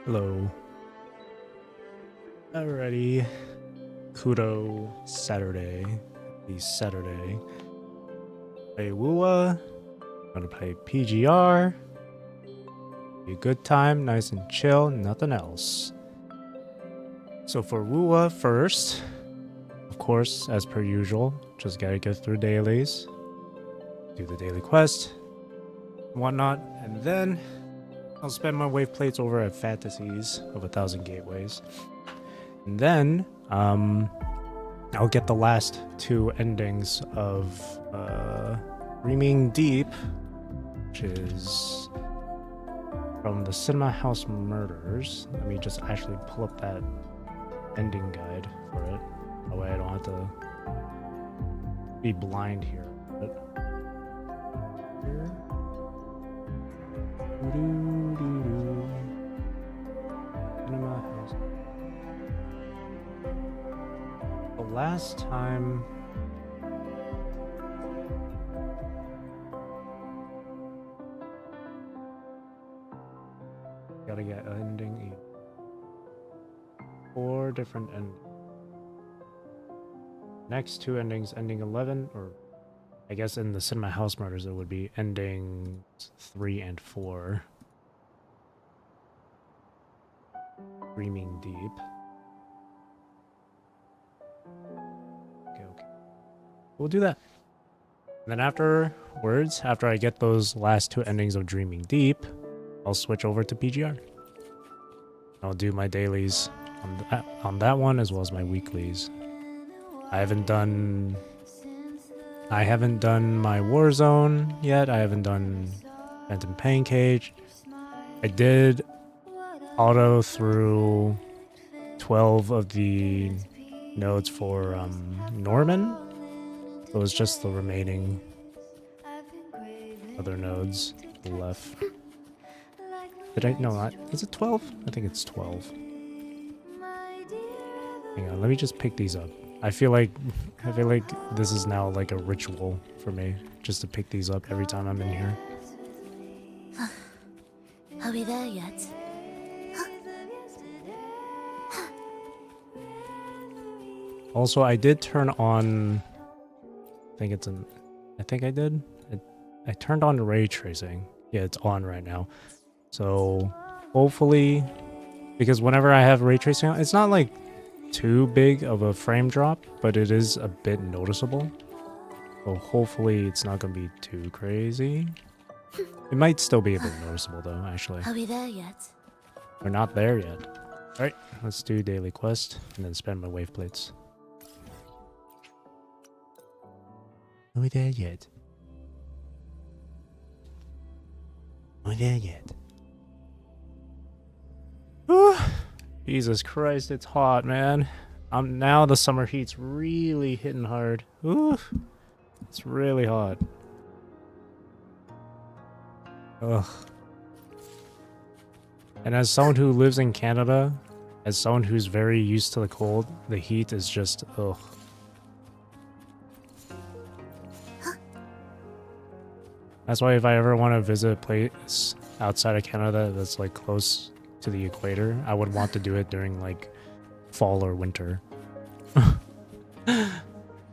Hello. Alrighty. Kuro Saturday. Happy Saturday. Play WuWa. Gonna play PGR. Be a good time, nice and chill, nothing else. So for WuWa first, of course, as per usual, just gotta get through dailies, do the daily quest, and whatnot, and then I'll spend my wave plates over at Fantasies of 1,000 Gateways. And then, I'll get the last two endings of Dreaming Deep, which is from the Cinema House Murders. Let me just actually pull up that ending guide for it. That way I don't have to be blind here. Here. Cinema House. The last time gotta get ending 8. 4 different endings. Next two endings, ending 11, or I guess in the Cinema House Murders it would be endings 3 and 4. Dreaming Deep. Okay. We'll do that. And then afterwards, after I get those last two endings of Dreaming Deep, I'll switch over to PGR. I'll do my dailies on that one as well as my weeklies. I haven't done my Warzone yet. I haven't done Phantom Pain Cage. I did auto through 12 of the nodes for Norman. So it's just the remaining other nodes left. Did I? No, not. Is it 12? I think it's 12. Hang on, let me just pick these up. I feel like this is now like a ritual for me, just to pick these up every time I'm in here. Are we there yet? Also, I did turn on. I think I did. I turned on ray tracing. Yeah, it's on right now. So hopefully, because whenever I have ray tracing on, it's not like too big of a frame drop, but it is a bit noticeable. So hopefully it's not gonna be too crazy. It might still be a bit noticeable though, actually. Are we there yet? We're not there yet. Alright, let's do daily quest and then spend my wave plates. Are we there yet? Are we there yet? Whew. Jesus Christ, it's hot, man. Now the summer heat's really hitting hard. Ooh, it's really hot. Ugh. And as someone who lives in Canada, as someone who's very used to the cold, the heat is just ugh. That's why if I ever want to visit a place outside of Canada that's like close to the equator, I would want to do it during like fall or winter.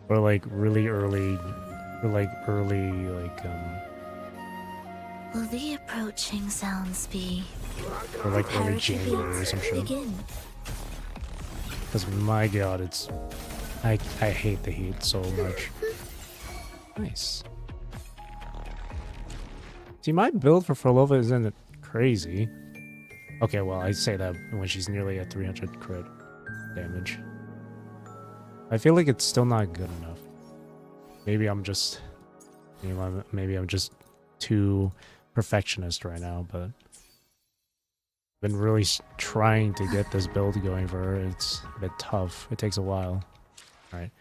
Or like really early, or like early like Will the approaching sounds be or like early January or some shit. Because my god, it's I hate the heat so much. Nice. See, my build for Frolova isn't crazy. Okay, well, I say that when she's nearly at 300 crit damage. I feel like it's still not good enough. Maybe I'm just too perfectionist right now, but I've been really trying to get this build going for her. It's a bit tough. It takes a while. Alright.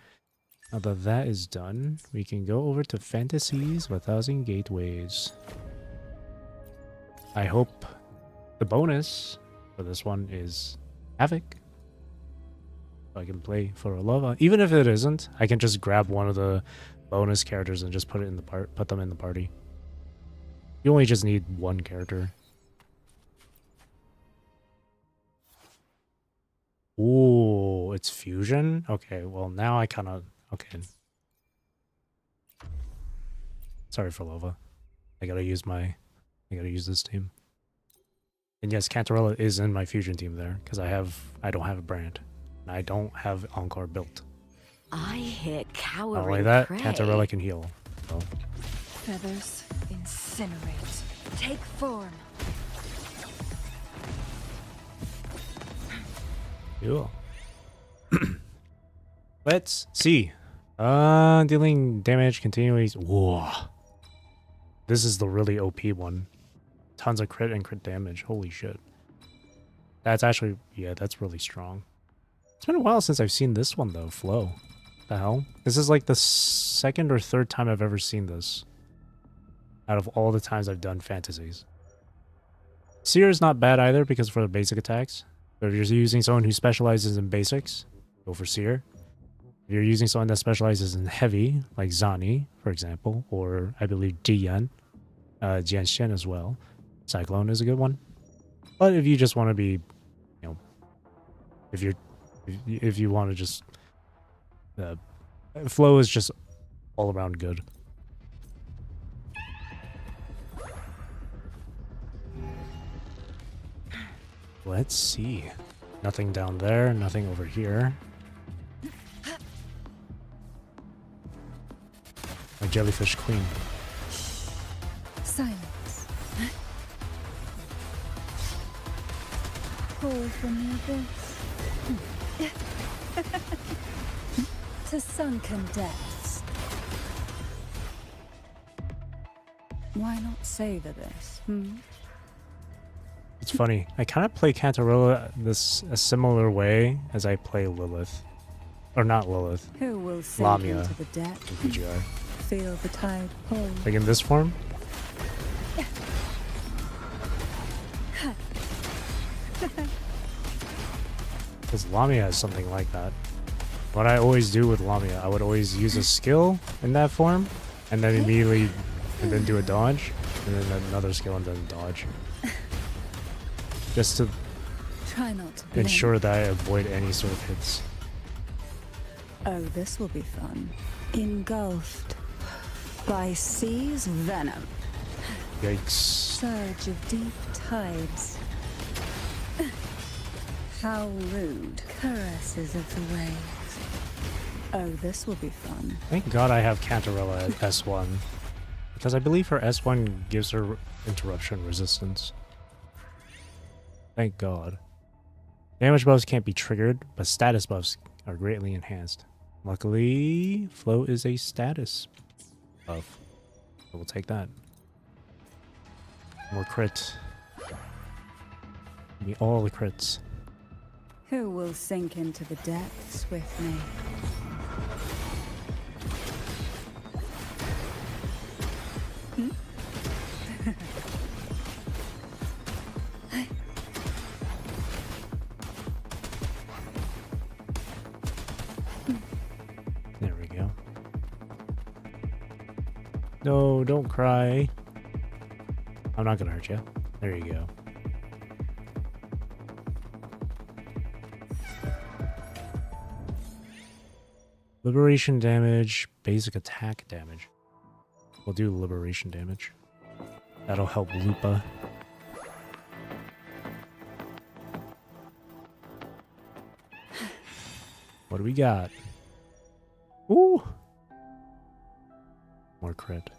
Now that that is done, we can go over to Fantasies 1000 Gateways. I hope the bonus for this one is Havoc. So I can play for Frolova. Even if it isn't, I can just grab one of the bonus characters and just put them in the party. You only just need one character. Ooh, it's fusion? Okay, well now I kind of... Okay. Sorry, Frolova. I gotta use this team. And yes, Cantarella is in my fusion team there, because I don't have a brand. And I don't have Encore built. I hear cowering Not only that, prey. Cantarella can heal. So. Feathers, incinerate. Take form. Cool. Let's see. Dealing damage continually. Whoa. This is the really OP one. Tons of crit and crit damage. Holy shit. That's actually, yeah, that's really strong. It's been a while since I've seen this one though, Flow. The hell? This is like the second or third time I've ever seen this. Out of all the times I've done fantasies. Seer is not bad either because for the basic attacks. But if you're using someone who specializes in basics, go for Seer. If you're using someone that specializes in heavy, like Zani, for example, or I believe Jian Shen as well. Cyclone is a good one. But if you just want to be, you know, if you want to just Flow is just all around good. Let's see. Nothing down there, nothing over here. My jellyfish queen. Silence. Pour from the abyss. To sunken depths. Why not savor this, It's funny. I kind of play Cantarella a similar way as I play Lilith. Or not Lilith. Who will save Lamia you to the depth? in PGR. Feel the tide pull. Like in this form? Because Lamia has something like that. What I always do with Lamia, I would always use a skill in that form, and then immediately, and then do a dodge, and then another skill and then dodge. Just to Try not to blink. ensure that I avoid any sort of hits. Oh, this will be fun. Engulfed by sea's venom. Yikes. Surge of deep tides. How rude. Caresses of the waves. Oh, this will be fun. Thank God I have Cantarella at S1. Because I believe her S1 gives her interruption resistance. Thank God. Damage buffs can't be triggered, but status buffs are greatly enhanced. Luckily, Flow is a status buff. So we'll take that. More crit. Give me all the crits. Who will sink into the depths with me? There we go. No, don't cry. I'm not gonna hurt you. There you go. Liberation damage, basic attack damage. We'll do liberation damage. That'll help Lupa. What do we got? Ooh! More crit.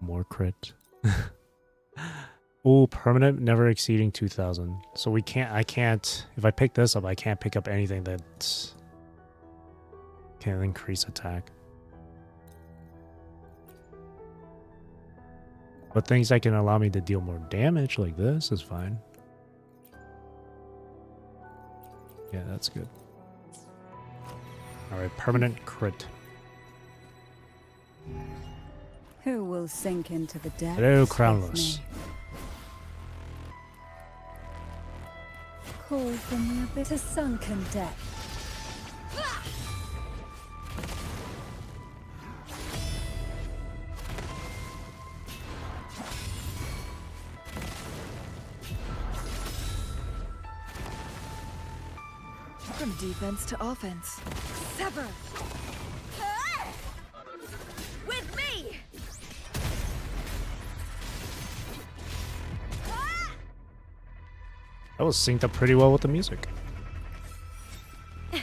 More crit. Ooh, permanent, never exceeding 2,000. So we can't, I can't, if I pick this up, I can't pick up anything that can increase attack. But things that can allow me to deal more damage, like this, is fine. Yeah, that's good. Alright, permanent crit. Who will sink into the depths? Hello, with Crownless. me? Call from the abyss to sunken depth. From defense to offense. Sever! With me! That was synced up pretty well with the music. The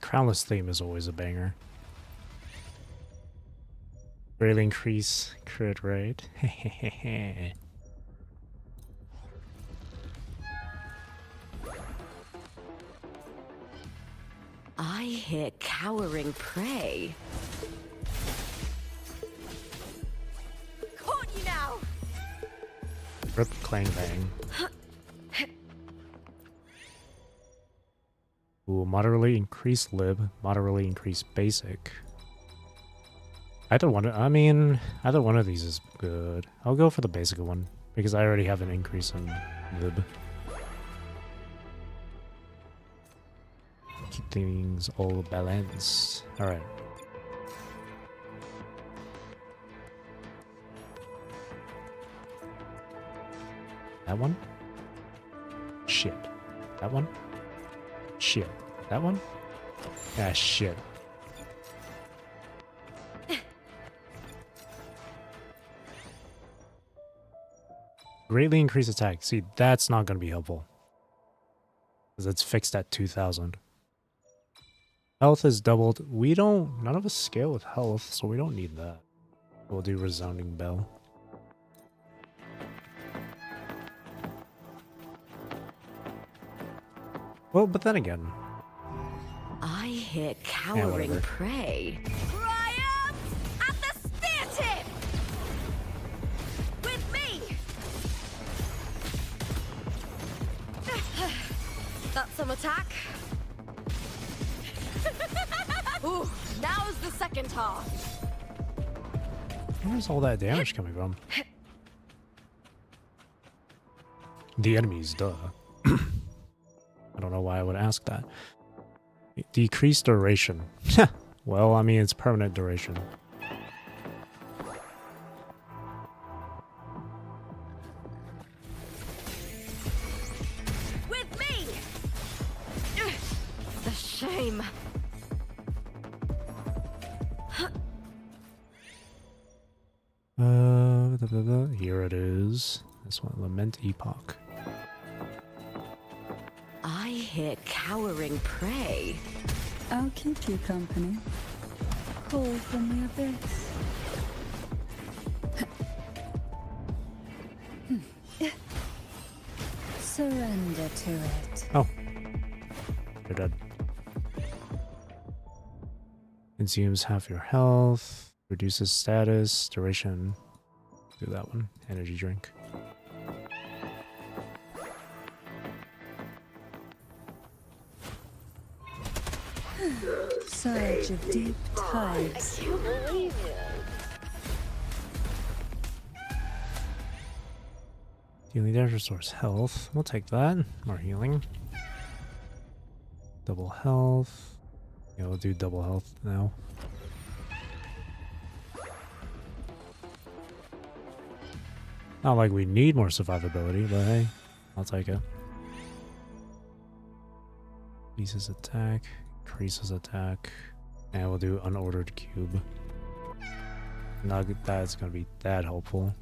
Crownless theme is always a banger. Greatly increase crit rate. I hear cowering prey. Caught you now! Rip clang bang. Ooh, moderately increased lib, moderately increased basic. Either one, I mean, either one of these is good. I'll go for the basic one, because I already have an increase in lib. Keep things all balanced. Alright. That one? Shit. That one? Shit. That one? Ah, shit. Greatly increase attack. See, that's not going to be helpful. Because it's fixed at 2,000. Health is doubled. We don't... None of us scale with health, so we don't need that. We'll do Resounding Bell. Well, but then again... I hear cowering whatever. prey. Triumph at the spear tip! With me! That's some attack. Ooh, now's the second half. Where's all that damage coming from? The enemies, duh. I don't know why I would ask that. Decreased duration. Well, I mean, it's permanent duration. With me! The shame. Here it is. This one, Lament Epoch. I hear cowering prey. I'll keep you company. Call from the abyss. Surrender to it. Oh. You're dead. Consumes half your health. Reduces status. Duration. Do that one. Energy drink. Surge of deep tides. Healing damage restores health. We'll take that. More healing. Double health. Yeah, we'll do double health now. Not like we need more survivability, but hey, I'll take it. Increases attack. Increases attack. And we'll do unordered cube. Not that that's gonna be that helpful.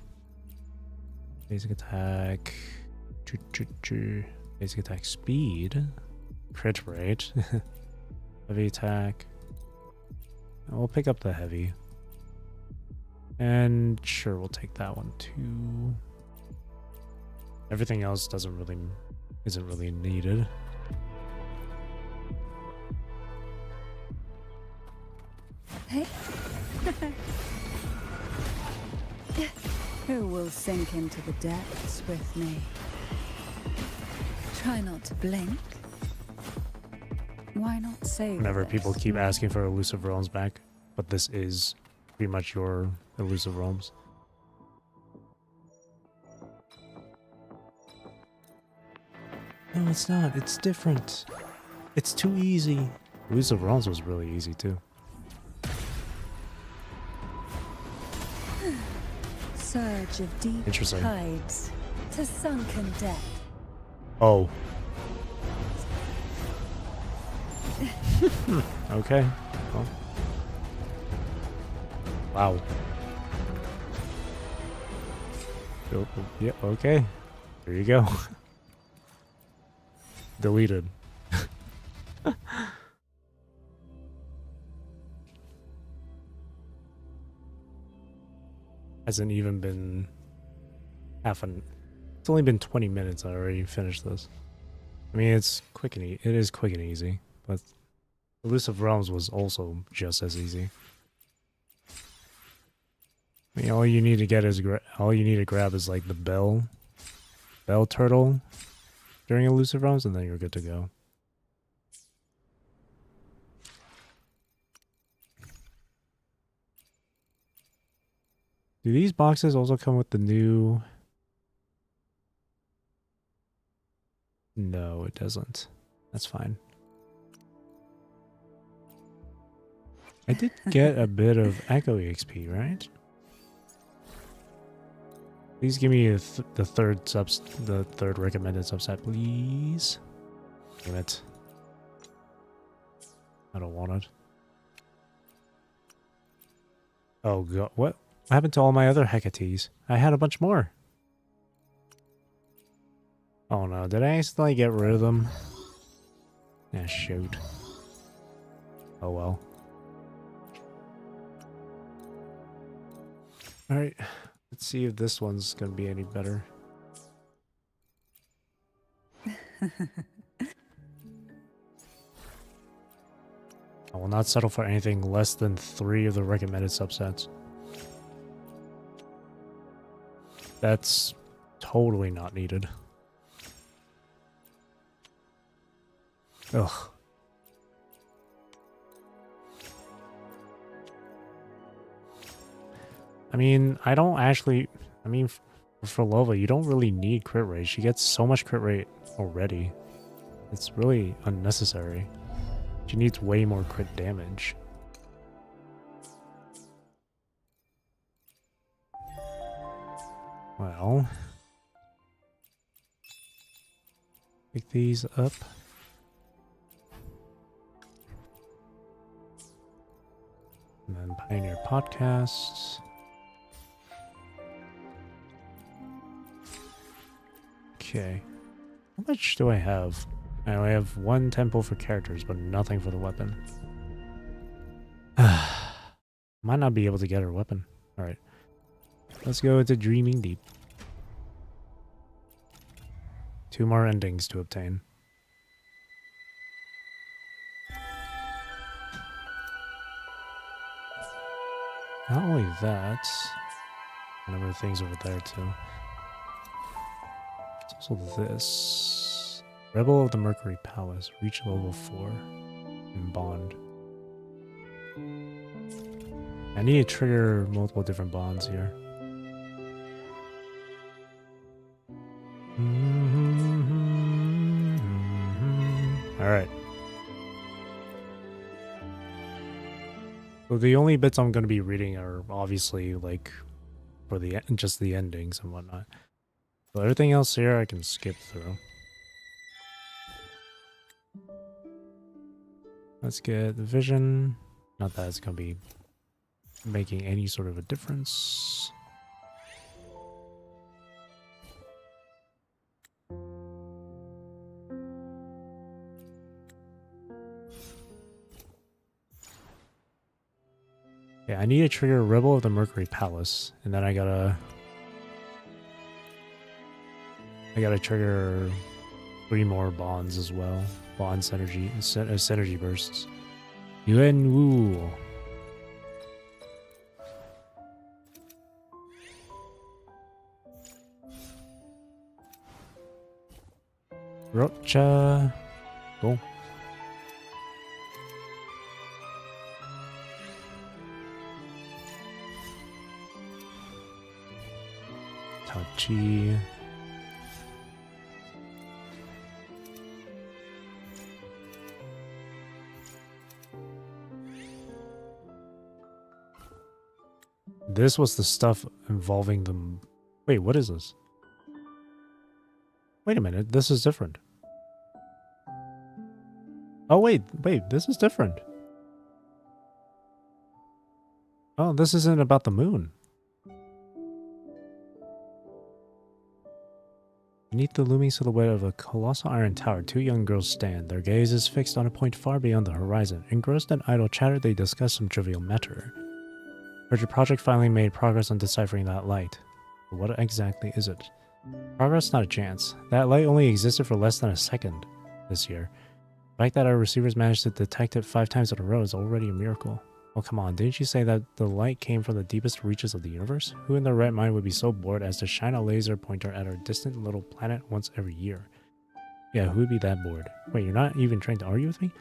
Basic attack. Basic attack speed. Crit rate. Heavy attack. And we'll pick up the heavy. And sure, we'll take that one too. Everything else isn't really needed. Hey. Who will sink into the depths with me? Try not to blink. Why not say Whenever this? people keep asking for elusive realms back, but this is pretty much your elusive realms. No, it's not. It's different. It's too easy. Elusive realms was really easy too. Surge of deep Interesting. tides to sunken depth. Oh. Okay. Well. Wow. Oh, yeah, okay. There you go. Deleted. Hasn't even been it's only been 20 minutes. I already finished this. I mean, it's quick and it is quick and easy, but Elusive Realms was also just as easy. I mean, all you need to get is all you need to grab is like the bell turtle during Elusive Realms, and then you're good to go. Do these boxes also come with the new? No, it doesn't. That's fine. I did get a bit of Echo EXP, right? Please give me the third recommended subset, please. Damn it. I don't want it. Oh god, what happened to all my other Hecates? I had a bunch more. Oh no, did I accidentally get rid of them? Yeah, shoot. Oh well. Alright, let's see if this one's gonna be any better. I will not settle for anything less than 3 of the recommended subsets. That's totally not needed. Ugh. I mean, I don't actually... I mean, for Lova, you don't really need crit rate. She gets so much crit rate already. It's really unnecessary. She needs way more crit damage. Well... pick these up. And then Pioneer Podcasts. Okay. How much do I have? I only have 1 tempo for characters, but nothing for the weapon. Might not be able to get her weapon. Alright. Let's go into Dreaming Deep. 2 more endings to obtain. Not only that, a number of things over there too. It's also this. Rebel of the Mercury Palace. Reach level 4. And Bond. I need to trigger multiple different bonds here. Alright. So the only bits I'm going to be reading are obviously like for the just the endings and whatnot. So everything else here I can skip through. Let's get the vision. Not that it's going to be making any sort of a difference. Yeah, I need to trigger Rebel of the Mercury Palace, and then I gotta trigger 3 more bonds as well. Bond synergy bursts. Yuan Wu. Rocha. Go. Tachi. This was the stuff involving them. Wait, what is this? Wait a minute, this is different. Oh, wait, this is different. Oh, this isn't about the moon. Beneath the looming silhouette of a colossal iron tower, 2 young girls stand. Their gaze is fixed on a point far beyond the horizon. Engrossed in idle chatter, they discuss some trivial matter. But your project finally made progress on deciphering that light. But what exactly is it? Progress, not a chance. That light only existed for less than a second this year. The fact that our receivers managed to detect it 5 times in a row is already a miracle. Oh, come on, didn't you say that the light came from the deepest reaches of the universe? Who in their right mind would be so bored as to shine a laser pointer at our distant little planet once every year? Yeah, who would be that bored? Wait, you're not even trying to argue with me?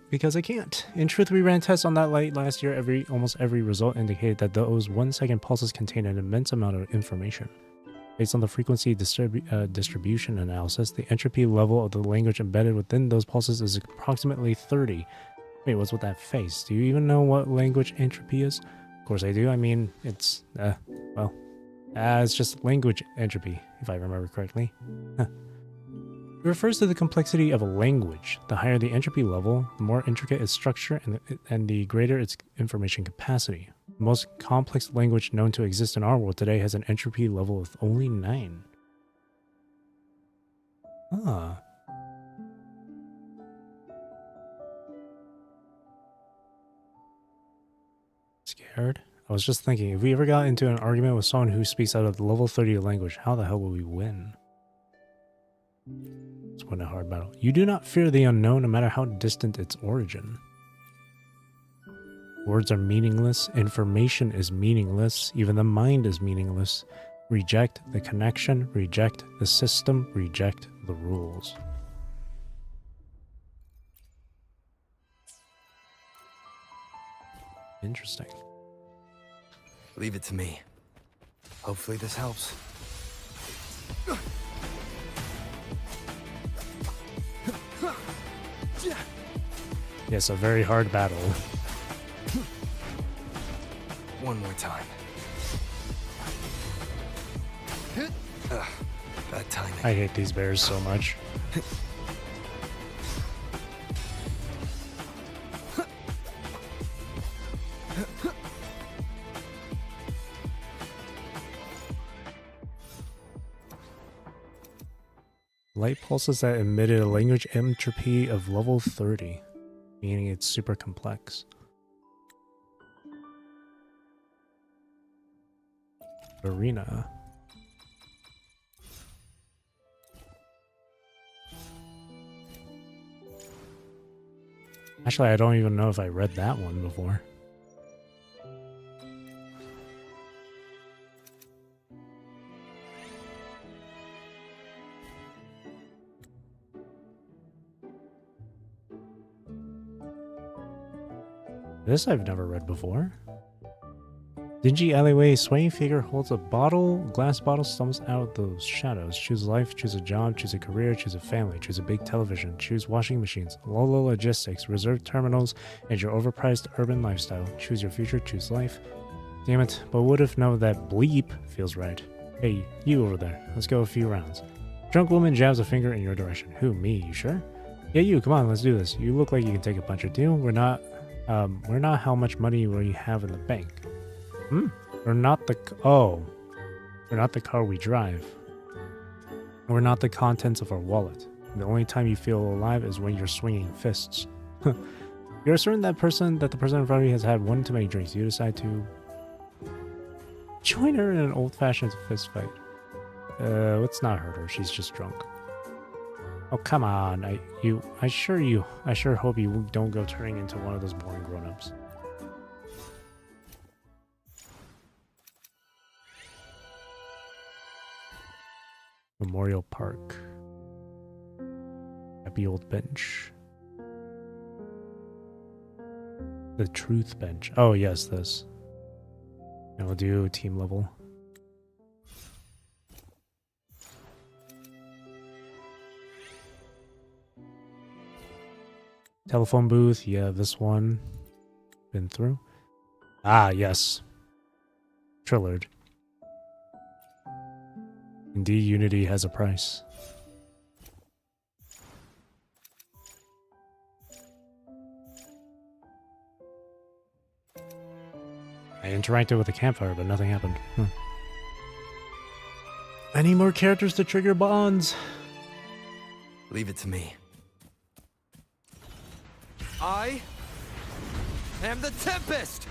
Because I can't. In truth, we ran tests on that light last year. Almost every result indicated that those 1-second pulses contain an immense amount of information. Based on the frequency distribution analysis, the entropy level of the language embedded within those pulses is approximately 30. Wait, what's with that face? Do you even know what language entropy is? Of course I do. I mean, it's, it's just language entropy, if I remember correctly. It refers to the complexity of a language. The higher the entropy level, the more intricate its structure and the greater its information capacity. The most complex language known to exist in our world today has an entropy level of only 9. Ah. Scared? I was just thinking, if we ever got into an argument with someone who speaks out of the level 30 language, how the hell will we win? It's win a hard battle. You do not fear the unknown, no matter how distant its origin. Words are meaningless. Information is meaningless. Even the mind is meaningless. Reject the connection. Reject the system. Reject the rules. Interesting. Leave it to me. Hopefully this helps. Yes, a very hard battle. One more time. Bad timing. I hate these bears so much. Light pulses that emitted a language entropy of level 30, meaning it's super complex. Arena. Actually, I don't even know if I read that one before. This I've never read before. Dingy alleyway, swaying figure holds a bottle, glass bottle stumbles out of those shadows. Choose life, choose a job, choose a career, choose a family, choose a big television, choose washing machines, Lolo logistics, reserved terminals, and your overpriced urban lifestyle. Choose your future, choose life. Damn it, but what if none of that bleep feels right? Hey, you over there, let's go a few rounds. Drunk woman jabs a finger in your direction. Who, me, you sure? Yeah, you, come on, let's do this. You look like you can take a punch or two. We're not how much money we have in the bank. We're not the car we drive. We're not the contents of our wallet. The only time you feel alive is when you're swinging fists. You're certain that the person in front of you has had one too many drinks. You decide to join her in an old-fashioned fist fight. Let's not hurt her. She's just drunk. Oh, come on. I sure hope you don't go turning into one of those boring grown-ups. Memorial Park. Happy old bench. The truth bench. Oh, yes, this. And we'll do team level. Telephone booth. Yeah, this one. Been through. Ah, yes. Trillard. Indeed, unity has a price. I interacted with the campfire, but nothing happened. I need more characters to trigger bonds. Leave it to me. I am the Tempest!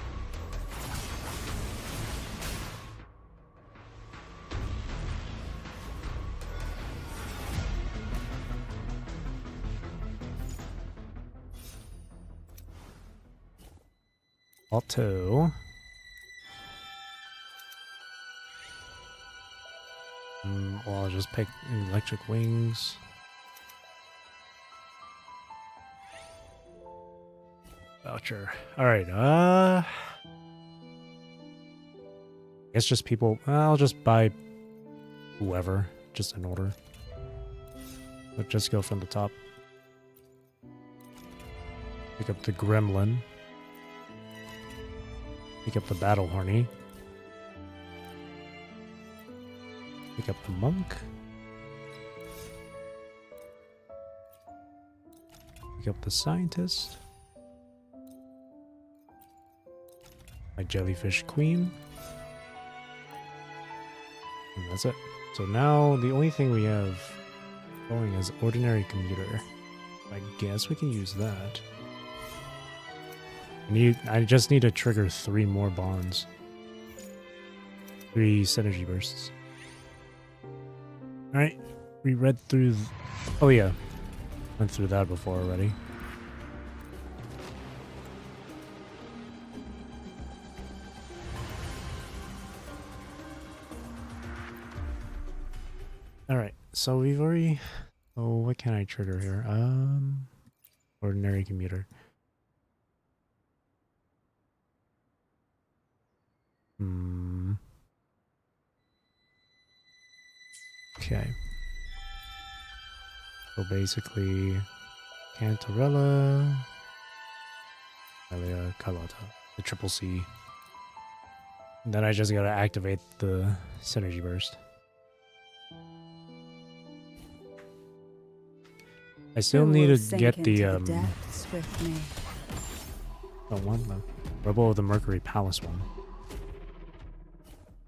Auto. Well, I'll just pick electric wings. Voucher. Alright, guess just people. I'll just buy whoever, just in order. But just go from the top. Pick up the Gremlin. Pick up the Battle Horny. Pick up the Monk. Pick up the Scientist. My Jellyfish Queen. And that's it. So now the only thing we have going is Ordinary Commuter. I guess we can use that. I just need to trigger 3 more bonds. 3 synergy bursts. Alright, we read through... Oh yeah, went through that before already. Alright, so we've already... Oh, what can I trigger here? Ordinary Commuter. Okay. So basically, Cantarella, Alia, Carlotta, the triple C. And then I just gotta activate the synergy burst. I still Who need will to sink get the into depths with me? one, the Rebel of the Mercury Palace one.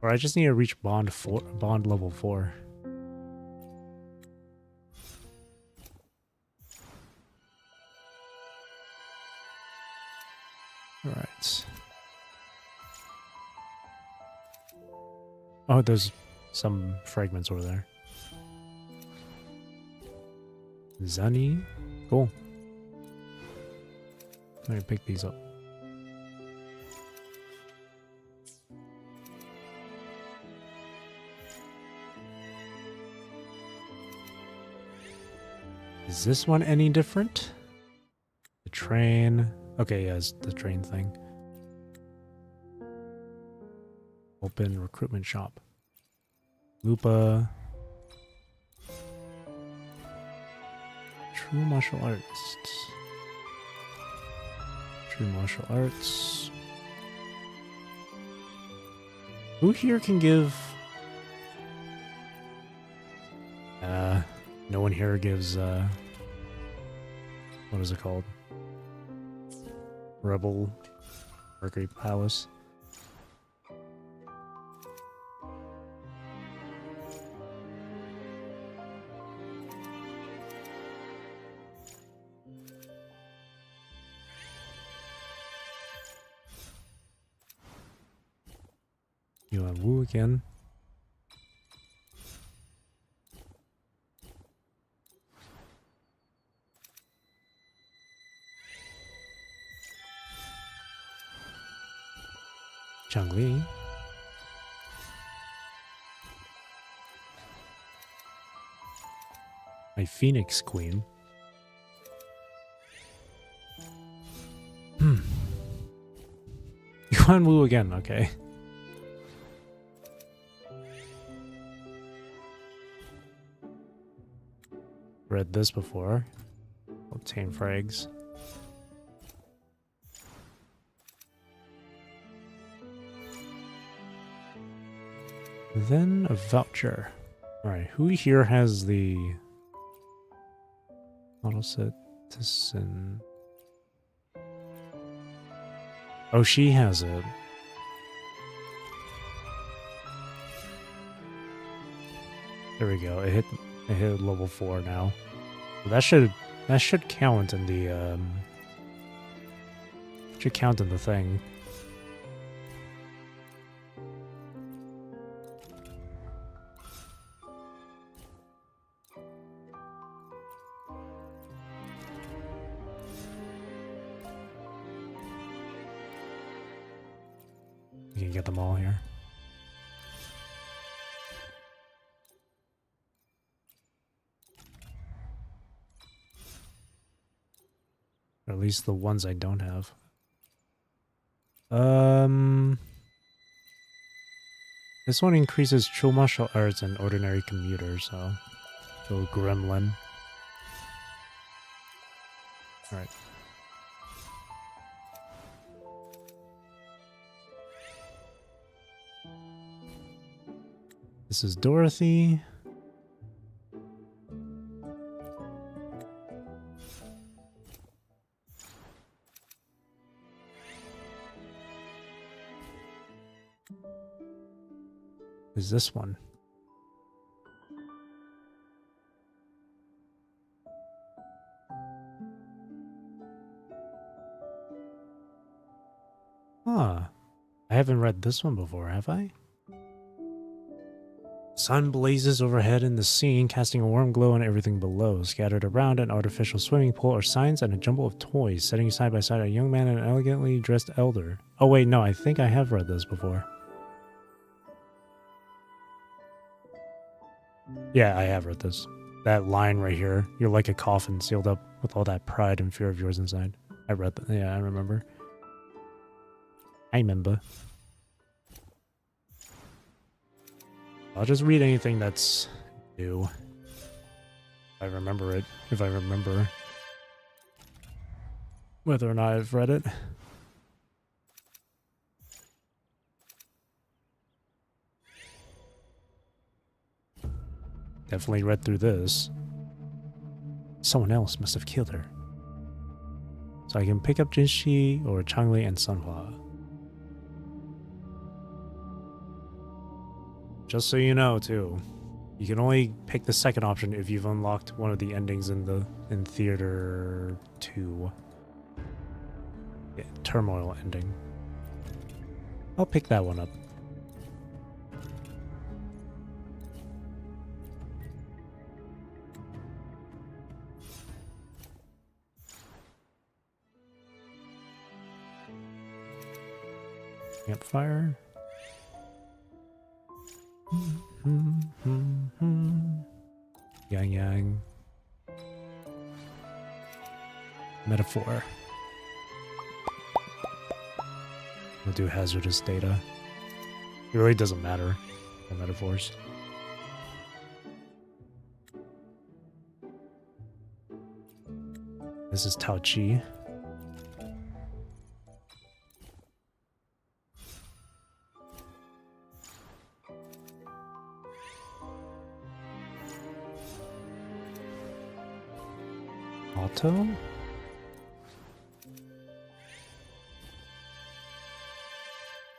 Or I just need to reach bond level 4. Alright. Oh, there's some fragments over there. Zani. Cool. Let me pick these up. Is this one any different? The train. Okay, yeah, it's the train thing. Open recruitment shop. Lupa. True martial arts. True martial arts. Who here can give... no one here gives, what is it called? Rebel Mercury Palace. You have Wu again. Changli. My Phoenix Queen. Yuan Wu again, okay. Read this before. Obtain frags. Then a voucher. Alright, who here has the model set to send? Oh, she has it. There we go. It hit level 4 now. That should count in the thing. You can get them all here. Or at least the ones I don't have. This one increases true martial arts and ordinary commuters, so gremlin. Alright. This is Dorothy. Is this one? Huh. I haven't read this one before, have I? Sun blazes overhead in the scene, casting a warm glow on everything below. Scattered around an artificial swimming pool are signs and a jumble of toys, setting side by side a young man and an elegantly dressed elder. Oh wait, no, I think I have read this before. Yeah, I have read this. That line right here, you're like a coffin sealed up with all that pride and fear of yours inside. I read that. Yeah, I remember. I remember. I'll just read anything that's do. If I remember it. If I remember whether or not I've read it. Definitely read through this. Someone else must have killed her. So I can pick up Jinshi or Changli and Sunhua. Just so you know, too, you can only pick the second option if you've unlocked one of the endings in Theater 2. Yeah, Turmoil ending. I'll pick that one up. Campfire. Yang Yang. Metaphor. We'll do hazardous data. It really doesn't matter. The metaphors. This is Tao Chi. Auto?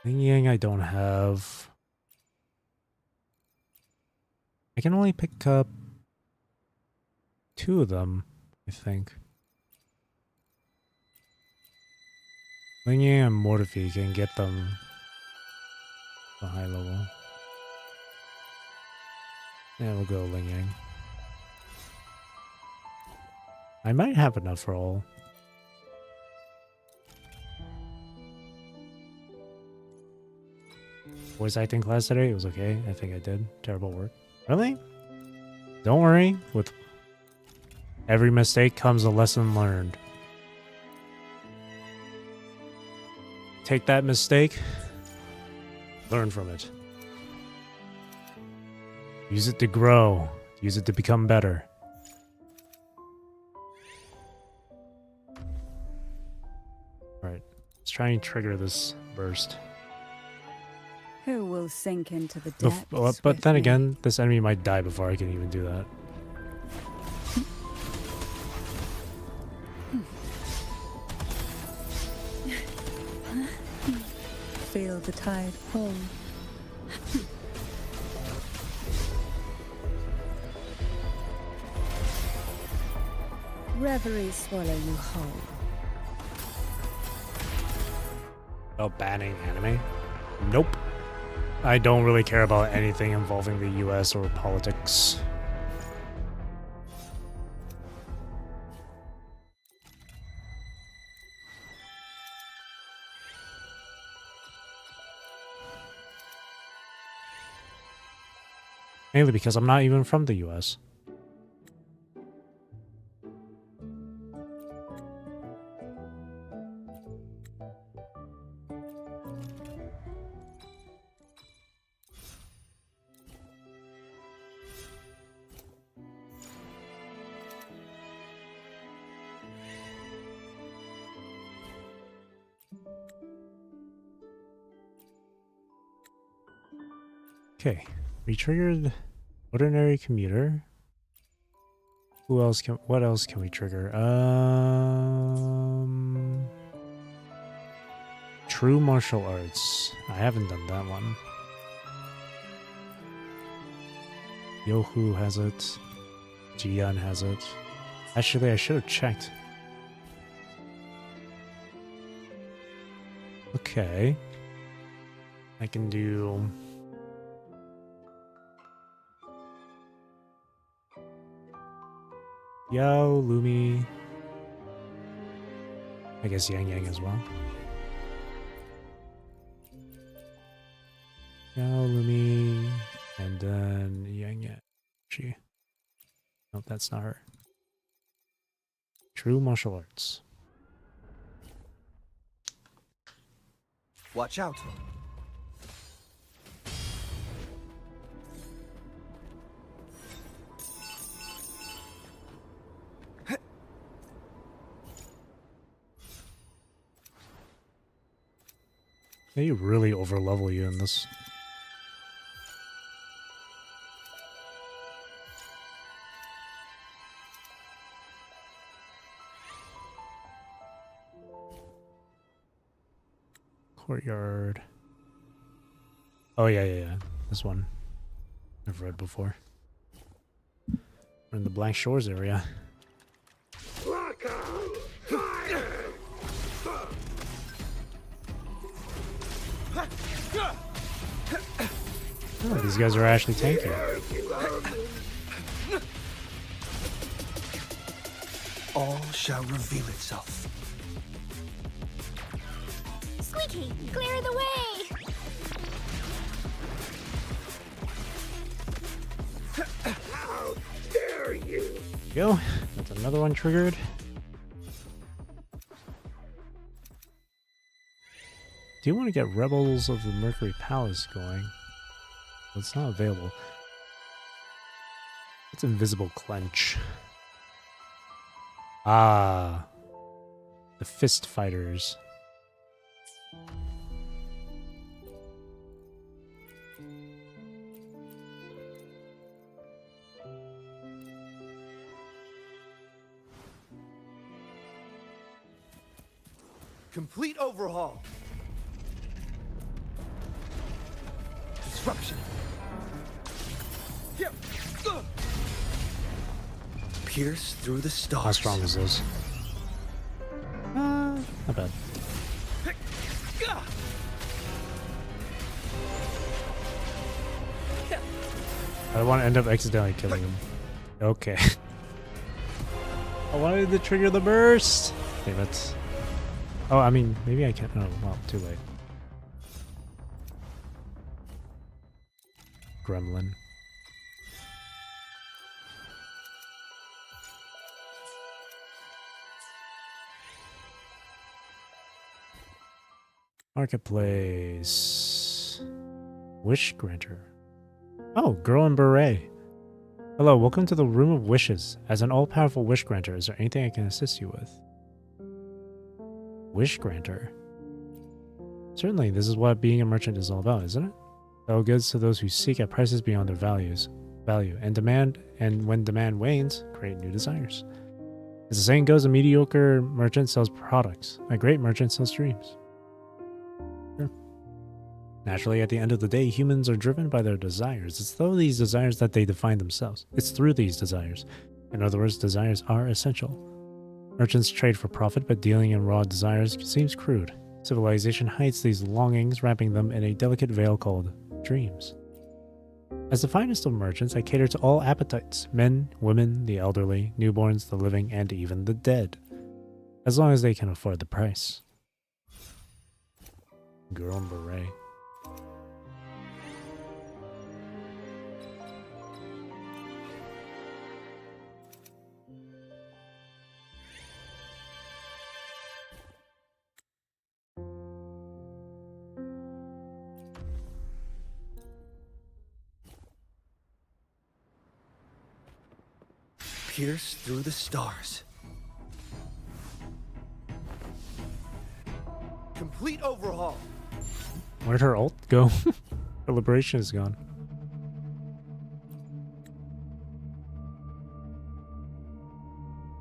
Yin Yang I don't have. I can only pick up 2 of them, I think. Yin Yang and Morphe can get them to a high level. Yeah, we'll go Ling Yang. I might have enough for all. Voice acting class today? It was okay. I think I did. Terrible work. Really? Don't worry. With every mistake comes a lesson learned. Take that mistake. Learn from it. Use it to grow. Use it to become better. Alright. Let's try and trigger this burst. Who will sink into the depths? But then with me? again, this enemy might die before I can even do that. Feel the tide pull. Reverie swallow you whole. Oh, banning anime? Nope. I don't really care about anything involving the US or politics. Mainly because I'm not even from the US. Okay, we triggered ordinary commuter. Who else can? What else can we trigger? True martial arts. I haven't done that one. Yohu has it. Jian has it. Actually, I should have checked. Okay, I can do. Yao, Lumi. I guess Yang Yang as well. Yao, Lumi, and then Yang Yang. She. Nope, that's not her. True martial arts. Watch out. They really overlevel you in this. Courtyard. Oh yeah. This one I've read before. We're in the Blank Shores area. Oh, these guys are actually tanky. All shall reveal itself. Squeaky, clear the way! How dare you! Go. That's another one triggered. Do you want to get Rebels of the Mercury Palace going? Well, it's not available. It's Invisible Clench. Ah. The Fist Fighters. Complete overhaul. Disruption. Yep. Pierce through the stars. How strong is this? Not bad. I don't want to end up accidentally killing him. Okay. I wanted to trigger the burst. Damn it. Oh, I mean, maybe I can't. Oh, well, too late. Gremlin. Marketplace. Wish Granter. Oh, Girl in Beret. Hello, welcome to the Room of Wishes. As an all-powerful wish granter, is there anything I can assist you with? Wish Granter. Certainly, this is what being a merchant is all about, isn't it? Sell goods to those who seek at prices beyond their value, and when demand wanes, create new desires. As the saying goes, a mediocre merchant sells products. A great merchant sells dreams. Sure. Naturally, at the end of the day, humans are driven by their desires. It's through these desires that they define themselves. It's through these desires. In other words, desires are essential. Merchants trade for profit, but dealing in raw desires seems crude. Civilization hides these longings, wrapping them in a delicate veil called dreams. As the finest of merchants, I cater to all appetites: men, women, the elderly, newborns, the living, and even the dead. As long as they can afford the price. Girl in Beret. Pierce through the stars. Complete overhaul. Where'd her ult go? Her liberation is gone.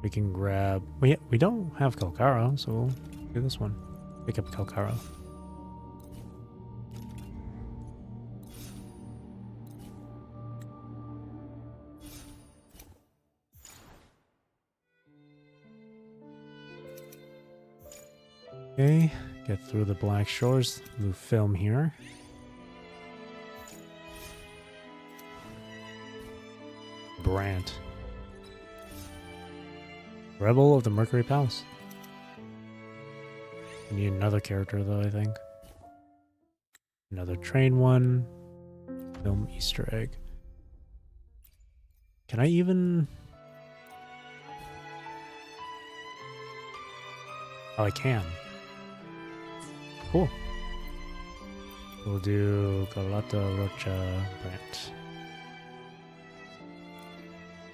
We can grab... We don't have Kalkara, so we'll do this one. Pick up Kalkara. Okay, get through the Black Shores. Move film here. Brant. Rebel of the Mercury Palace. I need another character though, I think. Another train one. Film Easter egg. Can I even... Oh, I can. Cool. We'll do Galata Rocha Brant.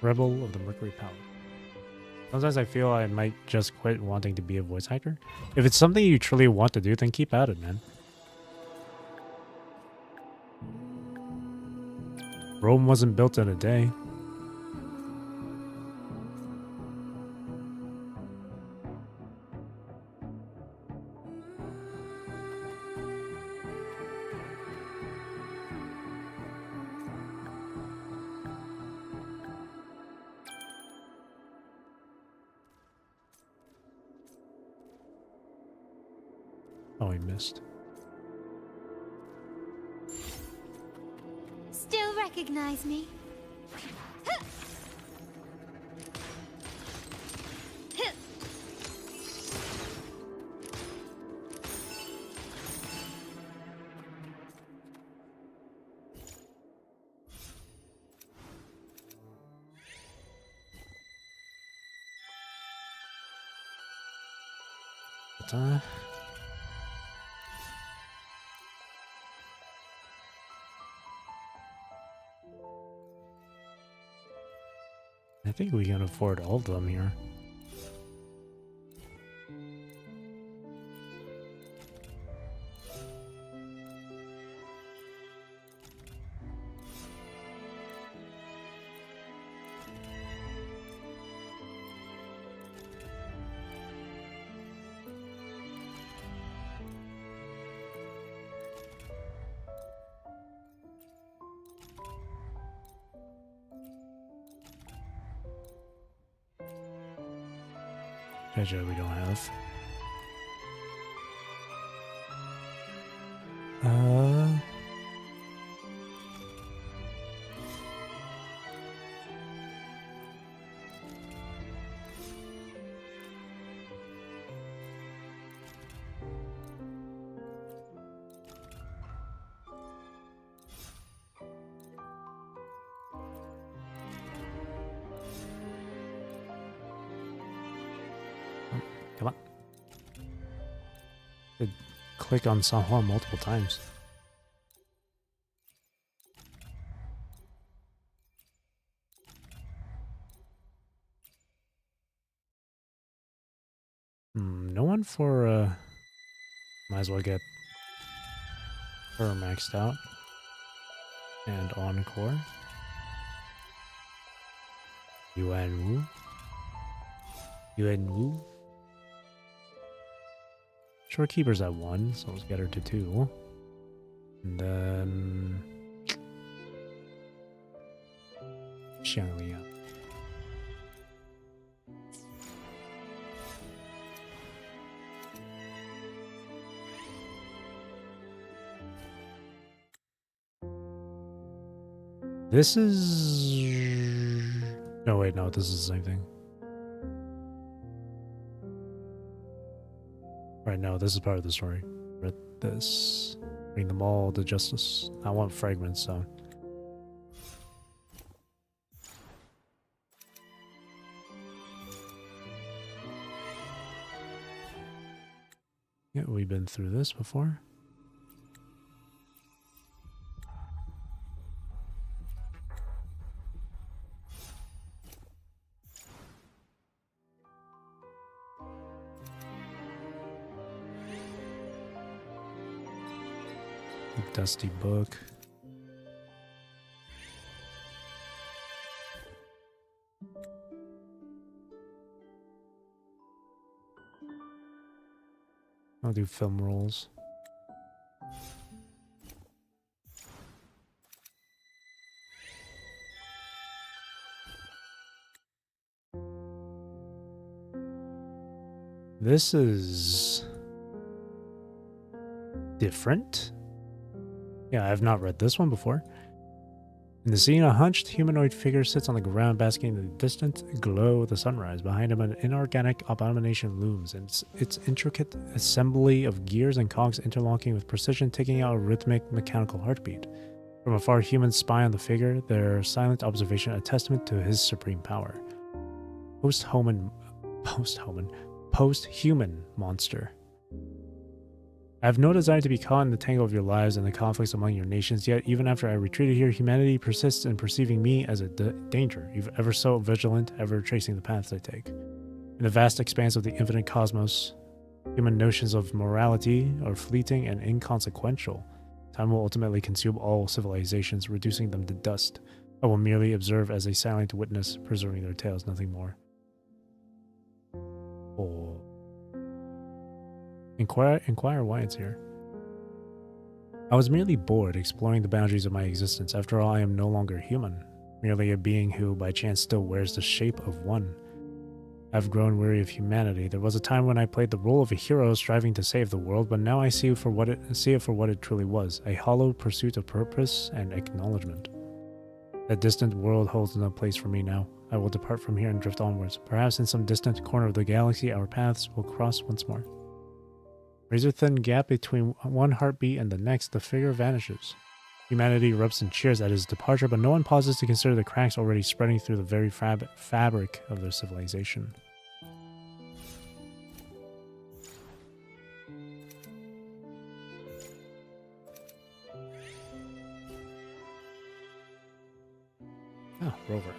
Rebel of the Mercury Palace. Sometimes I feel I might just quit wanting to be a voice actor. If it's something you truly want to do, then keep at it, man. Rome wasn't built in a day. Oh, he missed. Still recognize me? But, I think we can afford all of them here. Treasure we don't have. Come on. Did click on San Juan multiple times. No one for might as well get her maxed out. And Encore. Yuan Wu. Shorekeeper's at 1, so let's get her to 2. And then Xianglia. This is... No, wait, no, this is the same thing. Right, no, this is part of the story. Read this. Bring them all to justice. I want fragments, so... Yeah, we've been through this before. Dusty book. I'll do film rolls. This is different. Yeah, I have not read this one before. In the scene, a hunched humanoid figure sits on the ground, basking in the distant glow of the sunrise. Behind him, an inorganic abomination looms, and its intricate assembly of gears and cogs interlocking with precision, taking out a rhythmic, mechanical heartbeat. From afar, humans spy on the figure, their silent observation a testament to his supreme power. Post-human monster. I have no desire to be caught in the tangle of your lives and the conflicts among your nations, yet even after I retreated here, humanity persists in perceiving me as a danger, ever so vigilant, ever tracing the paths I take. In the vast expanse of the infinite cosmos, human notions of morality are fleeting and inconsequential. Time will ultimately consume all civilizations, reducing them to dust. I will merely observe as a silent witness, preserving their tales, nothing more. Oh. Inquire why it's here. I was merely bored, exploring the boundaries of my existence. After all, I am no longer human, merely a being who, by chance, still wears the shape of one. I've grown weary of humanity. There was a time when I played the role of a hero striving to save the world, but now I see it for what it truly was, a hollow pursuit of purpose and acknowledgement. That distant world holds no place for me now. I will depart from here and drift onwards. Perhaps in some distant corner of the galaxy, our paths will cross once more. Razor-thin gap between one heartbeat and the next, the figure vanishes. Humanity erupts and cheers at his departure, but no one pauses to consider the cracks already spreading through the very fabric of their civilization. Oh, Rover.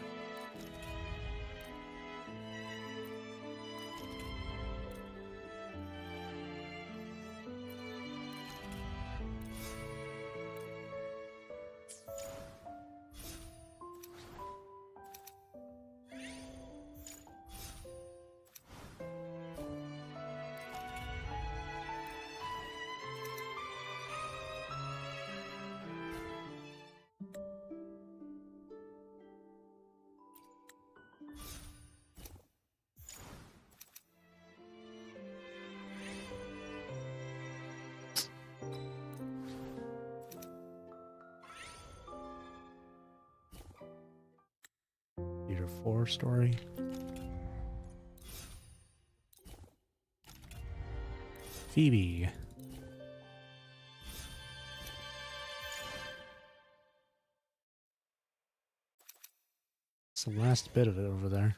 Theater 4 story. Phoebe. It's the last bit of it over there.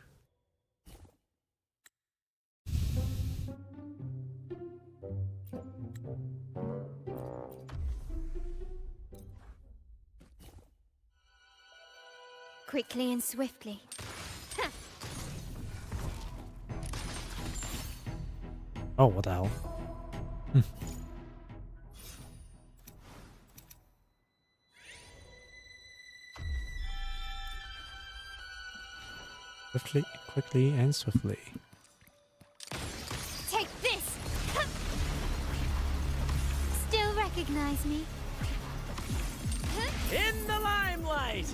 Quickly and swiftly. Oh, what the hell? Quickly and swiftly. Take this! Still recognize me? In the limelight!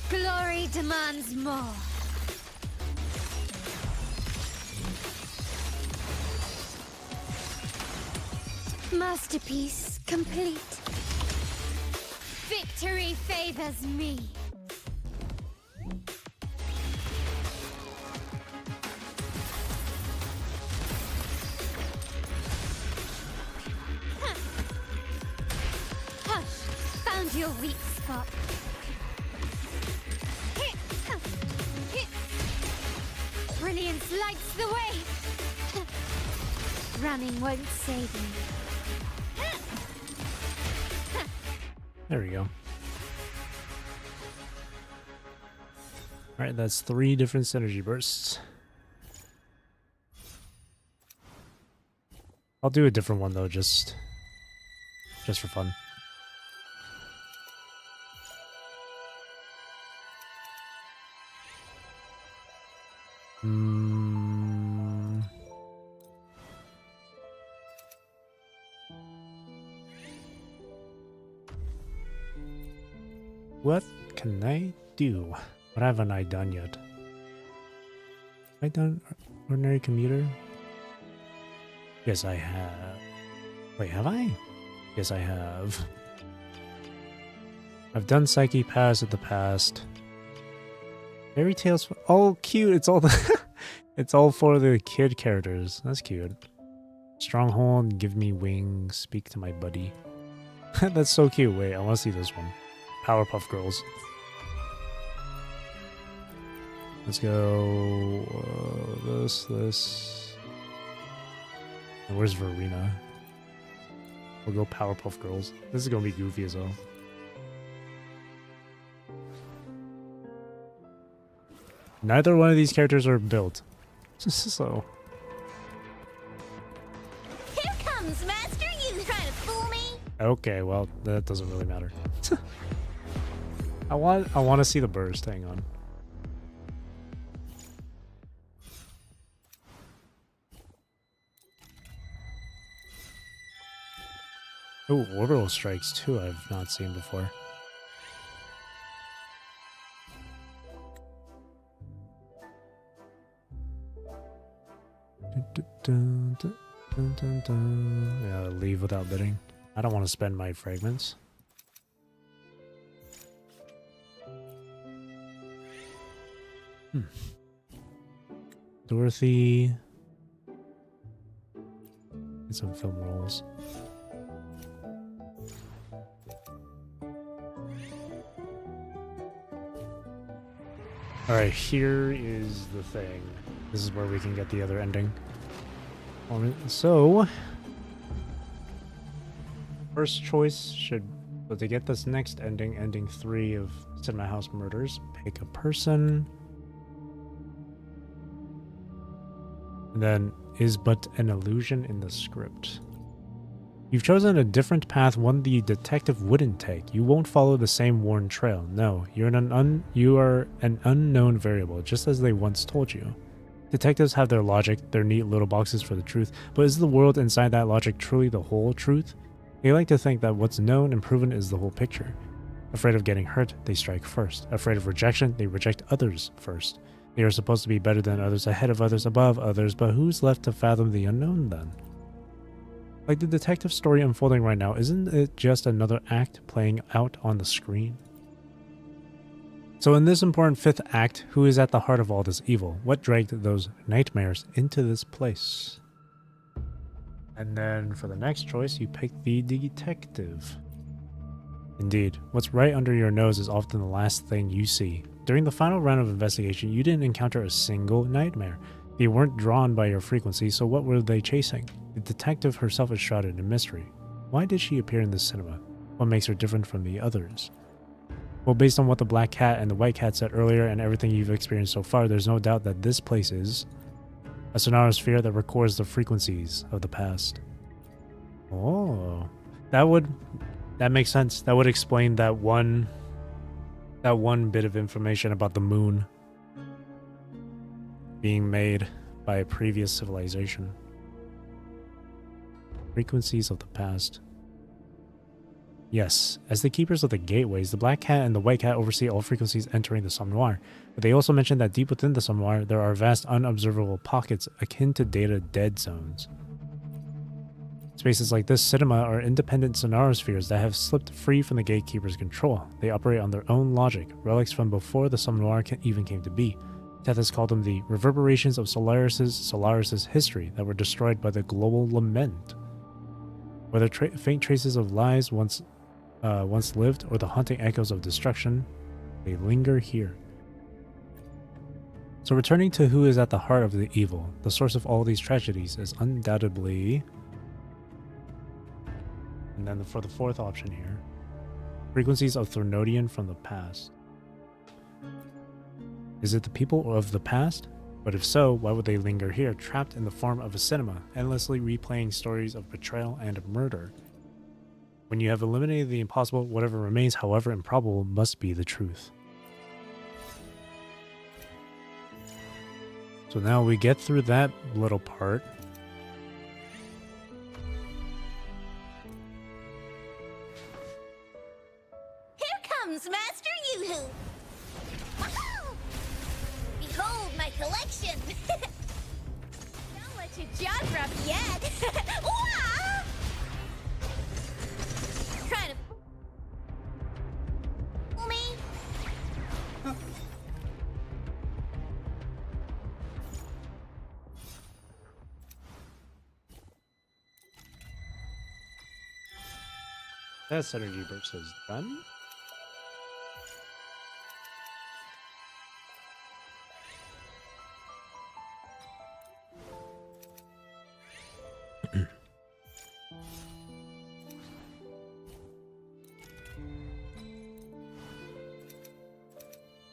Glory demands more. Masterpiece complete. Victory favors me. Hush! Found your weak spot. Brilliance lights the way. Running won't save me. There we go. Alright, that's 3 different synergy bursts. I'll do a different one though, just for fun. What can I do? What haven't I done yet? Have I done ordinary commuter? Yes, I have. Wait, have I? Yes, I have. I've done Psyche Pass at the past. Fairy Tales. Oh, cute! It's all the. It's all for the kid characters. That's cute. Stronghold, give me wings, speak to my buddy. That's so cute. Wait, I want to see this one. Powerpuff Girls. Let's go. This. And where's Verena? We'll go Powerpuff Girls. This is gonna be goofy as hell. Neither one of these characters are built. So. comes, Master! You trying to fool me? Okay, well, that doesn't really matter. I want to see the burst. Hang on. Oh, orbital strikes too. I've not seen before. Yeah, leave without bidding. I don't want to spend my fragments. Dorothy. And some film rolls. Alright, here is the thing. This is where we can get the other ending. So, first choice should, but to get this next ending, ending 3 of Cinema House Murders, pick a person. And then, is but an illusion in the script. You've chosen a different path, one the detective wouldn't take. You won't follow the same worn trail. No, you are an unknown variable, just as they once told you. Detectives have their logic, their neat little boxes for the truth, but is the world inside that logic truly the whole truth? They like to think that what's known and proven is the whole picture. Afraid of getting hurt, they strike first. Afraid of rejection, they reject others first. They are supposed to be better than others, ahead of others, above others, but who's left to fathom the unknown then? Like the detective story unfolding right now, isn't it just another act playing out on the screen? So in this important 5th act, who is at the heart of all this evil? What dragged those nightmares into this place? And then for the next choice, you pick the detective. Indeed, what's right under your nose is often the last thing you see. During the final round of investigation, you didn't encounter a single nightmare. They weren't drawn by your frequency, so what were they chasing? The detective herself is shrouded in mystery. Why did she appear in this cinema? What makes her different from the others? Well, based on what the black cat and the white cat said earlier and everything you've experienced so far, there's no doubt that this place is a sonosphere that records the frequencies of the past. Oh, that makes sense. That would explain that one bit of information about the moon being made by a previous civilization. Frequencies of the past. Yes, as the keepers of the gateways, the black cat and the white cat oversee all frequencies entering the somnoir, but they also mention that deep within the somnoir, there are vast unobservable pockets akin to data dead zones. Spaces like this cinema are independent sonospheres that have slipped free from the gatekeeper's control. They operate on their own logic, relics from before the somnoir even came to be. Teth has called them the reverberations of Solaris's history that were destroyed by the global lament. Whether faint traces of lives once lived or the haunting echoes of destruction, they linger here. So returning to who is at the heart of the evil, the source of all these tragedies is undoubtedly... And then for the 4th option here, frequencies of Thornodian from the past. Is it the people of the past? But if so, why would they linger here, trapped in the form of a cinema, endlessly replaying stories of betrayal and murder? When you have eliminated the impossible, whatever remains, however improbable, must be the truth. So now we get through that little part. Here comes Master Yoo-hoo! Wahoo! Behold my collection! Don't let your jaw drop yet! Wah! Trying to fool me? That synergy burst is done.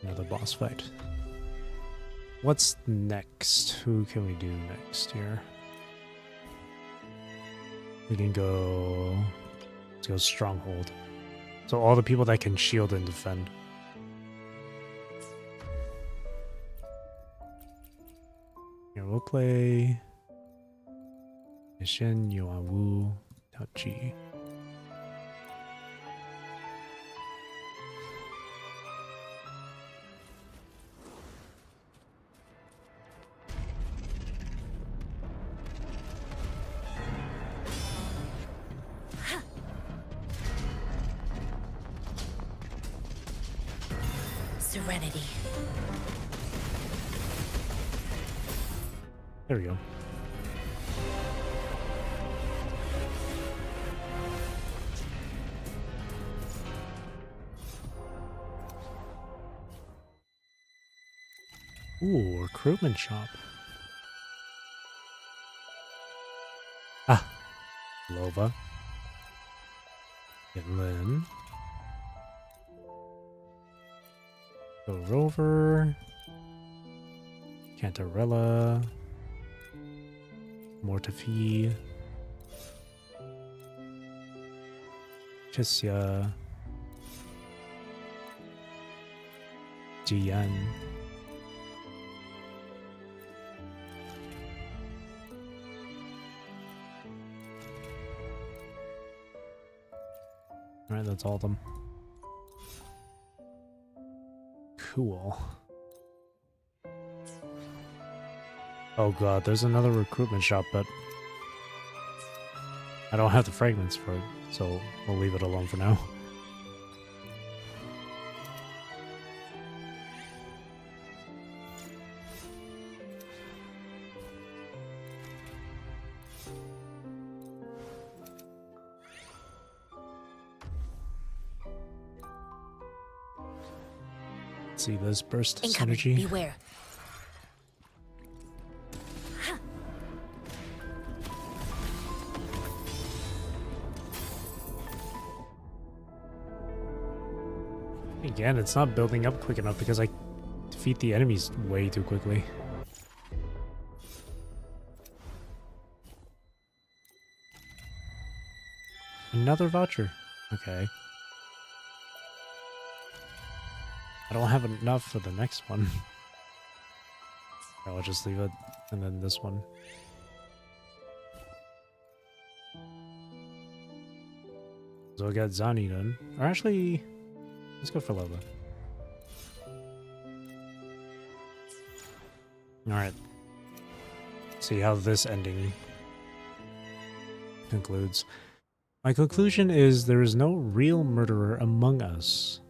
Another boss fight. What's next? Who can we do next here? We can go... Let's go Stronghold. So all the people that can shield and defend. Here, we'll play... Mission Yuan Wu Tao Chi. Serenity. There we go. Ooh, recruitment shop. Ah, Lova. Lin. Go Rover. Cantarella. Mortifi. Chisya. Jian. Alright, that's all of them. Cool. Oh god, there's another recruitment shop, but I don't have the fragments for it, so we'll leave it alone for now. See this burst Incoming. synergy. Beware. Again, it's not building up quick enough because I defeat the enemies way too quickly. Another voucher. Okay. I don't have enough for the next one. I'll just leave it, and then this one. So I got Zani done. Or actually, let's go for Lola. Alright. See how this ending concludes. My conclusion is there is no real murderer among us.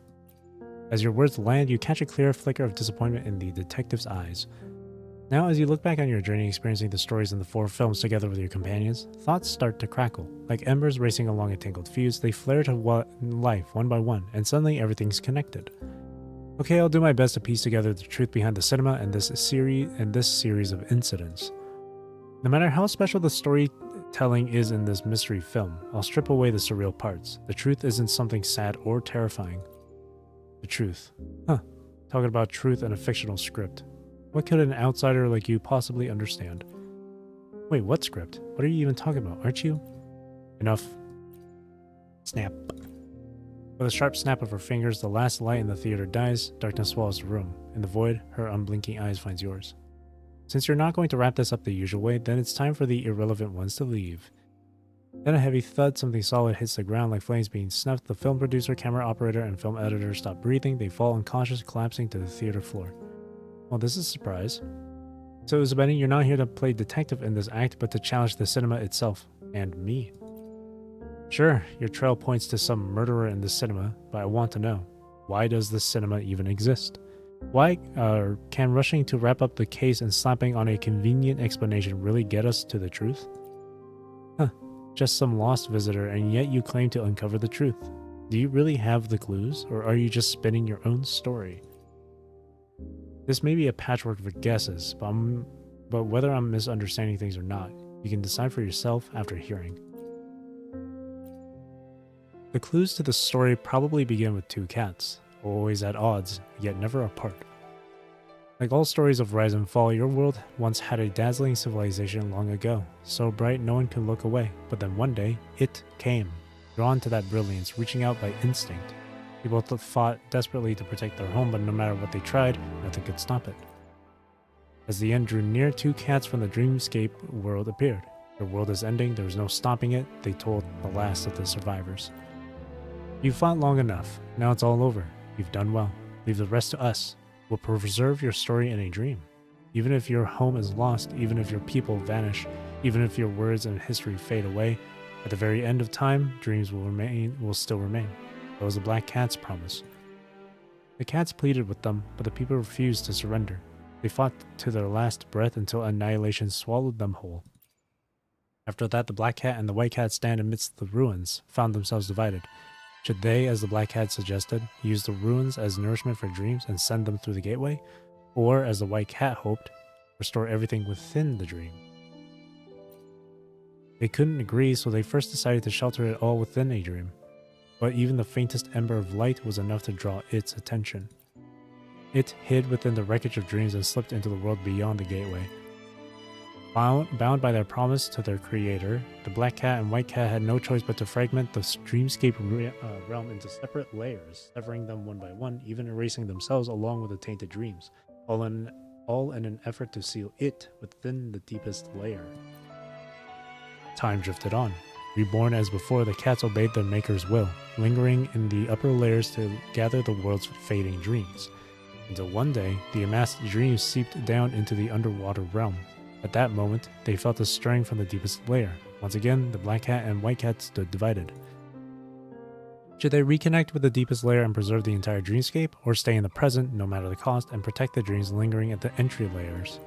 As your words land, you catch a clear flicker of disappointment in the detective's eyes. Now, as you look back on your journey experiencing the stories in the 4 films together with your companions, thoughts start to crackle. Like embers racing along a tangled fuse, they flare to life one by one, and suddenly everything's connected. Okay, I'll do my best to piece together the truth behind the cinema and this series of incidents. No matter how special the storytelling is in this mystery film, I'll strip away the surreal parts. The truth isn't something sad or terrifying. The truth. Huh. Talking about truth in a fictional script. What could an outsider like you possibly understand? Wait, what script? What are you even talking about? Aren't you? Enough. Snap. With a sharp snap of her fingers, the last light in the theater dies, darkness swallows the room. In the void, her unblinking eyes finds yours. Since you're not going to wrap this up the usual way, then it's time for the irrelevant ones to leave. Then a heavy thud, something solid hits the ground like flames being snuffed. The film producer, camera operator, and film editor stop breathing. They fall unconscious, collapsing to the theater floor. Well, this is a surprise. So, Zabeni, you're not here to play detective in this act, but to challenge the cinema itself. And me. Sure, your trail points to some murderer in the cinema, but I want to know, why does this cinema even exist? Why can rushing to wrap up the case and slapping on a convenient explanation really get us to the truth? Huh. Just some lost visitor, and yet you claim to uncover the truth. Do you really have the clues, or are you just spinning your own story? This may be a patchwork of guesses, but whether I'm misunderstanding things or not, you can decide for yourself after hearing. The clues to the story probably begin with 2 cats, always at odds, yet never apart. Like all stories of rise and fall, your world once had a dazzling civilization long ago, so bright no one could look away. But then one day, it came, drawn to that brilliance, reaching out by instinct. People fought desperately to protect their home, but no matter what they tried, nothing could stop it. As the end drew near, two cats from the dreamscape world appeared. Their world is ending, there was no stopping it, they told the last of the survivors. You fought long enough, now it's all over. You've done well. Leave the rest to us. We'll preserve your story in a dream. Even if your home is lost, even if your people vanish, even if your words and history fade away, at the very end of time, dreams will still remain. That was the black cat's promise. The cats pleaded with them, but the people refused to surrender. They fought to their last breath until annihilation swallowed them whole. After that, the black cat and the white cat stand amidst the ruins, found themselves divided. Should they, as the black cat suggested, use the ruins as nourishment for dreams and send them through the gateway? Or, as the white cat hoped, restore everything within the dream? They couldn't agree, so they first decided to shelter it all within a dream. But even the faintest ember of light was enough to draw its attention. It hid within the wreckage of dreams and slipped into the world beyond the gateway. Bound by their promise to their creator, the black cat and white cat had no choice but to fragment the dreamscape realm into separate layers, severing them one by one, even erasing themselves along with the tainted dreams, all in an effort to seal it within the deepest layer. Time drifted on. Reborn as before, the cats obeyed their maker's will, lingering in the upper layers to gather the world's fading dreams. Until one day, the amassed dreams seeped down into the underwater realm. At that moment, they felt a stirring from the deepest layer. Once again, the black cat and white cat stood divided. Should they reconnect with the deepest layer and preserve the entire dreamscape, or stay in the present, no matter the cost, and protect the dreams lingering at the entry layers?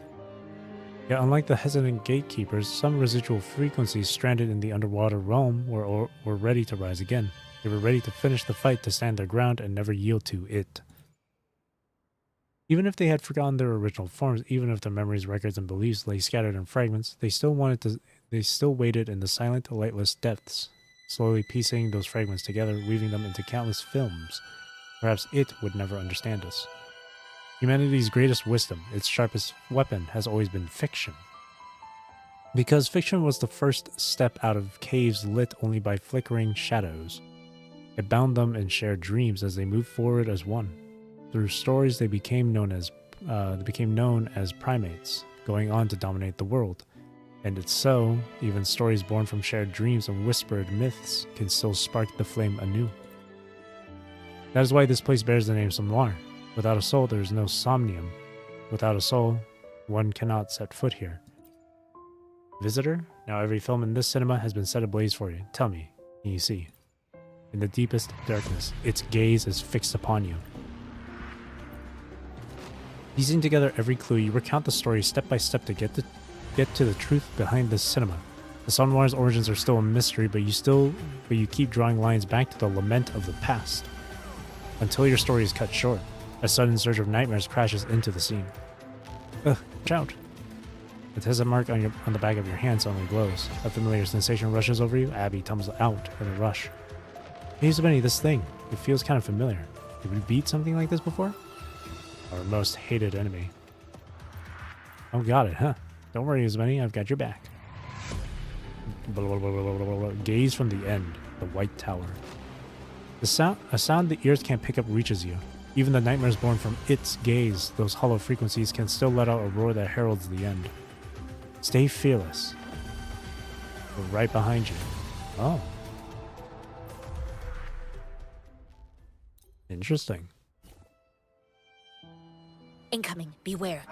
Yet unlike the hesitant gatekeepers, some residual frequencies stranded in the underwater realm were ready to rise again. They were ready to finish the fight, to stand their ground and never yield to it. Even if they had forgotten their original forms, even if their memories, records, and beliefs lay scattered in fragments, they still waited in the silent, lightless depths, slowly piecing those fragments together, weaving them into countless films. Perhaps it would never understand us. Humanity's greatest wisdom, its sharpest weapon, has always been fiction. Because fiction was the first step out of caves lit only by flickering shadows. It bound them in shared dreams as they moved forward as one. Through stories, they became known as primates, going on to dominate the world. And it's so, even stories born from shared dreams and whispered myths can still spark the flame anew. That is why this place bears the name Somnoir. Without a soul, there is no somnium. Without a soul, one cannot set foot here. Visitor, now every film in this cinema has been set ablaze for you. Tell me, can you see? In the deepest darkness, its gaze is fixed upon you. Piecing together every clue, you recount the story step by step to get to the truth behind this cinema. The Somnoir's origins are still a mystery, but you keep drawing lines back to the lament of the past. Until your story is cut short, a sudden surge of nightmares crashes into the scene. Ugh, watch out. The Tessa mark on the back of your hand suddenly glows. A familiar sensation rushes over you. Abby tumbles out in a rush. Hey, Benny, this thing. It feels kind of familiar. Did we beat something like this before? Our most hated enemy. Oh, got it, huh? Don't worry, Benny, I've got your back. Gaze from the end, the White Tower. A sound the ears can't pick up reaches you. Even the nightmares born from its gaze, those hollow frequencies, can still let out a roar that heralds the end. Stay fearless. We're right behind you. Oh. Interesting. Incoming, beware.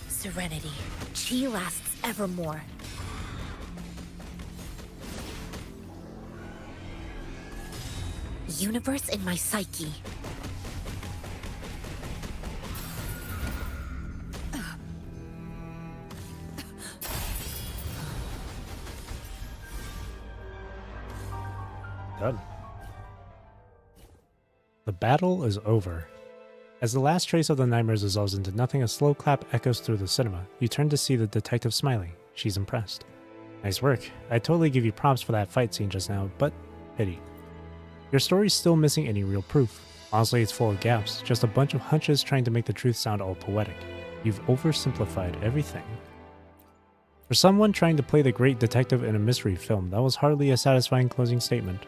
Serenity. Chi lasts evermore. Universe in my psyche. Done. The battle is over. As the last trace of the nightmares dissolves into nothing, a slow clap echoes through the cinema. You turn to see the detective smiling. She's impressed. Nice work. I totally give you props for that fight scene just now, but pity. Your story's still missing any real proof. Honestly, it's full of gaps, just a bunch of hunches trying to make the truth sound all poetic. You've oversimplified everything. For someone trying to play the great detective in a mystery film, that was hardly a satisfying closing statement.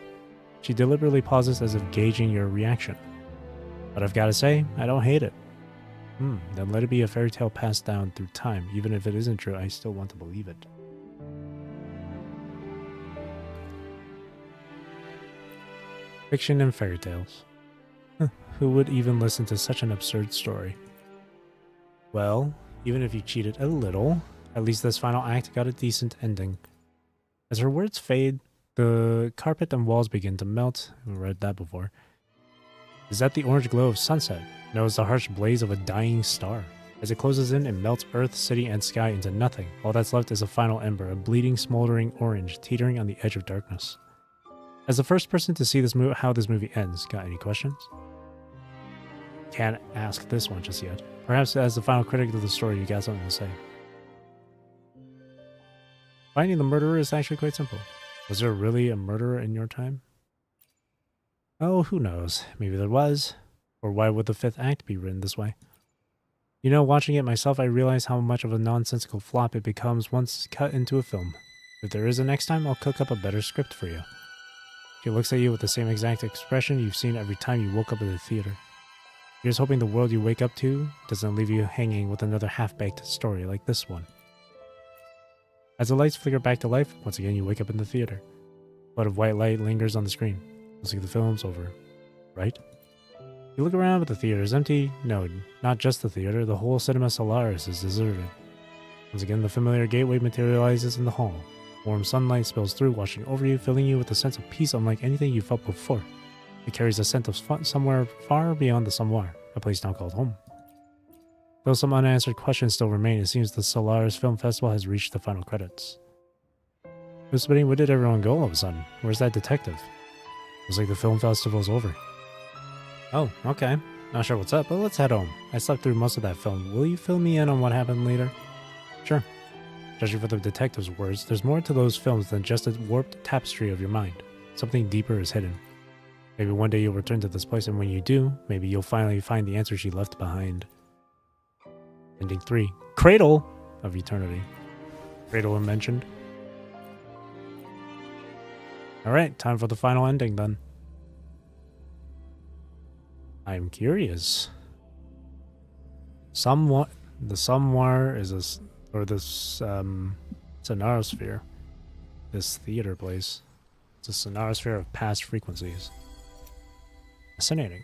She deliberately pauses as if gauging your reaction. But I've got to say, I don't hate it. Then let it be a fairy tale passed down through time. Even if it isn't true, I still want to believe it. Fiction and fairy tales. Who would even listen to such an absurd story? Well, even if you cheated a little, at least this final act got a decent ending. As her words fade, the carpet and walls begin to melt. We read that before. Is that the orange glow of sunset? No, it's the harsh blaze of a dying star. As it closes in, it melts earth, city, and sky into nothing. All that's left is a final ember, a bleeding, smoldering orange, teetering on the edge of darkness. As the first person to see this how this movie ends, got any questions? Can't ask this one just yet. Perhaps as the final critic of the story, you got something to say. Finding the murderer is actually quite simple. Was there really a murderer in your time? Oh, who knows? Maybe there was. Or why would the fifth act be written this way? You know, watching it myself, I realize how much of a nonsensical flop it becomes once cut into a film. If there is a next time, I'll cook up a better script for you. She looks at you with the same exact expression you've seen every time you woke up at the theater. You're just hoping the world you wake up to doesn't leave you hanging with another half-baked story like this one. As the lights flicker back to life, once again you wake up in the theater. A flood of white light lingers on the screen. Looks like the film's over, right? You look around, but the theater is empty. No, not just the theater, the whole Cinema Solaris is deserted. Once again, the familiar gateway materializes in the hall. Warm sunlight spills through, washing over you, filling you with a sense of peace unlike anything you felt before. It carries a scent of somewhere far beyond the somewhere, a place now called home. Though some unanswered questions still remain, it seems the Solaris Film Festival has reached the final credits. Miss Benny, where did everyone go all of a sudden? Where's that detective? Looks like the film festival's over. Oh, okay. Not sure what's up, but let's head home. I slept through most of that film. Will you fill me in on what happened later? Sure. Judging from the detective's words, there's more to those films than just a warped tapestry of your mind. Something deeper is hidden. Maybe one day you'll return to this place, and when you do, maybe you'll finally find the answer she left behind. Ending 3. Cradle of Eternity. Cradle mentioned. Alright, time for the final ending then. I'm curious. Somewhat, the somewhere is this sonarosphere. This theater place. It's a sonarosphere of past frequencies. Fascinating.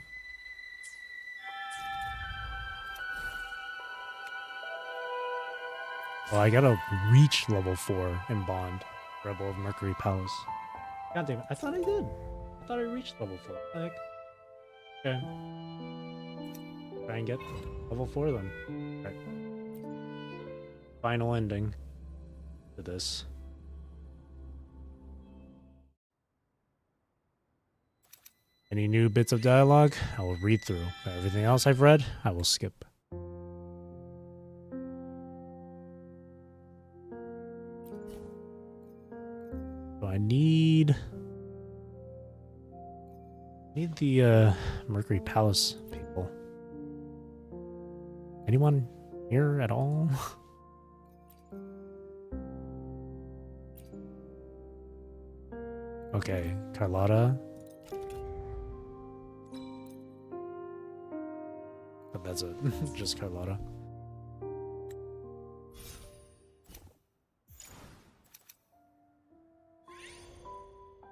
Well, I gotta reach level 4 in Bond, Rebel of Mercury Palace. God damn it, I thought I did. I thought I reached level 4. What the heck? Okay. Try and get level 4 then. Right. Final ending to this. Any new bits of dialogue, I will read through. But everything else I've read, I will skip. So I need the Mercury Palace people. Anyone here at all? Okay, Carlotta. But that's it. Just Carlotta.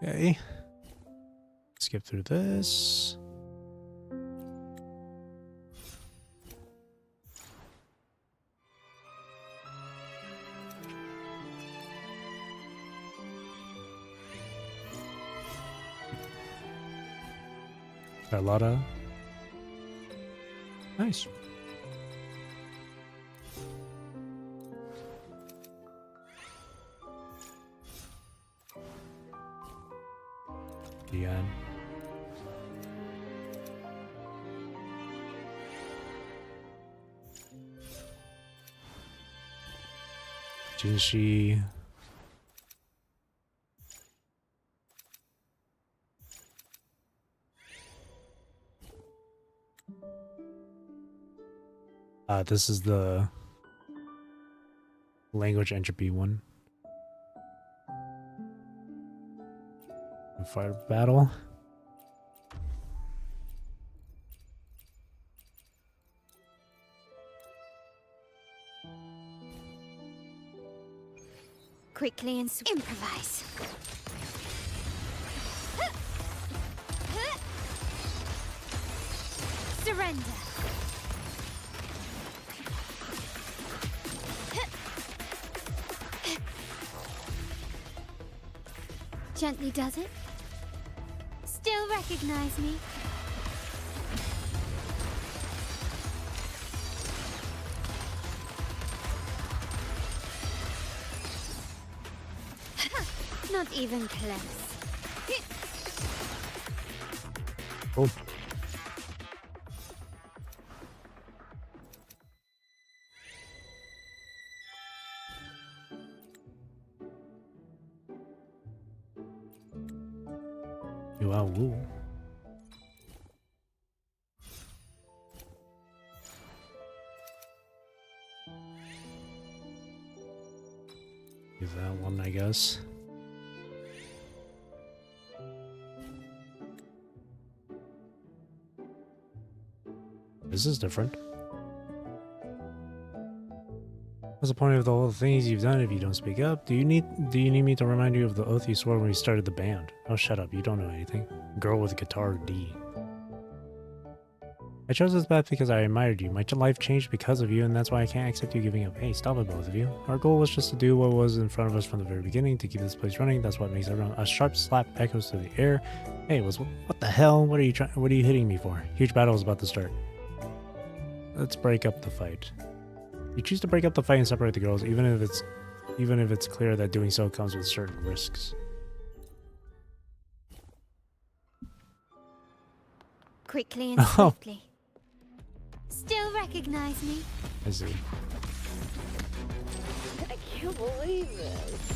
Okay. Skip through this. Carlotta. Nice. Diane. Jinshi. This is the language entropy one. Fire battle. Quickly and improvise. Surrender. Gently does it. Still recognize me. Not even close. Oh. Wow. Use that one, I guess. This is different. What's the point of all the things you've done if you don't speak up? Do you need me to remind you of the oath you swore when we started the band? Oh, shut up. You don't know anything. Girl with guitar D. I chose this path because I admired you. My life changed because of you, and that's why I can't accept you giving up. Hey, stop it, both of you. Our goal was just to do what was in front of us from the very beginning, to keep this place running. That's what makes everyone. A sharp slap echoes through the air. Hey, what the hell? What are you hitting me for? Huge battle is about to start. Let's break up the fight. You choose to break up the fight and separate the girls, even if it's clear that doing so comes with certain risks. Quickly and swiftly. Still recognize me. I see. I can't believe this.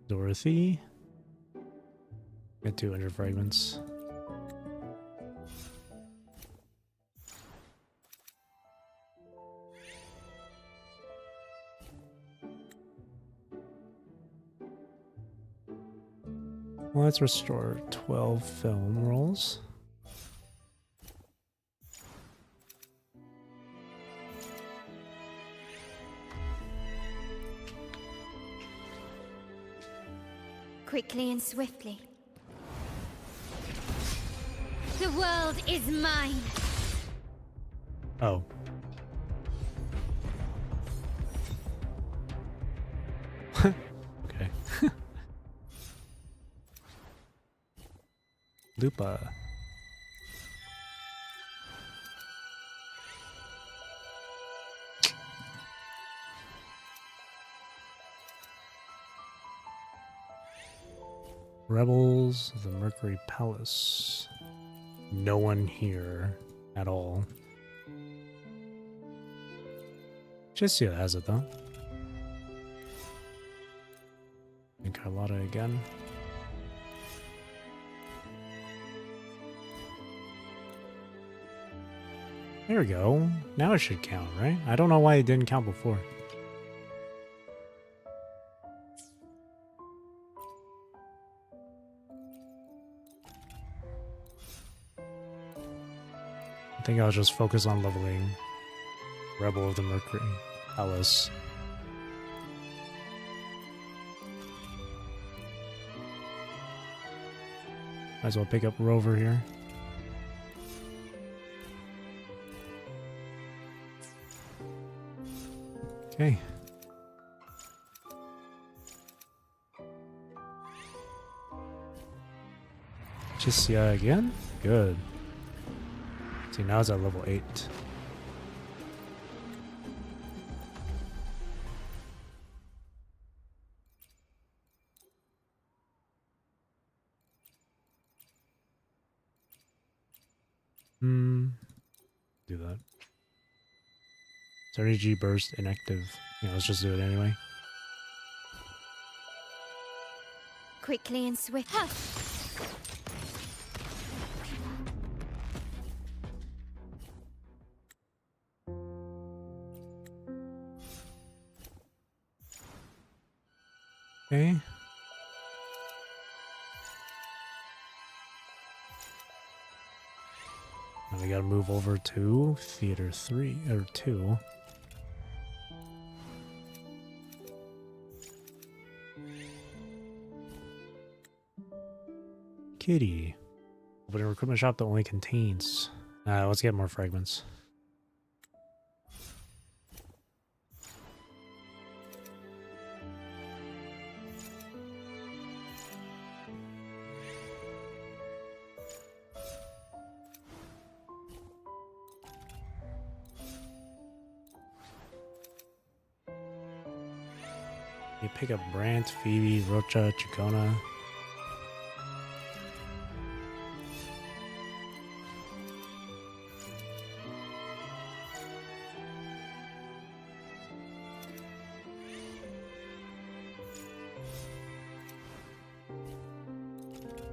Dorothy. Get 200 fragments. Let's restore 12 film rolls. Quickly and swiftly. The world is mine. Oh. Okay. Lupa. Rebels of the Mercury Palace. No one here at all. Jessia has it though. And Carlotta again. There we go. Now it should count, right? I don't know why it didn't count before. I think I'll just focus on leveling Rebel of the Mercury Palace. Might as well pick up Rover here. Okay. Jessia again? Good. See, now it's at level 8. Do that. Energy burst inactive. Yeah, let's just do it anyway. Quickly and swiftly. Okay. Now we gotta move over to Theater 3 or 2. Kitty. Open a recruitment shop that only contains. Let's get more fragments. You pick up Brant, Phoebe, Rocha, Chicona.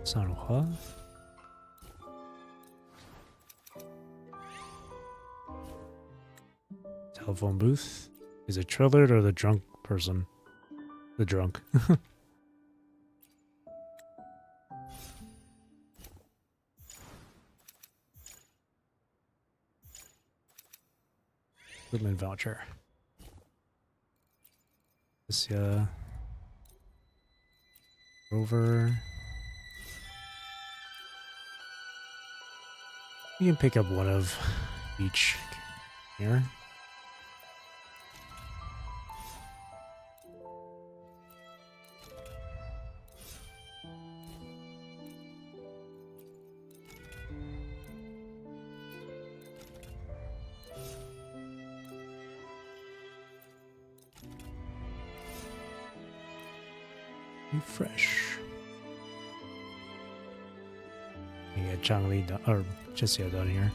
Sanhua. Telephone booth. Is it Trillard or the drunk person? The drunk. Woodland voucher. This Rover. You can pick up one of each here. Refresh. You get Changli or Jisia down here.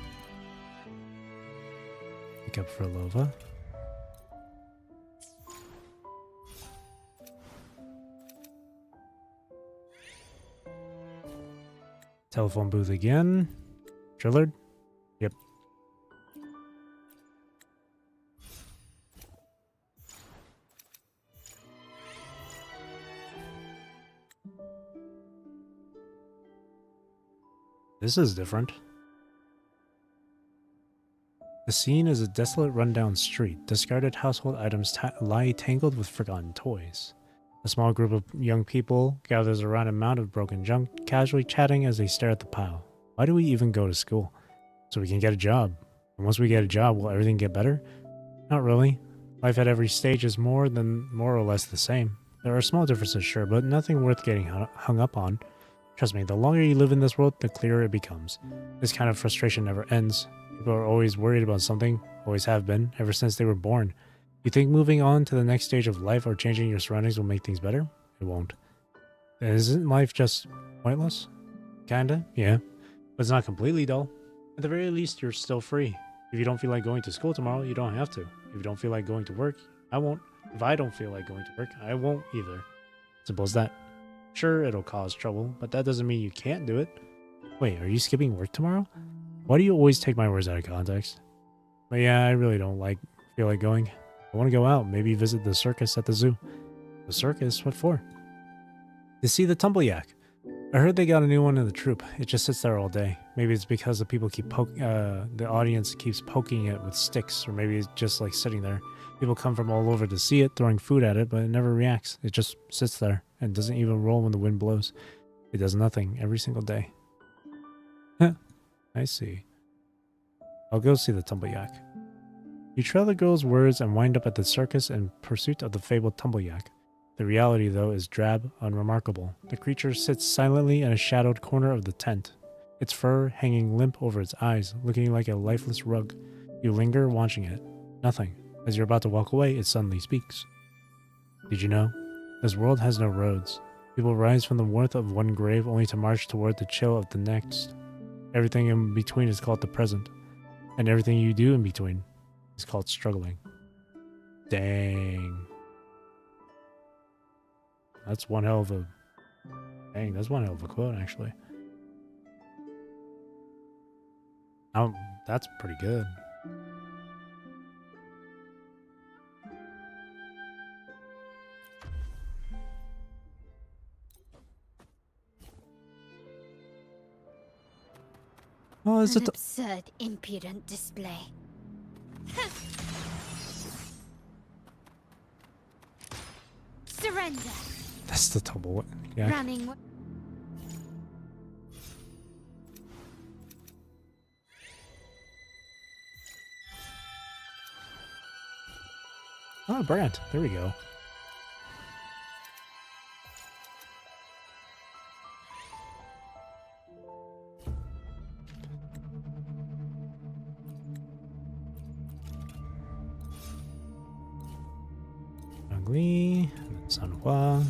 Pick up for Lova. Telephone booth again. Trillard? Yep. This is different. The scene is a desolate, rundown street. Discarded household items lie tangled with forgotten toys. A small group of young people gathers around a mound of broken junk, casually chatting as they stare at the pile. Why do we even go to school? So we can get a job. And once we get a job, will everything get better? Not really. Life at every stage is more or less the same. There are small differences, sure, but nothing worth getting hung up on. Trust me, the longer you live in this world, the clearer it becomes. This kind of frustration never ends. People are always worried about something, always have been, ever since they were born. You think moving on to the next stage of life or changing your surroundings will make things better? It won't. Isn't life just pointless? Kinda, yeah. But it's not completely dull. At the very least, you're still free. If you don't feel like going to school tomorrow, you don't have to. If you don't feel like going to work, I won't. If I don't feel like going to work, I won't either. Simple as that. Sure, it'll cause trouble, but that doesn't mean you can't do it. Wait, are you skipping work tomorrow? Why do you always take my words out of context? But yeah, I really don't feel like going. I want to go out, maybe visit the circus at the zoo. The circus? What for? To see the tumble yak. I heard they got a new one in the troupe. It just sits there all day. Maybe it's because the people keep the audience keeps poking it with sticks, or maybe it's just like sitting there. People come from all over to see it, throwing food at it, but it never reacts. It just sits there and doesn't even roll when the wind blows. It does nothing every single day. Huh. I see. I'll go see the tumble yak. You trail the girl's words and wind up at the circus in pursuit of the fabled tumble yak. The reality, though, is drab, unremarkable. The creature sits silently in a shadowed corner of the tent, its fur hanging limp over its eyes, looking like a lifeless rug. You linger, watching it. Nothing. As you're about to walk away, it suddenly speaks. Did you know? This world has no roads. People rise from the warmth of one grave only to march toward the chill of the next. Everything in between is called the present, and everything you do in between is called struggling. Dang. That's one hell of a Dang, that's one hell of a quote, actually. That's pretty good. Oh, is An it? absurd, impudent display. Surrender. That's the double one. Yeah. Running. Oh, Brant. There we go. Ugly. Sanhua.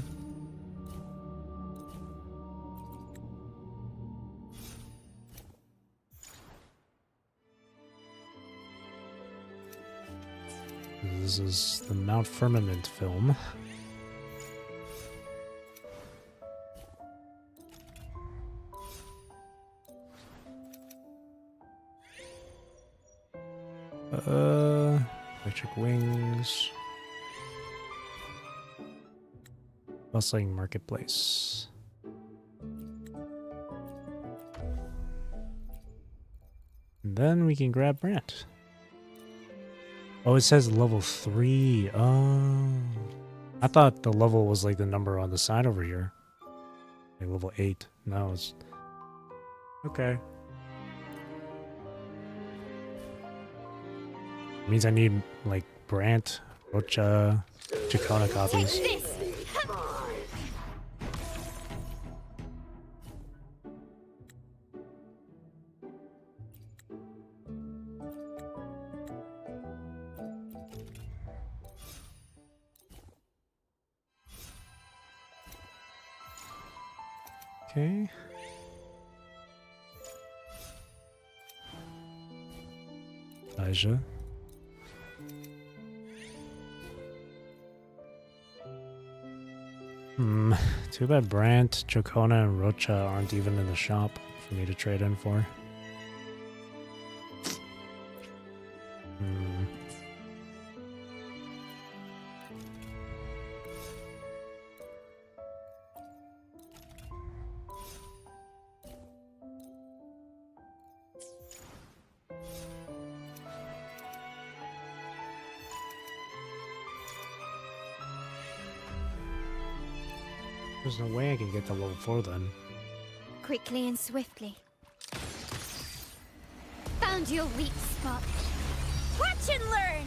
This is the Mount Firmament film. Electric Wings. Bustling Marketplace. And then we can grab Brant. Oh, it says level 3. Oh. I thought the level was like the number on the side over here. Like level 8. No, it's... Okay. It means I need, like, Brant, Rocha, Chacona copies. Take this. Okay. Elijah. Too bad Brant, Chacona, and Rocha aren't even in the shop for me to trade in for. There's no way I can get to level 4 then. Quickly and swiftly. Found your weak spot. Watch and learn!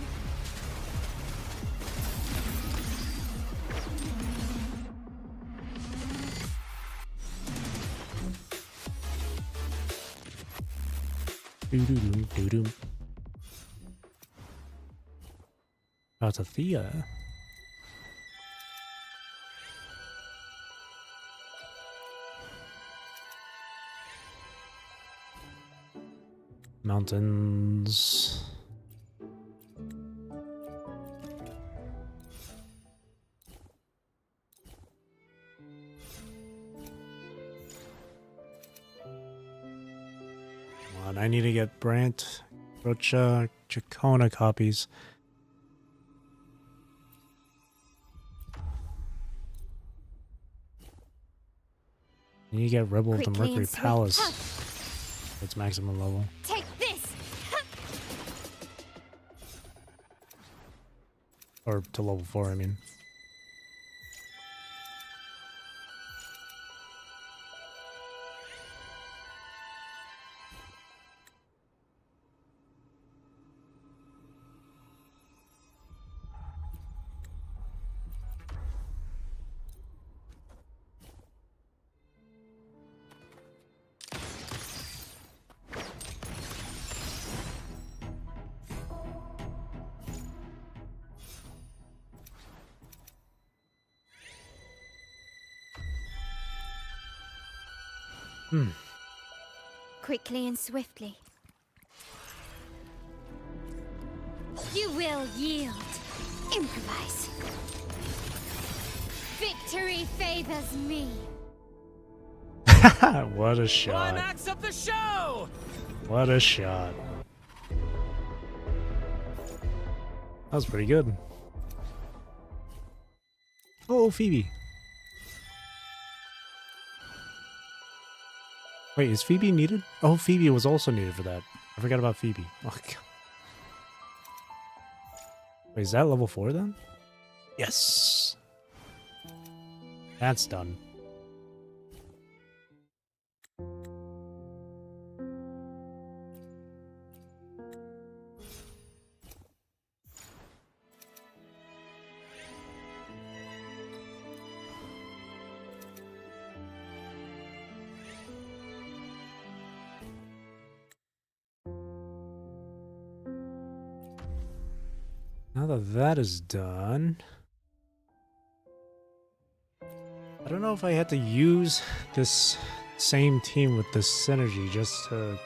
Doo-doo-doo, doo-doo. Oh, it's a Thea. Mountains. Come on, I need to get Brant, Rocha, Chacona copies. I need to get Rebel of the Quickly Mercury and swift. Palace. Its maximum level. Take this! Or to level 4, I mean. Quickly and swiftly. You will yield. Improvise. Victory favors me. What a shot. Climax of the show! What a shot. That was pretty good. Oh, Phoebe. Wait, is Phoebe needed? Oh, Phoebe was also needed for that. I forgot about Phoebe. Oh, God. Wait, is that level 4 then? Yes. That's done. Now that that is done, I don't know if I had to use this same team with this synergy just to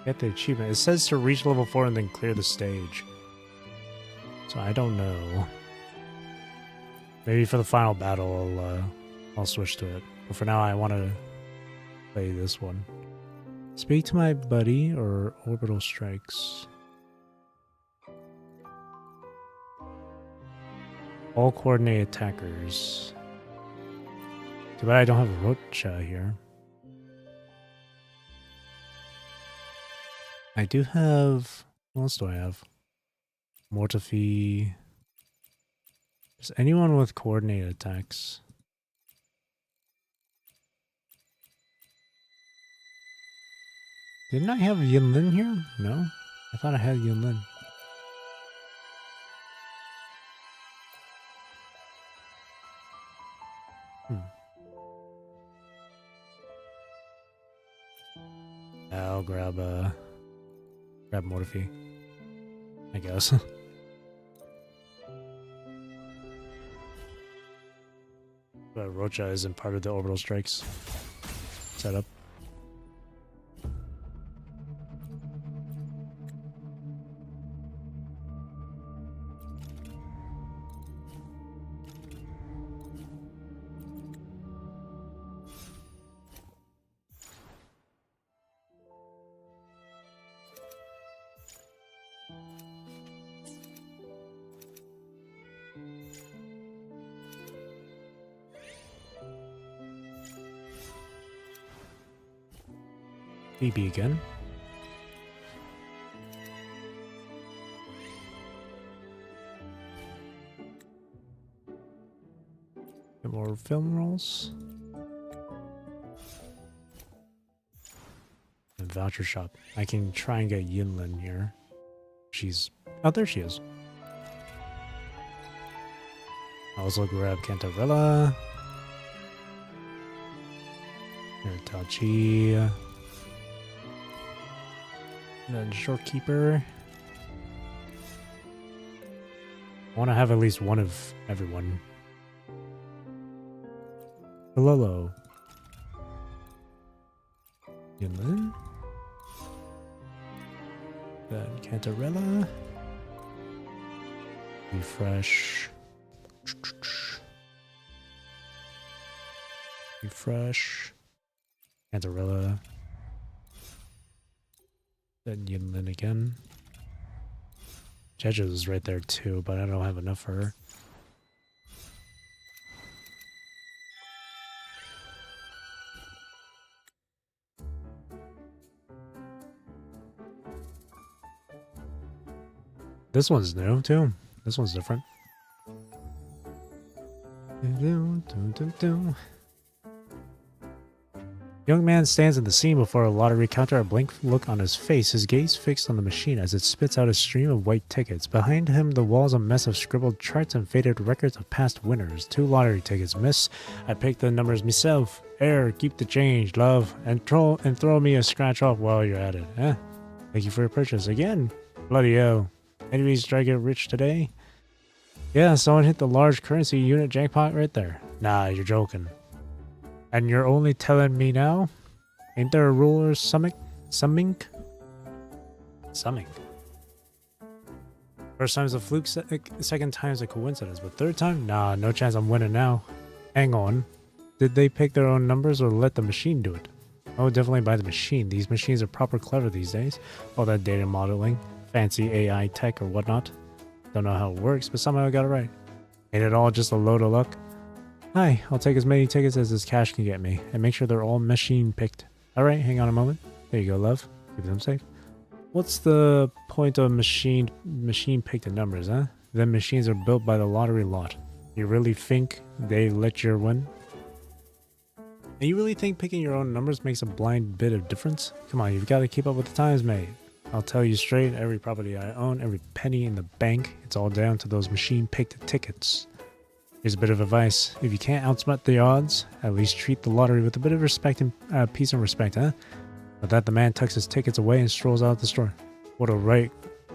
get the achievement. It says to reach level 4 and then clear the stage. So I don't know. Maybe for the final battle I'll switch to it. But for now I want to play this one. Speak to my buddy or orbital strikes. All coordinate attackers. Too bad I don't have a Rocha here. I do have... What else do I have? Mortifi. Is anyone with coordinated attacks? Didn't I have Yinlin here? No? I thought I had Yinlin. I'll grab Mortifi, I guess. But Rocha isn't part of the orbital strikes setup. Phoebe again. Get more film rolls. And voucher shop. I can try and get Yinlin here. She's... Oh, there she is. I'll also grab Cantarella. Here, Tachi. And then Shorekeeper. I want to have at least one of everyone. Hello. Yinlin. Then Cantarella. Refresh. Refresh. Cantarella. Then Yinlin again. Jeju is right there too, but I don't have enough for her. This one's new too. This one's different. Young man stands in the scene before a lottery counter, a blank look on his face, his gaze fixed on the machine as it spits out a stream of white tickets. Behind him, the wall's a mess of scribbled charts and faded records of past winners. 2 lottery tickets, miss. I picked the numbers myself. Air, keep the change, love, and throw me a scratch off while you're at it. Eh? Thank you for your purchase. Again? Bloody hell. Anyways, try to get rich today? Yeah, someone hit the large currency unit jackpot right there. Nah, you're joking. And you're only telling me now? Ain't there a ruler summing? First time's a fluke, second time's a coincidence, but third time? Nah, no chance I'm winning now. Hang on. Did they pick their own numbers or let the machine do it? Oh, definitely by the machine. These machines are proper clever these days. All that data modeling, fancy AI tech or whatnot. Don't know how it works, but somehow I got it right. Ain't it all just a load of luck? Hi, I'll take as many tickets as this cash can get me, and make sure they're all machine picked. Alright, hang on a moment. There you go, love. Keep them safe. What's the point of machine picked numbers, huh? Them machines are built by the lottery lot. You really think they let you win? And you really think picking your own numbers makes a blind bit of difference? Come on, you've got to keep up with the times, mate. I'll tell you straight, every property I own, every penny in the bank, it's all down to those machine-picked tickets. Here's a bit of advice. If you can't outsmart the odds, at least treat the lottery with a bit of respect and peace and respect, huh? With that, the man tucks his tickets away and strolls out the store. What a right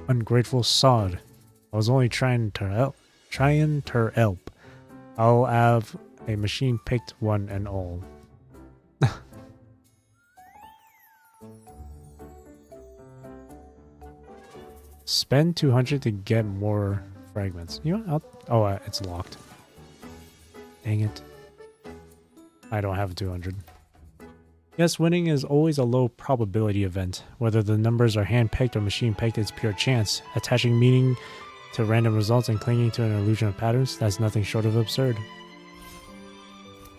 ungrateful sod. I was only trying to help. I'll have a machine-picked one and all. Spend 200 to get more fragments. You know what? It's locked. Dang it. I don't have 200. Yes, winning is always a low probability event. Whether the numbers are hand-picked or machine-picked, it's pure chance. Attaching meaning to random results and clinging to an illusion of patterns, that's nothing short of absurd.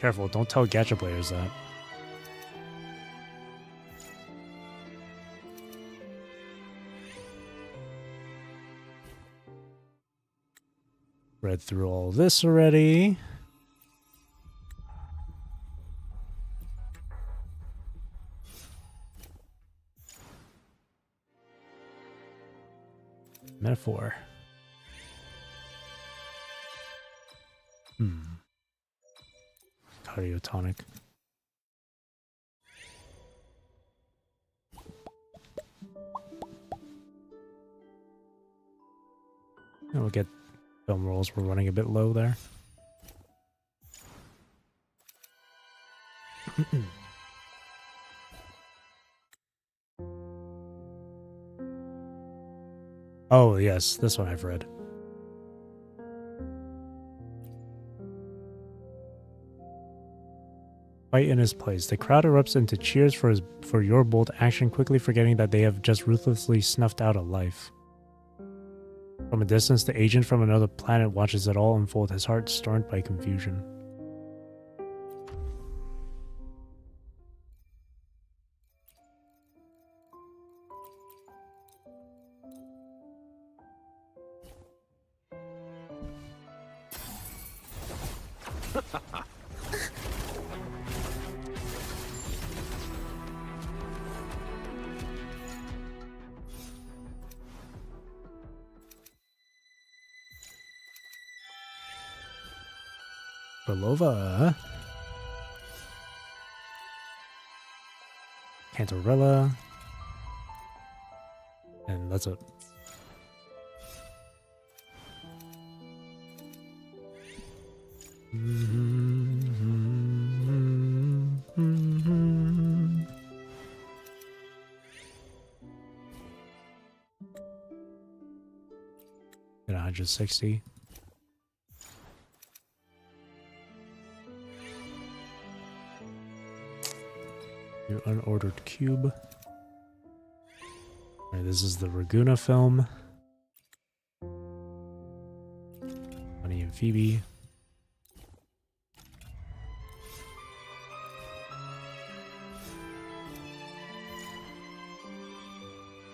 Careful, don't tell gacha players that. Read through all this already. Metaphor. Cardio tonic. And we'll get film rolls. We're running a bit low there. Oh, yes, this one I've read. Fight in his place. The crowd erupts into cheers for your bold action, quickly forgetting that they have just ruthlessly snuffed out a life. From a distance, the agent from another planet watches it all unfold, his heart stormed by confusion. Belova. Cantarella. And that's it. At 160. Your unordered cube. Alright, this is the Raguna film. Bunny and Phoebe.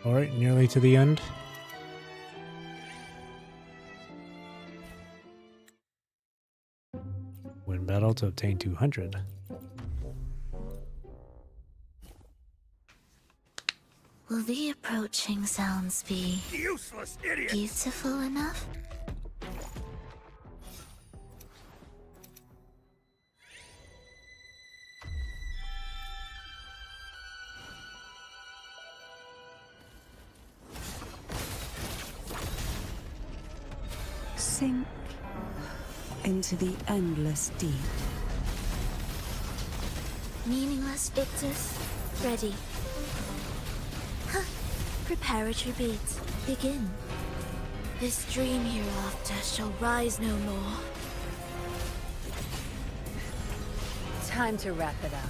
Alright, nearly to the end. Win battle to obtain 200. Will the approaching sounds be Useless idiot! beautiful enough? Sink into the endless deep. Meaningless victors, ready. Preparatory beats, begin. This dream hereafter shall rise no more. Time to wrap it up.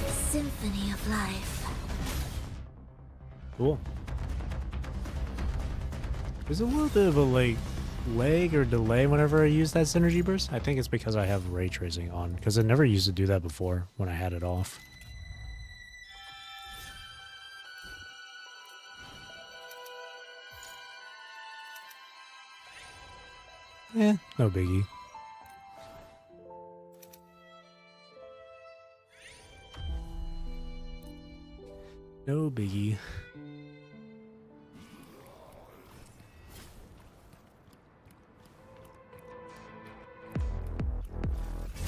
Symphony of life. Cool. There's a little bit of a like lag or delay whenever I use that synergy burst. I think it's because I have ray tracing on, because I never used to do that before when I had it off. No biggie. No biggie.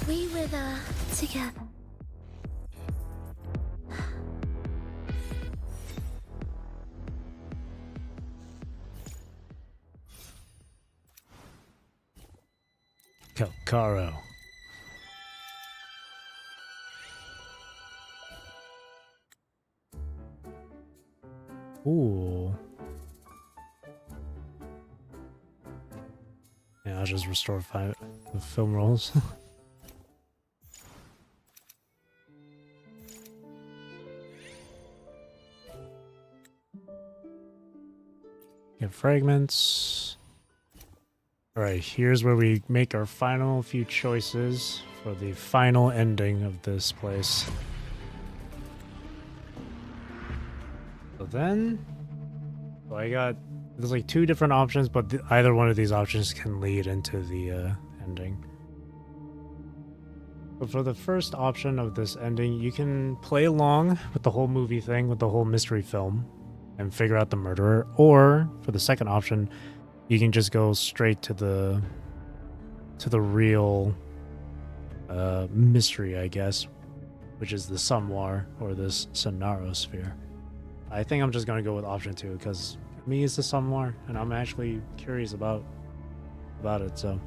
We wither together. Kuro. Ooh. Yeah, I'll just restore 5 the film rolls. Get fragments. Alright, here's where we make our final few choices for the final ending of this place. So then, there's like 2 different options, but either one of these options can lead into the ending. But for the first option of this ending, you can play along with the whole movie thing, with the whole mystery film, and figure out the murderer. Or, for the second option, you can just go straight to the real mystery, I guess, which is the Samwar, or this Sonaro sphere. I think I'm just going to go with option 2, because me is the Samwar, and I'm actually curious about it. So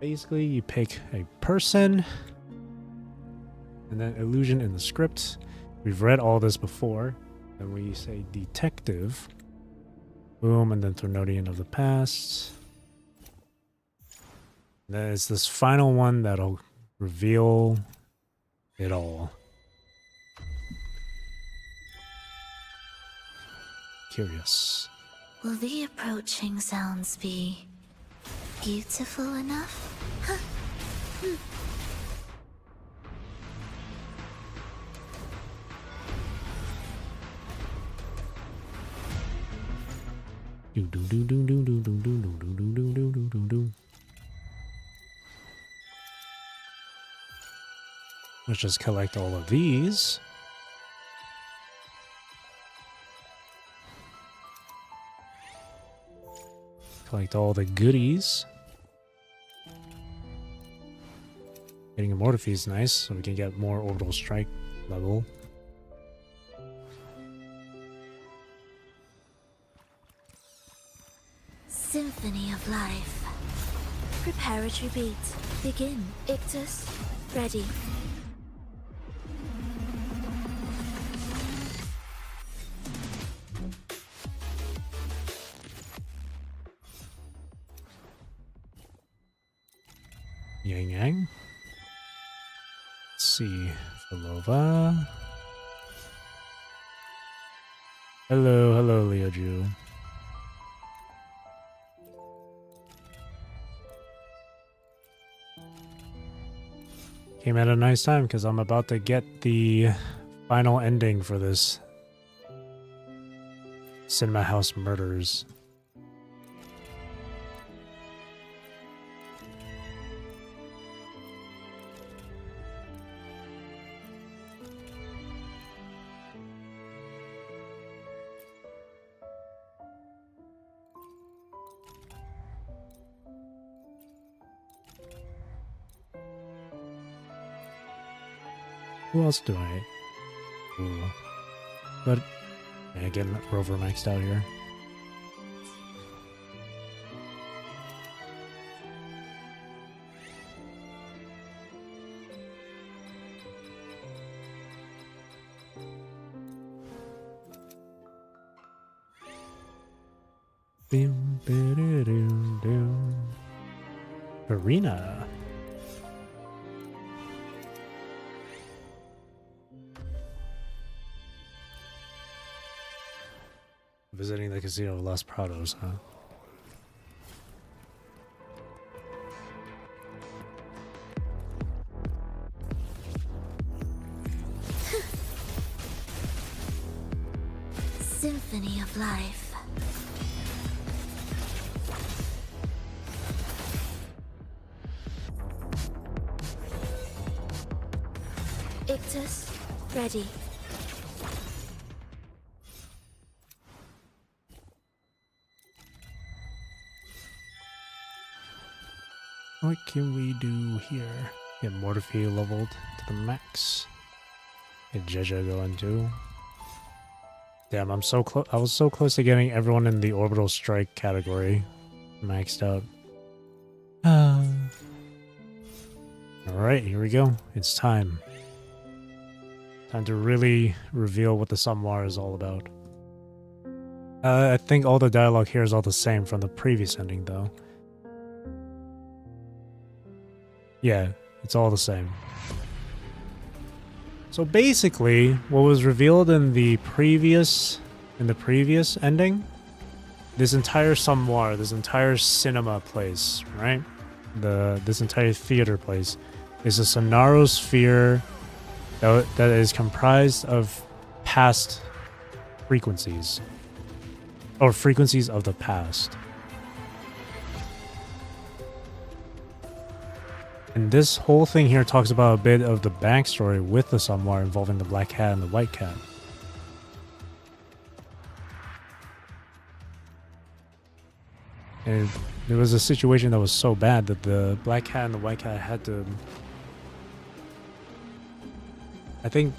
basically, you pick a person, and then illusion in the script. We've read all this before. Then we say detective. Boom, and then Thrunodian of the past. And then it's this final one that'll reveal it all. Curious. Will the approaching sounds be beautiful enough? Let's just collect all of these. Collect all the goodies. Getting a mortar is nice, so we can get more orbital strike level. Symphony of life. Preparatory beat. Begin. Ictus. Ready. Yang Yang. Let's see. Filova. Hello, Leo Jew. Came at a nice time because I'm about to get the final ending for this Cinema House Murders. Who else do I? Ooh. But yeah, getting Rover maxed out here. Bim, ba-da-dum, dum. Arena. Visiting the Casino of Los Prados, huh? Symphony of life. Ictus, ready. What can we do here? Get Mortify leveled to the max. Get Jeja going too. Damn, I'm so close. I was so close to getting everyone in the orbital strike category maxed out. Alright, here we go. It's time. Time to really reveal what the Samoir is all about. I think all the dialogue here is all the same from the previous ending, though. Yeah, it's all the same. So basically, what was revealed in the previous ending, this entire Samoir, this entire cinema place, right? This entire theater place is a sonarosphere that is comprised of past frequencies, or frequencies of the past. And this whole thing here talks about a bit of the backstory with the Samoir involving the Black Cat and the White Cat. And there was a situation that was so bad that the Black Cat and the White Cat had to... I think...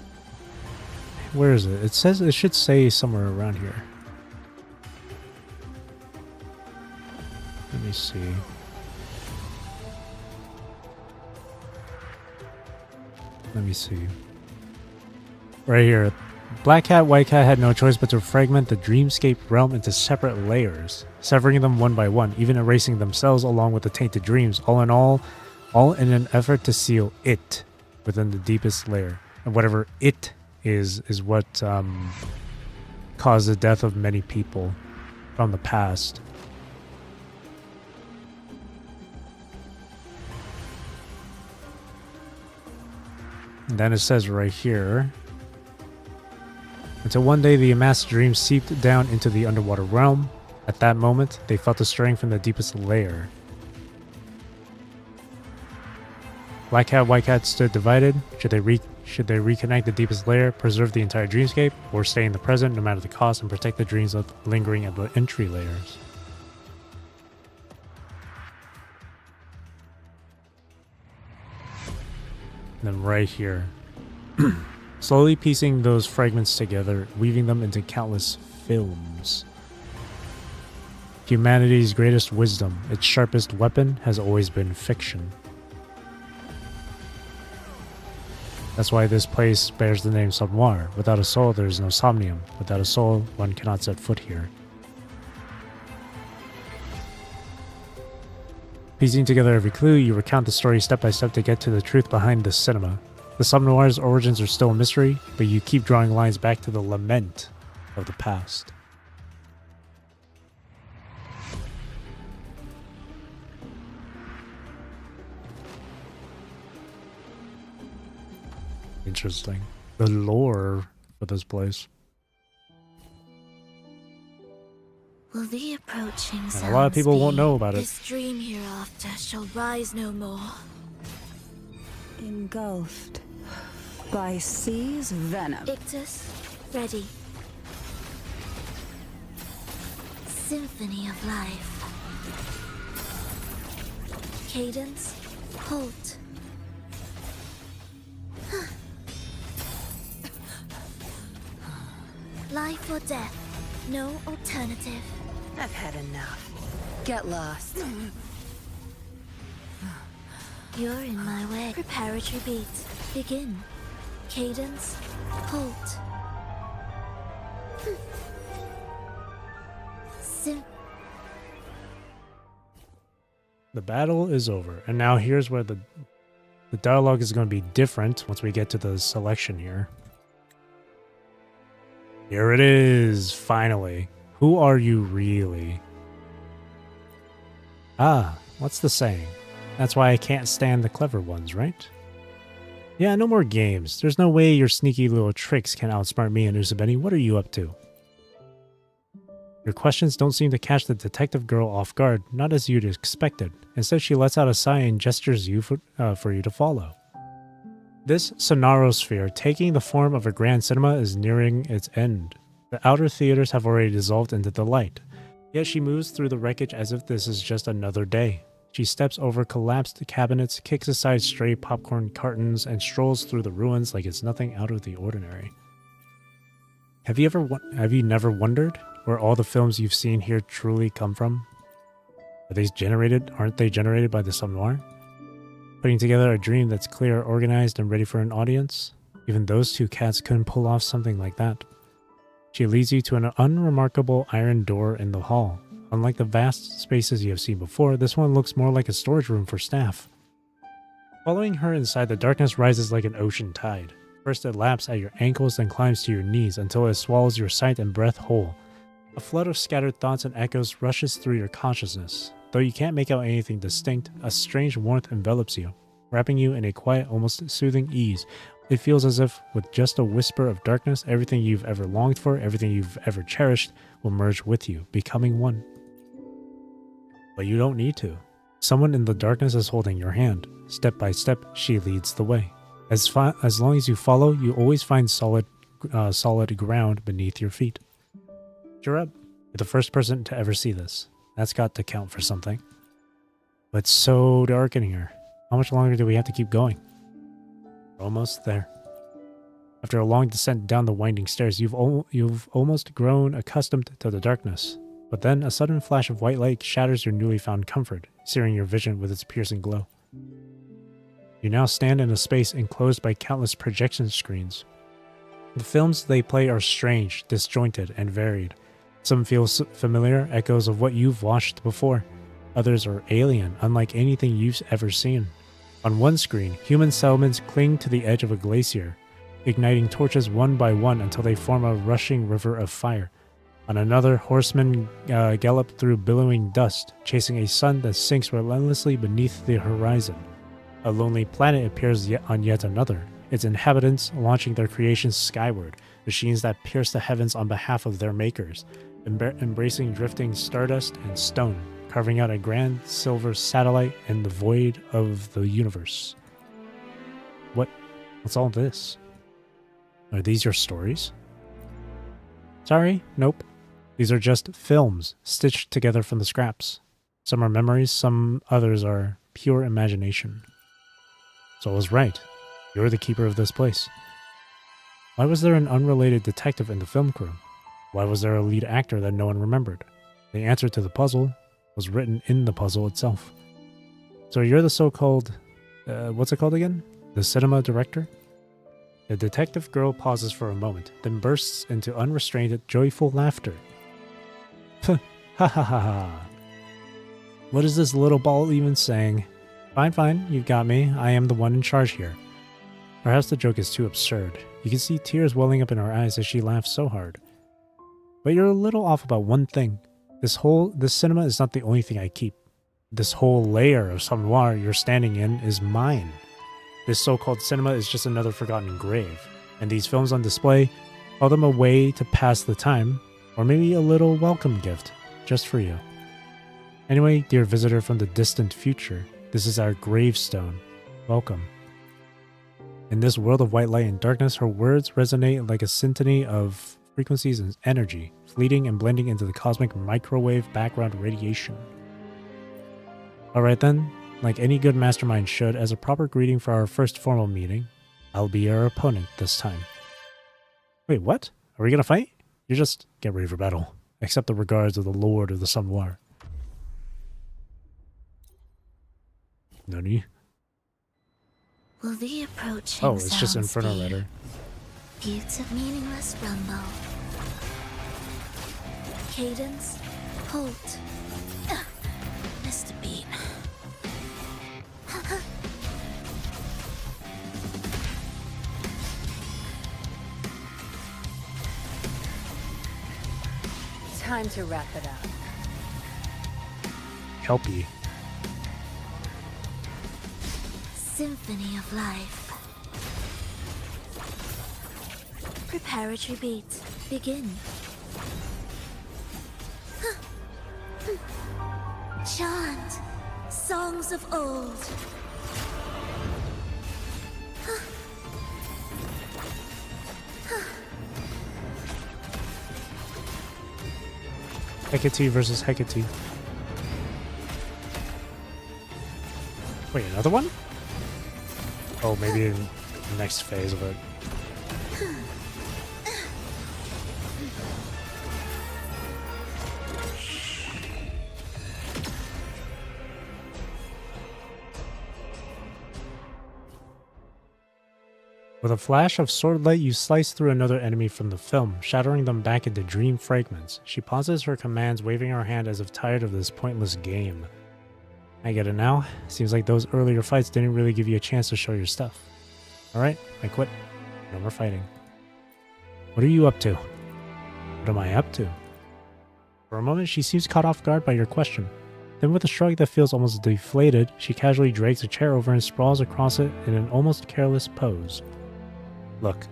Where is it? It should say somewhere around here. Let me see. Let me see. Right here. Black Cat, White Cat had no choice but to fragment the dreamscape realm into separate layers, severing them one by one, even erasing themselves along with the tainted dreams, all in an effort to seal it within the deepest layer. And whatever it is what caused the death of many people from the past. And then it says right here, until one day the amassed dreams seeped down into the underwater realm. At that moment, they felt the stirring from the deepest layer. Black Cat, White Cat stood divided. Should they reconnect the deepest layer, preserve the entire dreamscape, or stay in the present no matter the cost and protect the dreams of lingering at the entry layers? And then right here, slowly piecing those fragments together, weaving them into countless films. Humanity's greatest wisdom, its sharpest weapon, has always been fiction. That's why this place bears the name Samoir. Without a soul, there is no Somnium. Without a soul, one cannot set foot here. Piecing together every clue, you recount the story step by step to get to the truth behind the cinema. The Samoir's origins are still a mystery, but you keep drawing lines back to the lament of the past. Interesting. The lore for this place. Will the approaching And a lot of people won't know about it. This dream hereafter shall rise no more. Engulfed by sea's venom. Ictus, ready. Symphony of life. Cadence, halt. Life or death, no alternative. I've had enough. Get lost. You're in my way. Preparatory beat. Begin. Cadence, halt. The battle is over. And now here's where the dialogue is going to be different once we get to the selection here. Here it is, finally. Who are you really? Ah, what's the saying? That's why I can't stand the clever ones, right? Yeah, no more games. There's no way your sneaky little tricks can outsmart me and Usabeni. What are you up to? Your questions don't seem to catch the detective girl off guard, not as you'd expected. Instead, she lets out a sigh and gestures you for you to follow. This sonarosphere, taking the form of a grand cinema, is nearing its end. The outer theaters have already dissolved into the light. Yet she moves through the wreckage as if this is just another day. She steps over collapsed cabinets, kicks aside stray popcorn cartons, and strolls through the ruins like it's nothing out of the ordinary. Have you never wondered where all the films you've seen here truly come from? Aren't they generated by the Somnoir? Putting together a dream that's clear, organized, and ready for an audience? Even those two cats couldn't pull off something like that. She leads you to an unremarkable iron door in the hall. Unlike the vast spaces you have seen before, this one looks more like a storage room for staff. Following her inside, the darkness rises like an ocean tide. First it laps at your ankles, then climbs to your knees until it swallows your sight and breath whole. A flood of scattered thoughts and echoes rushes through your consciousness. Though you can't make out anything distinct, a strange warmth envelops you, wrapping you in a quiet, almost soothing ease. It feels as if, with just a whisper of darkness, everything you've ever longed for, everything you've ever cherished, will merge with you, becoming one. But you don't need to. Someone in the darkness is holding your hand. Step by step, she leads the way. As long as you follow, you always find solid ground beneath your feet. Cheer up. You're the first person to ever see this. That's got to count for something. But it's so dark in here. How much longer do we have to keep going? We're almost there. After a long descent down the winding stairs, you've almost grown accustomed to the darkness. But then a sudden flash of white light shatters your newly found comfort, searing your vision with its piercing glow. You now stand in a space enclosed by countless projection screens. The films they play are strange, disjointed, and varied. Some feel familiar, echoes of what you've watched before. Others are alien, unlike anything you've ever seen. On one screen, human settlements cling to the edge of a glacier, igniting torches one by one until they form a rushing river of fire. On another, horsemen gallop through billowing dust, chasing a sun that sinks relentlessly beneath the horizon. A lonely planet appears on yet another, its inhabitants launching their creations skyward, machines that pierce the heavens on behalf of their makers, embracing drifting stardust and stone, carving out a grand silver satellite in the void of the universe. What's all this? Are these your stories? Sorry, nope. These are just films stitched together from the scraps. Some are memories, some others are pure imagination. So I was right. You're the keeper of this place. Why was there an unrelated detective in the film crew? Why was there a lead actor that no one remembered? The answer to the puzzle was written in the puzzle itself. So you're the so-called, what's it called again? The cinema director? The detective girl pauses for a moment, then bursts into unrestrained, joyful laughter. Ha ha ha ha. What is this little ball even saying? Fine, you've got me. I am the one in charge here. Perhaps the joke is too absurd. You can see tears welling up in her eyes as she laughs so hard. But you're a little off about one thing. This cinema is not the only thing I keep. This whole layer of Somnoir you're standing in is mine. This so-called cinema is just another forgotten grave. And these films on display, call them a way to pass the time, or maybe a little welcome gift, just for you. Anyway, dear visitor from the distant future, this is our gravestone. Welcome. In this world of white light and darkness, her words resonate like a symphony of frequencies and energy, fleeting and blending into the cosmic microwave background radiation. Alright then, like any good mastermind should, as a proper greeting for our first formal meeting, I'll be your opponent this time. Wait, what? Are we gonna fight? You just get ready for battle. Accept the regards of the Lord of the Somnoir. Nani? Will the approaching Oh, it's just sounds Inferno be Rider. Beats of meaningless rumble. Cadence, halt. Missed a beat. Time to wrap it up. Kelpie. Symphony of life. Preparatory beats. Begin. Chant. Songs of old. Hecate versus Hecate. Wait, another one? Oh, maybe in the next phase of it. With a flash of sword light, you slice through another enemy from the film, shattering them back into dream fragments. She pauses her commands, waving her hand as if tired of this pointless game. I get it now. Seems like those earlier fights didn't really give you a chance to show your stuff. Alright, I quit. No more fighting. What are you up to? What am I up to? For a moment, she seems caught off guard by your question. Then with a shrug that feels almost deflated, she casually drags a chair over and sprawls across it in an almost careless pose. Look.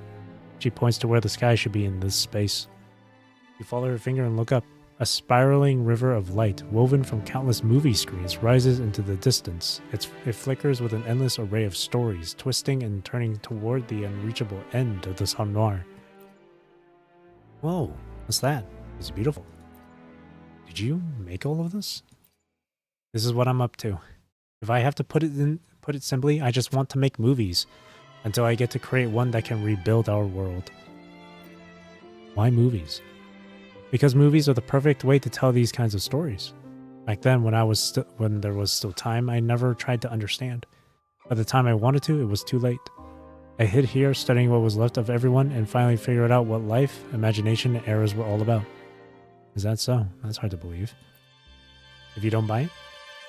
She points to where the sky should be in this space. You follow her finger and look up. A spiraling river of light, woven from countless movie screens, rises into the distance. It flickers with an endless array of stories, twisting and turning toward the unreachable end of the Sun Noir. Whoa, what's that? It's beautiful. Did you make all of this? This is what I'm up to. If I have to put it simply, I just want to make movies. Until I get to create one that can rebuild our world. Why movies? Because movies are the perfect way to tell these kinds of stories. Back then, when there was still time, I never tried to understand. By the time I wanted to, it was too late. I hid here, studying what was left of everyone, and finally figured out what life, imagination, and eras were all about. Is that so? That's hard to believe. If you don't buy it,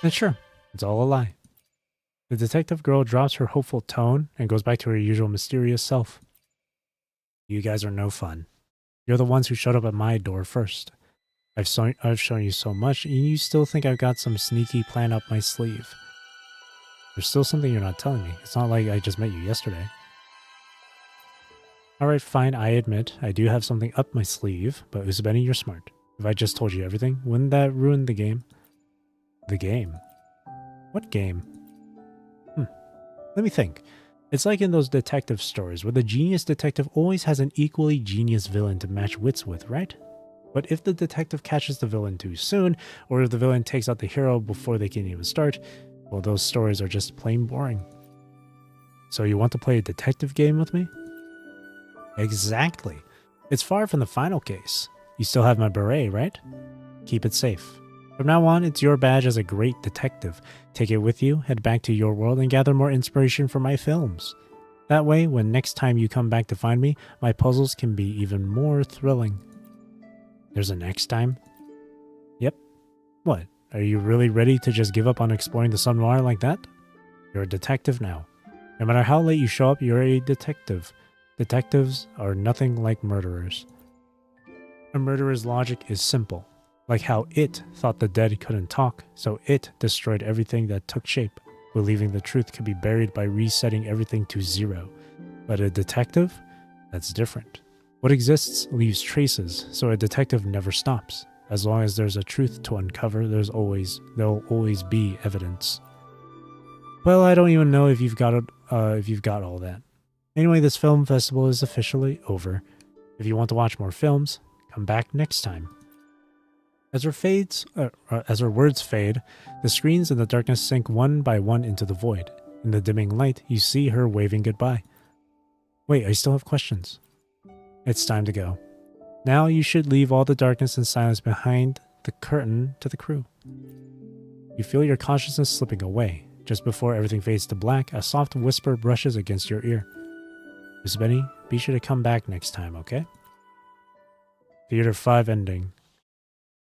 then sure, it's all a lie. The detective girl drops her hopeful tone and goes back to her usual mysterious self. You guys are no fun. You're the ones who showed up at my door first. I've shown you so much, and you still think I've got some sneaky plan up my sleeve. There's still something you're not telling me. It's not like I just met you yesterday. Alright, fine, I admit, I do have something up my sleeve, but Usabeni, you're smart. If I just told you everything, wouldn't that ruin the game? The game? What game? Let me think. It's like in those detective stories where the genius detective always has an equally genius villain to match wits with, right? But if the detective catches the villain too soon, or if the villain takes out the hero before they can even start, well, those stories are just plain boring. So you want to play a detective game with me? Exactly. It's far from the final case. You still have my beret, right? Keep it safe. From now on, it's your badge as a great detective. Take it with you, head back to your world, and gather more inspiration for my films. That way, when next time you come back to find me, my puzzles can be even more thrilling. There's a next time? Yep. What? Are you really ready to just give up on exploring the Sun Noir like that? You're a detective now. No matter how late you show up, you're a detective. Detectives are nothing like murderers. A murderer's logic is simple. Like how it thought the dead couldn't talk, so it destroyed everything that took shape, believing the truth could be buried by resetting everything to zero. But a detective? That's different. What exists leaves traces, so a detective never stops. As long as there's a truth to uncover, there'll always be evidence. Well, I don't even know if you've got all that. Anyway, this film festival is officially over. If you want to watch more films, come back next time. As her words fade, the screens in the darkness sink one by one into the void. In the dimming light, you see her waving goodbye. Wait, I still have questions. It's time to go. Now you should leave all the darkness and silence behind the curtain to the crew. You feel your consciousness slipping away. Just before everything fades to black, a soft whisper brushes against your ear. Miss Benny, be sure to come back next time, okay? Theater 5 ending.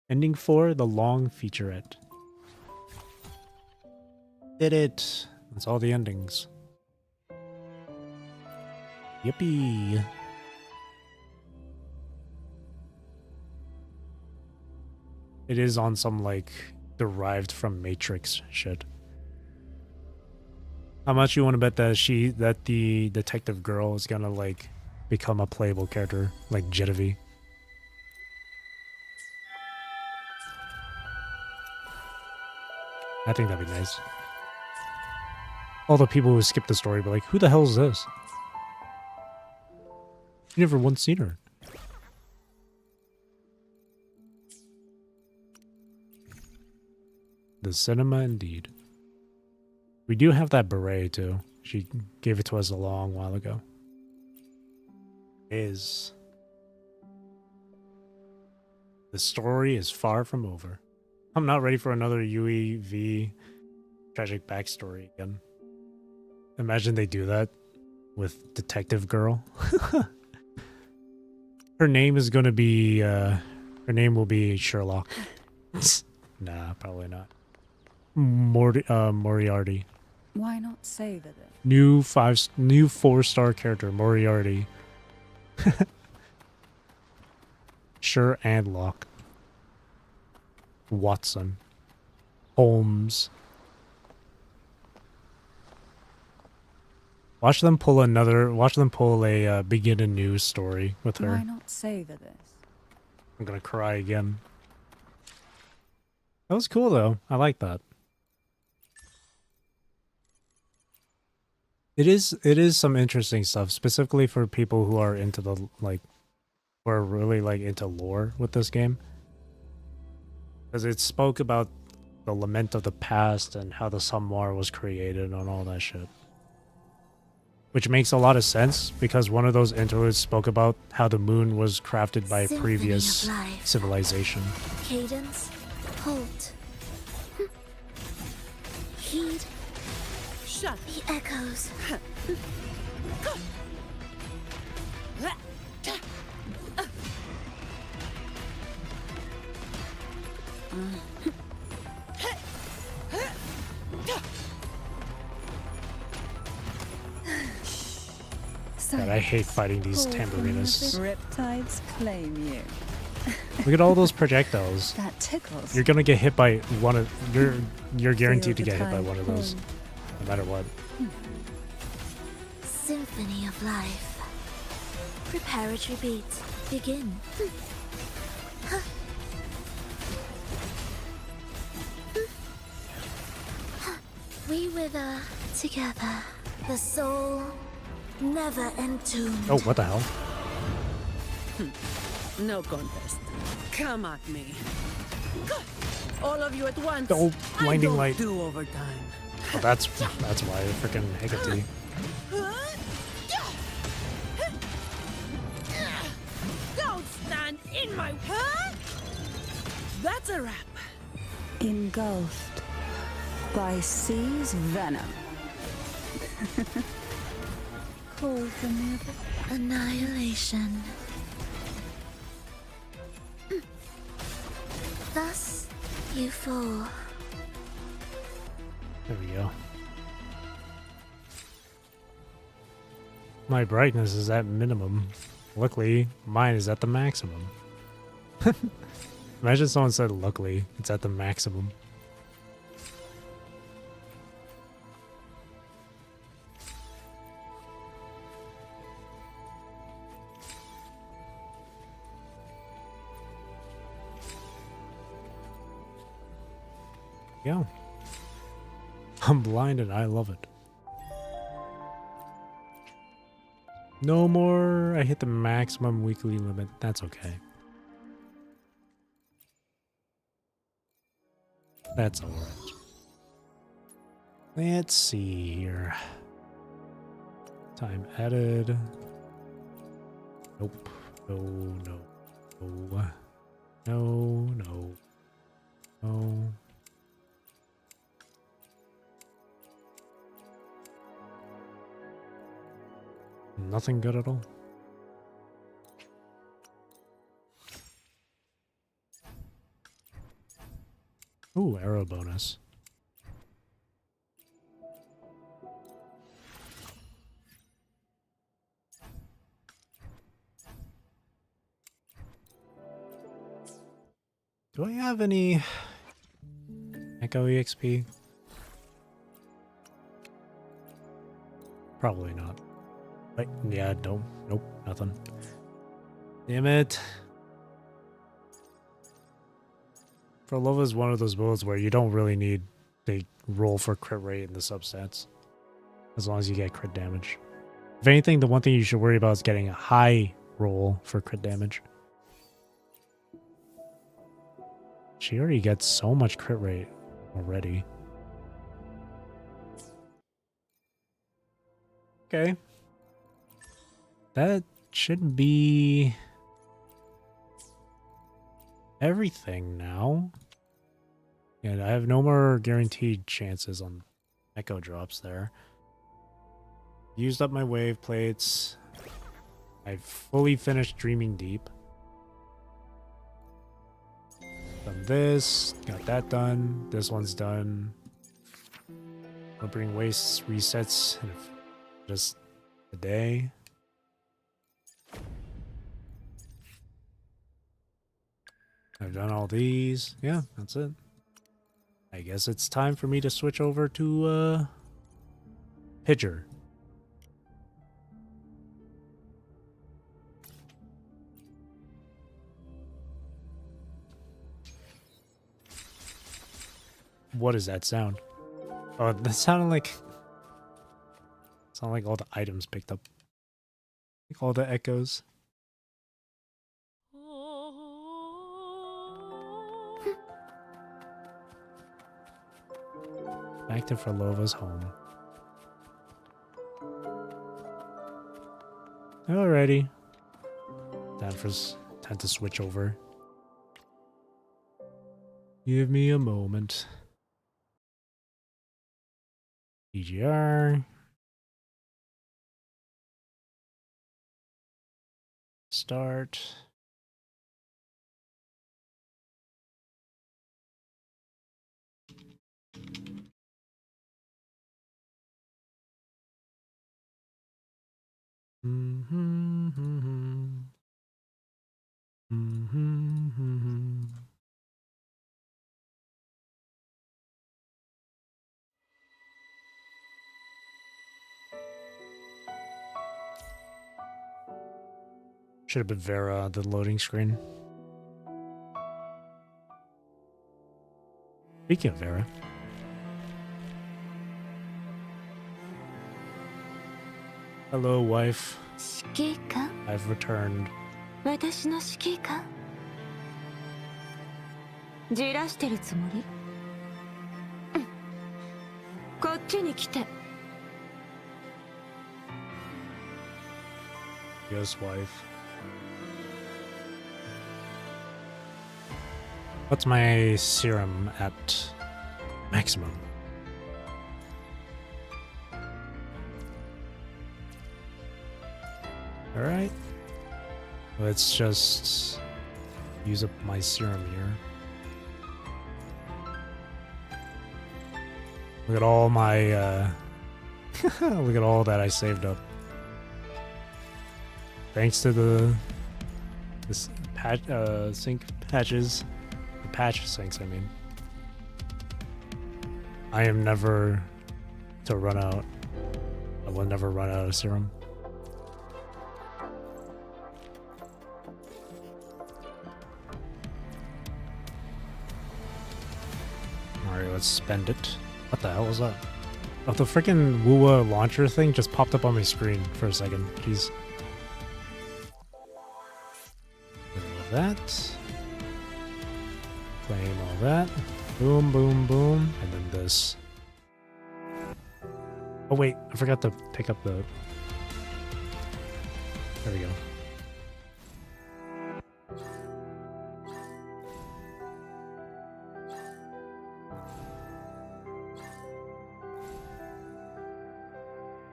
Ending 4, the long featurette. Did it. That's all the endings. Yippee. It is on some like derived from Matrix shit. How much you want to bet that the detective girl is gonna like become a playable character like Genevieve? I think that'd be nice. All the people who skip the story, but like, who the hell is this? You never once seen her. The cinema indeed. We do have that beret too. She gave it to us a long while ago. The story is far from over. I'm not ready for another UEV tragic backstory again. Imagine they do that with Detective Girl. Her name is gonna be her name will be Sherlock. Nah, probably not. Moriarty. Why not savor it? New 4-star character, Moriarty. Sure and Lock. Watson. Holmes. Watch them pull a begin a new story with her. Why not savor this? I'm gonna cry again. That was cool though. I like that. It is some interesting stuff, specifically for people who are into the like who are really like into lore with this game. Because it spoke about the lament of the past and how the Samwar was created and all that shit. Which makes a lot of sense because one of those interludes spoke about how the moon was crafted by a Symphony previous of life. civilization. Cadence, halt. Heed Shut. the echoes. God, I hate fighting these tamburinas. Riptides claim you. Look at all those projectiles. That tickles. You're gonna get hit by one of you're guaranteed to Feel the get hit by time one of those, home. no matter what. Symphony of life. Preparatory beats. Begin. We wither together. The soul never entombed. Oh, what the hell? No contest. Come at me. All of you at once. Oh, blinding I don't light. do overtime. Oh, that's why I freaking Hecate. Don't stand in my way. That's a wrap. Engulfed by sea's venom. Call for never. Annihilation. Thus you fall. There we go. My brightness is at minimum. Luckily, mine is at the maximum. Imagine someone said, luckily, it's at the maximum. Yeah. I'm blind and I love it. No more. I hit the maximum weekly limit. That's okay. That's alright. Let's see here. Time added. Nope. No, no. No. No, no. No. Nothing good at all. Ooh, arrow bonus. Do I have any Echo EXP? Probably not. But yeah, nope, nothing. Damn it. Frolova is one of those builds where you don't really need to roll for crit rate in the substats. As long as you get crit damage. If anything, the one thing you should worry about is getting a high roll for crit damage. She already gets so much crit rate already. Okay. That should be everything now. And I have no more guaranteed chances on echo drops there. Used up my wave plates. I've fully finished Dreaming Deep. Done this, got that done. This one's done. I'll bring waste resets in just a day. I've done all these. Yeah, that's it. I guess it's time for me to switch over to Pitcher. What is that sound? Oh, that sounded like all the items picked up. Like all the echoes. Back to Frolova's home. Alrighty. Time to switch over. Give me a moment. PGR. Start. Should have been Vera on the loading screen. Speaking of Vera. Hello, wife. 指揮官 I've returned. 私の指揮官じらしてるつもりこっちに来て Yes, wife. What's my serum at maximum? Alright. Let's just use up my serum here. Look at all my look at all that I saved up. Thanks to this patch sync patches. The patch syncs, I mean. I am never to run out. I will never run out of serum. Alright, let's spend it. What the hell was that? Oh, the freaking WuWa launcher thing just popped up on my screen for a second. Jeez. All that. Claim all that. Boom, boom, boom. And then this. Oh wait, I forgot to pick up the... There we go.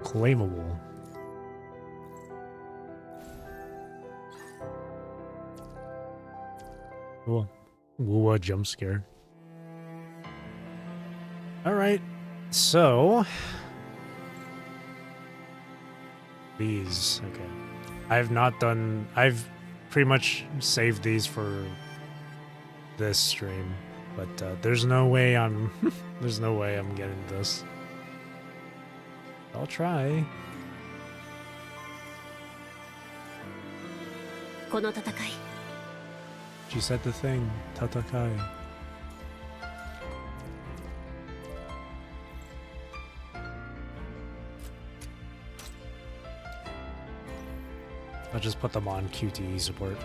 Claimable. Cool. WuWa jump scare. Alright, so... These, okay. I've pretty much saved these for this stream, but there's no way I'm there's no way I'm getting this. I'll try. この戦い She said the thing. Tatakai. I'll just put them on QTE support.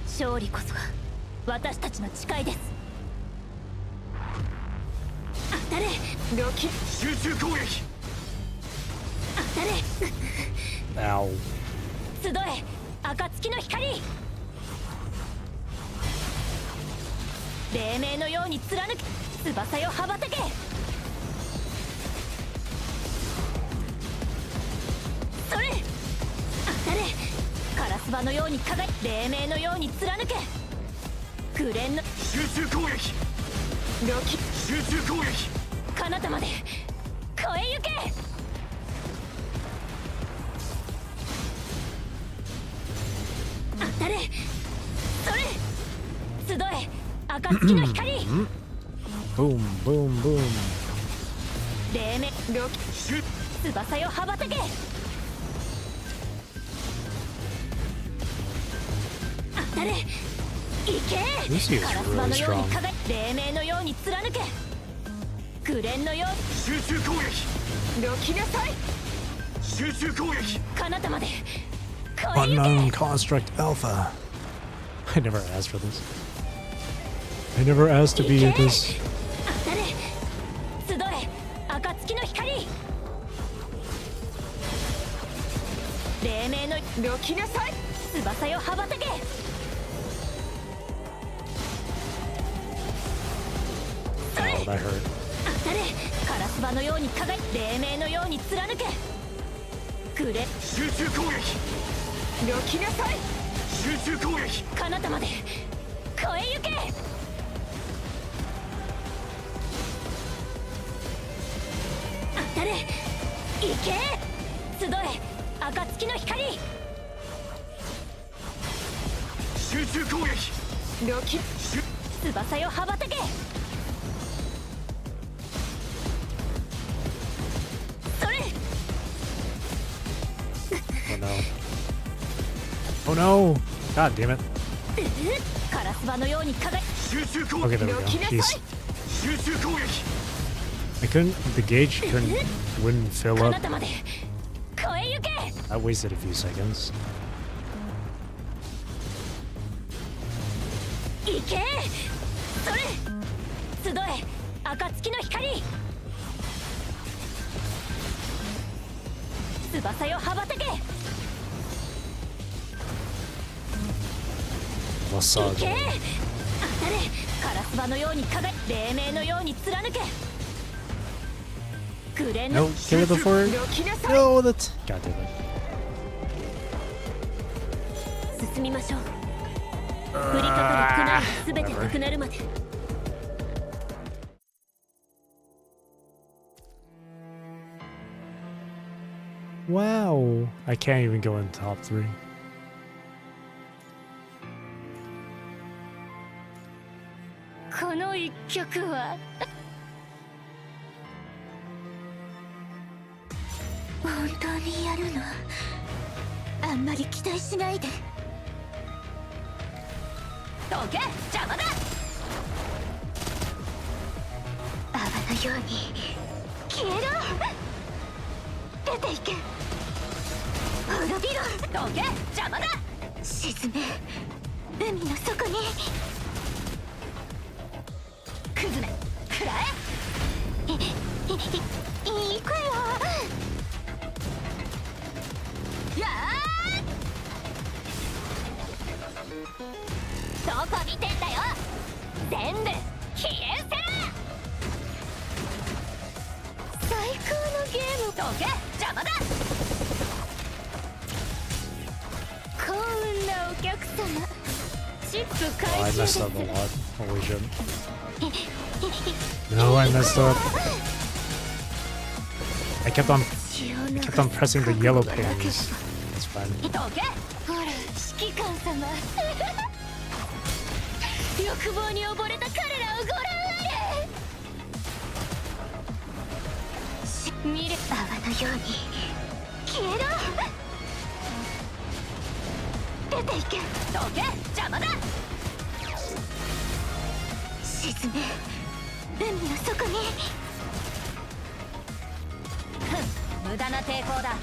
勝利こそが私たちの誓いです。当たれロキ集中攻撃当たれ Ow. 集え暁の光黎明のように貫け翼よ羽ばたけそれ当たれカラスバのように輝き黎明のように貫け紅の集中攻撃ロキ集中攻撃彼方まで越え行け当たれそれ集え暁の光 Boom, boom, boom. 黎明ロキ翼よ羽ばたけ当たれ行け Lucy is カラスバ really のように strong. 輝き黎明のように貫け紅のように集中攻撃ロキなさい集中攻撃彼方まで越え行 Unknown け construct alpha. I never asked for this. I never asked to be at this. 当たれ集え暁の光黎明のロキなさい翼よ羽ばたけそれ Oh, that hurt. 当たれカラスバのように輝き黎明のように貫けくれ集中攻撃ロキなさい集中攻撃彼方まで越え行け当たれ行け集え暁の光集中攻撃ロキ翼よ羽ばたけそれ Oh no. Oh no! God damn it. カラスバのように輝き集中攻 Okay, there we go. Jeez. 集中攻撃 I couldn't. The gauge wouldn't fill 彼 up. 方まで越え行け I wasted a few seconds. 行けそれ集え暁の光翼よ羽ばたけ Massage. 行け当たれカラスバのように輝き黎明のように貫け紅の No, kill it before. ロキなさい No, that's. God damn it. 進みましょう降りかかる苦難が全てなくなるまで Wow. I can't even go in top 3. この一曲は本当にやるのあんまり期待しないでどけ邪魔だ泡のように消えろ出ていけ滅びろどけ邪魔だ沈め海の底にクズめ食らえ行くよやーどこ見てんだよ全部消え失せろ最高のゲームどけ邪魔だ幸運なお客様チップ Oh, 回 I 収です messed up a lot. Holy shit. No, I messed up. I kept on pressing the yellow pins. It's fine. どけほら指揮官様欲望に溺れた彼らをご覧あれ見れ泡のように消えろ出ていけどけ邪魔だ沈め海の底に無駄な抵抗だ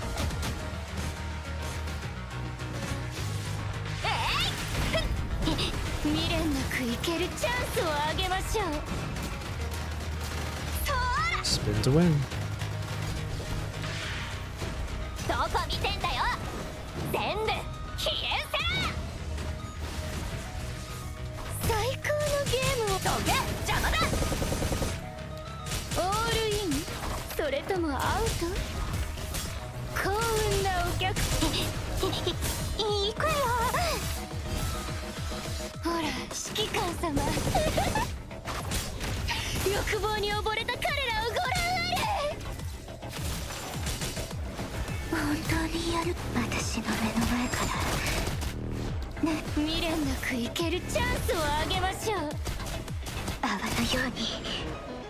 未練なくいけるチャンスをあげましょう Spin to win. どこ見てんだよ全部消えせ最高のゲームをどけ邪魔だオールインそれともアウト幸運なお客いい子よほら指揮官様欲望に溺れた彼らをご覧あれ本当にやる私の目の前からね未練なくいけるチャンスをあげましょう泡のように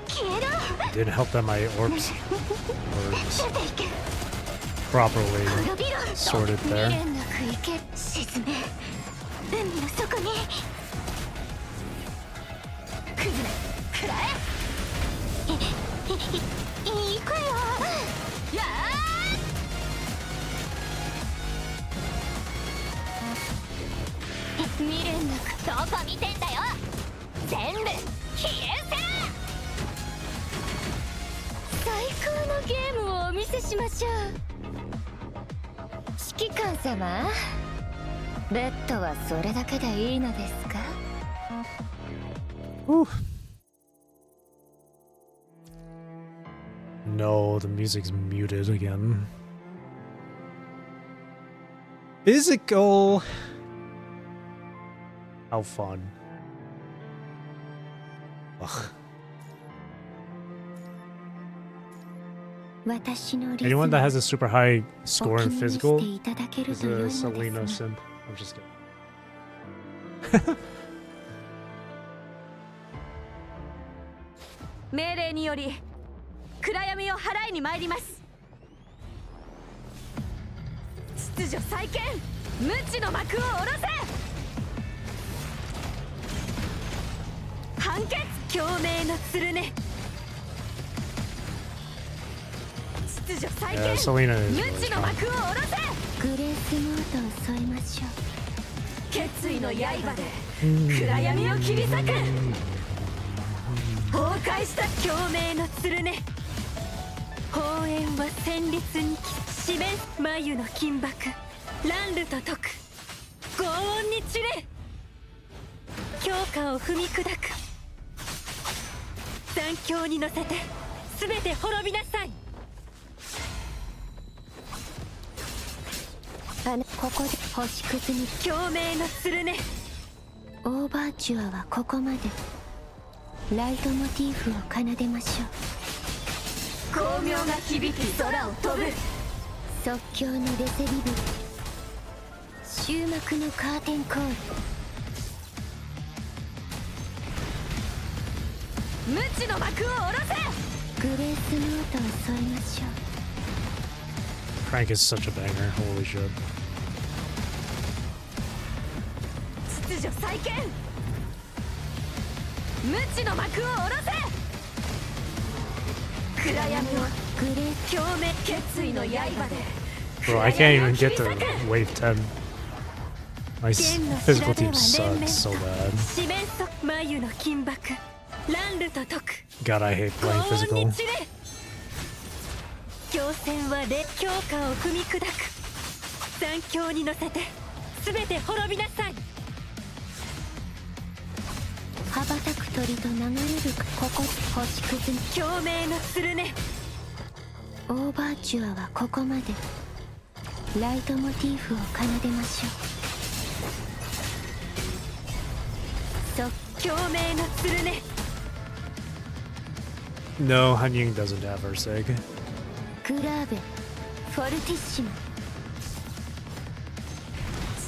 消えろ Didn't help that my orbs were 出ていけ properly 滅びろ sorted 未 there. 練なくいけ沈め海の底に崩れ食らえいい子よやー未練なくどこ見てんだよ全部消えせ最高のゲームをお見せしましょう指揮官様ベッドはそれだけでいいのですか Whew. No, the music's muted again. Physical. How fun. Ugh. Anyone that has a super high score in physical is a Selena simp. I'm just kidding. 命令により暗闇を払いに参ります秩序再建無知の幕を下ろせ判決共鳴の鶴ね秩序再 Yeah, 建 Selena is 無 really 知の strong. 幕を下ろせグレースノートを添えましょう決意の刃で暗闇を切り裂く崩壊した共鳴の鶴ね砲炎は戦慄に示す眉の金箔乱流と解く轟音に散れ強化を踏み砕く残響に乗せて全て滅びなさいここで星屑に共鳴の鶴ねオーバーチュアはここまでライトモチーフを奏でましょう光明が響き空を飛ぶ即興のレセリブ終幕のカーテンコール無知の幕を下ろせグレースノートを添えましょう Crank is such a banger. Holy shit. 秩序再建無知の幕を下ろせ暗闇をグレー共鳴決意の刃で Bro, I can't even get to wave 10. My 剣の physical 調べ team は連綿 sucks so と bad. 四面と眉の金箔乱流と解く God, I hate 轟 playing 音 physical. に散れ強戦は強化を踏み砕く残響に乗せて全て滅びなさい羽ばたく鳥と流れるここ星屑に共鳴の鶴ねオーバーチュアはここまでライトモチーフを奏でましょう共鳴の鶴ね No, Hanying doesn't have her sig. グラーベフォルティッシモ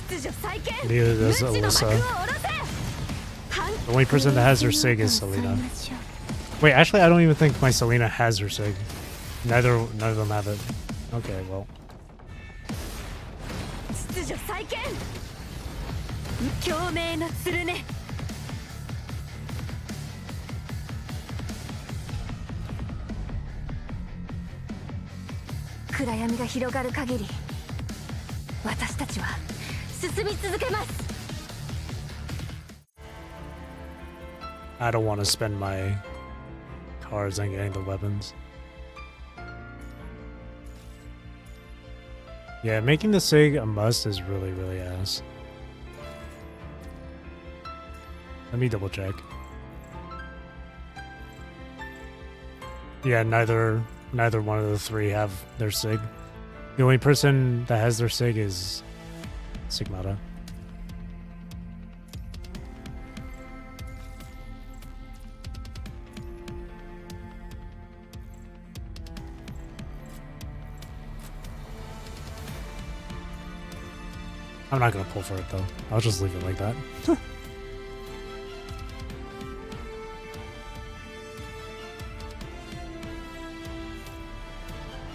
秩序再建 Neither does 無知の幕を Alyssa. 下ろせ The only person that has her sig is Selena. Wait, actually, I don't even think my Selena has her sig. None of them have it. Okay, well. 秩序再建共鳴の鶴ね暗闇が広がる限り私たちは進み続けます I don't want to spend my cards on getting the weapons. Yeah, making the SIG a must is really, really ass. Let me double check. Yeah, neither one of the three have their SIG. The only person that has their SIG is Sigmata. I'm not gonna pull for it though. I'll just leave it like that.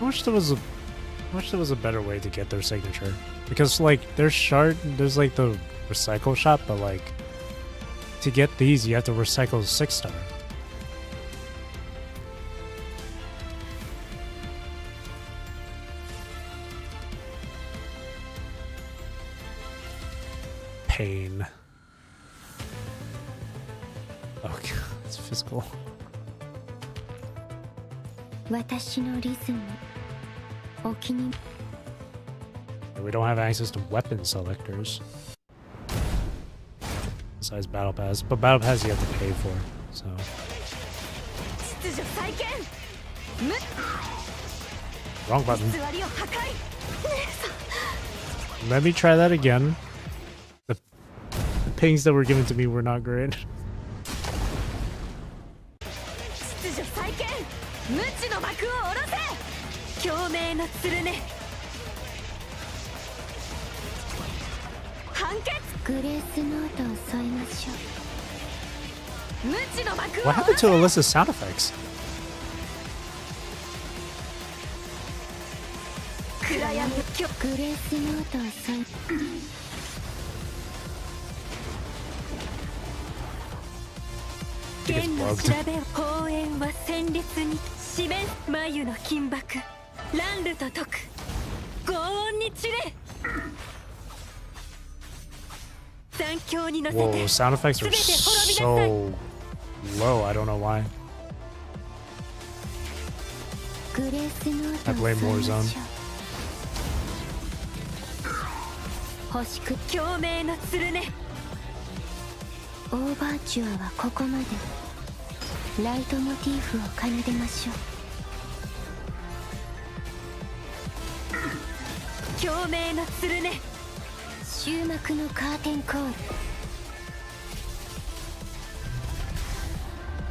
I wish there was a better way to get their signature. Because like there's like the recycle shop, but like to get these you have to recycle 6-star. Pain. Oh god, it's physical. 私のリズムお気に We don't have access to weapon selectors. Besides Battle Pass. But Battle Pass you have to pay for, so. 秩序再建 Wrong button. 偽りを破壊 Let me try that again. The pings that were given to me were not great. 秩序再建無知の幕を下ろせ共鳴の鶴ね判決グレースノートを添えましょう無知の幕を What happened to Alyssa's sound effects? 暗闇グレースノートを添え剣の調べ公園は戦慄に四面眉の金箔乱流と解く轟音に散れ残響に乗せ Whoa, て sound effects are so low. I don't know why. グレースノート I を blame 添えましょ Warzone. う星く共鳴の鶴ねオーバーチュアはここまでライトモチーフを奏でましょう共鳴の鶴ね終幕のカーテンコール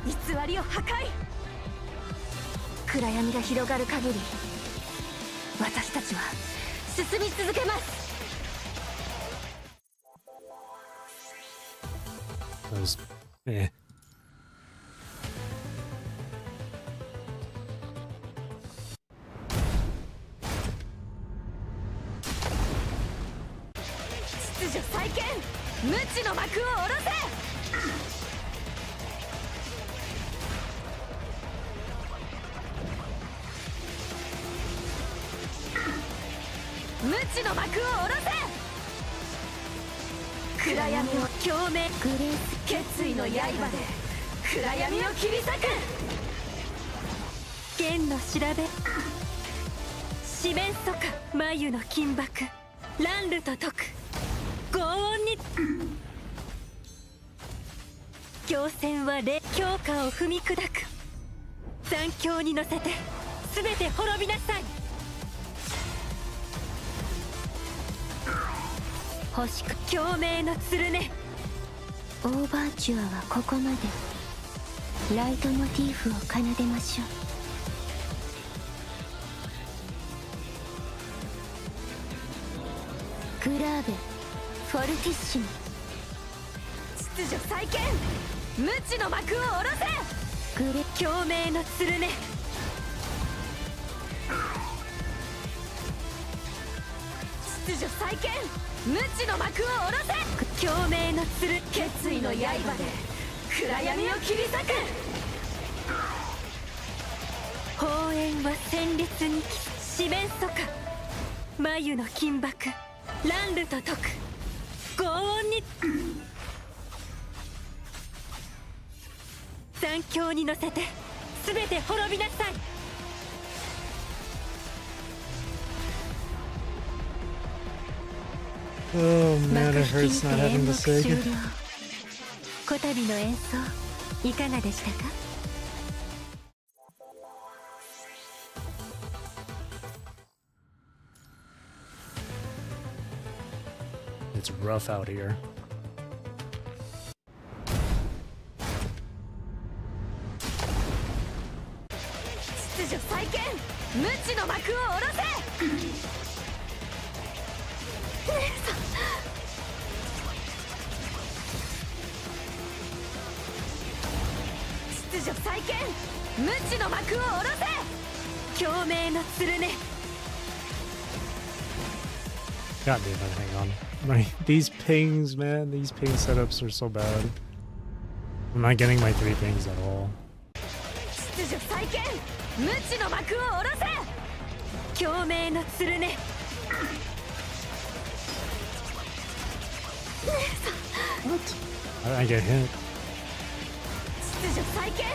偽りを破壊暗闇が広がる限り私たちは進み続けます That was eh. 秩序再建無知の幕を下ろせ無知の幕を下ろせ暗闇を共鳴グレース決意の刃で暗闇を切り裂く剣の調べ四面楚歌眉の金箔乱流と解く轟音に強戦は強化を踏み砕く残響に乗せて全て滅びなさい星く共鳴の鶴ねオーバーチュアはここまでライトモチーフを奏でましょうグラーベフォルティッシモ秩序再建無知の幕を下ろせグレ共鳴のつるね秩序再建無知の幕を下ろせ共鳴のつる決意の刃で暗闇を切り裂く砲煙は戦慄に四面楚歌眉の金箔乱流と解く轟音に残響に乗せて全て滅びなさいOh man, it hurts not having to sing. こたびの演奏いかがでしたか？It's rough out here. 秩序再建無知の幕を下ろせ秩序再建無知の幕を下ろせ共鳴のつるね God damn it, hang on. These pings, man, these ping setups are so bad. I'm not getting my 3 pings at all. 秩序再建無知の幕を下ろせ共鳴のつるね What? I get hit. 秩序再建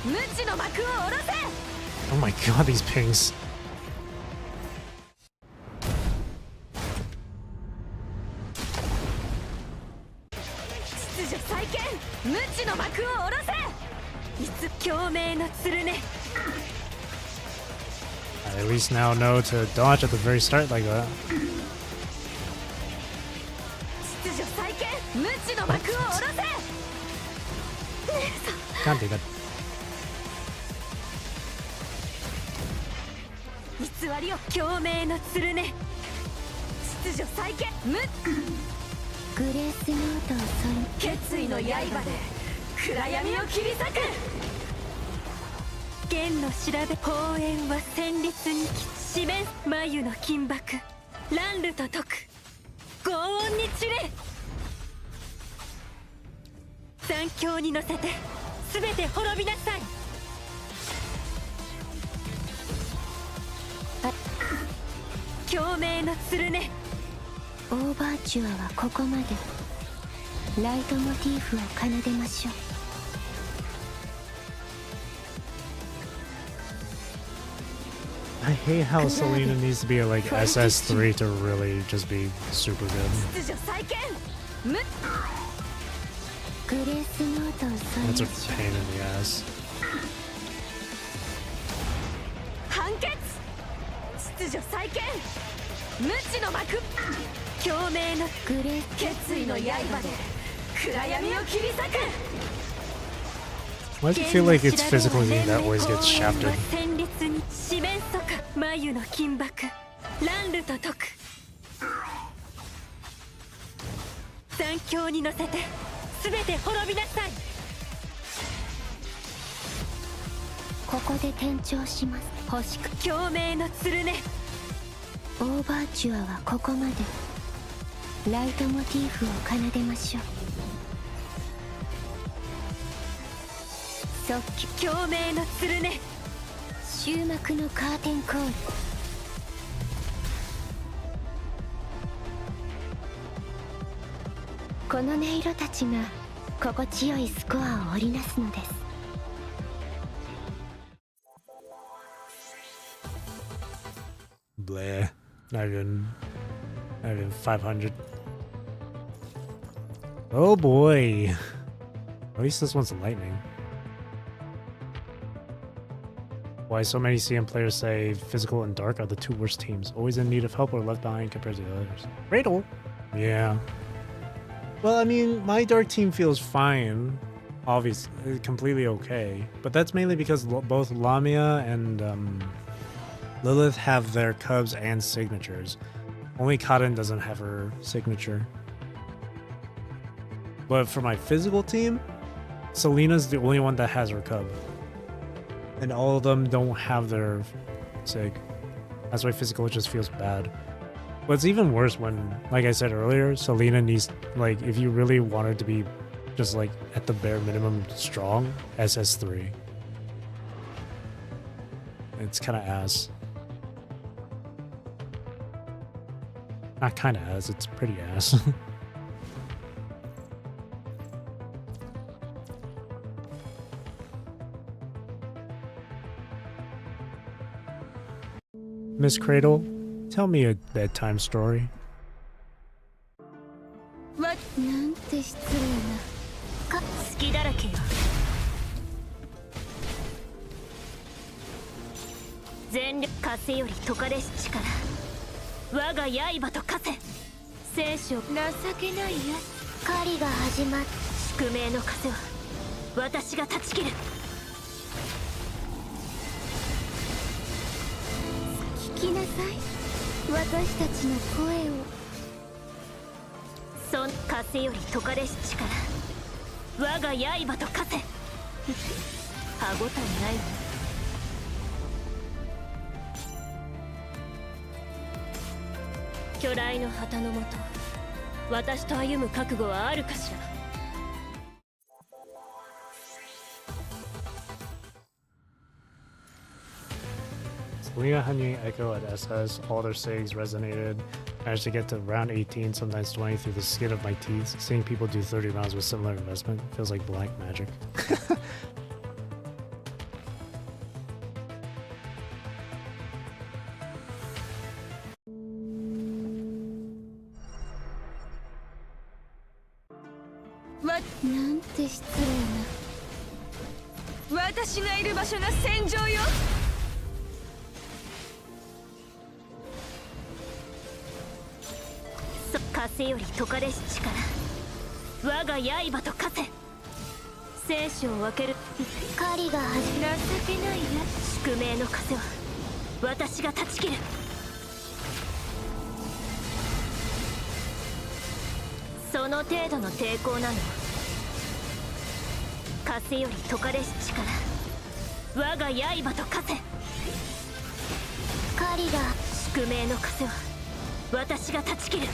無知の幕を下ろせ Oh my god, these pings. 秩序再建無知の幕を下ろせいつ共鳴のつるね I at least now know to dodge at the very start like that. 秩序再建無知の幕を下ろせ God damn it. 偽りを共鳴のつるね秩序再建無グレースノートを決意の刃で暗闇を切り裂く剣の調べ砲煙は戦慄に四面眉の金箔乱流と解く轟音に散れ残響に乗せて全て滅びなさい共鳴のつるねオーバーチュアはここまでライトモチーフを奏でましょう I hate how Selena needs to be at like SS3 to really just be super good. 秩序再建無グレースノートを That's a pain in the ass. 判決秩序再建無知の幕共鳴のグレー決意の刃で暗闇を切り裂く Why does it feel like it's physical game that always gets shafted? 戦慄に四面楚歌眉の金箔乱流と解く残響に乗せて全て滅びなさいここで転調します星く共鳴のつるねオーバーチュアはここまでライトモチーフを奏でましょう即帰共鳴のつるね終幕のカーテンコールこの音色たちが心地よいスコアを織りなすのです Bleh. Not even 500. Oh boy. At least this one's lightning. Why so many CM players say physical and dark are the 2 worst teams, always in need of help or left behind compared to the others. Radel? Yeah. Well, I mean, my dark team feels fine. Obviously, completely okay. But that's mainly because both Lamia and Lilith have their cubs and signatures. Only Karin doesn't have her signature. But for my physical team, Selena's the only one that has her cub. And all of them don't have their sig. That's why physical just feels bad. But it's even worse when, like I said earlier, Selena needs, like, if you really want her to be just like at the bare minimum strong, SS3. It's kind of ass. Not kind of ass, it's pretty ass. Miss Cradle, tell me a bedtime story. なんて失礼な。好きだらけよ。全力風より解かれし力。我が刃と化せ。聖書情けないやつ。狩りが始まっ。宿命の風は私が断ち切る。聞きなさい。私たちの声を。そん風より解かれし力。我が刃と化せ。歯ごたえないわ。巨来の旗のもと、私と歩む覚悟はあるかしら。Selena, Hanyu, Echo at SS, all their SIGs resonated. Managed to get to round 18, sometimes 20 through the skin of my teeth. Seeing people do 30 rounds with similar investment feels like black magic. What? なんて失礼な。私がいる場所が戦場よ。風より解かれし力。我が刃と化せ。生死を分ける。狩りが始まる。情けないや。宿命の風は私が断ち切る。その程度の抵抗なの。風より解かれし力。我が刃と化せ。狩りが宿命の風は私が断ち切る。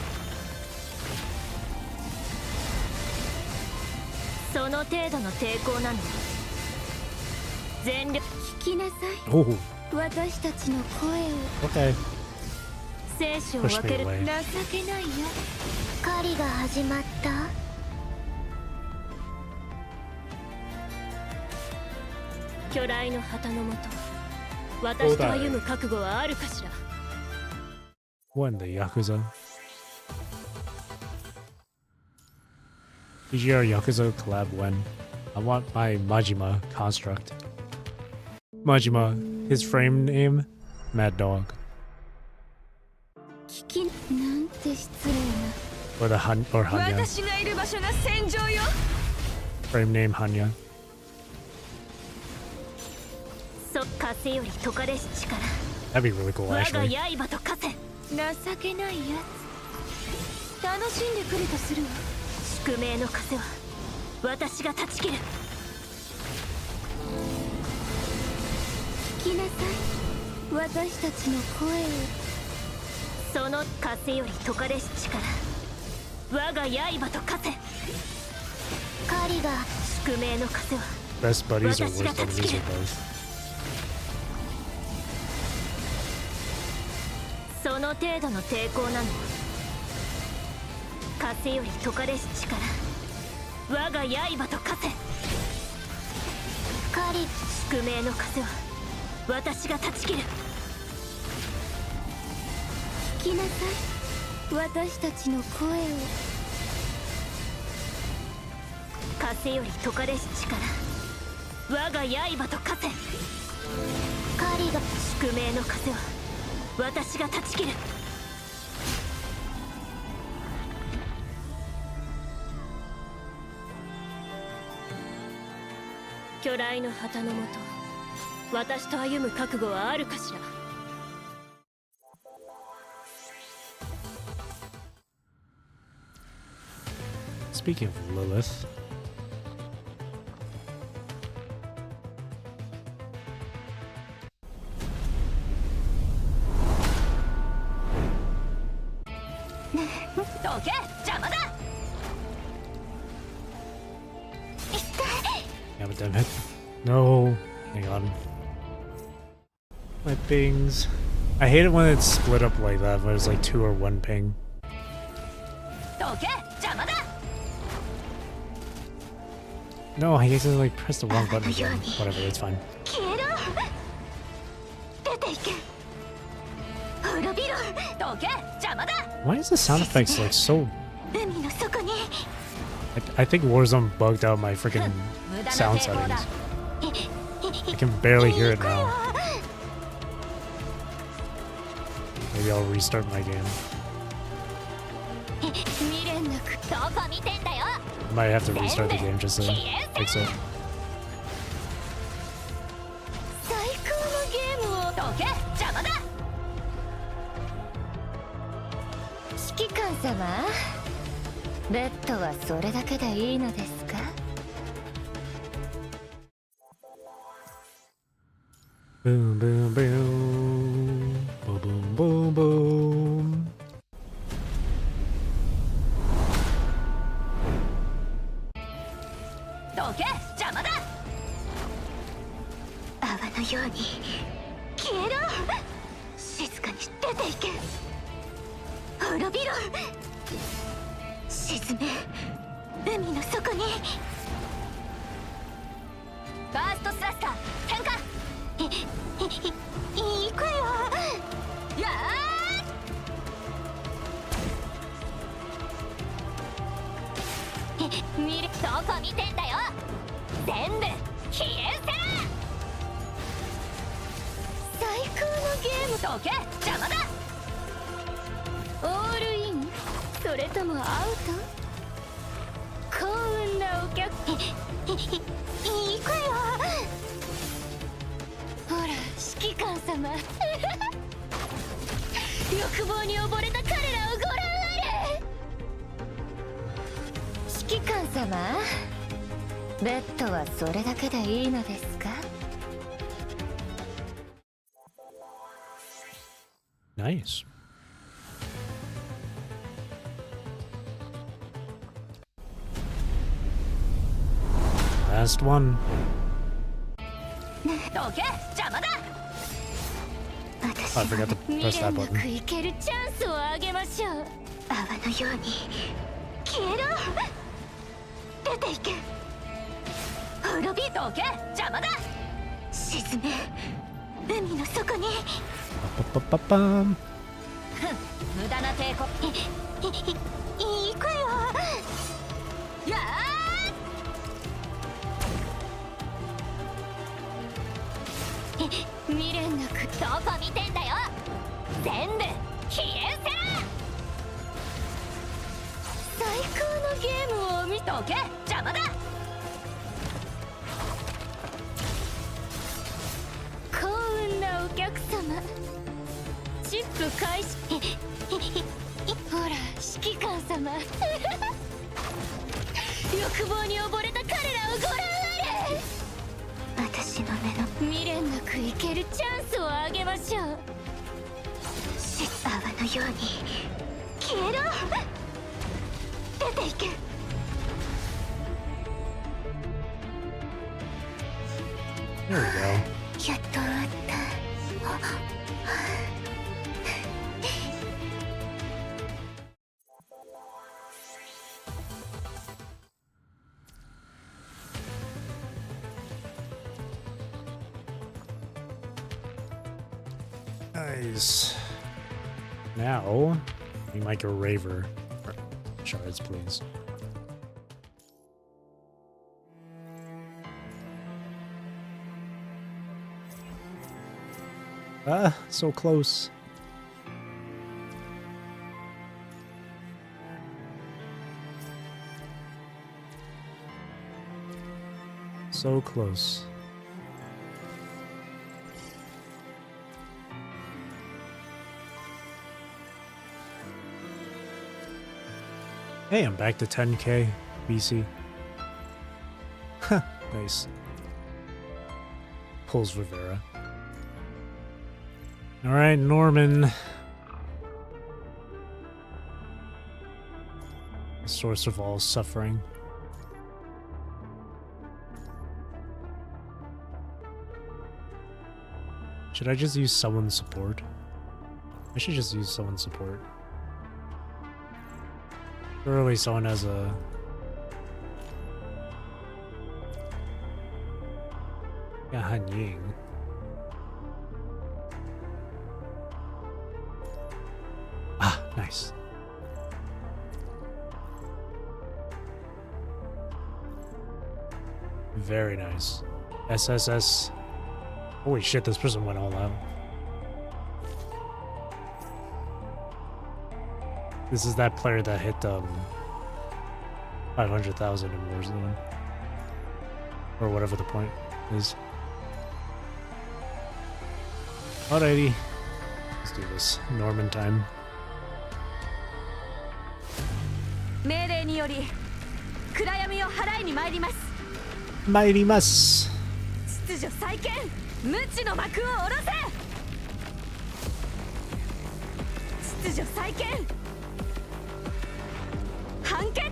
その程度の抵抗なの。全力。聞きなさい。 Oh, 私たちの声を。 okay. 生死を分ける。 Push me away. 情けないや。狩りが始まった。巨来の旗のもと、私と歩む覚悟はあるかしら。 What in the Yakuza? PGR Yakuza collab when? I want my Majima construct. Majima, his frame name, Mad Dog. 聞きなんて失礼な。 Or the or Hanya. 私がいる場所が戦場よ。 Frame name Hanya. 風より解かれし力。 That'd be really cool 我が actually. 刃と化せ。情けないやつ。楽しんでくるとするわ。宿命の風は私が断ち切る。聞きなさい。私たちの声を。その風より解かれし力。我が刃と化せ。狩りが宿命の風は Best buddies or worst enemies or both. その程度の抵抗なの。風より解かれし力。我が刃と化せ。狩り宿命の風は私が断ち切る。聞きなさい。私たちの声を。風より解かれし力。我が刃と化せ。狩りが宿命の風は私が断ち切る。巨来の旗のもと、私と歩む覚悟はあるかしら。speaking of Lilith. Yeah, but damn it. No. Hang on. My pings. I hate it when it's split up like that, when it's like 2 or 1 ping. No, I accidentally pressed the wrong button again. Whatever, it's fine. Why is the sound effects like so... I think Warzone bugged out my freaking sound settings. I can barely hear it now. Maybe I'll restart my game. Might have to restart the game just to fix it. Boom, boom, boom. Boom, boom, boom, boom. Nice. Last one. Oh, I forgot to press that button. Ba-ba-ba-bum. There we go. Nice. Now, we might go Raver. Shards, please. Ah, so close. So close. Hey, I'm back to 10K. BC. Nice. Pulls Rivera. Alright, Norman. The source of all suffering. Should I just use someone's support? I should just use someone's support. Surely someone has a... Yeah, Han Ying. Ah, nice. Very nice. SSS. Holy shit, this person went all out. This is that player that hit 500,000 in Warzone. Or whatever the point is. Alrighty. Let's do this. Norman time. 命令により暗闇を払いに参ります。参ります。秩序再建、無知の幕を下ろせ。秩序再建、判決、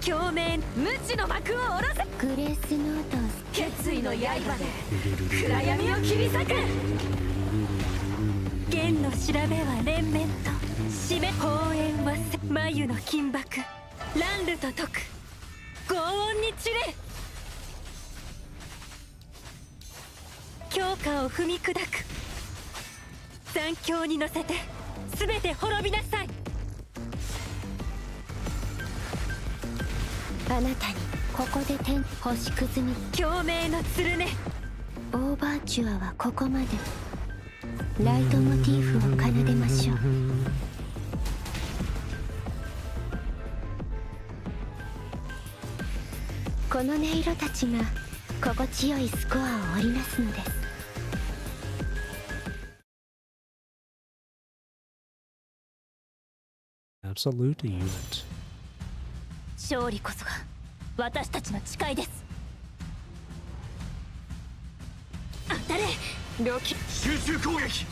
共鳴、無知の幕を下ろせ。グレースノートを決意の刃で暗闇を切り裂く。弦の調べは連綿と締め、砲煙は眉の金箔、乱流と解く、轟音に散れ。強化を踏み砕く。残響に乗せて全て滅びなさい。あなたにここで星屑に共鳴の鶴ね。オーバーチュアはここまで。ライトモチーフを奏でましょう。この音色たちが心地よいスコアを織りなすのです。Absolute unit. 勝利こそが私たちの誓いです。当たれ、猟奇集中攻撃。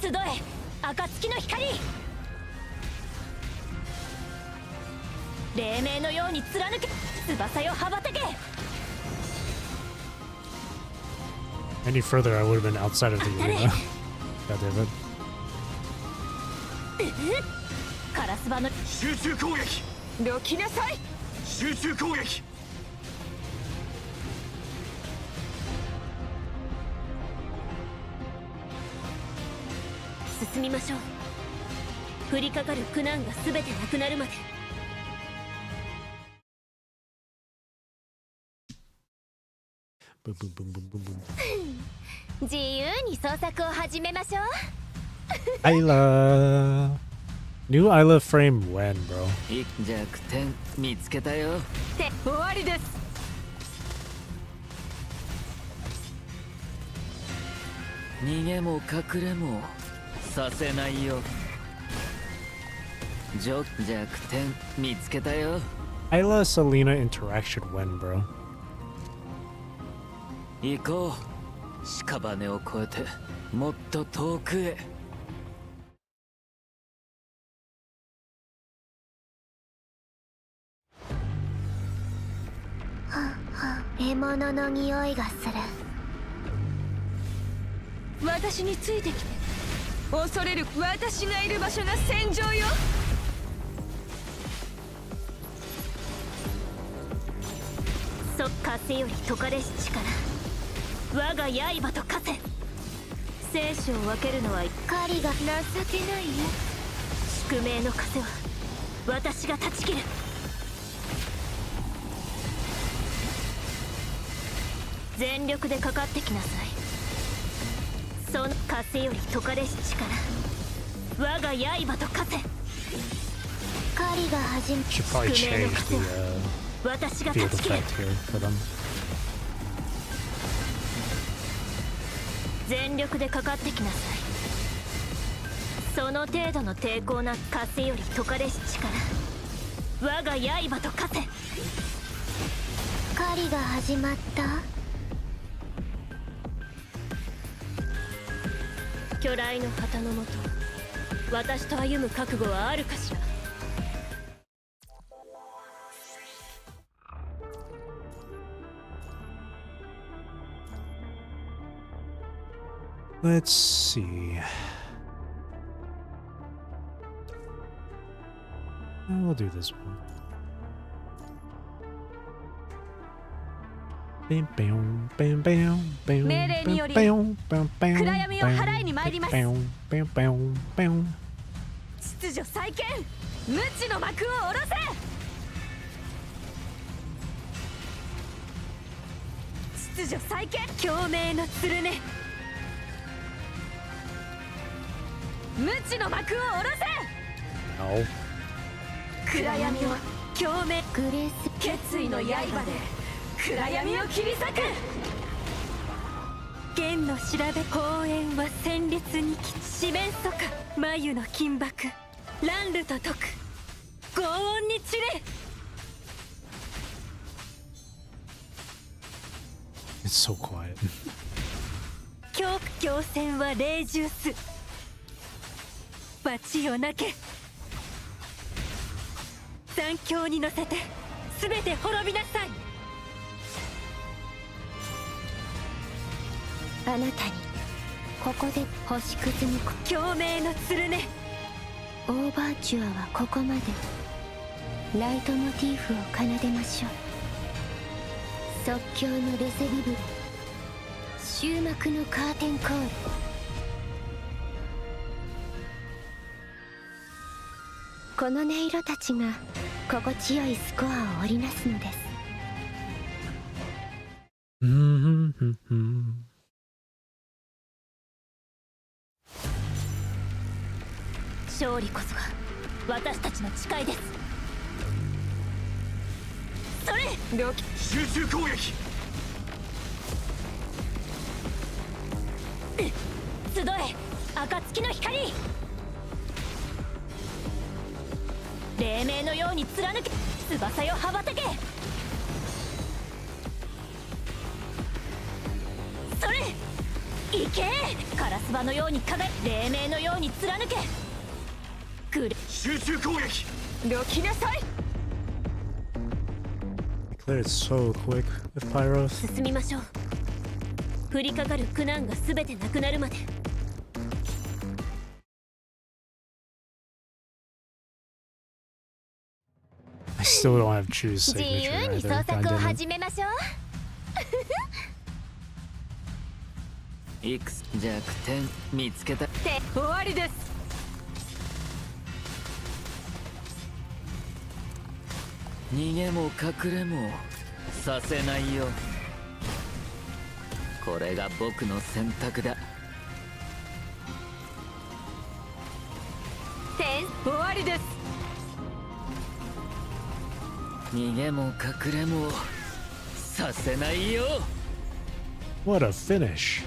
集え、暁の光。黎明のように貫け、翼よ羽ばたけ。 Any further, I would have been outside of the arena. God damn it. カラスバの集中攻撃。どきなさい。集中攻撃。進みましょう。降りかかる苦難が全てなくなるまで。Boom, boom, boom, boom, boom, boom. 自由に創作を始めましょう。Isla. New Isla frame when, bro? 弱点見つけたよ。って終わりです。逃げも隠れもさせないよ。弱点見つけたよ。Isla Selena interaction when, bro? 行こう。屍を越えてもっと遠くへ。獲物の匂いがする。私についてきて。恐れる私がいる場所が戦場よ。風より解かれし力、我が刃と化せ。生死を分けるのは狩りが情けないよ。宿命の風は私が断ち切る。全力でかかってきなさい。その風より解かれし力、我が刃と化せ。狩りが始め。 Should probably change the 私が field 断ち切る。 effect here for them. 全力でかかってきなさい。その程度の抵抗な風より解かれし力、我が刃と化せ。狩りが始まった。巨来の旗のもと、私と歩む覚悟はあるかしら。Let's see. We'll do this one. Bam, bam, bam, bam, bam, 命令により bam, bam, bam, 暗闇を払いに参ります。 bam, bam, bam, bam. 秩序再建、無知の幕を下ろせ。秩序再建、共鳴のつるね。無知の幕を下ろせ。 No. 暗闇を共鳴、グレース決意の刃で暗闇を切り裂く。剣の調べ、公園は戦慄にき四面楚歌、眉の金箔、乱流と解く、轟音に散れ。 It's so quiet. 狂狂戦は霊獣す。罰をなけ。残響に乗せて全て滅びなさい。あなたにここで星屑に共鳴のつるね。オーバーチュアはここまで。ライトモチーフを奏でましょう。即興のレセビブル、終幕のカーテンコール。この音色たちが心地よいスコアを織りなすのです。勝利こそが私たちの誓いです。それ、集中攻撃。集え、暁の光。黎明のように貫け、翼よ羽ばたけ。それ、行け。カラスバのように輝き、黎明のように貫け。グレ集中攻撃。どきなさい。 Cleared so quick with pyros. 進みましょう。降りかかる苦難が全てなくなるまで。 I still don't have Chu's 自 signature 由に either. 創 I 作を didn't. 始めましょう。いくつ弱点見つけた。で終わりです。逃げも隠れもさせないよ。これが僕の選択だ。終わりです。逃げも隠れもさせないよ。 What a finish.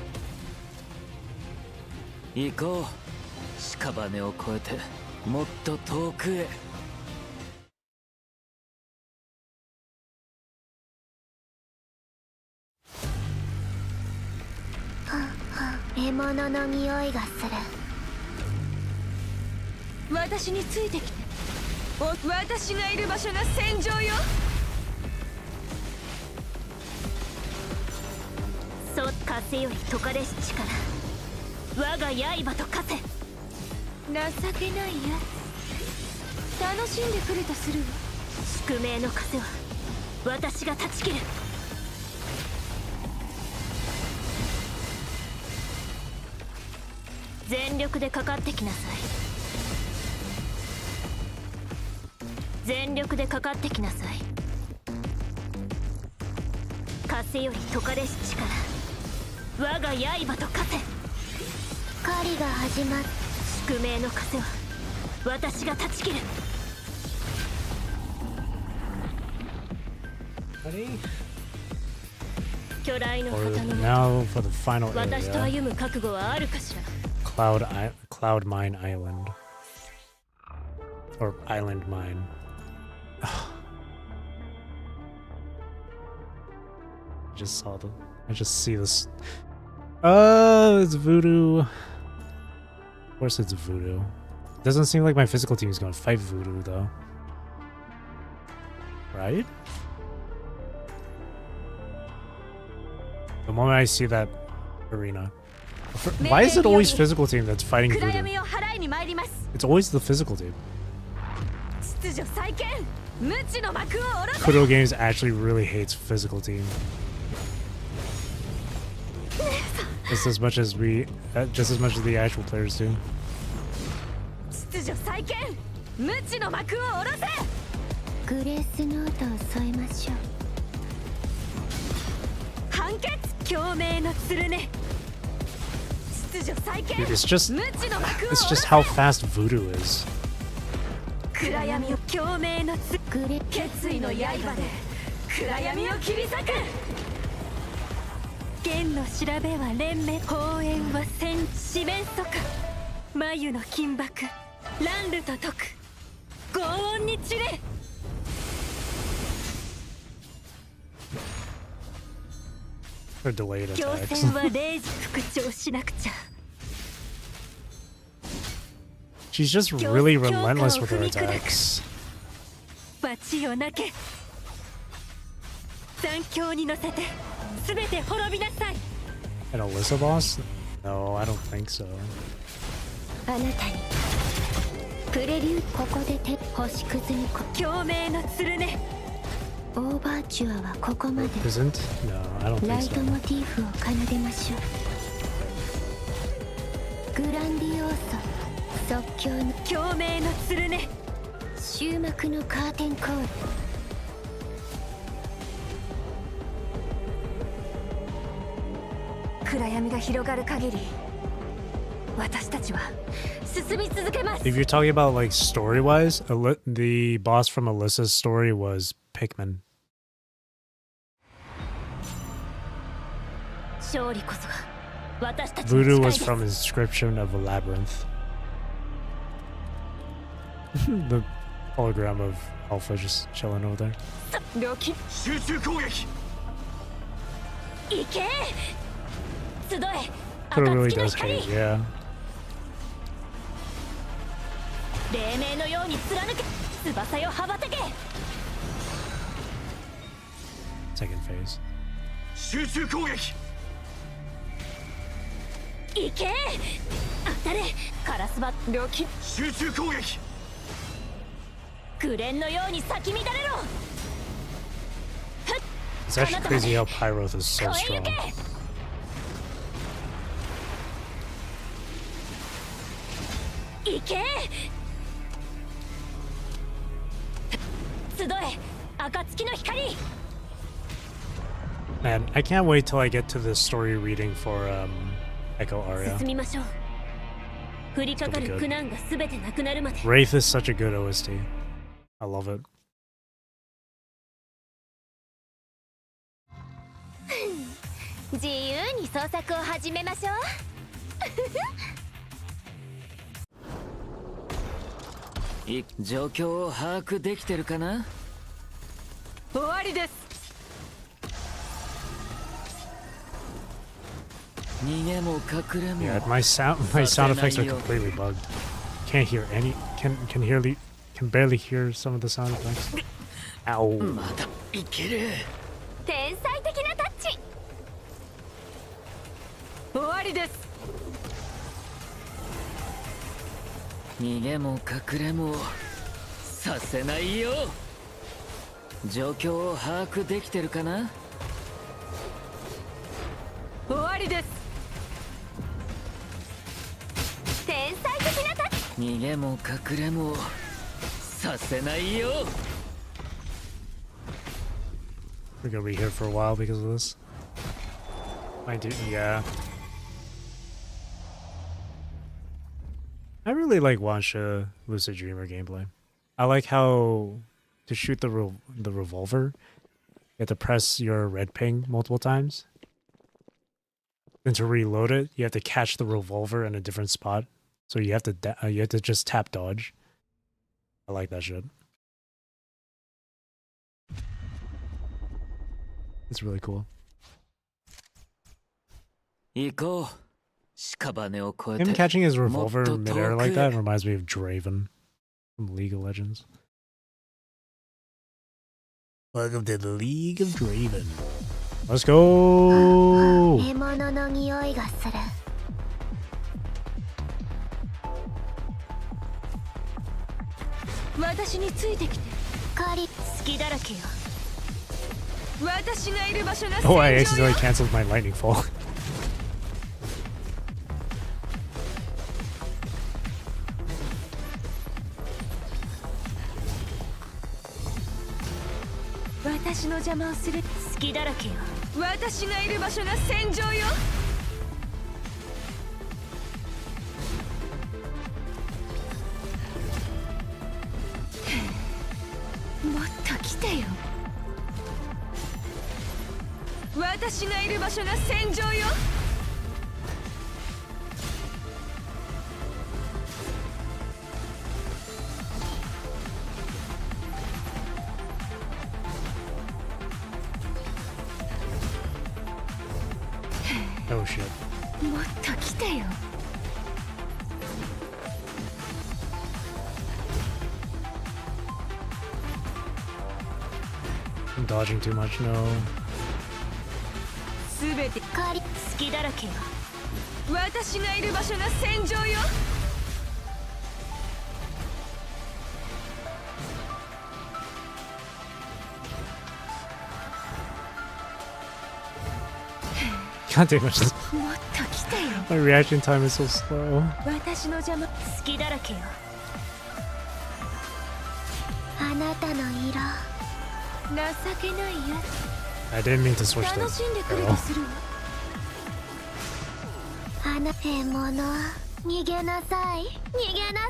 行こう。屍を越えてもっと遠くへ。獲物の匂いがする。私についてきて。私がいる場所が戦場よ。そう、風より解かれし力、我が刃と化せ。情けないやつ、楽しんでくれとするわ。宿命の風は私が断ち切る。全力でかかってきなさい。全力でかかってきなさい。風より解かれし力、我が刃と化せ。狩りが始まっ。宿命の風は私が断ち切る。 Ready? 巨来の Or 旗の now for the final 私と area. 歩む覚悟はあるかしら。Cloud Mine Island. Or Island Mine. I just see this. It's voodoo. Of course it's voodoo. Doesn't seem like my physical team is gonna fight voodoo though. Right? The moment I see that arena. Why is it always physical team that's fighting voodoo? It's always the physical team. Kuro Games actually really hates physical team. Just as much as the actual players do. Dude, it's just how fast voodoo is. Or delayed attacks. She's just really relentless with her attacks. An Alyssa boss? No, I don't think so. Isn't? No, I don't think so. If you're talking about like story-wise, the boss from Alyssa's story was Pikmin. Voodoo was from Inscription of a Labyrinth. The hologram of Alpha just chilling over there. Kuro really does hate, yeah. Second phase. It's actually crazy how Pyroth is so strong. Man, I can't wait till I get to the story reading for Echo Aria. Wraith is such a good OST. I love it. Yeah, my sound effects are completely bugged. Can't hear any. Can barely hear some of the sound effects. Ow. We're gonna be here for a while because of this. Yeah. I really like Wansha Lucid Dreamer gameplay. I like how to shoot the revolver, you have to press your red ping multiple times. And to reload it, you have to catch the revolver in a different spot. So you have to just tap dodge. I like that shit. It's really cool. 行こう。屍を越え Him て catching his revolver もっと midair 遠く like へ that reminds me of Draven from League of Legends. Welcome to the League of Draven. Let's go! 獲物の匂いがする。私についてきて。狩り好きだらけよ。私がいる場所が Oh, I 戦場よ。 accidentally canceled my lightning fall. 私の邪魔をする。好きだらけよ。私がいる場所が戦場よ。もっと来てよ。私がいる場所が戦場よ。Oh shit. もっと来てよ。I'm dodging too much, no. すべて狩り好きだらけよ。私がいる場所が戦場よ。God damn it. もっと来てよ。 My reaction time is so slow. 私の邪魔好きだらけよ。あなたの色情けないや I didn't mean to switch つ。 to 楽しんでくる girl. とするわ。獲物逃げなさい逃げなさ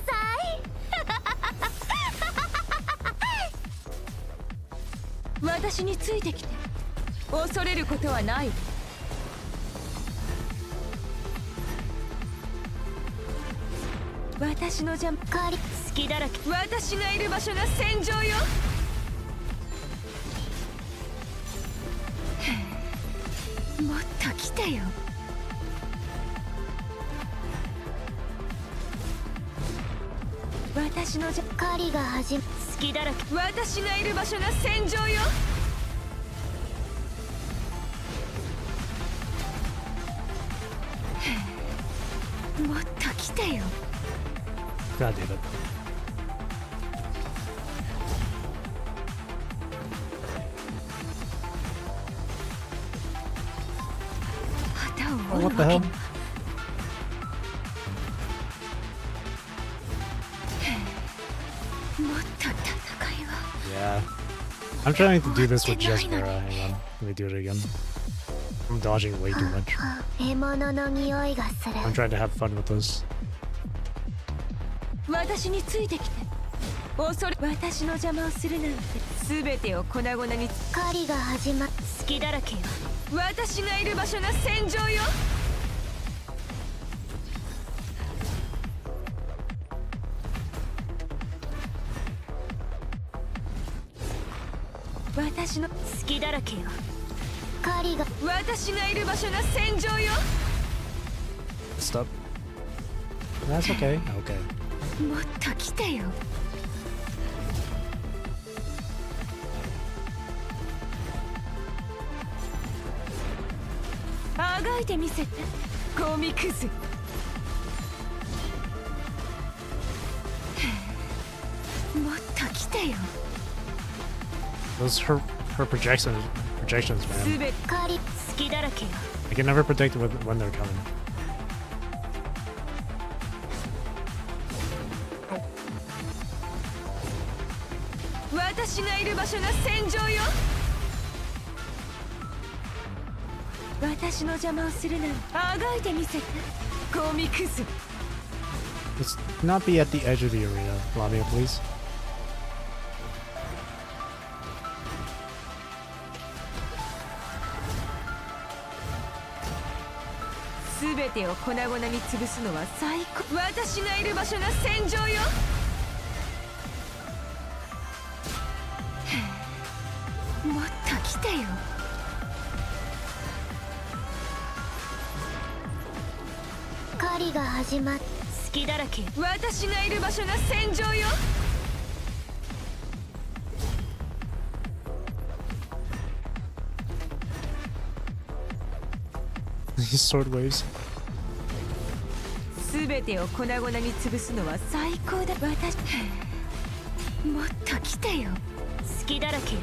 い私についてきて。恐れることはない。私の邪魔狩り好きだらけ。私がいる場所が戦場よ。もっと来てよ。私の狩りが始ま好きだらけ。私がいる場所が戦場よ。もっと来てよ。 God damn it. 旗を Oh, 折 what る the わ hell? けには。もっと戦いは Yeah. I'm trying to do this with just Vera. Hang on. Let me do it again. I'm dodging way too much. 獲物の匂いがする I'm trying to have fun with this. 私についてきて。恐れ私の邪魔をするなんて全てを粉々に狩りが始ま好きだらけよ。私がいる場所が戦場よ。私の好きだらけよ。狩りが私がいる場所が戦場よ。 Stop. That's okay. Okay. もっと来てよ。あがいてみせて、ゴミクズ。もっと来てよ。 Those her projections, man. すべて狩り好きだらけよ。 I can never predict when they're coming. 私がいる場所が戦場よ。私の邪魔をするなんてあがいてみせて、ゴミクズ。 Let's not be at the edge of the arena, Lamia, please. 私てを粉々に潰すのは最高。私がいる場所が戦場よ。もっと来てよ。狩りが始まっ隙だらけ。私がいる場所が戦場よ。These sword waves. すべてを粉々に潰すのは最高だ。私もっと来てよ。隙だらけよ。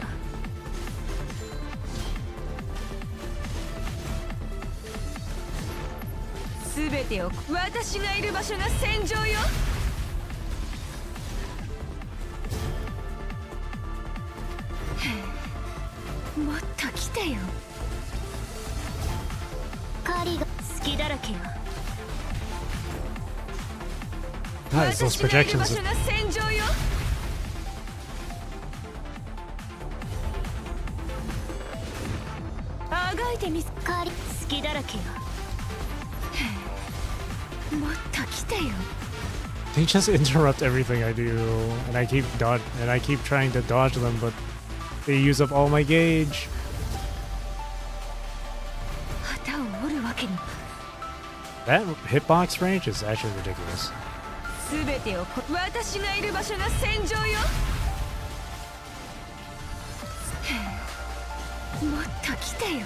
すべてを私がいる場所が戦場よ。もっと来てよ。狩りが隙だらけよ。 Nice, those 私がいる場 projections. 所が戦場よ。あがいてみす。狩り隙だらけよ。もっと来てよ。 They just interrupt everything I do, and I keep trying to dodge them, but they use up all my gauge. 旗を折るわけに。 That hitbox range is actually ridiculous. すべてを私がいる場所が戦場よ。もっと来てよ。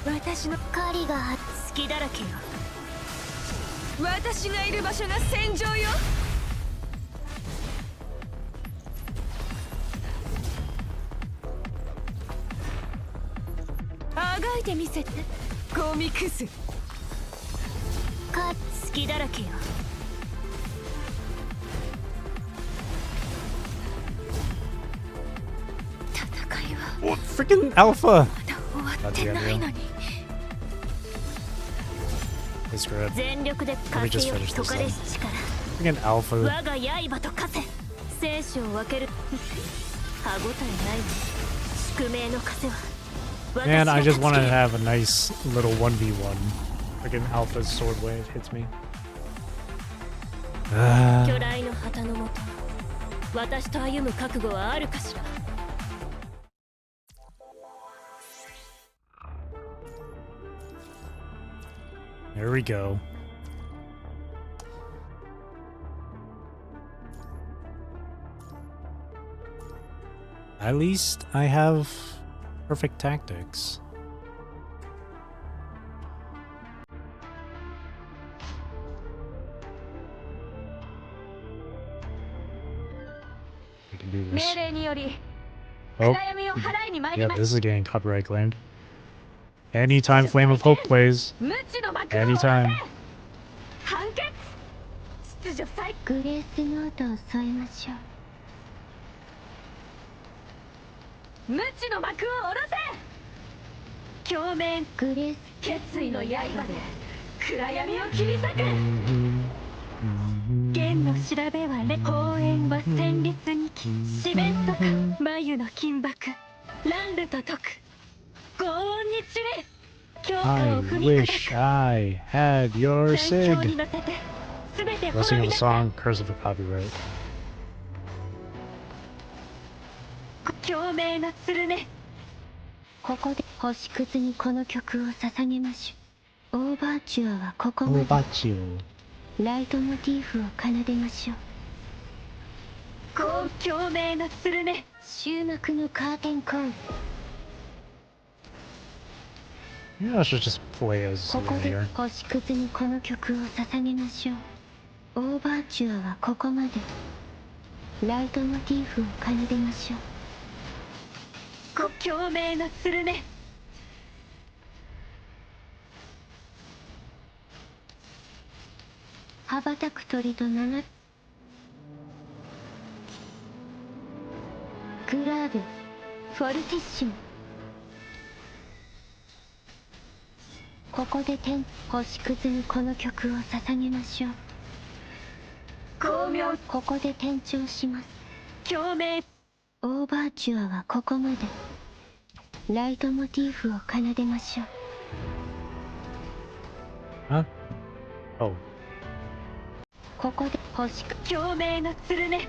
私の狩りが隙だらけよ。私がいる場所が戦場よ。あがいてみせて。ゴミクズ。隙だらけよ。戦いは Freaking alpha! まだ終わってないのに。 Hey, screw it. 全力で Let me 風 just よ finish 解 this かれ then. し力。 Freaking alpha. 我が刃と化せ。生死を分ける。歯ごたえないね。宿命の枷は。 Man, I just want to have a nice little 1v1. Freaking alpha's sword wave hits me. 巨大の旗のもと、私と歩む覚悟はあるかしら。 There we go. At least I have perfect tactics. We can do 命 this. 令により Oh, 暗闇を払いに参り yeah, ま this す。 is getting copyright claimed. Anytime Flame of Hope plays. 無知の幕を下ろ Anytime. せ。判決。秩序再。グレースノートを添えましょう。無知の幕を下ろせ。共鳴。グレース決意の刃で暗闇を切り裂く。剣の調べはね。公園は戦慄にき。四面とく眉の金箔。乱ルと解く。轟音に散れ。強化 I を踏み砕 wish I had your く。戦況に sig. 乗せて全て Blessing 滅 of び the 出せ。 song, Curse of the Copyright. 共鳴の鶴ね。ここで星屑にこの曲を捧げましょう。オーバーチュアはここま Oh, で。 Bachio. ライトモチーフを奏でましょう。共鳴の鶴ね。終幕のカーテンコール。 Yeah, I should just play as ここで Linear. 星屑にこの曲を捧げましょう。オーバーチュアはここまで。ライトモチーフを奏でましょう。共鳴の鶴ね。羽ばたく鳥と名がグラーベフォルティッシモ。ここで星屑にこの曲を捧げましょう。光明。ここで転調します。共鳴。オーバーチュアはここまで。ライトモチーフを奏でましょう。Huh? Oh. ここで星か共鳴のつるね。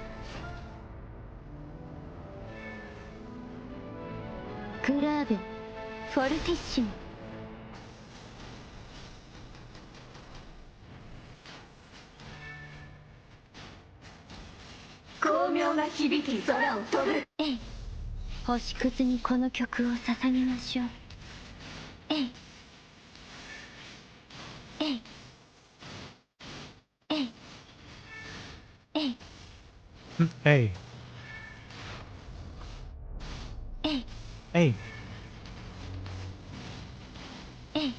グラーベフォルティッシモ。巧妙な響き空を飛ぶ。えい。星屑にこの曲を捧げましょう。えい。えい。えい。えい。Hey. えい。 Hey. えい。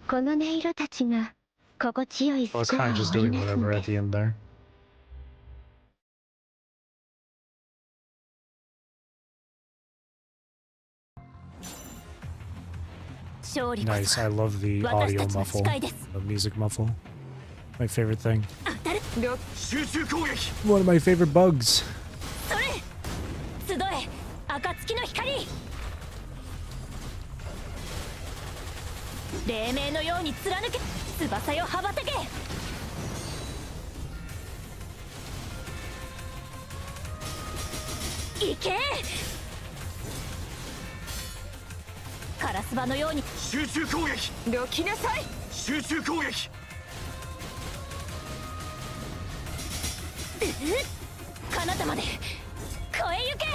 この音色たちが心地よいス I コ was ア kind を of just 織り doing なすん whatever で at the end there. Nice. I love the audio muffle, the music muffle. My favorite thing. 集中攻撃 One of my favorite bugs. それ集え暁の光。黎明のように貫け翼よ羽ばたけ。行けカラスバのように集中攻撃どきなさい。集中攻撃彼方まで越え行け。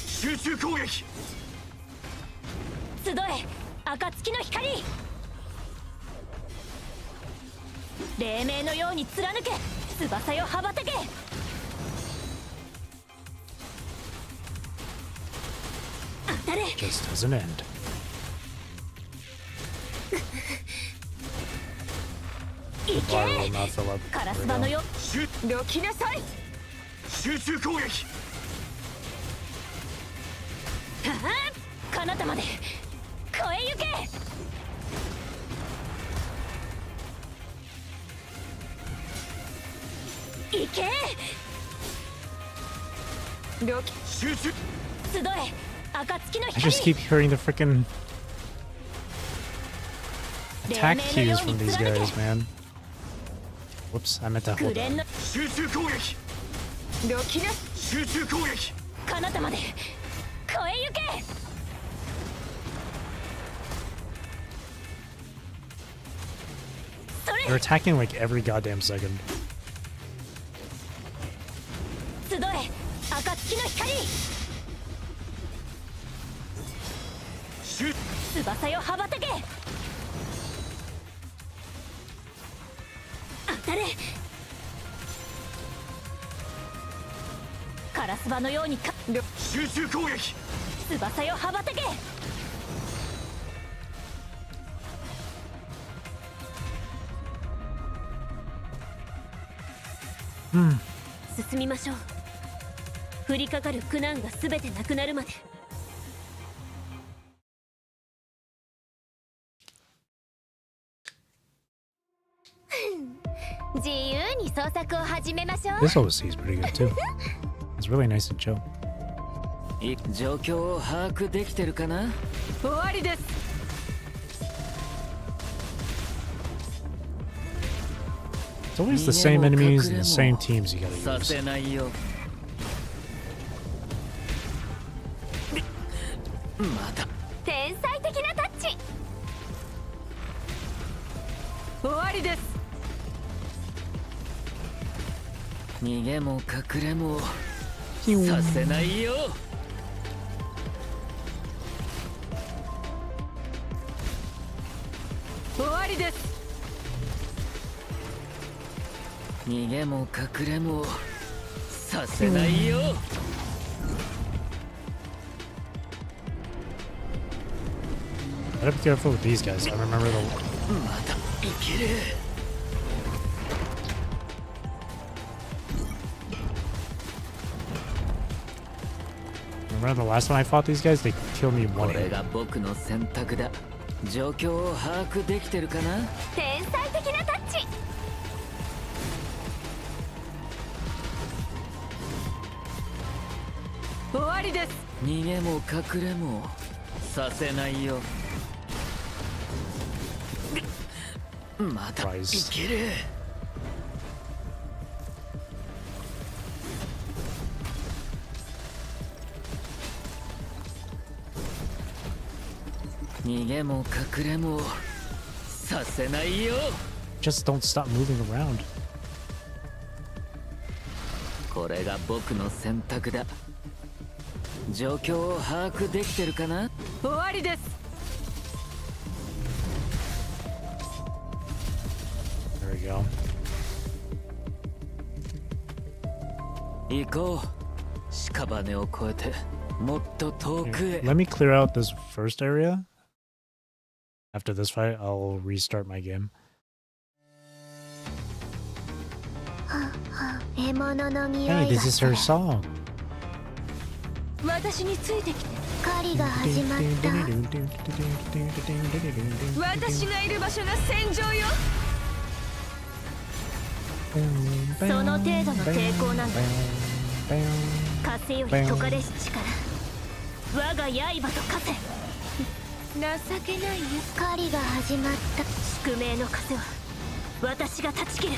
集中攻撃集え暁の光。黎明のように貫け翼よ羽ばたけ。当たれ Just doesn't end. 行 Water will け not fill up. カラ There ス we バの go. よどきなさい。集中攻撃彼方まで越え行け。行け集中集え暁の I just 光。 keep hearing the freaking 黎 attack 明のよ cues う from に these 貫け guys, man. Whoops, I meant to 紅 hold 蓮 on. の集中攻撃どきな集中攻撃彼方まで越え行け。そ They're れ attacking like every goddamn second. 集え暁の光。集翼よ羽ばたけ。当たれカラスバのように集中攻撃翼よ羽ばたけ。進みましょう。降りかかる苦難が全てなくなるまで。自由に創作を始めましょう。 This OC is pretty good too. It's really nice and chill. 状況を把握できてるかな。終わりです。 It's always the same enemies and the same teams you gotta さ use. せないよ。また天才的なタッチ。終わりです。逃げも隠れもさせないよ。終わりです。逃げも隠れもさせないよ。 Gotta be careful with these guys. I remember the またいける。Remember the last time I fought these guys? They killed me in こ one れ hit. が僕の選択だ。状況を把握できてるかな？天才的なタッチ。終わりです。逃げも隠れもさせないよ。まだいける。逃げも隠れもさせないよ。 Just don't stop moving around. これが僕の選択だ。状況を把握できてるかな？終わりです。There we go. 行こう。屍を越えてもっと遠く Here, へ。 let me clear out this first area. After this fight, I'll restart my game. 獲物の匂い Hey, が this is する her song. 私についてきて。狩りが始まった私がいる場所が戦場よ。その程度の抵抗なんだ。風より解かれし力。我が刃と風。情けないよ。狩りが始まった宿命の風は私が断ち切る。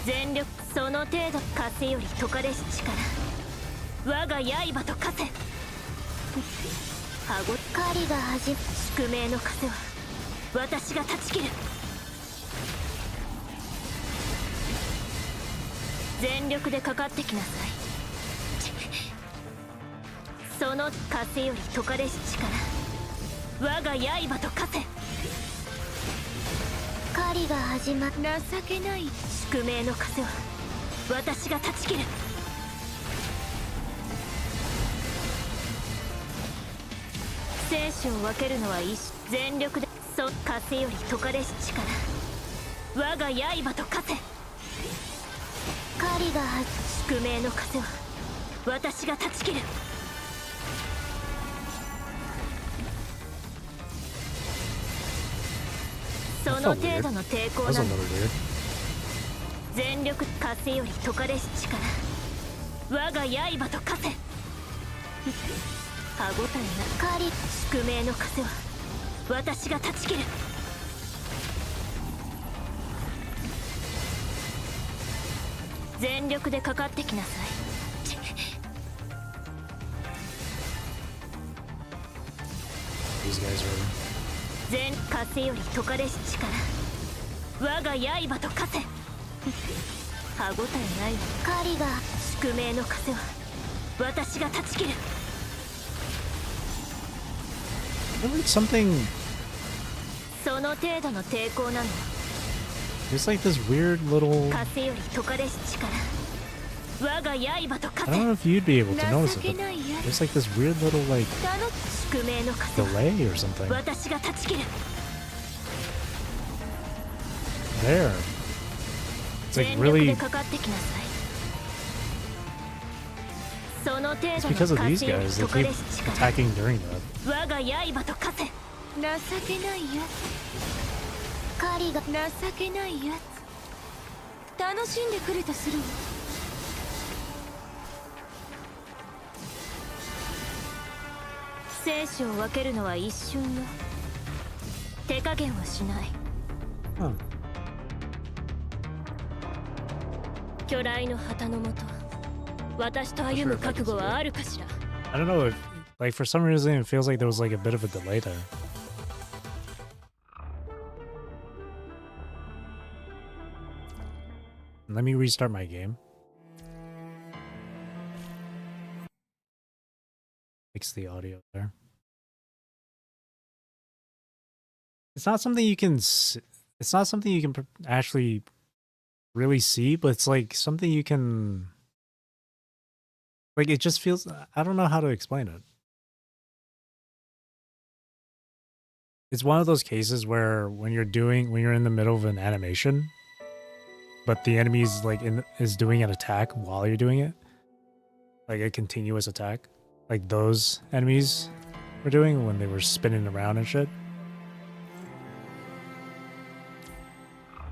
全力。その程度。風より解かれし力。我が刃と風。歯ご狩りが始ま宿命の風は私が断ち切る。全力でかかってきなさい。その風より解かれし力。我が刃と風。狩りが始まっ情けない。宿命の風は私が断ち切る。生死を分けるのは一種。全力で。風より解かれし力。我が刃と風。狩りが宿命の風は私が断ち切る。その程度の抵抗 That was な a んだ。 little weird. 全力。風より解かれし力。我が刃と風。歯ごたえな。狩り宿命の風は私が断ち切る。全力でかかってきなさい。These guys are. 全風より解かれし力。我が刃と風。歯ごたえないわ。狩りが宿命の風は私が断ち切る。There was something. その程度の抵抗なの。 There's like this weird little. 風より解かれし力。我が刃と I 風。 don't know if you'd be able to notice 情 it, け but ないや。 there's like this weird little like 宿命の風は delay or something 私が断ち切る。 there. It's like 全力 really. でかかってきなさい。その程 It's 度 because の of these 風より guys. 解 They かれ keep し力。 attacking during that. 我が刃と風。情けないや狩りがつ。情けないやつ。楽しんでくれとするわ。生死を分けるのは一瞬よ。手加減はしない。 Huh. 巨来の旗のもと、私と歩む覚悟はあるかしら。 I don't know if, like, for some reason, it feels like there was like a bit of a delay there. Let me restart my game. Fix the audio there. It's not something you can. It's not something you can actually really see, but it's like something you can. Like, it just feels. I don't know how to explain it. It's one of those cases where when you're in the middle of an animation, but the enemy's like is doing an attack while you're doing it, like a continuous attack, like those enemies were doing when they were spinning around and shit.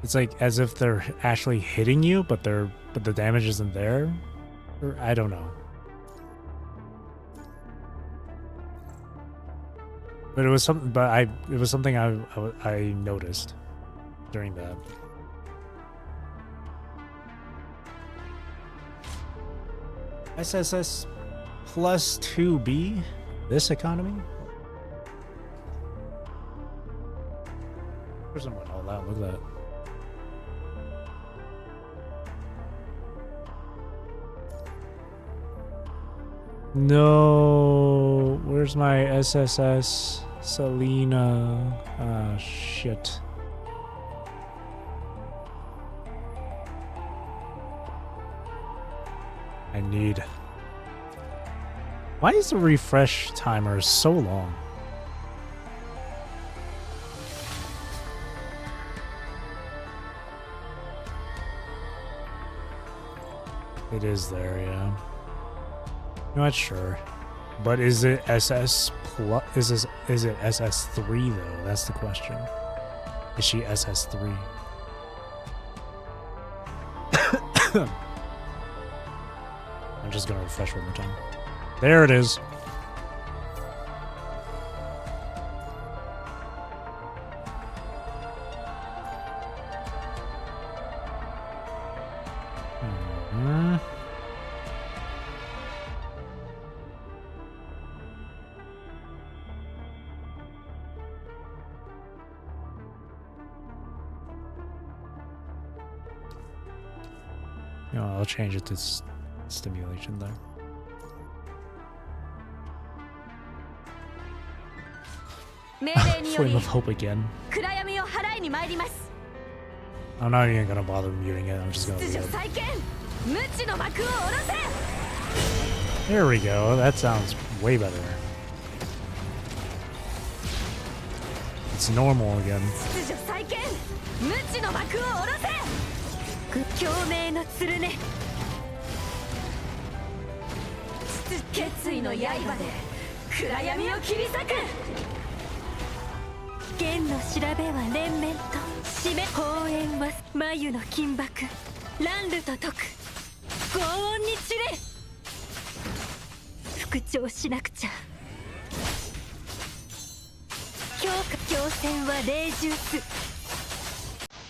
It's like as if they're actually hitting you, but the damage isn't there, or I don't know. But it was something. But it was something I noticed during that. SSS plus 2B. This economy. There's someone all out. Look at that. No, where's my SSS? Selena. Ah, shit. I need. Why is the refresh timer so long? It is there, yeah. Not sure, but is it SS plus? Is it SS3 though? That's the question. Is she SS3? I'm just gonna refresh one more time. There it is. I'll change it to stimulation there. Flame of Hope again. I'm not even gonna bother muting it. I'm just gonna leave it. There we go. That sounds way better. It's normal again. 共鳴の剣決意の刃で暗闇を切り裂く剣の調べは連綿と締め砲煙は眉の金箔乱流と解く轟音に散れ復調しなくちゃ強戦は霊獣す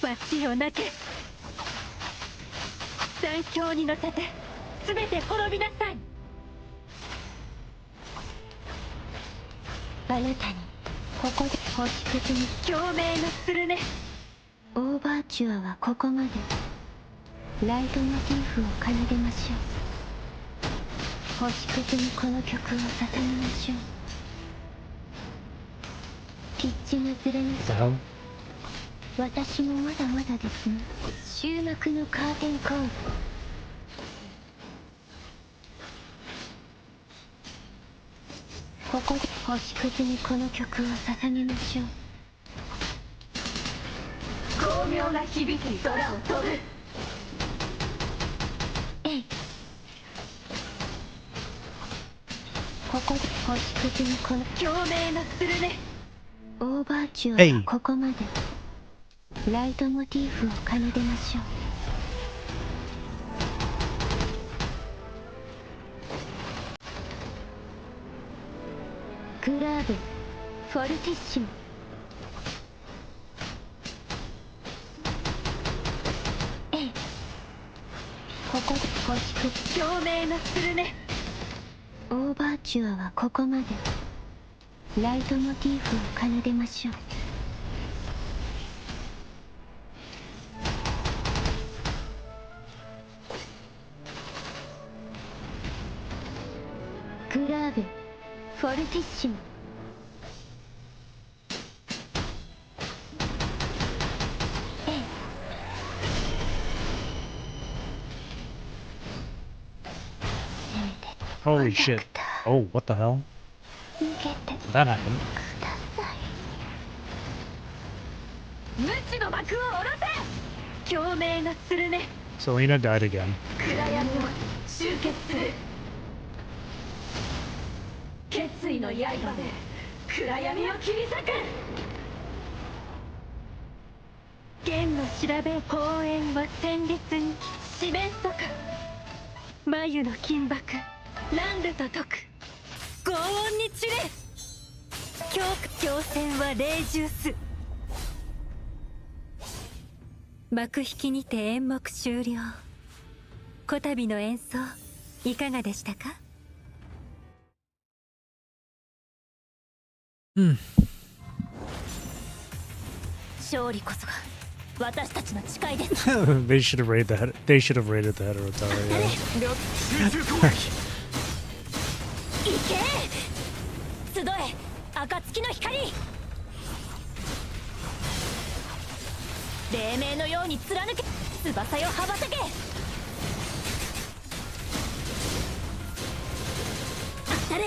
脇をなけ残響に乗せて全て滅びなさいあなたにここで星屑に共鳴のするねオーバーチュアはここまでライトモチーフを奏でましょう星屑にこの曲を捧げましょうピッチがずれました私もまだまだですね終幕のカーテンコールここで星屑にこの曲を捧げましょう巧妙な響き空を飛ぶえいここで星屑にこの共鳴のするねオーバーチュアはここまでライトモチーフを奏でましょうグラーブフォルティッシモえいここで星屑共鳴のするねオーバーチュアはここまでライトモチーフを奏でましょうグラーブフォルティッシモえい Holy shit. Oh, what the hell? That happened. 無知の幕を下ろせ共鳴の鶴ね Selena died again. 暗闇を集結する決意の刃で暗闇を切り裂く剣の調べ公園は戦慄に四面楚歌眉の金箔乱舞と解く轟音に散れ強戦は霊獣す幕引きにて演目終了こたびの演奏いかがでしたか勝利こそが私たちの誓いです They should have rated the They should have rated the Heterotara. 集中攻撃行け集え暁の光黎明のように貫け翼よ羽ばたけ当たれ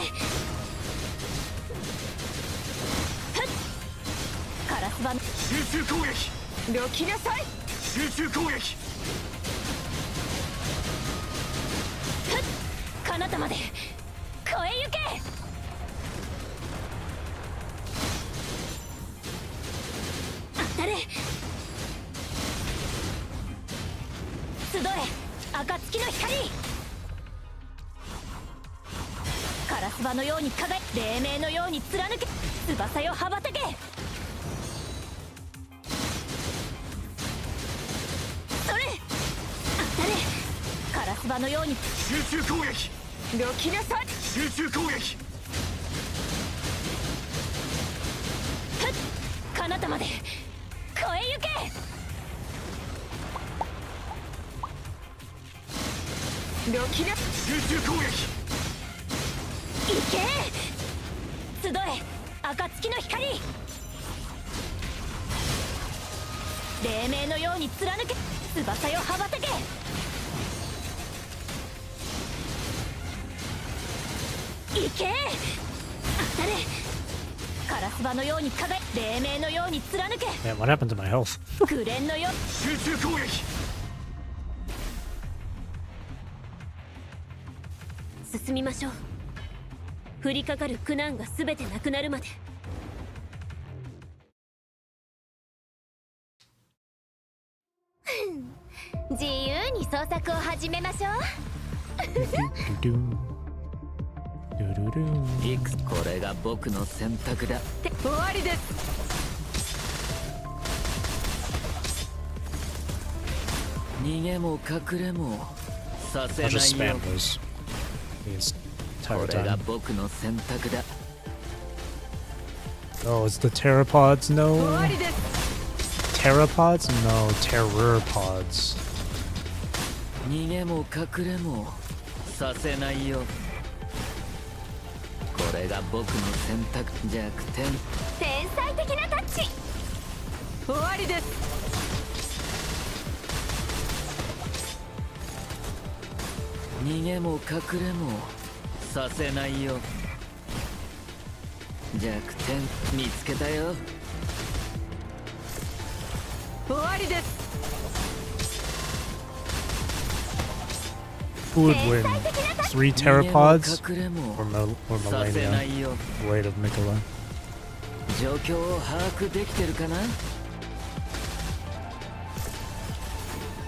カラスバの集中攻撃どきなさい。集中攻撃彼方まで越え行け当たれ集え暁の光カラスバのように輝き黎明のように貫け翼よ羽ばたけそれ当たれカラスバのように集中攻撃どきなさい。集中攻撃彼方まで越え行けどきな集中攻撃行け集え暁の光黎明のように貫け翼よ羽ばたけ行け当たれカラスバのように輝き黎明のように貫け Man, what happened to my health? 紅蓮のよ集中攻撃進みましょう降りかかる苦難が全てなくなるまで自由に創作を始めましょういくつこれが僕の選択だ終わりです。逃げも隠れもさせ I'll just ないよ spam those. It's こ entire れが time. 僕の選択だ Oh, it's the pteropods? 終 No. わりです。 Pteropods? No, terror pods. 逃げも隠れもさせないよこれが僕の選択弱点天才的なタッチ終わりです。逃げも隠れもさせないよ弱点見つけたよ終わりです。 Who would win? 3 pteropods 逃げも隠れも or させな Millennia? いよ Blade of Mikola. 状況を把握できてるかな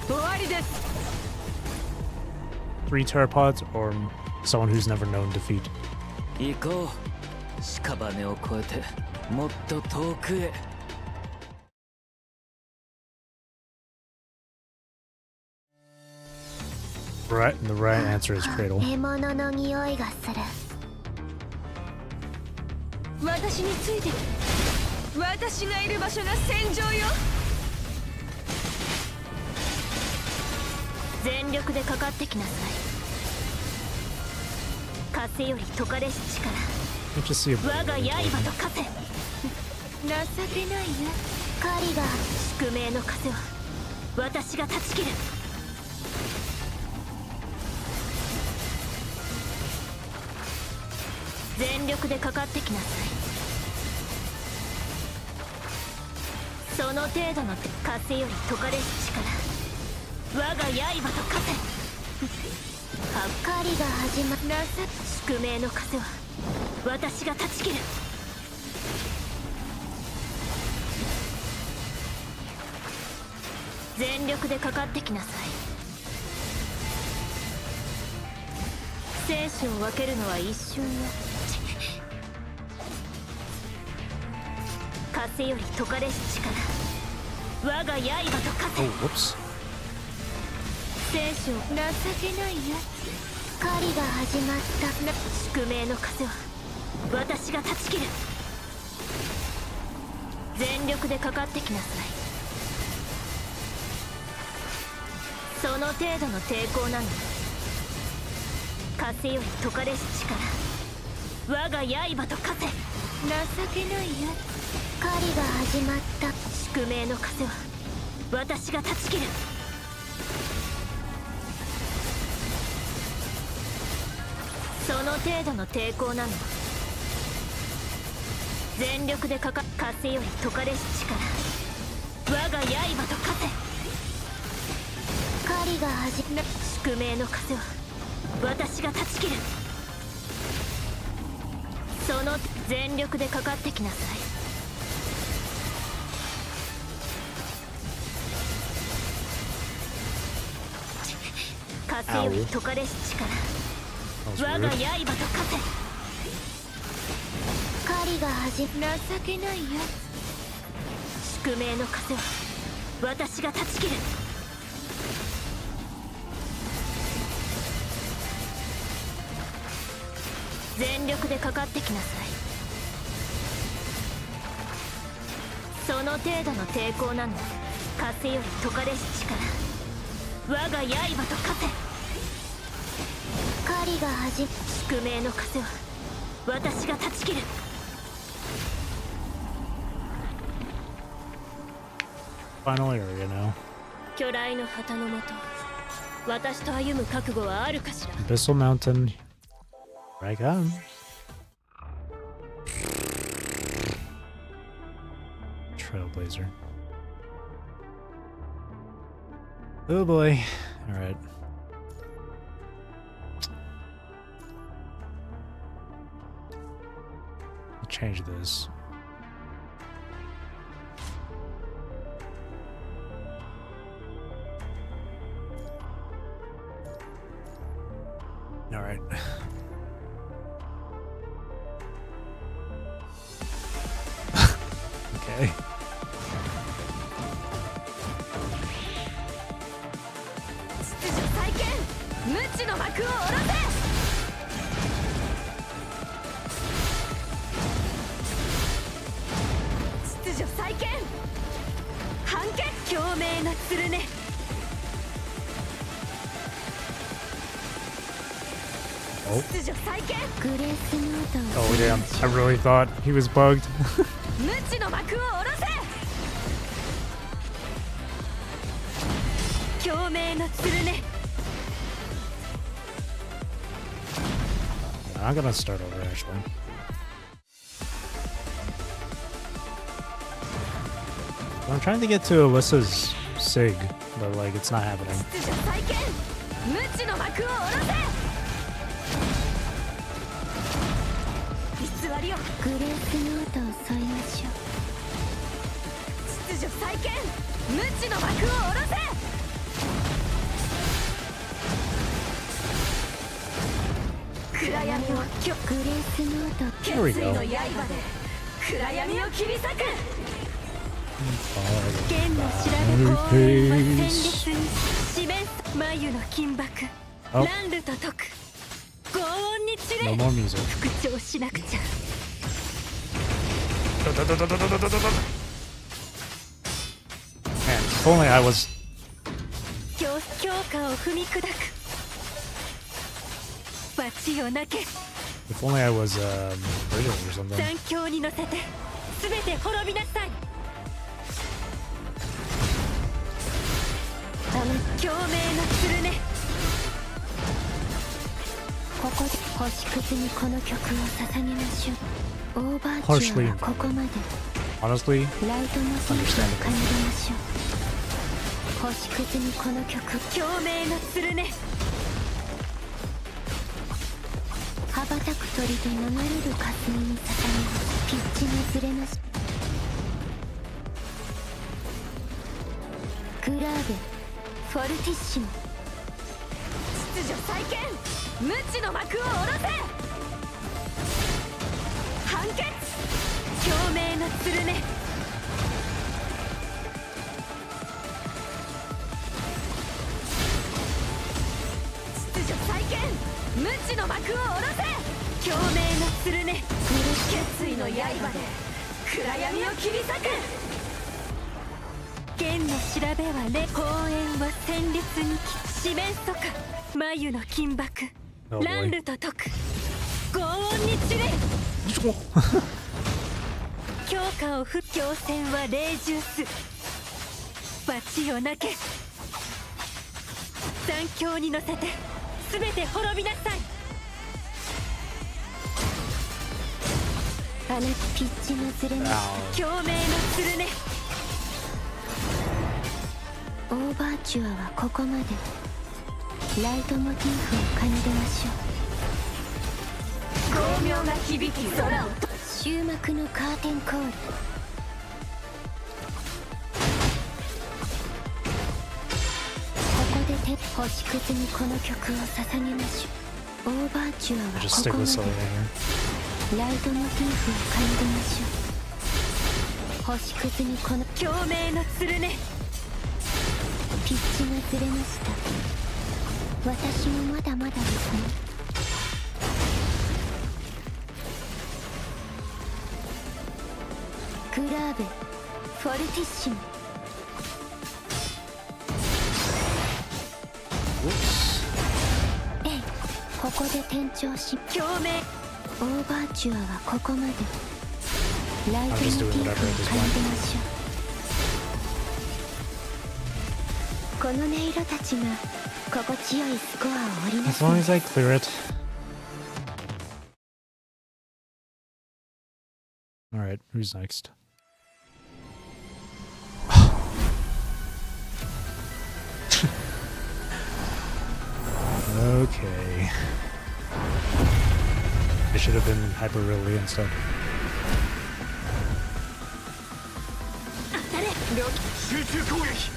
終わりです。 3 pteropods or someone who's never known defeat. 行こう屍を越えてもっと遠くへ Right, the right answer is Cradle. 獲物の匂いがする私についてき私がいる場所が戦場よ。全力でかかってきなさい風より解かれし力 Let's just see if 我が刃と風情けないよ。狩りが宿命の風を私が断ち切る全力でかかってきなさいその程度の風より解かれし力我が刃と化せ。狩りが始まなさ宿命の風は私が断ち切る。全力でかかってきなさい。生死を分けるのは一瞬よ。風より解かれし力、我が刃と化せ。 Oh, whoops. 生死を情けないやつ。狩りが始まったな。宿命の風は私が断ち切る。全力でかかってきなさい。その程度の抵抗なの。風より解かれし力、我が刃と化せ。情けないやつ。狩りが始まった。宿命の風は私が断ち切る。その程度の抵抗なの。全力でかか風より解かれし力、我が刃と化せ。狩りが始ま宿命の風は私が断ち切る。その全力でかかってきなさい。風より解かれし力、我が刃と化せ。狩りが始ま情けないやつ。宿命の風は私が断ち切る。全力でかかってきなさい。その程度の抵抗なの。風より解かれし力、我が刃と化せ。狩りが始ま宿命の風は私が断ち切る。Final area now. 巨来の旗のもと、私と歩む覚悟はあるかしら。 Abyssal Mountain. Here I come. Trailblazer. Oh boy. Alright. Change this. All right. Okay. Oh. Oh damn, I really thought he was bugged. I'm gonna start over actually. I'm trying to get to Alyssa's Sig, but like it's not happening. Here we go. Oh. No more music. Man, if only I was... If only I was British or something. Harshly invalid. Honestly, understandable. 星屑にこの曲共鳴の鶴ね羽ばたく鳥と流れる霞に捧げピッチのずれなしグラーベフォルティッシモ秩序再建無知の幕を下ろせ判決共鳴の鶴ね秩序再建無知の幕を下ろせ共鳴の鶴ね決意の刃で暗闇を切り裂く剣の調べはね砲煙は戦慄に四面楚歌眉の金箔 Oh boy. 乱流と解く轟音に散れ強化を不強戦は霊獣す罰をなけ残響に乗せて全て滅びなさいあのピッチのずれなし共鳴の鶴ねオーバーチュアはここまでライトモチーフを奏でましょ巧妙が響き空をう終幕のカーテンコールここで星屑にこの曲を捧げましょうオーバーチュア Just は stick ここ with ま Soul で Hanger. ライトモチーフを奏でましょう星屑にこの共鳴の鶴ねピッチがずれました私もまだまだですねグラーベフォルティッシモ Whoops. ええここで転調し共鳴オーバーチュアはここまでライトモ I'm チ just ー doing フを whatever 奏 at で this ま point. しょうこの音色たちが心地よいスコアを織りな As す long as I clear it. Alright, who's next? Okay. I should have been hyper really instead. 集中攻撃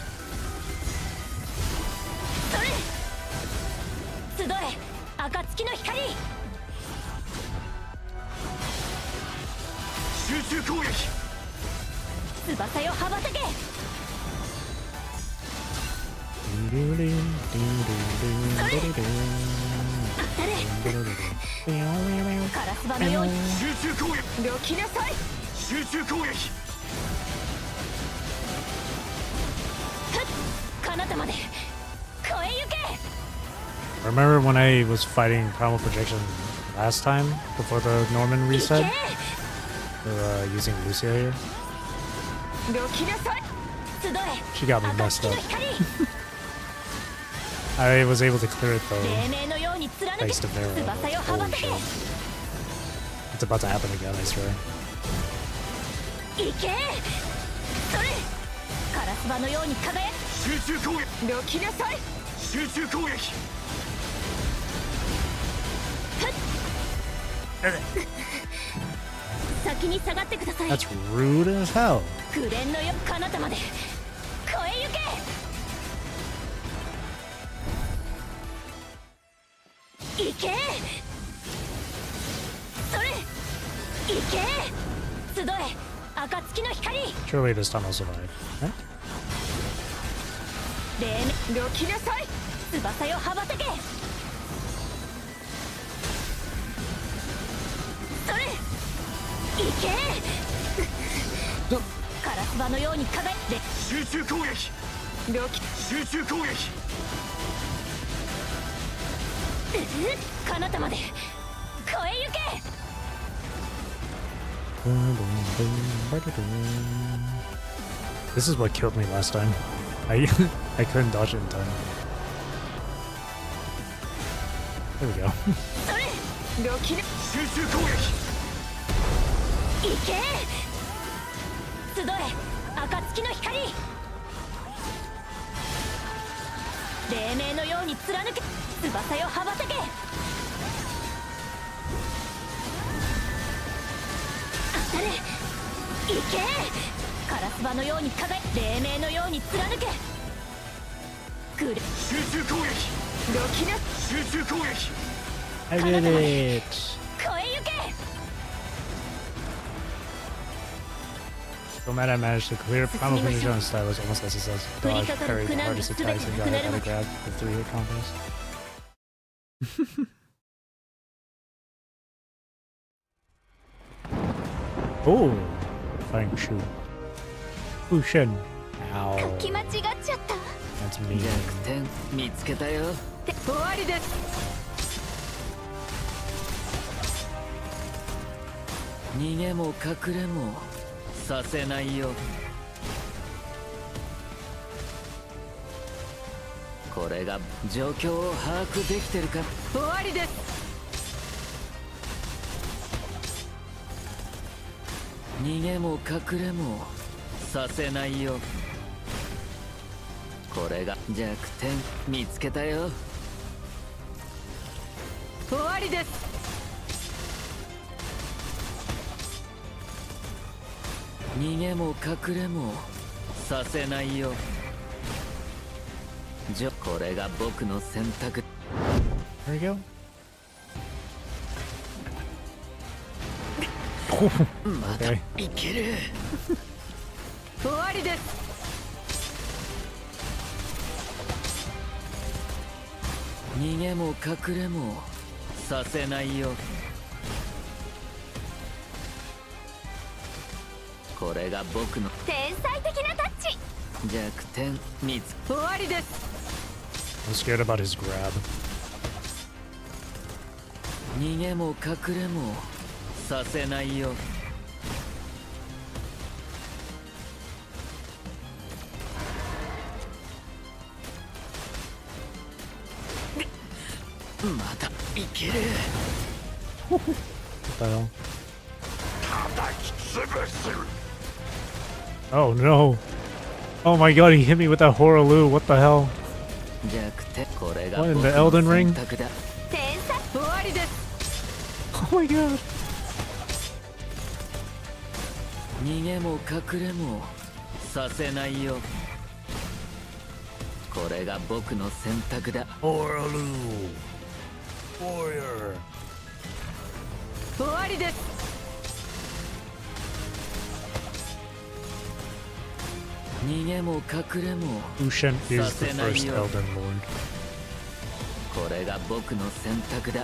集え暁の光集中攻撃翼よ羽ばたけカラスバのように集中攻撃どきなさい集中攻撃彼方まで越えゆけ Remember when I was fighting Primal Projection last time before the Norman reset? Or using Lucia here? どきなさい集え She got me messed 暁の up. 光 I was able to clear it though. 黎明のように貫け Thanks to Vera. 翼よ羽ば Holy たけ shit. It's about to happen again, I swear. 行けそれカラスバのように輝く集中攻撃どきなさい集中攻撃先に下がってください That's rude as hell. 紅のよ彼方まで越えゆけ行けそれ行け集え暁の光 Surely this time I'll survive. Right? 黎明どきなさい翼よ羽ばたけそれ行けカラスバのように輝いて集中攻撃どき集中攻撃彼方まで越えゆけ This is what killed me last time. I couldn't dodge it in time. There we go. それどきな集中攻撃行け集え暁の光黎明のように貫け翼よ羽ばたけ当たれ行けカラスバのように輝黎明のように貫けグレ集中攻撃ロキナ集中攻撃 I did it. 超えゆけ So mad I managed to clear Primal Finisher on style was almost as a dodge, parry, the hardest attacks, and got out of the grab with 3-hit combos. Oh, flying shoe. Fushin. 書 Ow. き間違っちゃった That's mean. 弱点見つけたよ。終わりです逃げも隠れもさせないよ。これが状況を把握できてるか。終わりです逃げも隠れもさせないよ。これが弱点見つけたよ。終わりです逃げも隠れもさせないよ。これが僕の選択。 There we go. まだ Okay. いける。終わりです逃げも隠れもさせないよ。これが僕の天才的なタッチ弱点見つ。終わりです I'm scared about his grab. 逃げも隠れもさせないよ。まだいける。 What the hell? 叩き潰す Oh no. Oh my god, he hit me with that Horaloo. What the hell? 弱点これが What, in 僕 the の Elden Ring? 選択だ。天才終わりです Oh my god. 逃げも隠れもさせないよ。これが僕の選択だ。 Horaloo. Warrior. 終わりです逃げも隠れも Fushin is the first Sasenayo. Elden Lord. これが僕の選択だ。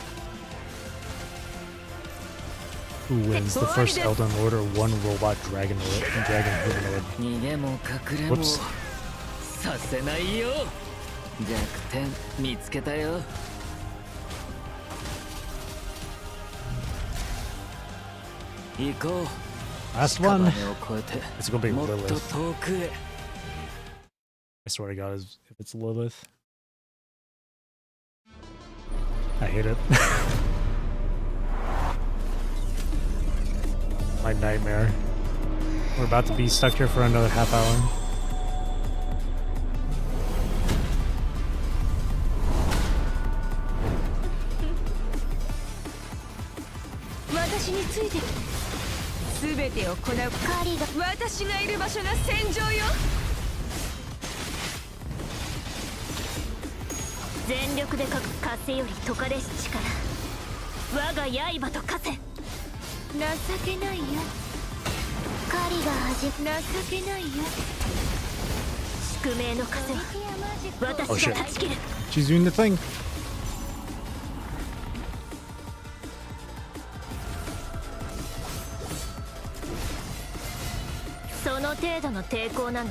Who wins, the first Elden Lord or one robot dragon humanoid? 逃げも隠れも Whoops. させないよ。弱点見つけたよ。行こう。 Last one. 屍を越えて It's gonna be もっと Lilith. 遠くへ。 I swear to God, if it's Lilith. I hate it. My nightmare. We're about to be stuck here for another half hour. 私についてきて全てを行うカリが私がいる場所が戦場よ全力でかく風より解かれし力我が刃と化せ情けないよ狩りが始情けないよ宿命の風は Oh 私 shit. が断ち切る She's doing the thing. その程度の抵抗なの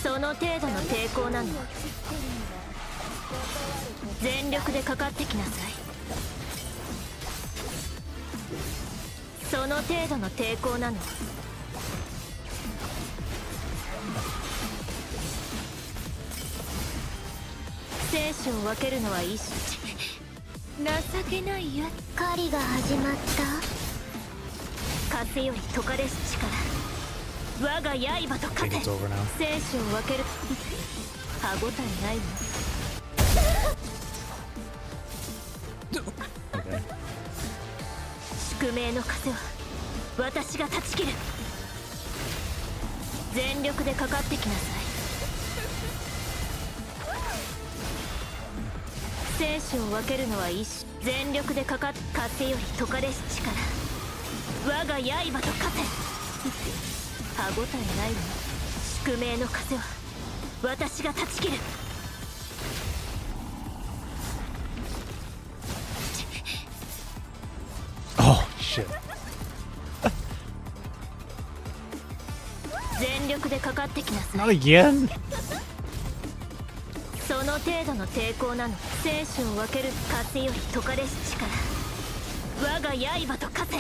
その程度の抵抗なの全力でかかってきなさいその程度の抵抗なの生死を分けるのは一種情けないよ狩りが始まった風より解かれし力我が刃と I think 勝て it's over now. 生死を分ける歯ごたえないわ Okay. 宿命の風は私が断ち切る全力でかかってきなさい生死を分けるのは一種全力でかかっ風より解かれし力我が刃と勝て歯ごたえないわ宿命の風は私が断ち切る Oh shit. 全力でかかってきなさい Not again. その程度の抵抗なの生死を分ける風より解かれし力我が刃と勝て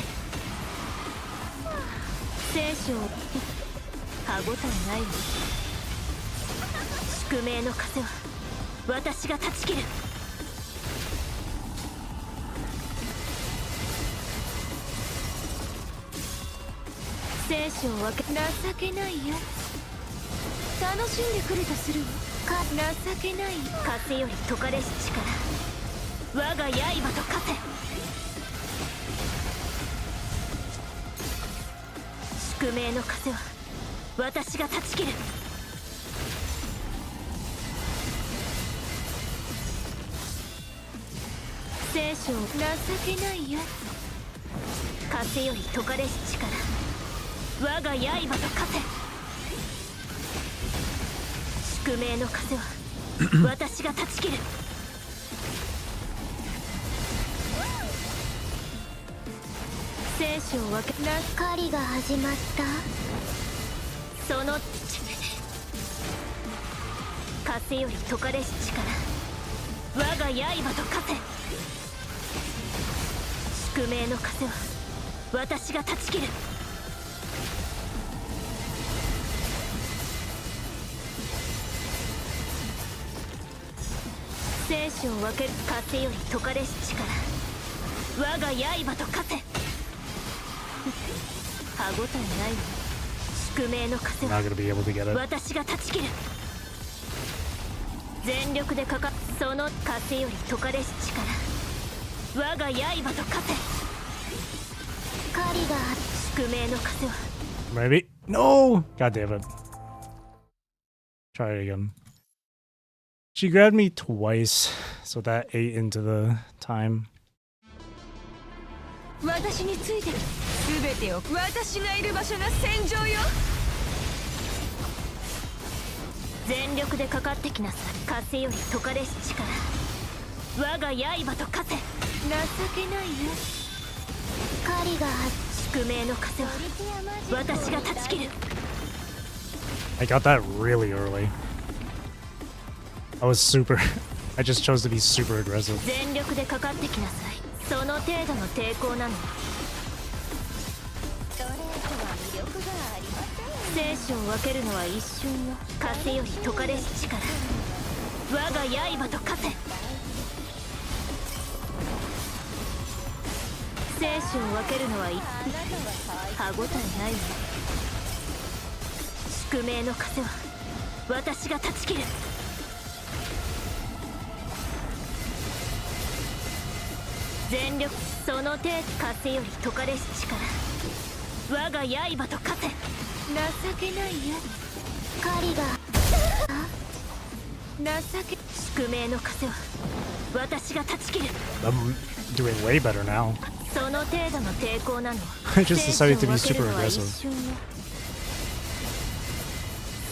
生死を歯ごたえないわ宿命の風は私が断ち切る 生死を分け情けないやつ楽しんでくれとするわ情けない風より解かれし力我が刃と勝て宿命の風は私が断ち切る 生死を情けないやつ風より解かれし力我が刃と勝て宿命の風は私が断ち切る生死を分け狩りが始まったその風より解かれし力我が刃と勝て宿命の風は私が断ち切る 生死を分ける風より解かれし力我が刃と勝て歯ごたえないわ宿命の風 Not は gonna be able to get it. 私が断ち切る全力でかかその風より解かれし力我が刃と勝て狩りが宿命の風は Maybe. No! God damn it. Try it again. She grabbed me twice, so that ate into the time. 私についてき全てを私がいる場所が戦場よ全力でかかってきなさい風より解かれし力我が刃と勝て情けないよ狩りが宿命の風は私が断ち切る I got that really early. I was super... I just chose to be super aggressive. 全力でかかってきなさいその程度の抵抗なの生死を分けるのは一瞬よ風より解かれし力我が刃と勝て生死を分けるのは歯ごたえないわ宿命の風は私が断ち切る全力その程度風より解かれし力我が刃と勝て情けないやつ狩りが情け宿命の風は私が断ち切る I'm doing way better now. その程度の抵抗なの I just decided to be super aggressive.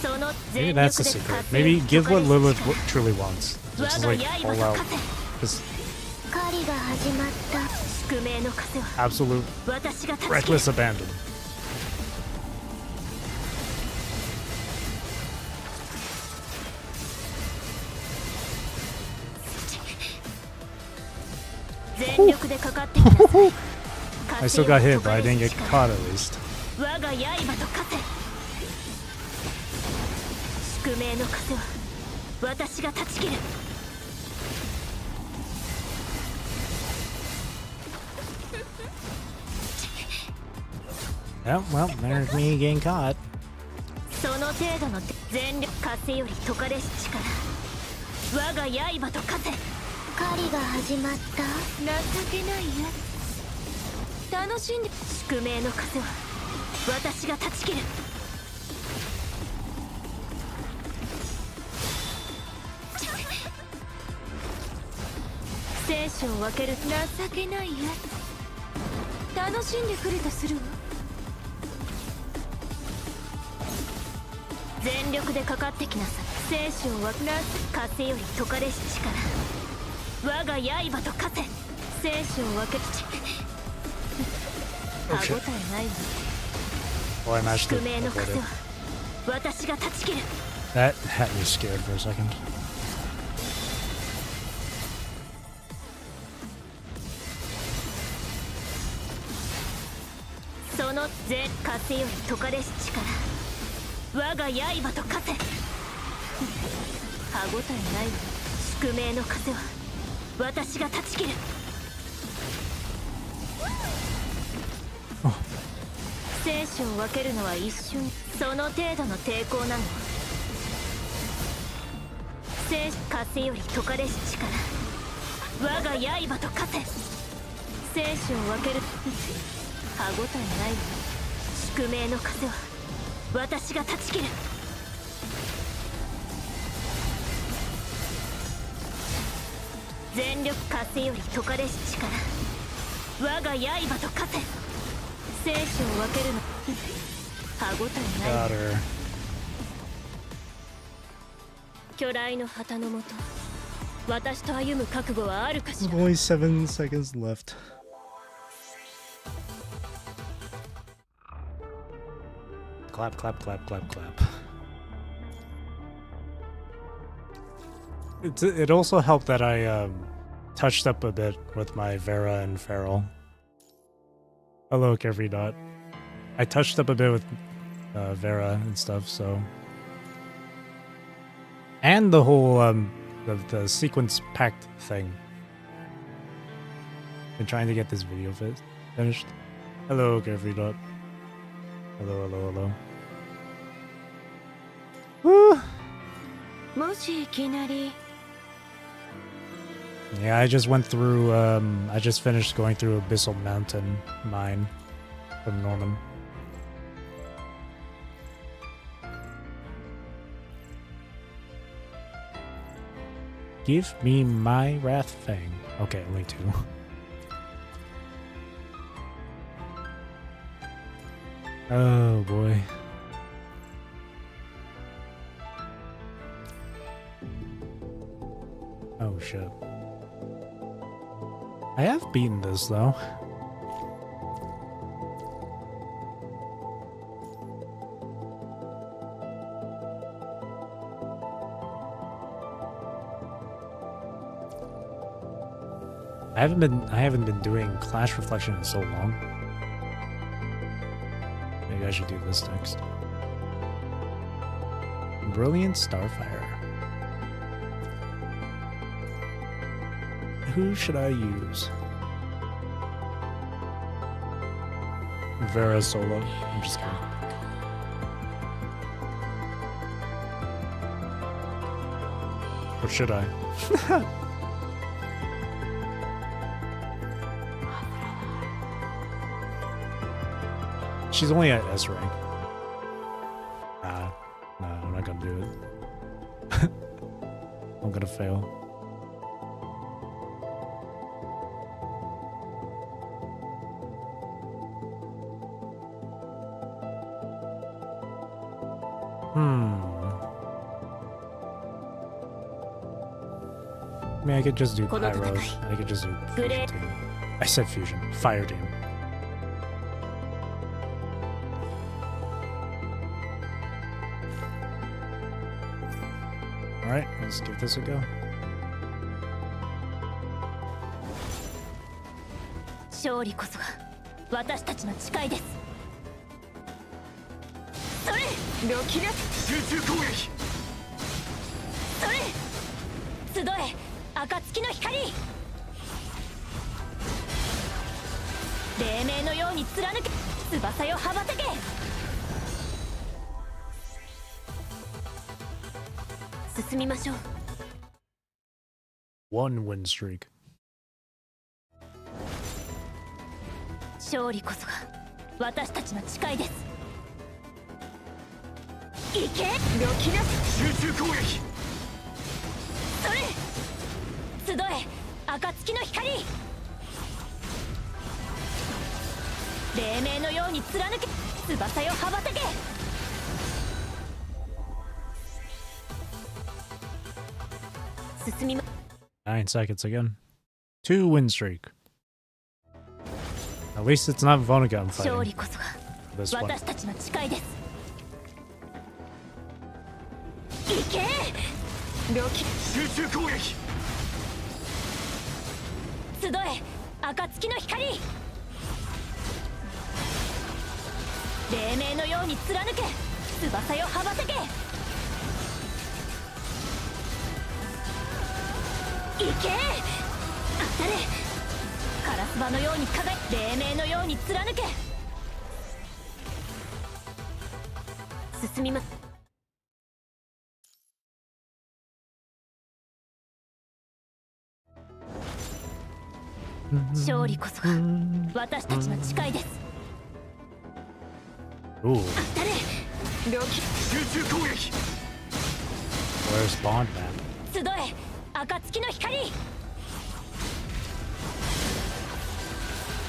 その Maybe 全 that's the 力で secret. 風よ Maybe り give 解か what れし Lilith 力 truly wants. 我 Just が like 刃 all と out. 勝て Just 狩りが始まった 宿命の風は absolute 私が断ち切る reckless abandon. 全力でかかってきなさい I still got hit, but I didn't get caught at least. 我が刃と勝て宿命の風は私が断ち切る Well, there's me getting caught. その程度の全力風より解かれし力我が刃と風狩りが始まった。情けないや楽しんで宿命の風は私が断ち切る。生死を分ける。情けないや楽しんでくれとするわ。全力でかかってきなさい。生死を分け風より解かれし力我が刃と風生死を分け歯応えないわ。 Oh, I'm actually 宿命の風 avoided. は私が断ち切る。 That had me scared for a second. その全風より解かれし力我が刃と風歯応えないわ。宿命の風は私が断ち切る。生死を分けるのは一瞬。その程度の抵抗なの。生風より解かれし力我が刃と風生死を分ける。歯応えないわ。宿命の風は私が断ち切る。全力風より解かれし力我が刃と風生死を分けるの歯応えないわ。 Got her. 巨来の旗のもと私と歩む覚悟はあるかしら。 Only 7 seconds left. Clap, clap, clap, clap, clap. It also helped that I touched up a bit with my Vera and Feral. Hello, Carefree Dot. I touched up a bit with Vera and stuff, so. And the whole the sequence packed thing. Been trying to get this video finished. Hello, Carefree Dot. Hello, hello, hello. Woo! もしいきなり Yeah, I just went through, I just finished going through Abyssal Mountain Mine from Norman. Give me my Wrath Fang. Okay, only 2. Oh boy. Oh shit. I have beaten this though. I haven't been doing Clash Reflection in so long. Maybe I should do this next. Brilliant Starfire. Who should I use? Vera solo. I'm just kidding. Or should I? She's only at S rank. Nah, I'm not gonna do it. I'm gonna fail. I mean, I could just do Pyros. I could just do Fusion Team. I said Fusion. Fire Team. Alright, let's give this a go. 勝利こそが私たちの誓いです。それどきな集中攻撃それ集え暁の光黎明のように貫け翼よ羽ばたけ進みましょう。 One win streak. 勝利こそが私たちの誓いです。行け、ロキナス集中攻撃。それ、集え暁の光、黎明のように貫け、翼よ羽ばたけ。 進みま 9 seconds again. 2 win streak. At least it's not Vonnegut 勝 fighting 利こそが this one. 私たちの誓いです。行け、ロキ集中攻撃。集え暁の光、黎明のように貫け、翼よ羽ばたけ。行け、当たれ、カラスバのように輝く、黎明のように貫け。進みます。勝利こそが私たちの誓いです。 Ooh, 当たれ、ロキ集中攻撃。 where's Bond Man? 集え暁の光、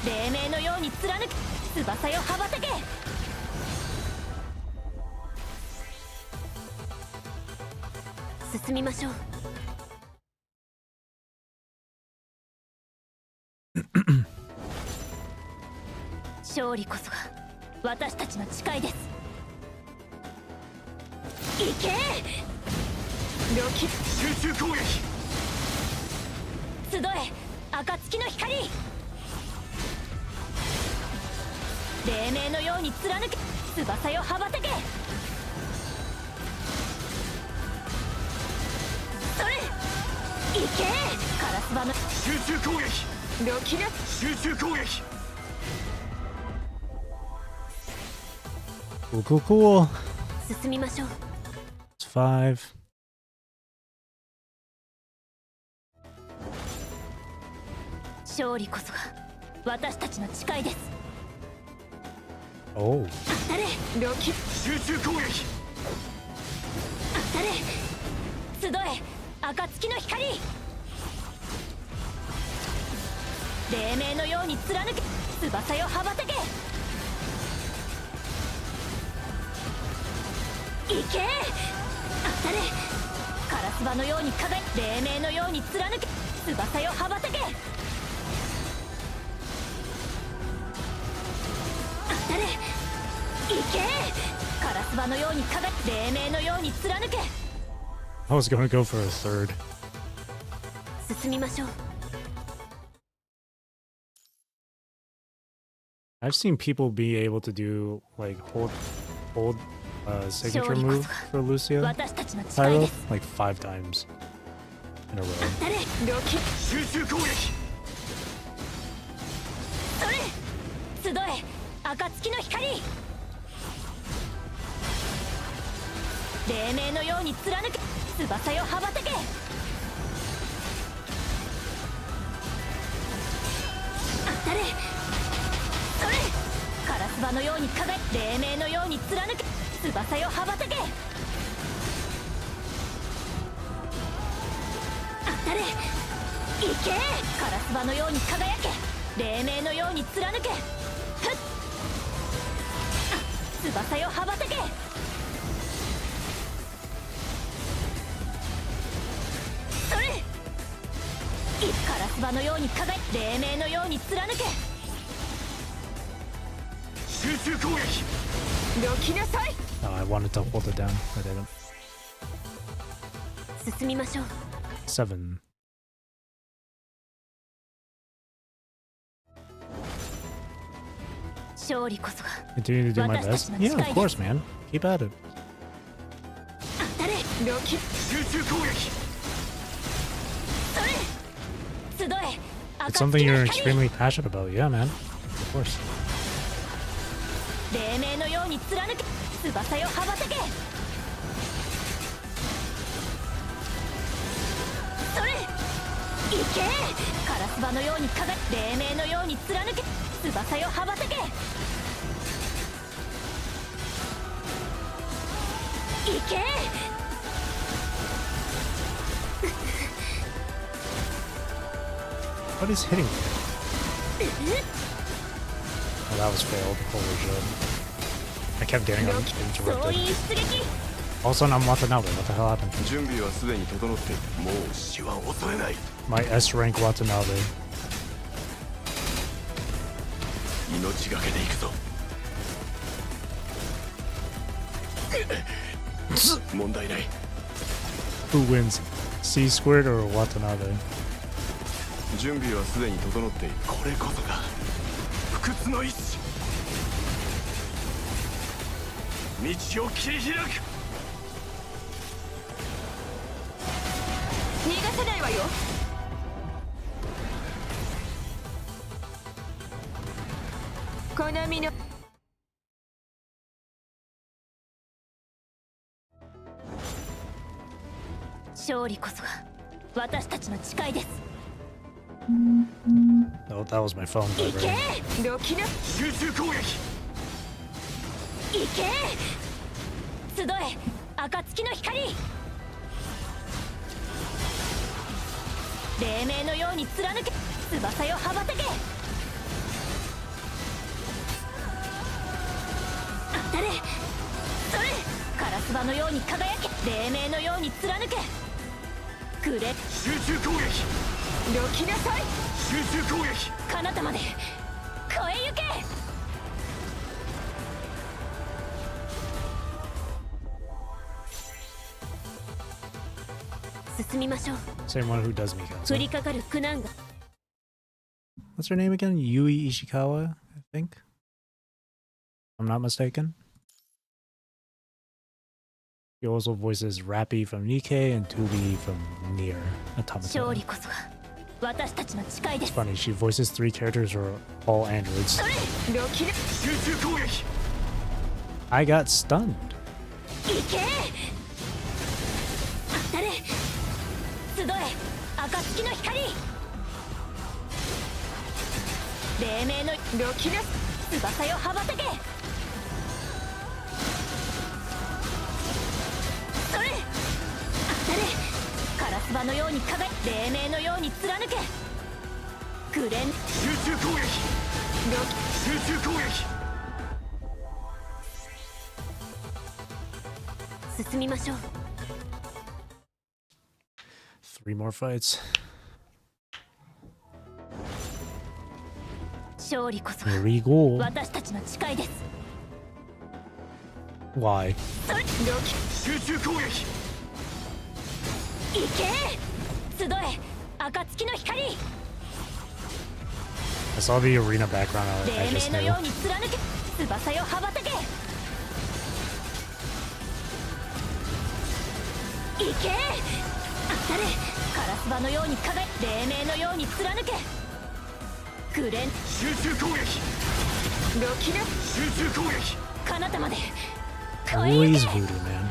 黎明のように貫く、翼よ羽ばたけ。進みましょう。勝利こそが私たちの誓いです。行け、ロキ集中攻撃。集え暁の光、黎明のように貫け、翼よ羽ばたけ。それ、行け、カラスバの集中攻撃。ロキナ集中攻撃。 Cool, cool, cool. 進みましょう。 It's 5. 勝利こそが私たちの誓いです。 Oh, 当たれ、ロキ集中攻撃。当たれ、集え暁の光、黎明のように貫け、翼よ羽ばたけ。行け、当たれ、カラスバのように輝く、黎明のように貫け、翼よ羽ばたけ。当たれ、行け、カラスバのように輝く、黎明のように貫け。 I was gonna go for a third. 進みましょう。 I've seen people be able to do like hold signature move for Lucia 私たちの誓い Pyro です。 like 5 times in a row. 当たれ、ロキ集中攻撃。それ、集え暁の光、黎明のように貫け、翼よ羽ばたけ。当たれ、それ、カラスバのように輝く、黎明のように貫け、翼よ羽ばたけ。当たれ、行け、カラスバのように輝け、黎明のように貫け。ふっ、翼よ羽ばたけ。それ、カラスバのように輝く、黎明のように貫け。集中攻撃。どきなさい。 No, I wanted to hold it down. I didn't. 進みましょう。 7. 勝利こそが Continue to do my best. Yeah, of course, man. Keep at it. 当たれ、ロキ集中攻撃。それ、集え It's something you're 暁の光、 extremely passionate about. Yeah, man. Of course. 黎明のように貫け、翼よ羽ばたけ。けカラスバのように輝く黎明のように貫け翼よ羽ばたけいけ What is hitting me? Oh, that was failed. Holy shit. I kept getting interrupted. Also, I'm Watanabe. What the hell happened? 準備はすでに整っている。もう死は恐れない。 My S rank Watanabe. 命がけで行くぞ。問題ない。 Who wins? C squared or Watanabe? 準備はすでに整っている。これこそが不屈の意志。道を切り開く。逃がさないわよ。好みの勝利こそが私たちの誓いです。 Oh, that was my phone いけ vibrating. ロキナ集中攻撃。いけ集え暁の光黎明のように貫け翼よ羽ばたけ当たれそれカラスバのように輝け黎明のように貫けくれ集中攻撃。ロキなさい。集中攻撃。彼方まで超えゆけ進みましょう Same one who does me 降 cancel. りかかる苦難が What's her name again? Yui Ishikawa, I think. I'm not mistaken. He also voices Rappy from Nikkei and Tubi from Nier 勝 Automata. 利こそが私たちの誓いで It's す funny, she voices 3 characters who are all androids. それロキナ集中攻撃。 I got stunned. いけ当たれ集え暁の光黎明のロキナ翼よ羽ばたけそれ当たれカラスバのように輝く黎明のように貫けグレン集中攻撃。集中攻撃。進みましょう 3 more fights. 勝利こそが Here we go. 私たちの誓いです Why? それ集中攻撃。いけ集え暁の光 I saw the arena background. I 黎 just 明の knew. ように貫け翼よ羽ばたけいけ当たれカラスバのように輝く黎明のように貫けグレン集中攻撃。ロキナ集中攻撃。彼方まで超えゆ Always け voodoo, man.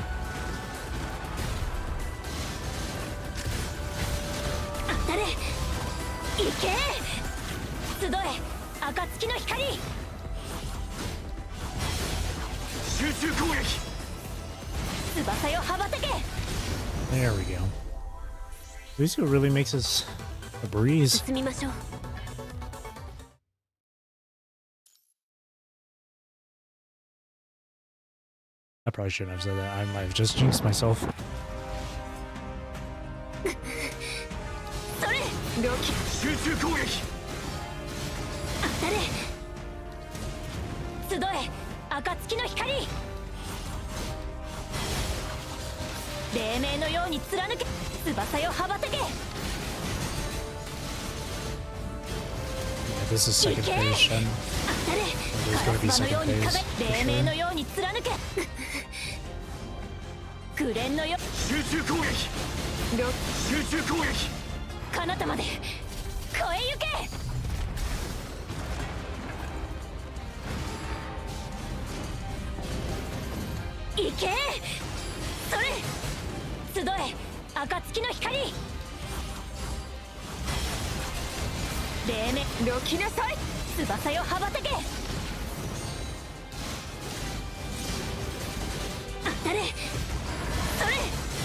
当たれいけ集え暁の光集中攻撃。翼よ羽ばたけ There we go. Lucio really makes us a breeze. 進みましょう I probably shouldn't have said that. I might have just jinxed myself. それロキ集中攻撃。当たれ集え暁の光黎明のように貫け翼よ羽ばたけ Yeah, this is second phase, Shen. 当たれ There's カ gonna ラ be スバのよ second うに phase 輝く for 黎明の sure. ように貫けグレンのよ集中攻撃。ロ集中攻撃。彼方まで超えゆけいけそれ集え暁の光黎明どきなさい。翼よ羽ばたけ。当たれ。それ。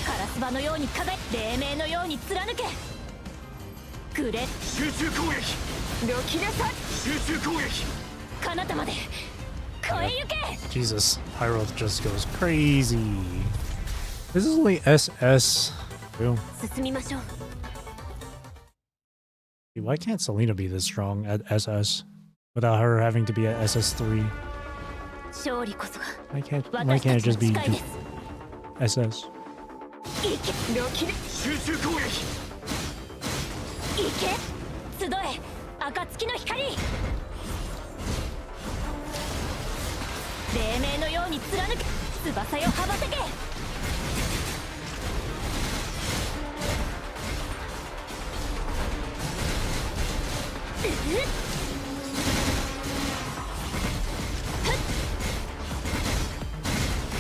カラスバのように輝き、黎明のように貫け。くれ。集中攻撃。どきなさい。集中攻撃。彼方まで越えゆけ。 Jesus, Pyro just goes crazy. This is only SS. Ew. 進みましょう。 Dude, why can't Selena be this strong at SS without her having to be at SS3? 勝利こそが Why can't 私 it たちの just be 誓いです。 SS? いけ。どきな。集中攻撃。いけ。集え。暁の光。黎明のように貫け。翼よ羽ばたけ。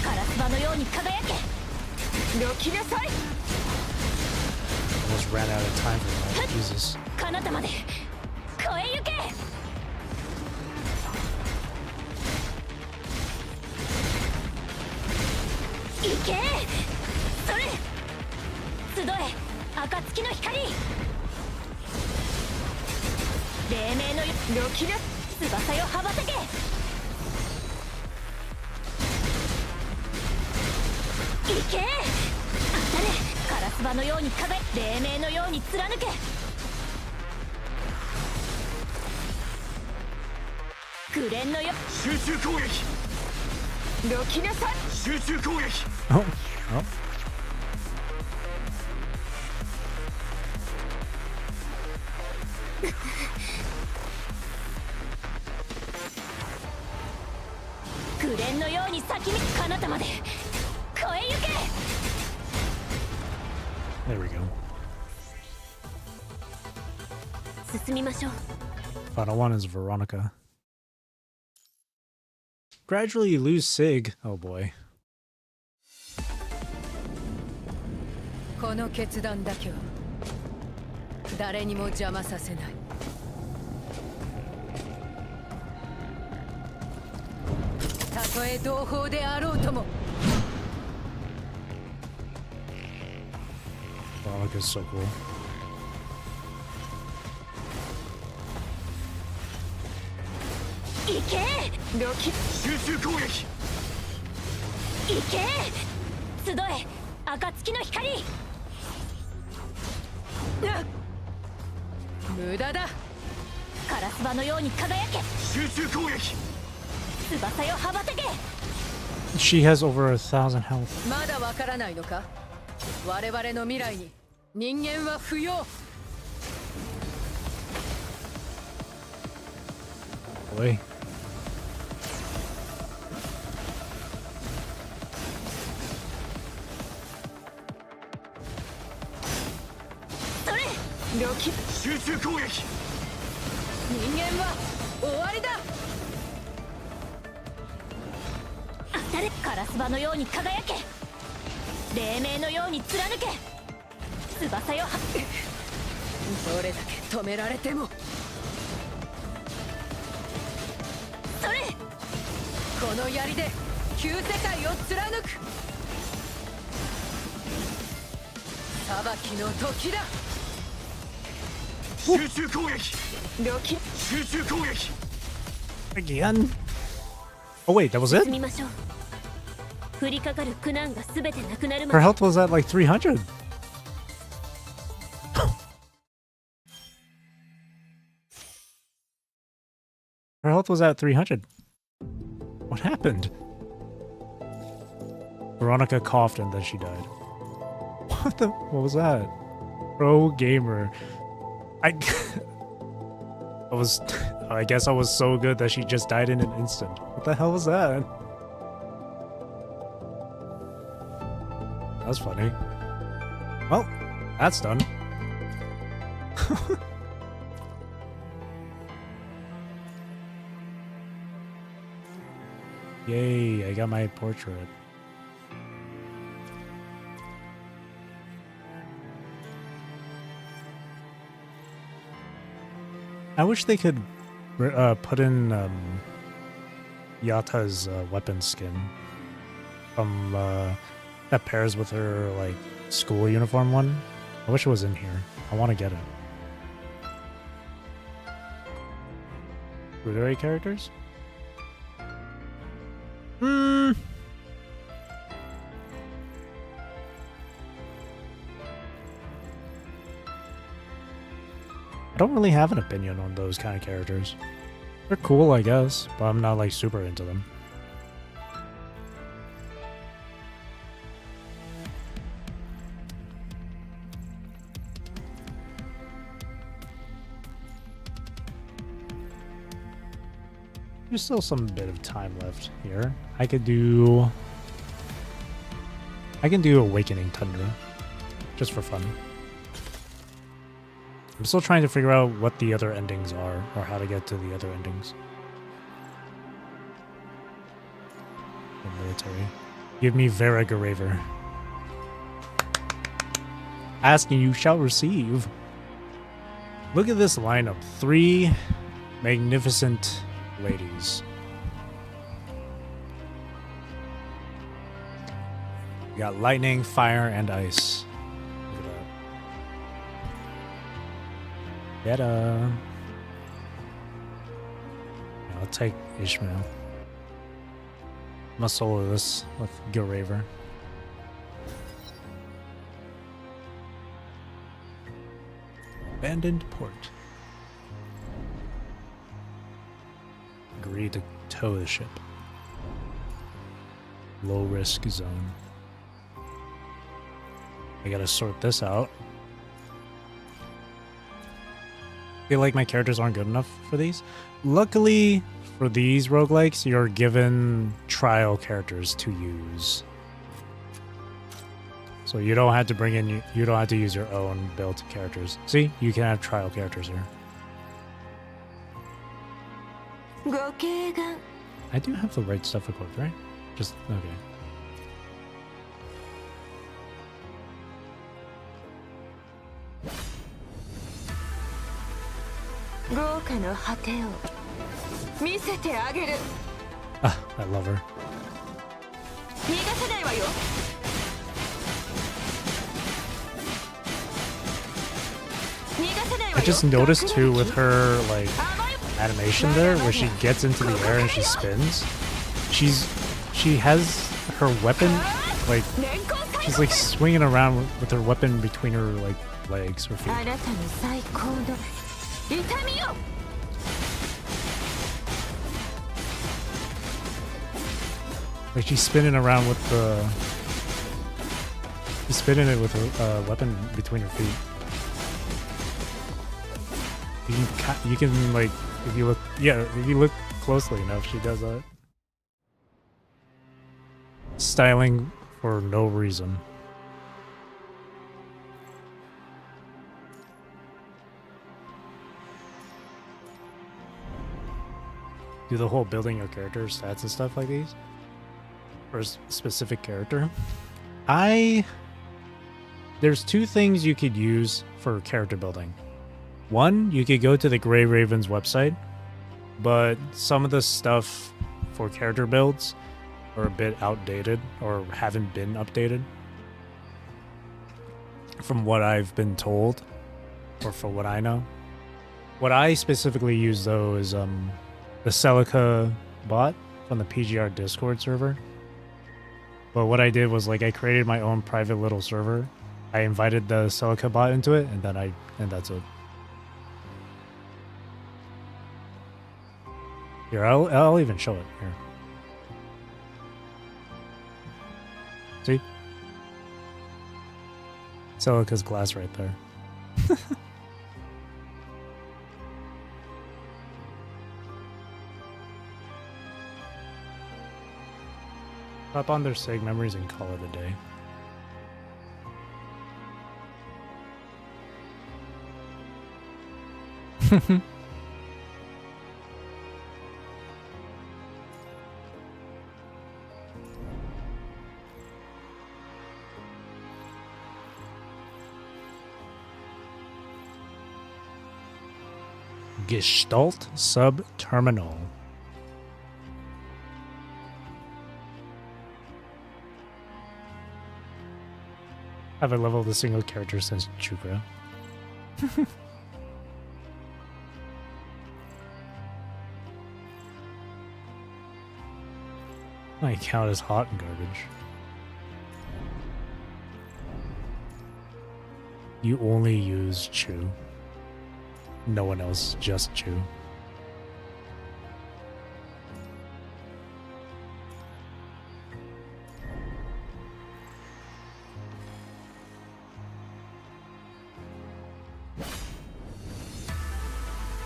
カラスバのように輝け。どきなさい。 Almost ran out of time for that. Jesus. 彼方まで越えゆけ。いけ。それ。集え。暁の光。黎明のよどきな。翼よ羽ばたけ。いけ。当たれ。カラスバのように輝き、黎明のように貫け。紅のよ。集中攻撃。どきなさい。集中攻撃。 Oh. Oh. 紅のように先に彼方まで越えゆけ。 There we go. 進みましょう。 Final one is Veronica. Gradually you lose Sig. Oh boy. この決断だけは誰にも邪魔させない。たとえ同胞であろうとも。 Veronica's so cool. いけ。どき。集中攻撃。いけ。集え。暁の光。無駄だ。カラスバのように輝け。集中攻撃。翼よ羽ばたけ。 She has over 1,000 health. まだわからないのか。我々の未来に人間は不要。 Boy. それ。どき。集中攻撃。人間は終わりだ。当たれ。カラスバのように輝け。黎明のように貫け。翼よは。どれだけ止められても。それ。この槍で旧世界を貫く。裁きの時だ。集中攻撃。どき。集中攻撃。 Again? Oh wait, that was 進 it? みましょう。降りかかる苦難がすべてなくなる Her まで。 health was at like 300. Her health was at 300. What happened? Veronica coughed and then she died. What was that? Pro gamer. I guess I was so good that she just died in an instant. What the hell was that? That was funny. Well, that's done. Yay, I got my portrait. I wish they could put in Yata's weapon skin from that pairs with her like school uniform one. I wish it was in here. I want to get it. Were there any characters? I don't really have an opinion on those kind of characters. They're cool, I guess, but I'm not like super into them. There's still some bit of time left here. I can do Awakening Tundra, just for fun. I'm still trying to figure out what the other endings are, or how to get to the other endings. The military. Give me Vera Garaver. Ask and you shall receive. Look at this lineup. 3 magnificent ladies. We got lightning, fire, and ice. Look at that. Better. Yeah, I'll take Ishmael. I'm gonna solo this with Garaver. Abandoned port. Agree to tow the ship. Low risk zone. I gotta sort this out. I feel like my characters aren't good enough for these. Luckily for these roguelikes, you're given trial characters to use. So you don't have to bring in, you don't have to use your own built characters. See, you can have trial characters here. I do have the right stuff equipped, right? Just, okay. Ah, I love her. I just noticed too with her like animation there where she gets into the air and she spins. She has her weapon like she's like swinging around with her weapon between her like legs or feet. Like she's spinning around with the she's spinning it with her weapon between her feet. You can like if you look closely enough, she does that. Styling for no reason. Do the whole building your character stats and stuff like these for a specific character. There's 2 things you could use for character building. One, you could go to the Grey Ravens website, but some of the stuff for character builds are a bit outdated or haven't been updated from what I've been told or for what I know. What I specifically use though is the Celica bot from the PGR Discord server. But what I did was like I created my own private little server. I invited the Celica bot into it and that's it. Here, I'll even show it here. See? Celica's glass right there. Pop on their SIG memories and call it a day. Gestalt Sub-Terminal. Have I leveled a single character since Chukra? My account is hot and garbage. You only use Chu. No one else, just Chu.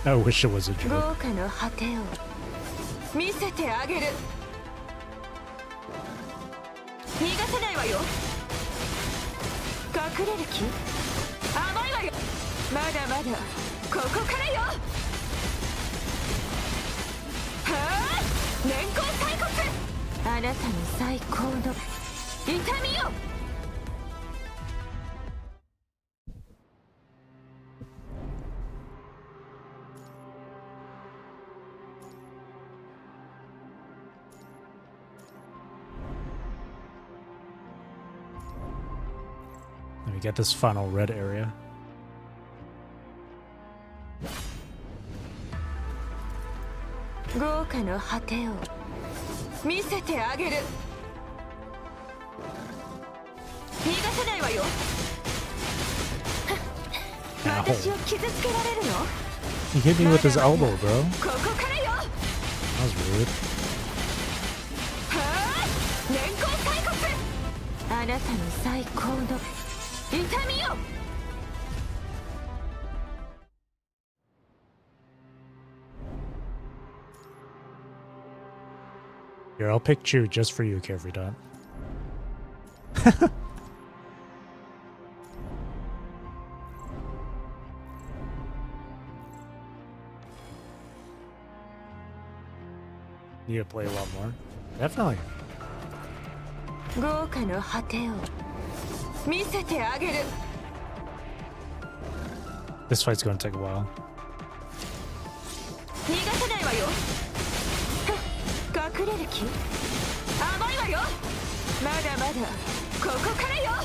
I wish it was a joke. 豪華の果てを見せてあげる。逃がせないわよ。隠れる気？甘いわよ。まだまだここからよ。はあ、年功最骨。あなたに最高の痛みよ。Let me get this final red area. 豪華の果てを見せてあげる。逃がせないわよ。私を傷つけられるの？ He hit me with his elbow, bro. ここからよ。 That was rude. はあ、年功最骨。あなたに最高の痛みよ。 Here, I'll pick Chu just for you, Carefree Dot. Need to play a lot more. Definitely. 豪華の果てを見せてあげる。 This fight's gonna take a while. 逃がせないわよ。隠れる気？甘いわよ。まだまだここからよ。は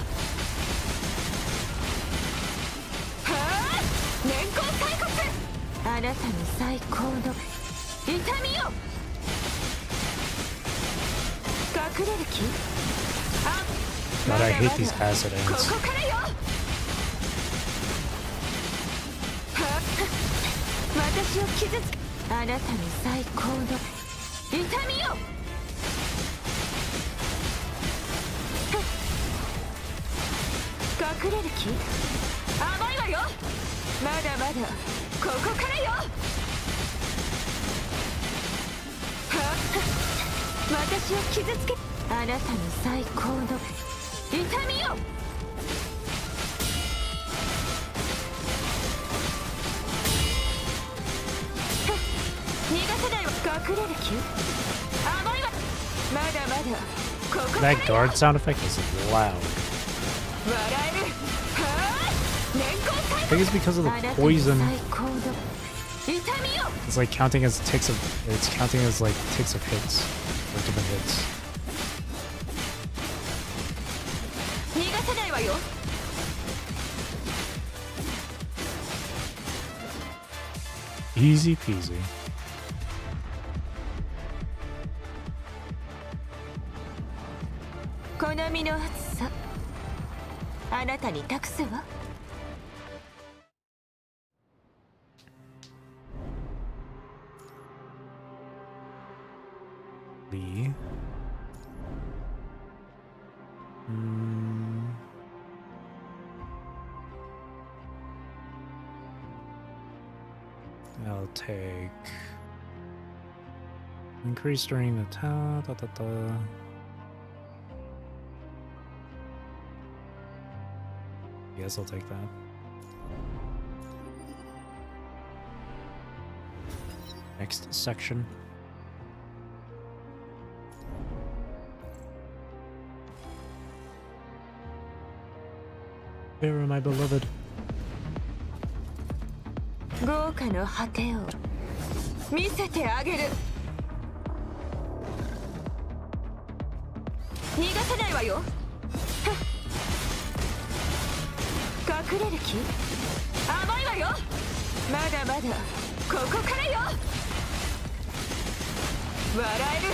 あ、年功最骨。あなたに最高の痛みよ。隠れる気？あ、 God, I hate these acid こ ants. こからよ。はあ、私を傷つけ、あなたに最高の痛みよ。隠れる気？甘いわよ。まだまだここからよ。はあ、私を傷つけ、あなたに最高の痛みよ。逃がせないわ。隠れる気？甘いわ。まだまだここからよ。 That guard sound effect is loud. 笑える。はあ、年功 I 最 think it's because of あ the なたに poison. 最高の痛みよ。 It's like counting as ticks of. It's counting as like ticks of hits, or different hits. 逃がせないわよ。 Easy peasy. 好みの熱さ、あなたに託すわ。 Lee. I'll take increase during the Yes, I'll take that. Next section. Where am I, beloved? 豪華の果てを見せてあげる。逃がさないわよ。隠れる気？甘いわよ。まだまだここからよ。笑える。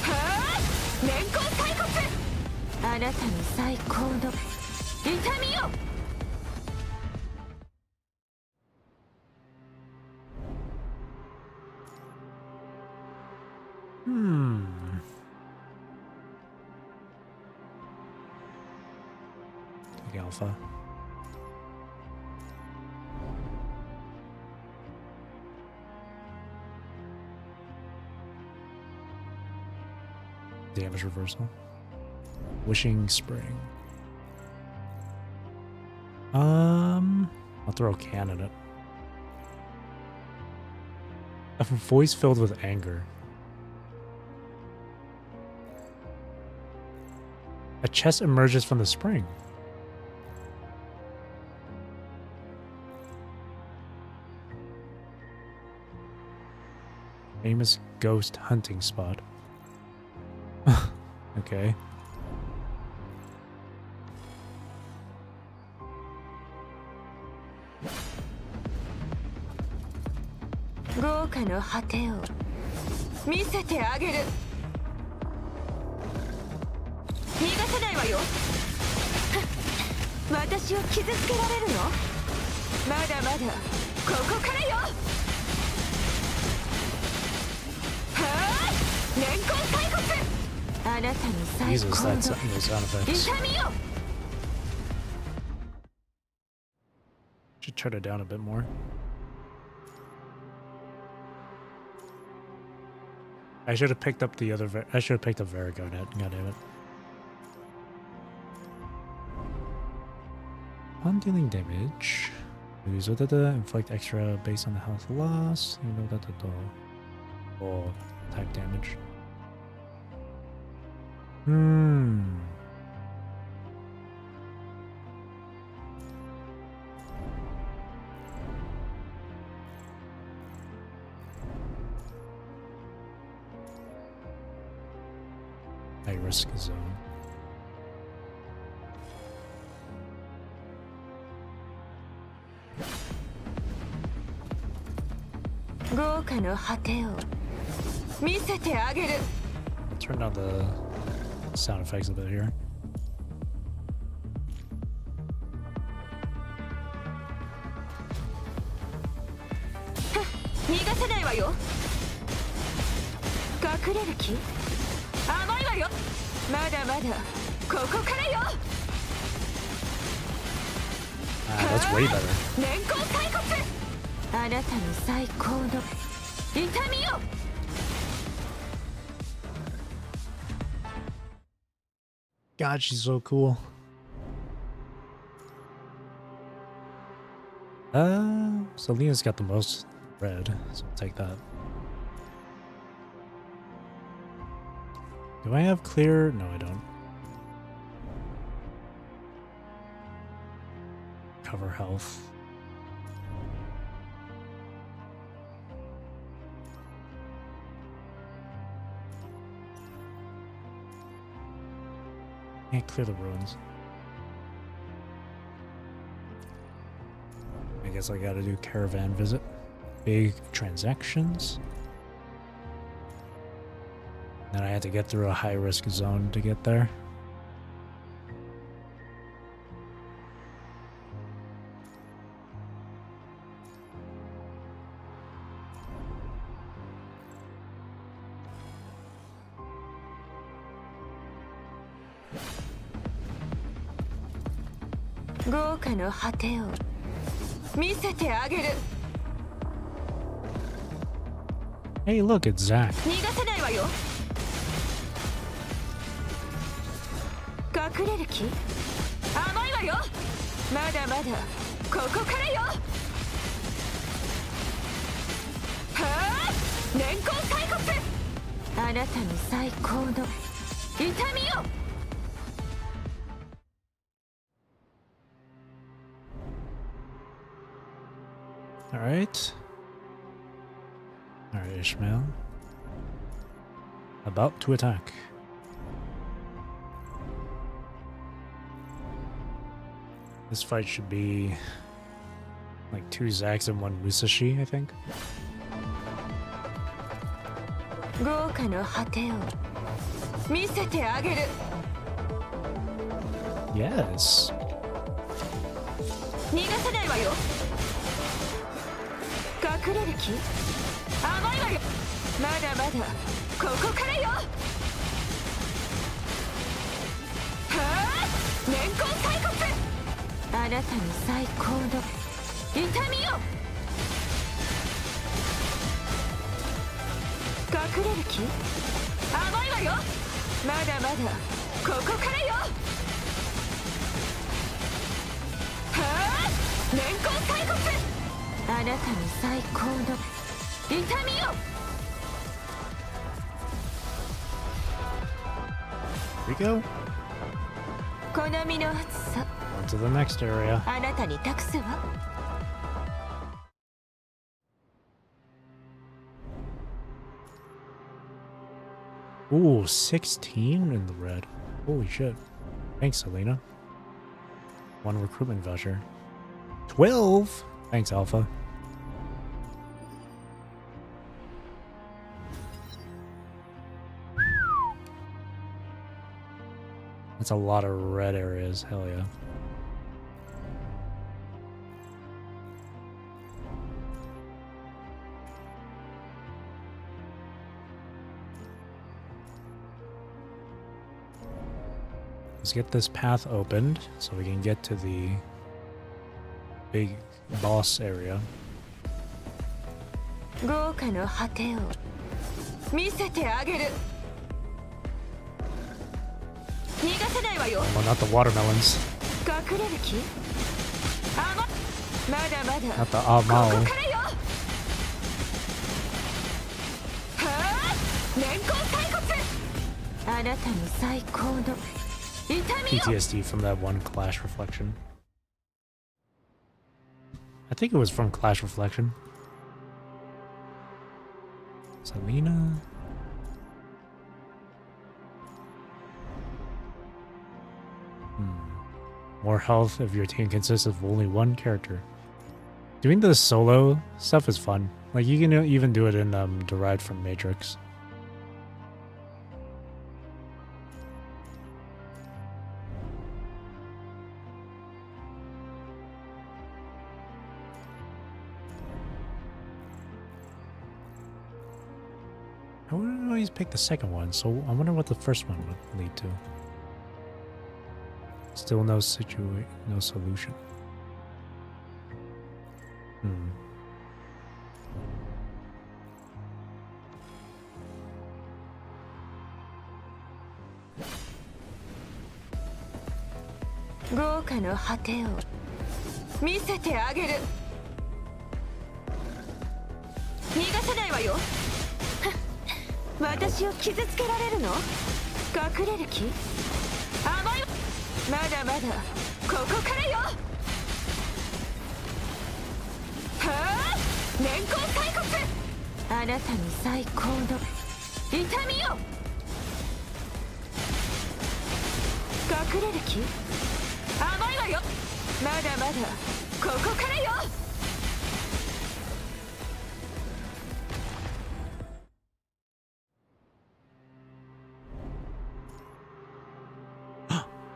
はあ、年功骸骨。あなたの最高の痛みよ。Take Alpha. Damage reversal. Wishing Spring. I'll throw a can at it. A voice filled with anger. A chest emerges from the spring. Famous ghost hunting spot. Okay. Gouka no hate o misete ageru. 逃がさないわよ。私を傷つけられるの？まだまだここからよ。はあ、年功骸骨。あなたの最 Jesus, 高の that's those sound effects. 痛みよ。 Should turn it down a bit more. I should have picked up the other. I should have picked up Verigonet. God damn it. On dealing damage, use inflict extra based on the health loss. You know that or type damage. High risk zone. Gouka no hate o misete ageru. Turn down the sound effects a bit here. Ha, 逃がさないわよ。隠れる気？甘いわよ。まだまだここからよ。That's way better. 年功骸骨。あなたの最高の痛みよ。God, she's so cool. Selena's got the most red, so I'll take that. Do I have clear? No, I don't. Cover health. Can't clear the ruins. I guess I gotta do caravan visit. Big transactions. Then I had to get through a high risk zone to get there. Gouka no hate o misete ageru. Hey, look, it's Zach. 逃がさないわよ。隠れる気？甘いわよ。まだまだここからよ。はあ、年功骸骨。あなたの最高の痛みよ。Alright. Alright, Ishmael. About to attack. This fight should be like 2 Zags and 1 Musashi, I think. 豪華の果てを見せてあげる Yes. 逃がさないわよ隠れる気甘いわよまだまだここからよはあ年功最骨あなたの最高の痛みよ隠れる気甘いわよまだまだここからよはあ年功最骨あなたの最高の痛みよ Here we go. 好みの厚さ On to the next area. あなたに託すわ Ooh, 16 in the red. Holy shit. Thanks, Selena. 1 recruitment voucher. 12! Thanks, Alpha. That's a lot of red areas. Hell yeah. Let's get this path opened so we can get to the big boss area. 豪華の果てを見せてあげる逃がせないわよ Well, not the watermelons. 隠れる気甘まだまだ Not the こ amao. こからよはあ年功最骨あなたの最高の痛みよ PTSD from that one Clash Reflection. I think it was from Clash Reflection. Selena. More health if your team consists of only 1 character. Doing the solo stuff is fun. Like you can even do it in derived from Matrix. I would always pick the second one, so I wonder what the first one would lead to. Still no solution. Hmm.豪華の果てを見せてあげる逃がさないわよ私を傷つけられるの隠れる気甘いまだまだここからよはあ年功最骨あなたの最高の痛みよ隠れる気甘いわよまだまだここからよ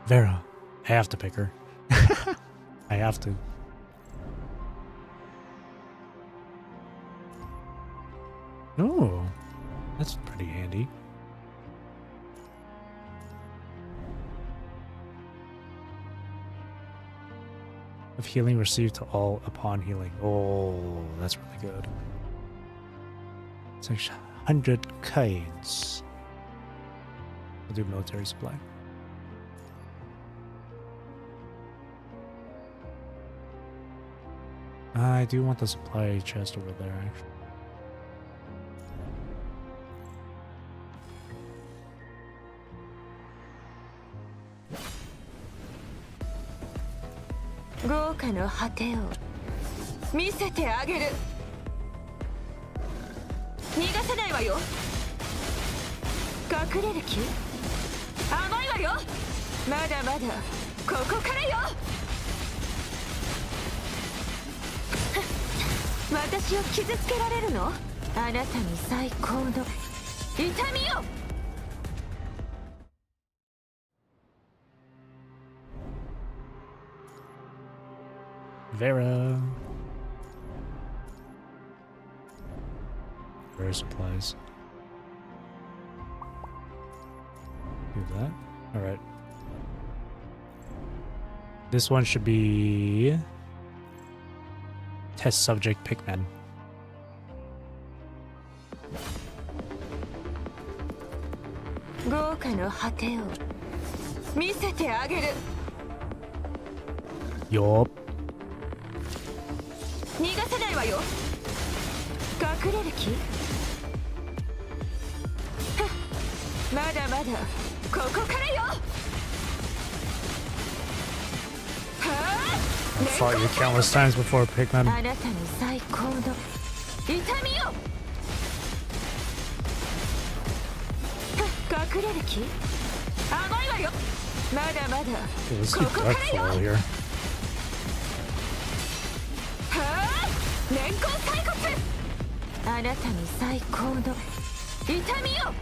Vera. I have to pick her. I have to. Oh, that's pretty handy. Of healing received to all upon healing. Oh, that's really good. It's like 100 coins. We'll do military supply. I do want the supply chest over there, actually. 見せてあげる。逃がせないわよ。隠れる気？甘いわよ。まだまだここからよ。私を傷つけられるの？あなたに最高の痛みよ。Vera. Vera supplies. Do that. Alright. This one should be test subject Pikmin. Yup. 逃がせないわよ。隠れる気？まだまだここからよ。I fought you countless times before, Pikmin. あなたに最高の痛みよ。隠れる気？甘いわよ。まだまだ Let's こ do こから Dark よ。 Fall here. 年功最骨。あなたに最高の痛みよ。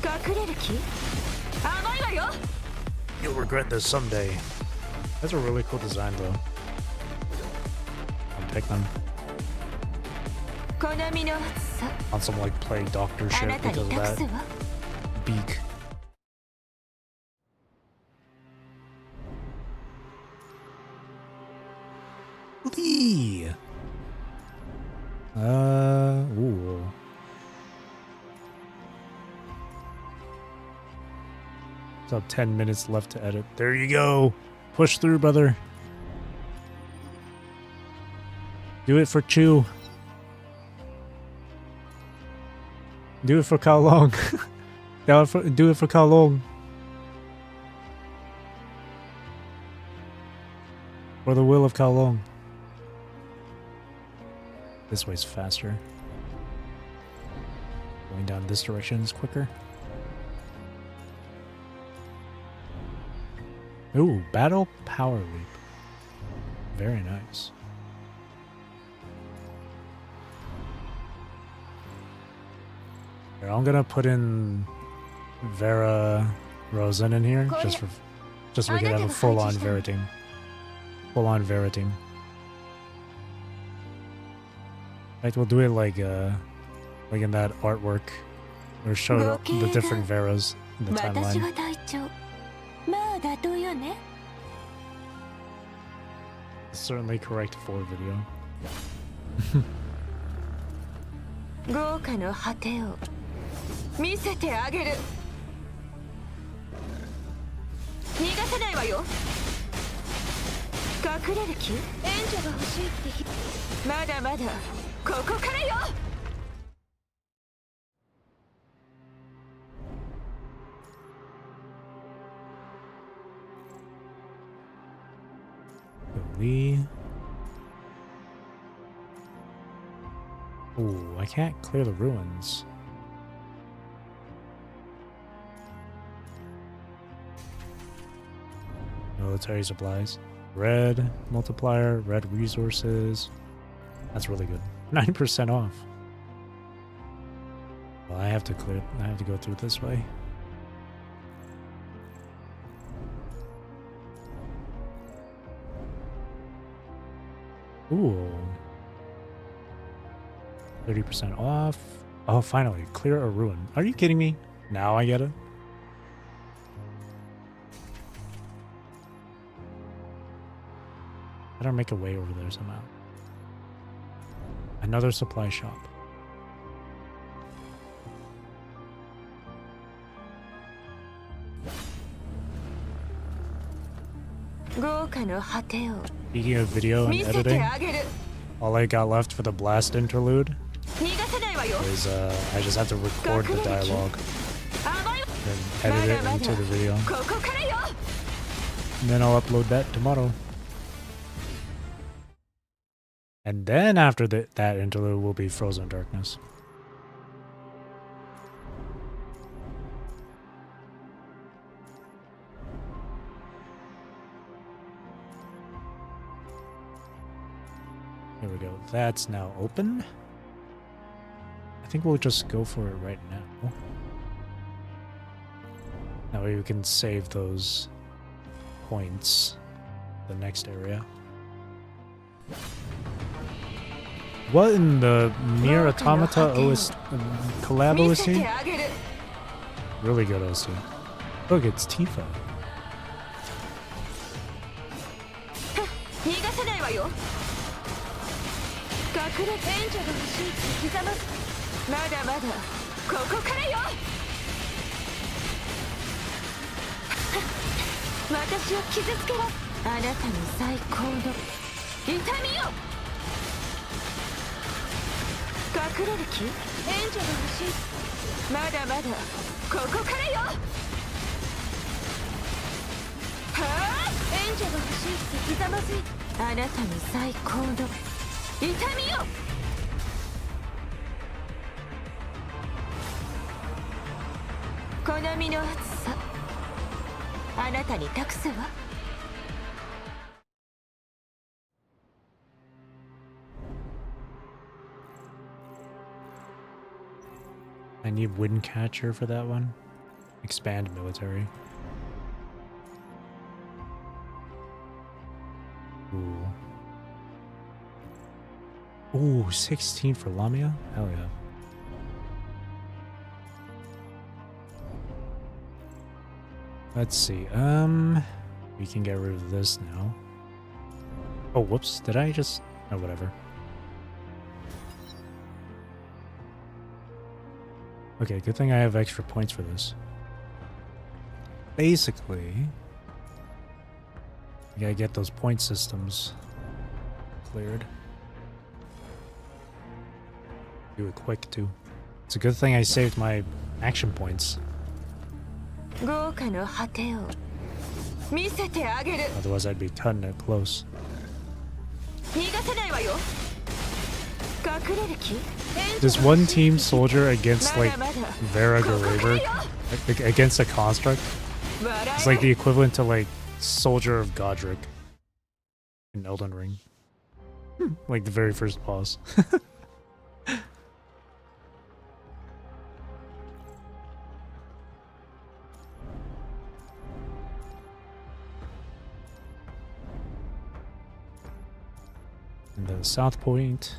隠れる気？甘いわよ。 You'll regret this someday. That's a really cool design, though. On Pikmin. 好みの厚さ。 On some like play doctor あ shit なた because に of 託す that わ。 beak. Lee. Ooh. So 10 minutes left to edit. There you go. Push through, brother. Do it for Chu. Do it for Kao Long. Do it for Kao Long. For the will of Kao Long. This way's faster. Going down this direction is quicker. Ooh, battle power leap. Very nice. Here, I'm gonna put in Vera Rosen in here just so we can have a full-on Vera team. Full-on Vera team. In fact, we'll do it like in that artwork where it showed the different Veras in the timeline. Certainly correct for video. 豪華の果てを見せてあげる。逃がせないわよ。隠れる気？援助が欲しいってまだまだここからよ。We. Ooh, I can't clear the ruins. Military supplies. Red multiplier, red resources. That's really good. 9% off. Well, I have to go through this way. Ooh. 30% off. Oh, finally. Clear a ruin. Are you kidding me? Now I get it? I don't make a way over there somehow. Another supply shop. Speaking of video and editing, all I got left for the blast interlude is I just have to record the dialogue and edit it into the video. And then I'll upload that tomorrow. And then after that interlude will be Frozen Darkness. Here we go. That's now open. I think we'll just go for it right now. That way we can save those points. The next area. What in the Nier Automata OS collab OST? Really good OST. Look, it's Tifa. 逃がせないわよ。隠れ援助が欲しいって刻む。まだまだここからよ。私を傷つけろ。あなたの最高の痛みよ。隠れる気？援助が欲しい。まだまだここからよ。はあ、援助が欲しいってひざまずい。あなたの最高の痛みよ。好みの熱さ、あなたに託すわ。I need Windcatcher for that one. Expand military. Ooh. Ooh, 16 for Lamia? Hell yeah. Let's see. We can get rid of this now. Oh, whoops. Did I just... Oh, whatever. Okay, good thing I have extra points for this. Basically, I gotta get those point systems cleared. Do it quick, too. It's a good thing I saved my action points. Otherwise, I'd be cutting it close. This one team soldier against like Vera Garaver, against a construct, it's like the equivalent to like Soldier of Godric in Elden Ring. Like the very first boss. And the South Point.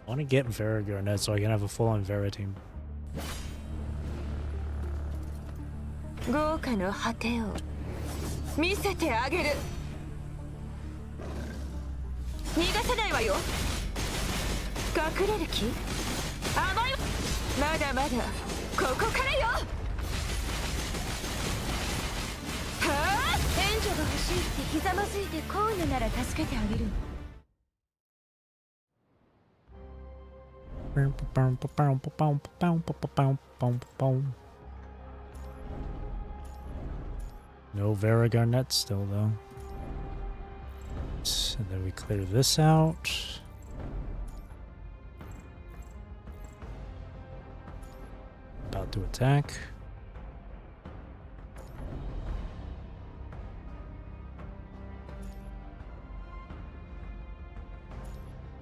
I want to get Vera Garnet so I can have a full-on Vera team. No Vera Garnet still though. And then we clear this out. About to attack.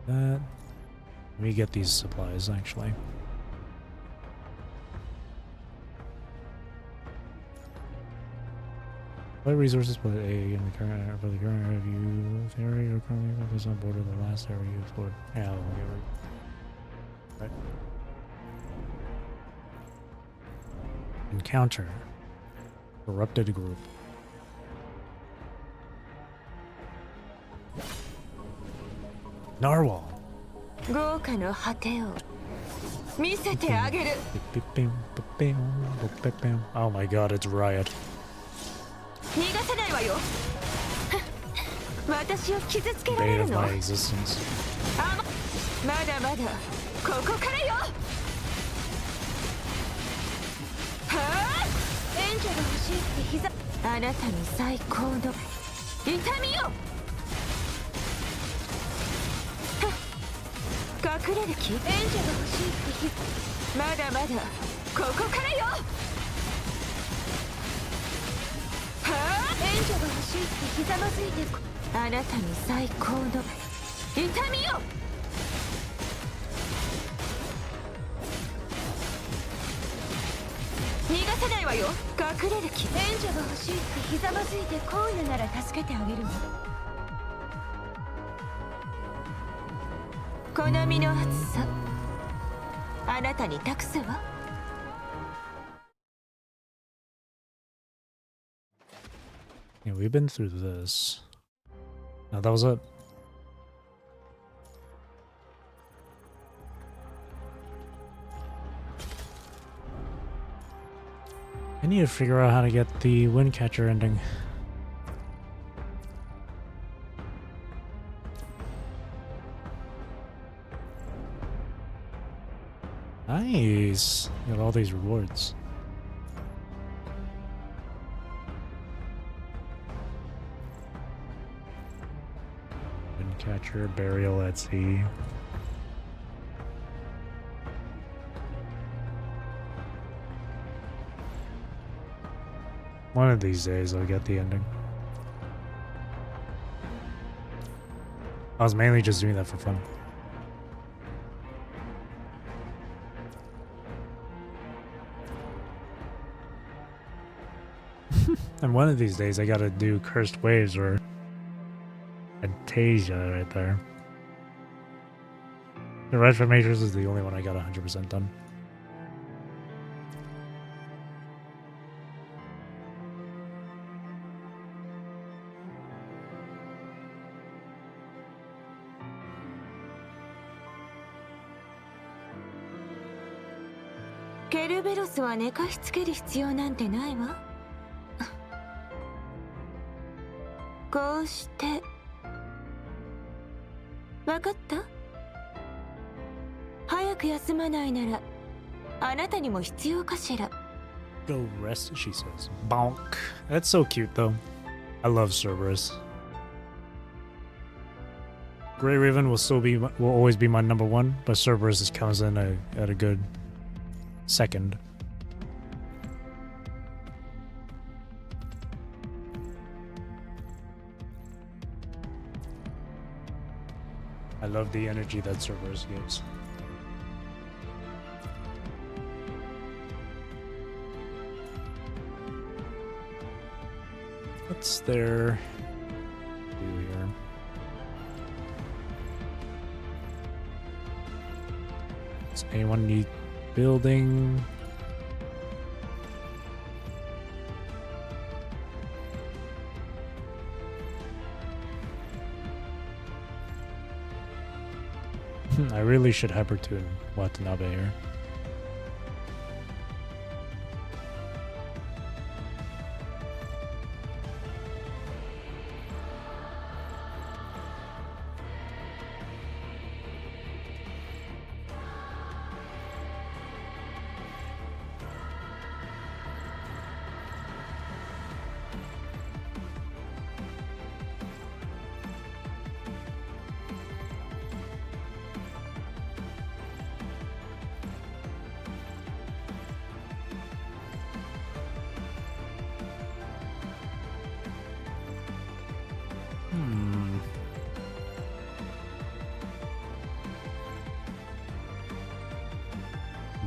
Let me get these supplies actually. What resources put A in the current for the current review area or currently focus on board of the last area you explored? Yeah, I'll get rid. Right. Encounter. Corrupted group. Narwhal. Oh my god, it's Riot. Bane of my existence. あなたに最高の痛みよ。隠れる気？援助が欲しいってまだまだここからよ。はあ、援助が欲しいってひざまずいてあなたに最高の痛みよ。逃がさないわよ。隠れる気？援助が欲しいってひざまずいてこういうなら助けてあげるわ。好みの厚さあなたに託すわ。Yeah, we've been through this. No, that was it. I need to figure out how to get the Windcatcher ending. Nice! Got all these rewards. Windcatcher, burial at sea. One of these days I'll get the ending. I was mainly just doing that for fun. And one of these days I gotta do Cursed Waves or Fantasia right there. The Reformations is the only one I got 100% done. Kerberos は寝かしつける必要なんてないわ。こうしてわかった？早く休まないならあなたにも必要かしら。 Go rest, she says. Bonk. That's so cute though. I love Cerberus. Grey Raven will always be my number one, but Cerberus comes in at a good second. I love the energy that Cerberus gives. What's there to do here? Does anyone need building? I really should hypertune Watanabe here.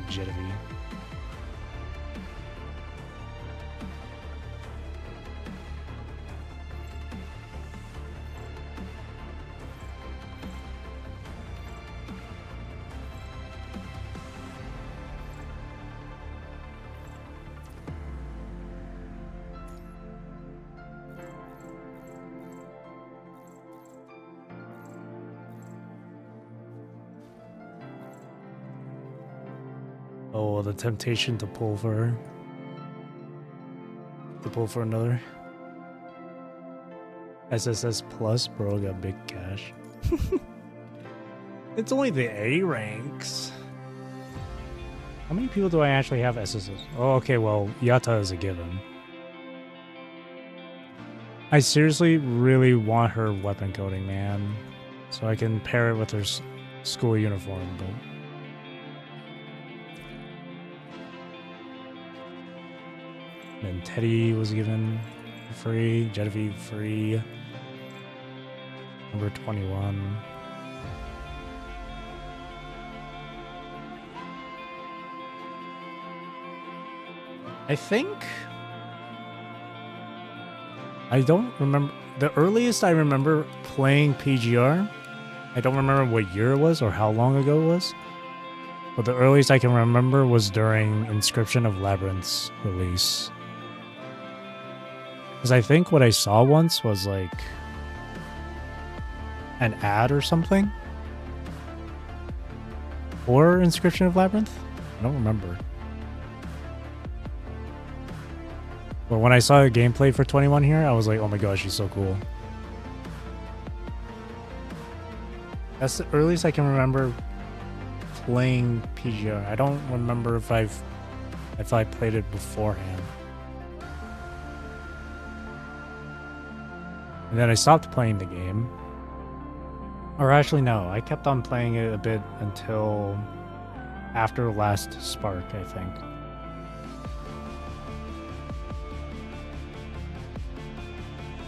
Genevieve. Oh, the temptation to pull for another SSS plus, bro. Got big cash. It's only the A ranks. How many people do I actually have SSS? Oh, okay. Well, Yata is a given. I seriously really want her weapon coding, man. So I can pair it with her school uniform, but... Then Teddy was given free, Genevieve free. Number 21. I think... I don't remember... The earliest I remember playing PGR, I don't remember what year it was or how long ago it was, but the earliest I can remember was during Inscription of Labyrinth's release. Because I think what I saw once was like an ad or something for Inscription of Labyrinth. I don't remember. But when I saw the gameplay for 21 here, I was like, oh my gosh, she's so cool. That's the earliest I can remember playing PGR. I don't remember if I played it beforehand. And then I stopped playing the game. Or actually, no, I kept on playing it a bit until after Last Spark, I think.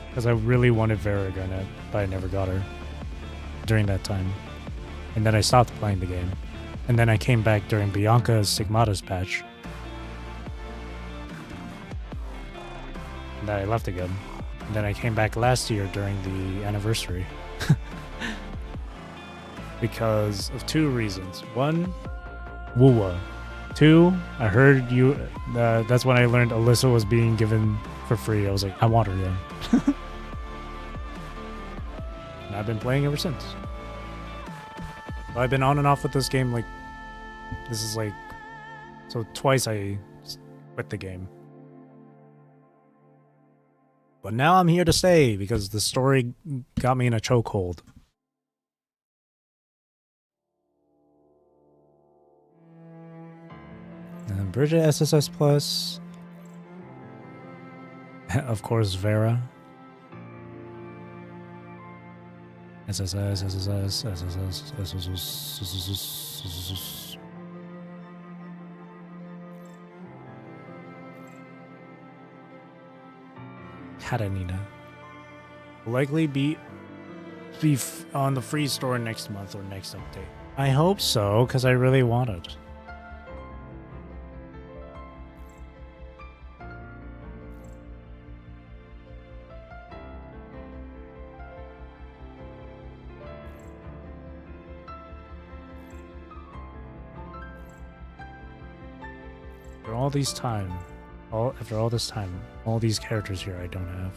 Because I really wanted Verega in it, but I never got her during that time. And then I stopped playing the game. And then I came back during Bianca's Stigmata's patch. And then I left again. And then I came back last year during the anniversary. Because of two reasons. One, WuWa. Two, I heard you... that's when I learned Alyssa was being given for free. I was like, I want her then. And I've been playing ever since. So I've been on and off with this game like... This is like... So twice I quit the game. But now I'm here to stay because the story got me in a chokehold. And Bridget SSS Plus. Of course, Vera. SSS, SSS, SSS, SSS. Katanina. Will likely be on the free store next month or next update. I hope so, because I really want it. After all this time, all these characters here I don't have.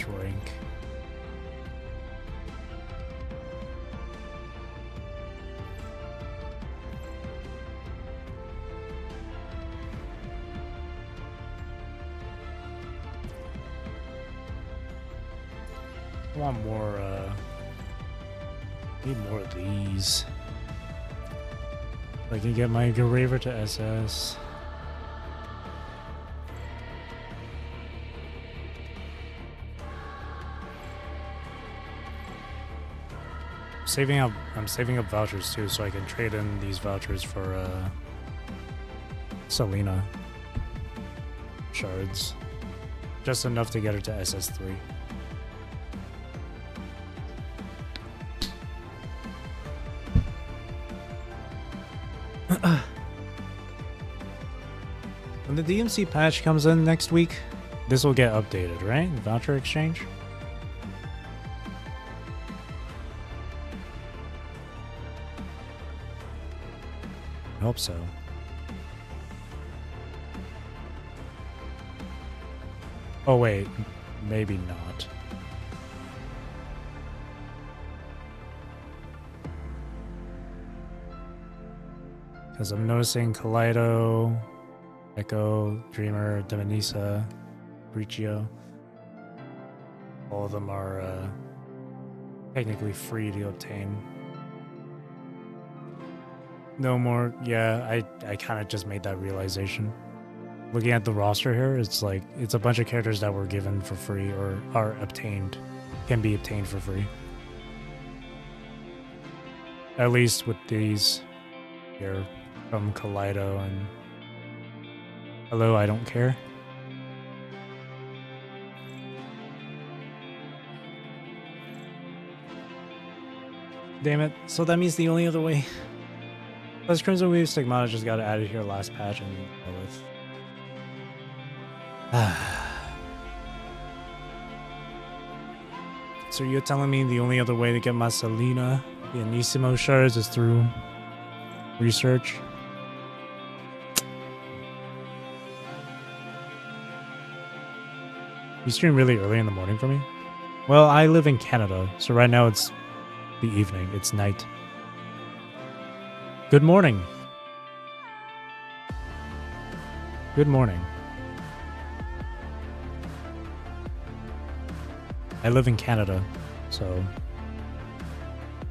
Rank. I want more, need more of these. I can get my Engraver to SS. I'm saving up vouchers too, so I can trade in these vouchers for Selena shards. Just enough to get her to SS3. When the DMC patch comes in next week, this will get updated, right? Voucher exchange? I hope so. Oh wait, maybe not. Because I'm noticing Kaleido, Echo, Dreamer, Demonisa, Bricio. All of them are technically free to obtain. No more, yeah, I kind of just made that realization. Looking at the roster here, it's like, it's a bunch of characters that were given for free or are obtained, can be obtained for free. At least with these here from Kaleido and Hello, I Don't Care. Damn it, so that means the only other way. Plus Crimson Weave Stigmata just got added here last patch and go with. So you're telling me the only other way to get my Selena, the Anissimo shards, is through research? You stream really early in the morning for me? Well, I live in Canada, so right now it's the evening. It's night. Good morning. Good morning. I live in Canada, so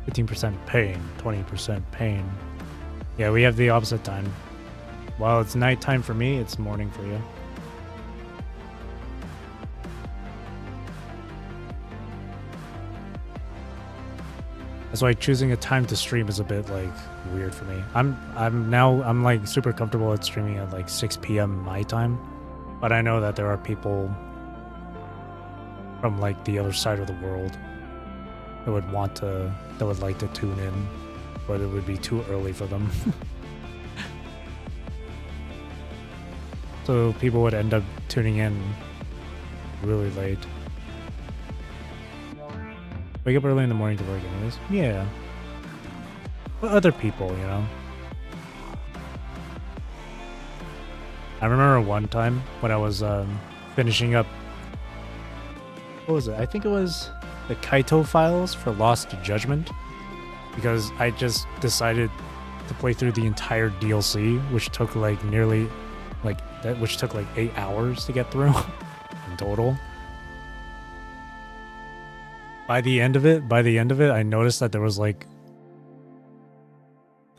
15% pain, 20% pain. Yeah, we have the opposite time. While it's nighttime for me, it's morning for you. That's why choosing a time to stream is a bit like weird for me. I'm like super comfortable at streaming at like 6 p.m. my time, but I know that there are people from like the other side of the world that would like to tune in, but it would be too early for them. So people would end up tuning in really late. Wake up early in the morning to work anyways. Yeah. But other people, you know. I remember one time when I was finishing up, what was it? I think it was the Kaito files for Lost Judgment, because I just decided to play through the entire DLC, which took like which took like 8 hours to get through in total. By the end of it, I noticed that there was like,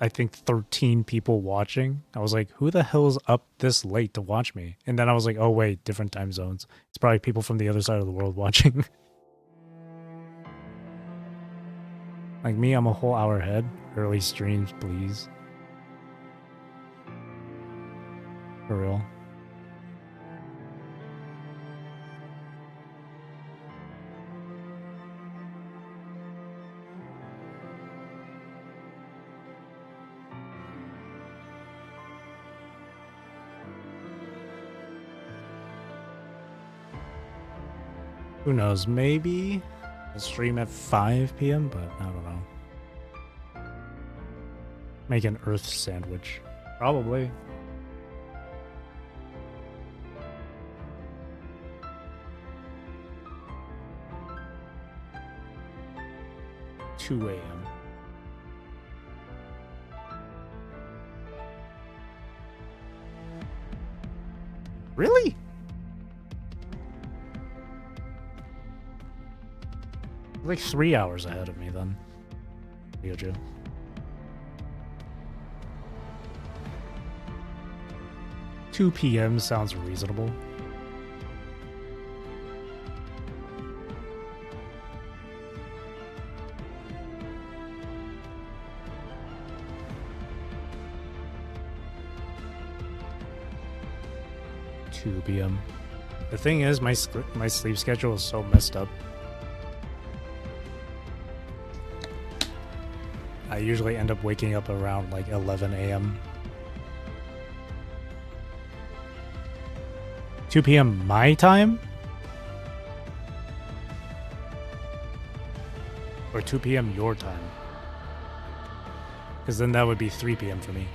I think 13 people watching. I was like, who the hell is up this late to watch me? And then I was like, oh wait, different time zones. It's probably people from the other side of the world watching. Like me, I'm a whole hour ahead. Early streams, please. For real. Who knows, maybe I'll stream at 5 p.m., but I don't know. Make an Earth sandwich. Probably. $2 a.m. Really? Like 3 hours ahead of me then. Ryoju. $2 p.m. sounds reasonable. $2 p.m. The thing is, my sleep schedule is so messed up. I usually end up waking up around like 11 a.m. 2 p.m. my time? Or 2 p.m. your time? Because then that would be 3 p.m. for me.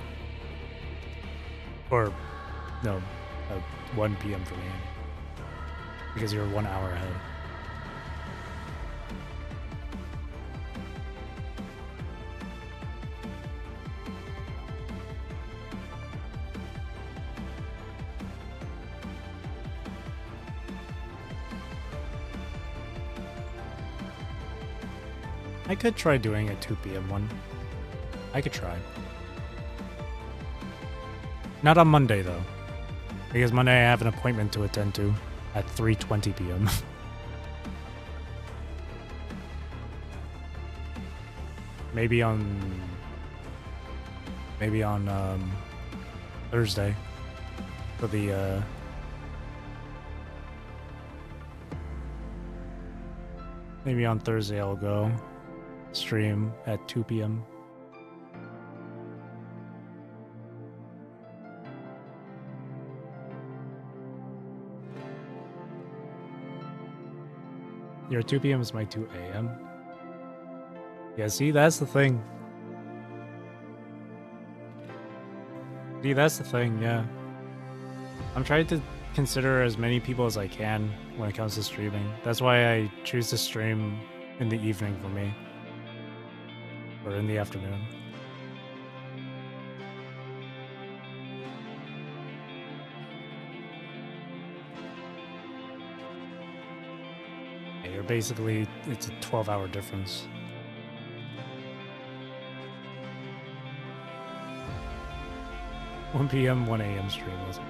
Or, no, 1 p.m. for me. because you're 1 hour ahead. I could try doing a 2 p.m. one. I could try. Not on Monday though, because Monday I have an appointment to attend to at 3:20 p.m. Maybe on Thursday for the maybe on Thursday I'll go stream at 2 p.m. Your 2 p.m. is my 2 a.m. Yeah, see, that's the thing. See, that's the thing, yeah. I'm trying to consider as many people as I can when it comes to streaming. That's why I choose to stream in the evening for me. Or in the afternoon. Yeah, you're basically, it's a 12-hour difference. One p.m., 1 a.m. stream was okay.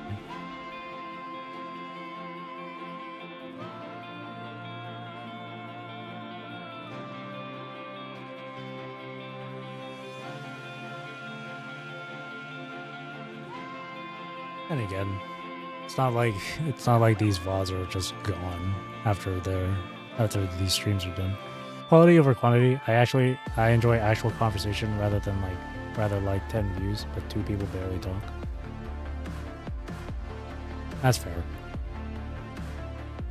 And again, it's not like these VODs are just gone after these streams are done. Quality over quantity. I enjoy actual conversation rather like 10 views, but 2 people barely talk. That's fair.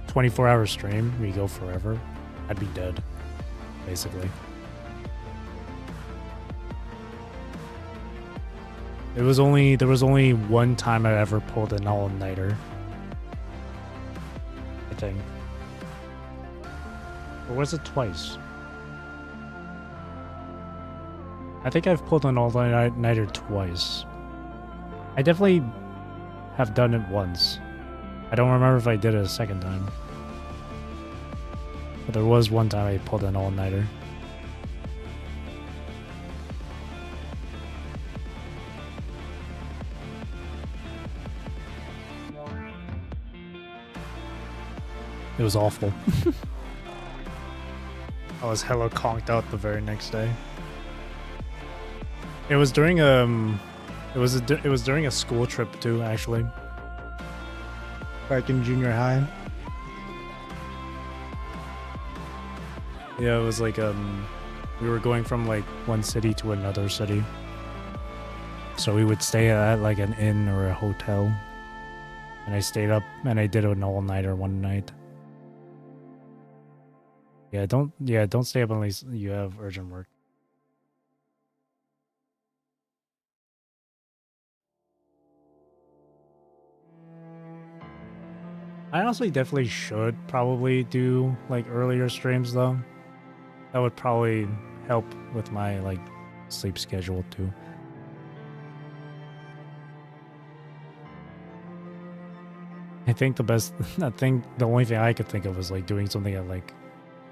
24-hour stream, we go forever. I'd be dead, basically. There was only one time I ever pulled an all-nighter, I think. Or was it twice? I think I've pulled an all-nighter twice. I definitely have done it once. I don't remember if I did it a second time. But there was one time I pulled an all-nighter. It was awful. I was hella conked out the very next day. It was during it was during a school trip too, actually. Back in junior high. Yeah, it was like we were going from like one city to another city. So we would stay at like an inn or a hotel. And I stayed up and I did an all-nighter one night. Yeah, don't stay up unless you have urgent work. I honestly definitely should probably do like earlier streams though. That would probably help with my like sleep schedule too. I think the only thing I could think of was like doing something at like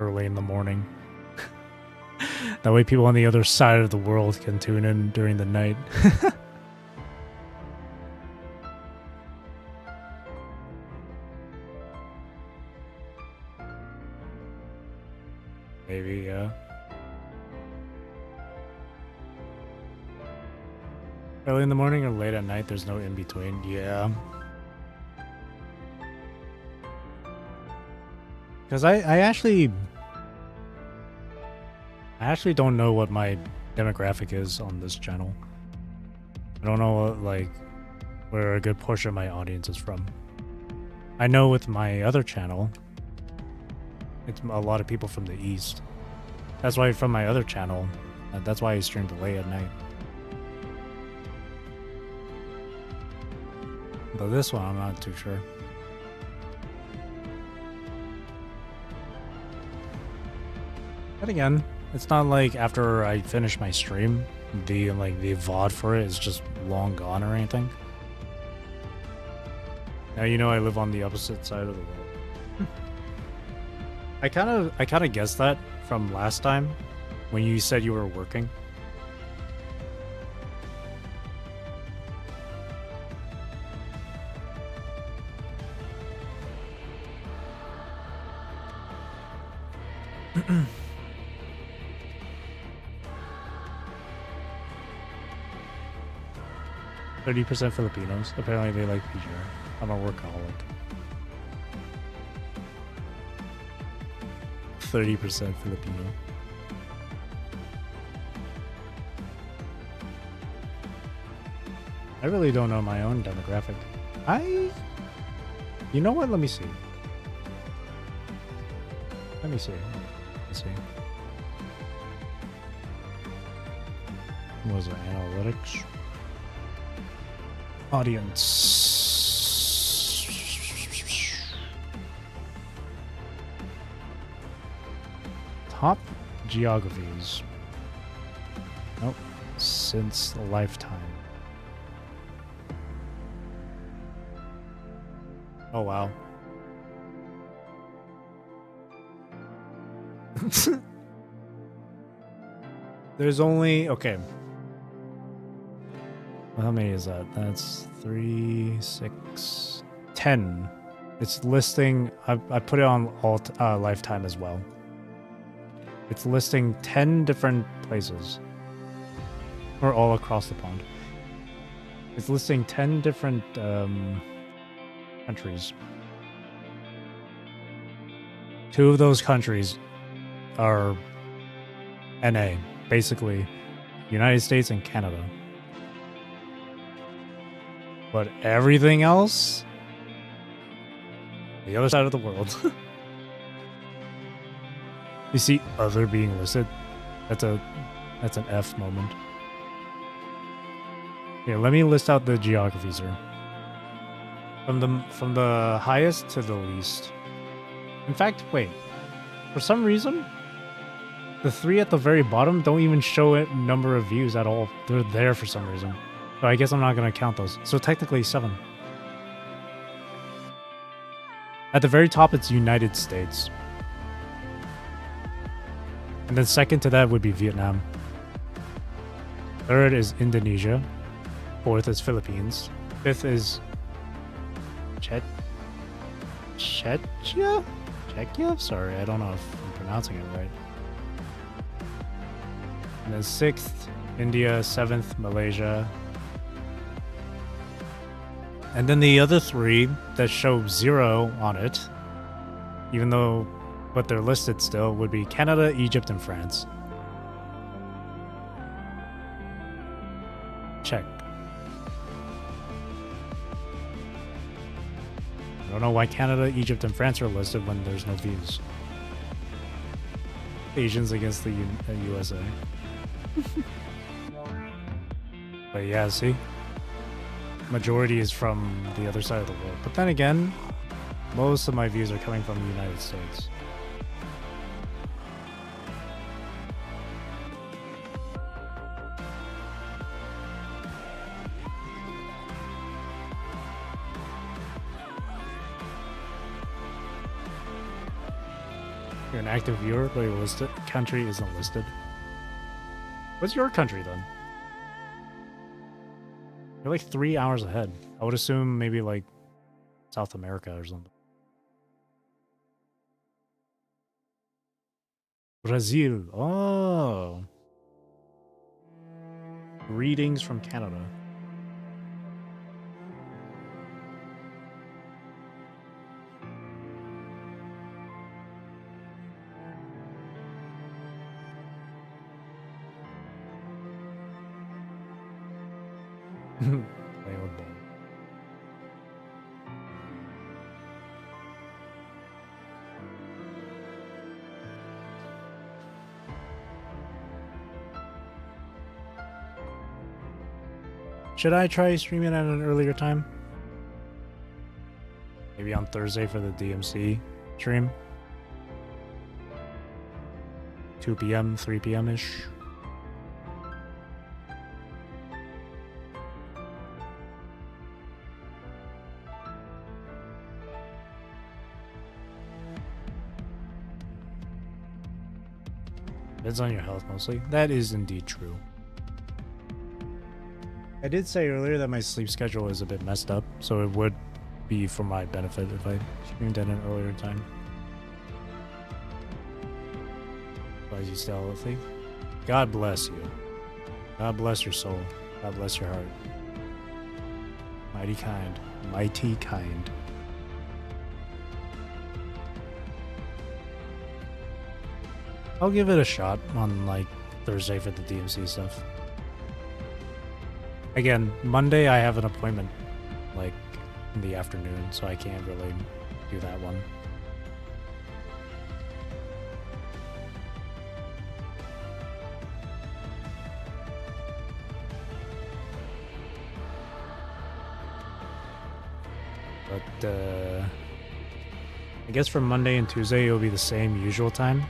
early in the morning. That way people on the other side of the world can tune in during the night. Maybe, yeah. Early in the morning or late at night, there's no in between. Yeah. Because I actually don't know what my demographic is on this channel. I don't know what, like, where a good portion of my audience is from. I know with my other channel, it's a lot of people from the East. That's why from my other channel, that's why I stream late at night. But this one, I'm not too sure. But again, it's not like after I finish my stream, the VOD for it is just long gone or anything. Now you know I live on the opposite side of the world. I kind of guessed that from last time when you said you were working. %30 Filipinos. Apparently they like PGR. I'm a workaholic. 30% Filipino. I really don't know my own demographic. You know what? Let me see. Let's see. What was it? Analytics? Audience. Top geographies. Nope. Since a lifetime. Oh wow. There's only okay. Well, how many is that? That's 3, 6, 10. It's listing. I put it on lifetime as well. It's listing 10 different places, or all across the pond. It's listing 10 different countries. 2 of those countries are NA, basically United States and Canada. But everything else, the other side of the world. You see other being listed? That's an F moment. Here, let me list out the geographies here. From the highest to the least. In fact, wait. For some reason, the 3 at the very bottom don't even show a number of views at all. They're there for some reason. So I guess I'm not going to count those. So technically 7. At the very top, it's United States. And then second to that would be Vietnam. Third is Indonesia. Fourth is Philippines. Fifth is Czechia? Sorry, I don't know if I'm pronouncing it right. And then 6th, India. 7th, Malaysia. And then the other 3 that show 0 on it, even though but they're listed still, would be Canada, Egypt, and France. Check. I don't know why Canada, Egypt, and France are listed when there's no views. Asians against the USA. But yeah, see? Majority is from the other side of the world. But then again, most of my views are coming from the United States. You're an active viewer, but your country isn't listed. What's your country then? You're like 3 hours ahead. I would assume maybe like South America or something. Brazil. Oh. Greetings from Canada. Playing with ball. Should I try streaming at an earlier time? Maybe on Thursday for the DMC stream? 2 p.m., 3 p.m.-ish. Depends on your health mostly. That is indeed true. I did say earlier that my sleep schedule is a bit messed up, so it would be for my benefit if I streamed at an earlier time. Why is you still healthy? God bless you. God bless your soul. God bless your heart. Mighty kind. Mighty kind. I'll give it a shot on like Thursday for the DMC stuff. Again, Monday I have an appointment like in the afternoon, so I can't really do that one. But I guess for Monday and Tuesday it'll be the same usual time.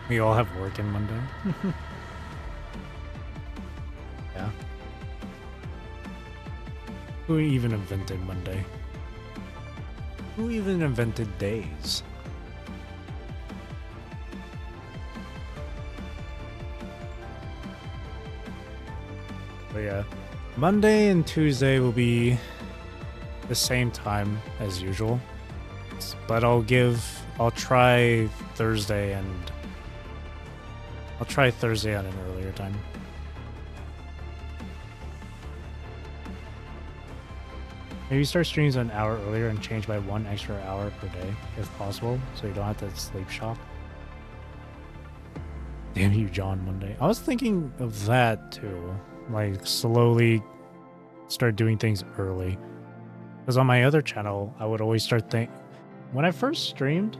We all have work in Monday. Yeah. Who even invented Monday? Who even invented days? But yeah, Monday and Tuesday will be the same time as usual. But I'll try Thursday on an earlier time. Maybe start streams an hour earlier and change by 1 extra hour per day, if possible, so you don't have to sleep shock. Damn you, John, Monday. I was thinking of that too. Like, slowly start doing things early. Because on my other channel, I would always when I first streamed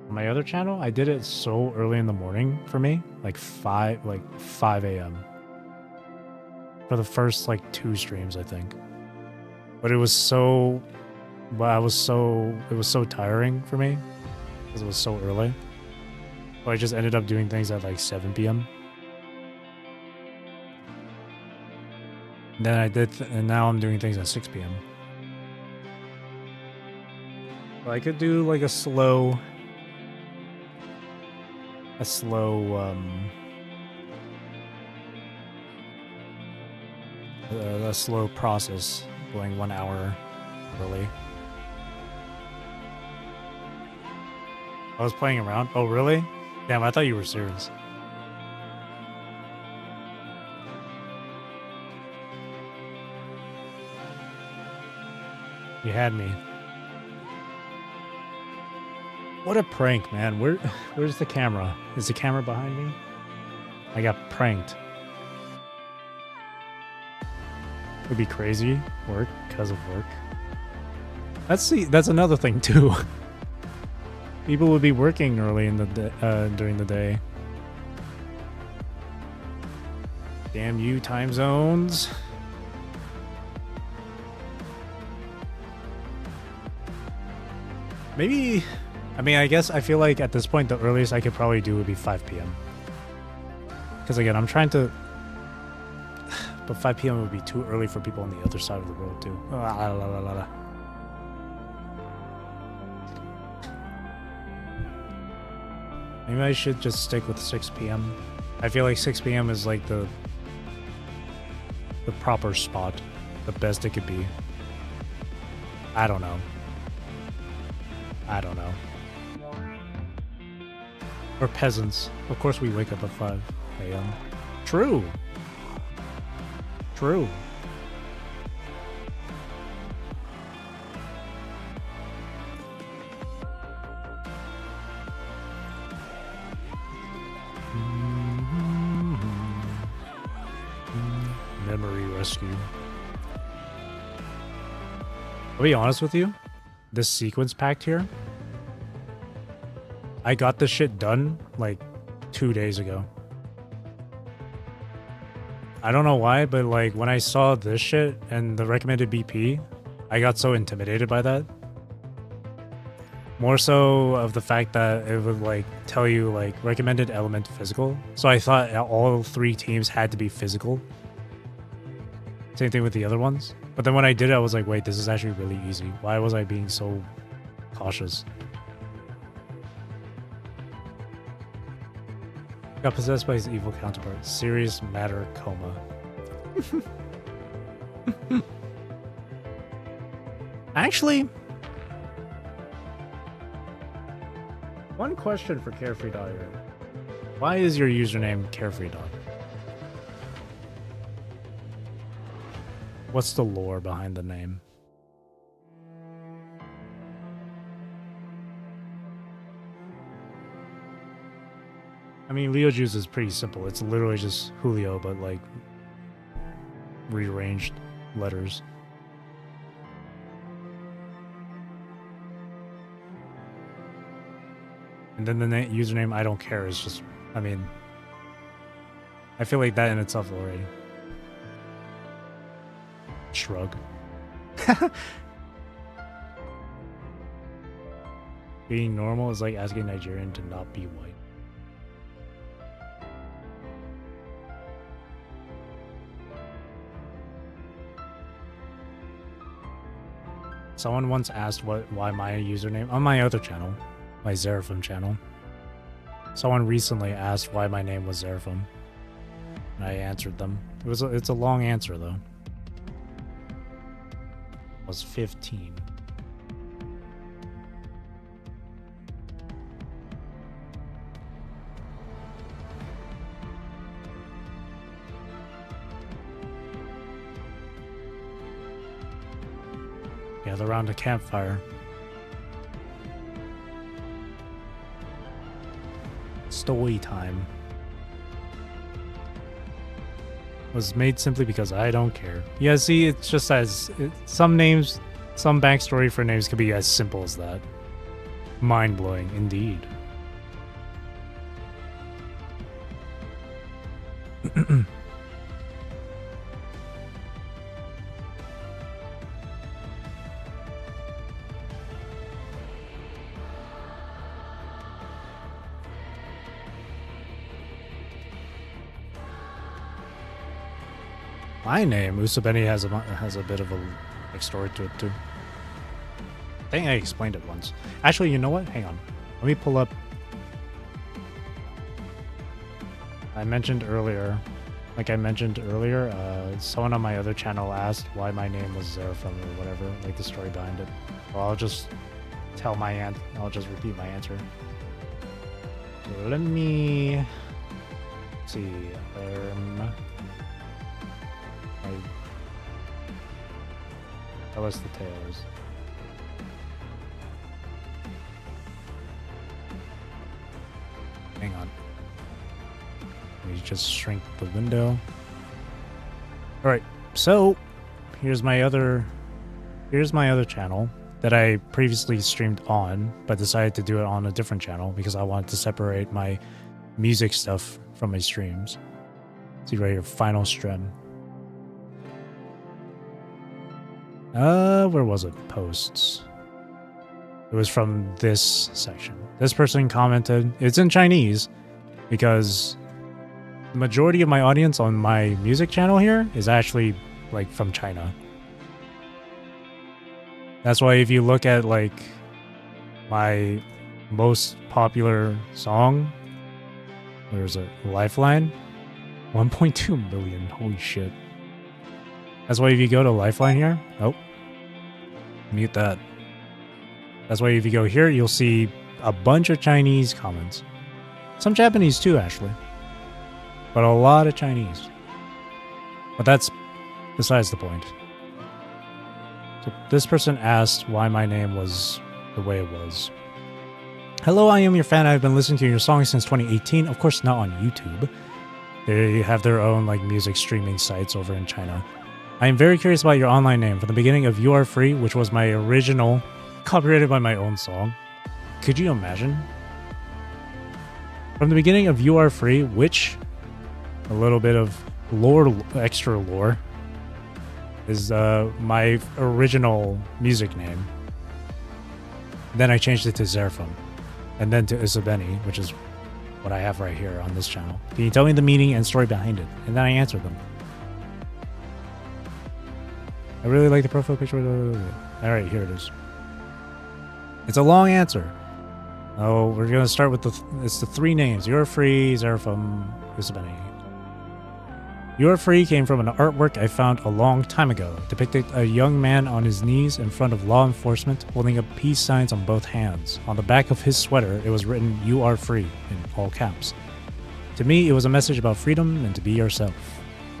on my other channel, I did it so early in the morning for me, like 5 a.m. for the first like 2 streams, I think. But it was so tiring for me because it was so early. So I just ended up doing things at like 7 p.m. Then and now I'm doing things at 6 p.m. So I could do like a slow process, going 1 hour early. I was playing around. Oh, really? Damn, I thought you were serious. You had me. What a prank, man. Where's the camera? Is the camera behind me? I got pranked. Would be crazy work because of work. That's another thing too. People would be working early in the during the day. Damn you, time zones. Maybe, I mean, I guess I feel like at this point the earliest I could probably do would be 5 p.m. Because again, I'm trying to, but 5 p.m. would be too early for people on the other side of the world too. Maybe I should just stick with 6 p.m. I feel like 6 p.m. is like the proper spot, the best it could be. I don't know. We're peasants. Of course we wake up at 5 a.m. True. Memory rescue. I'll be honest with you. This sequence pack here, I got this shit done like 2 days ago. I don't know why, but like when I saw this shit and the recommended BP, I got so intimidated by that. More so of the fact that it would like tell you like recommended element physical. So I thought all 3 teams had to be physical. Same thing with the other ones. But then when I did it, I was like, wait, this is actually really easy. Why was I being so cautious? Got possessed by his evil counterpart. Serious matter coma. Actually, one question for Carefree Dog here. Why is your username Carefree Dog? What's the lore behind the name? I mean, Leo Juice is pretty simple. It's literally just Julio, but like rearranged letters. And then the username I don't care is just, I mean, I feel like that in itself already. Shrug. Being normal is like asking Nigerian to not be white. Someone once asked why my username on my other channel, my Zeraphim channel. Someone recently asked why my name was Zeraphim, and I answered them. It's a long answer though. I was 15. Gather around a campfire. Story time. Was made simply because I don't care. Yeah, see, it's just some names, some backstory for names could be as simple as that. Mind-blowing, indeed. My name, Usabeni, has a bit of a like, story to it too. I think I explained it once. Actually, you know what? Hang on. Let me pull up. I mentioned earlier, someone on my other channel asked why my name was Zeraphim or whatever, like the story behind it. Well, I'll just tell I'll just repeat my answer. Let me see. Tell us the tales. Hang on. Let me just shrink the window. Alright, so here's my other channel that I previously streamed on, but decided to do it on a different channel because I wanted to separate my music stuff from my streams. See right here, final stream. Where was it? Posts. It was from this section. This person commented, it's in Chinese because the majority of my audience on my music channel here is actually like from China. That's why if you look at like my most popular song, where is it? Lifeline? 1.2 million. Holy shit. That's why if you go to Lifeline here, oh, mute that. That's why if you go here, you'll see a bunch of Chinese comments. Some Japanese too, actually. But a lot of Chinese. But that's besides the point. So this person asked why my name was the way it was. Hello, I am your fan. I've been listening to your songs since 2018. Of course, not on YouTube. They have their own like music streaming sites over in China. I am very curious about your online name. From the beginning of You Are Free, which was my original, copyrighted by my own song. Could you imagine? From the beginning of You Are Free, which, a little bit of lore, extra lore, is my original music name. Then I changed it to Zerfum. And then to Usabeni, which is what I have right here on this channel. Can you tell me the meaning and story behind it? And then I answered them. I really like the profile picture. Alright, here it is. It's a long answer. Oh, we're going to start with it's the three names. You're Free, Zerfum, Usabeni. You're Free came from an artwork I found a long time ago, depicting a young man on his knees in front of law enforcement holding up peace signs on both hands. On the back of his sweater, it was written, "You are free," in all caps. To me, it was a message about freedom and to be yourself.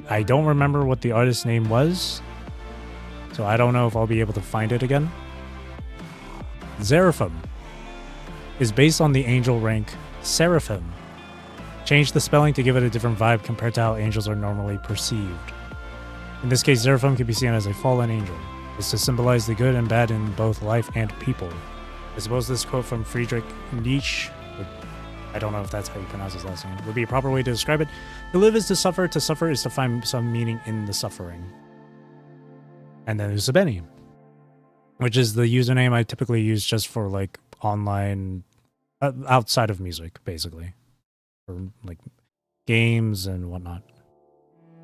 I don't remember what the artist's name was, so I don't know if I'll be able to find it again. Zerfum is based on the angel rank Seraphim. Change the spelling to give it a different vibe compared to how angels are normally perceived. In this case, Zerfum can be seen as a fallen angel. It's to symbolize the good and bad in both life and people. I suppose this quote from Friedrich Nietzsche, I don't know if that's how you pronounce his last name, would be a proper way to describe it. To live is to suffer is to find some meaning in the suffering. And then Usabeni, which is the username I typically use just for like online, outside of music, basically. For like games and whatnot.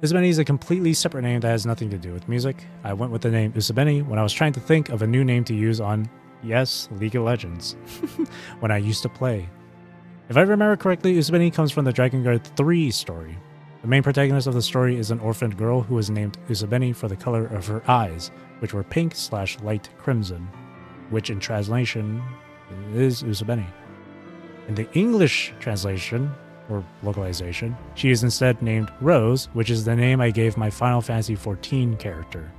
Usabeni is a completely separate name that has nothing to do with music. I went with the name Usabeni when I was trying to think of a new name to use on, yes, League of Legends, when I used to play. If I remember correctly, Usabeni comes from the Dragon Guard 3 story. The main protagonist of the story is an orphaned girl who was named Usabeni for the color of her eyes, which were pink/light crimson, which in translation is Usabeni. In the English translation, or localization, she is instead named Rose, which is the name I gave my Final Fantasy XIV character.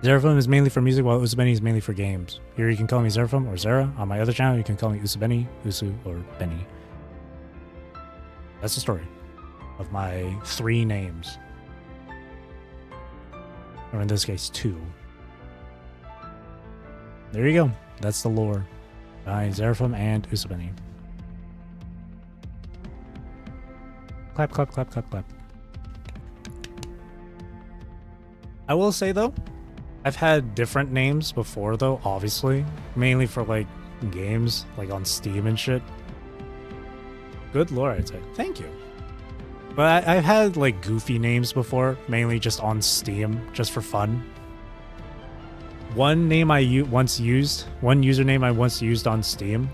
Zerfum is mainly for music, while Usabeni is mainly for games. Here you can call me Zerfum or Zera. On my other channel, you can call me Usabeni, Usu, or Benny. That's the story of my three names. Or in this case, two. There you go. That's the lore behind Zerfum and Usabeni. Clap, clap, clap, clap, clap. I will say though, I've had different names before though, obviously. Mainly for like games, like on Steam and shit. Good lore, I'd say. Thank you. But I've had like goofy names before, mainly just on Steam, just for fun. One username I once used on Steam,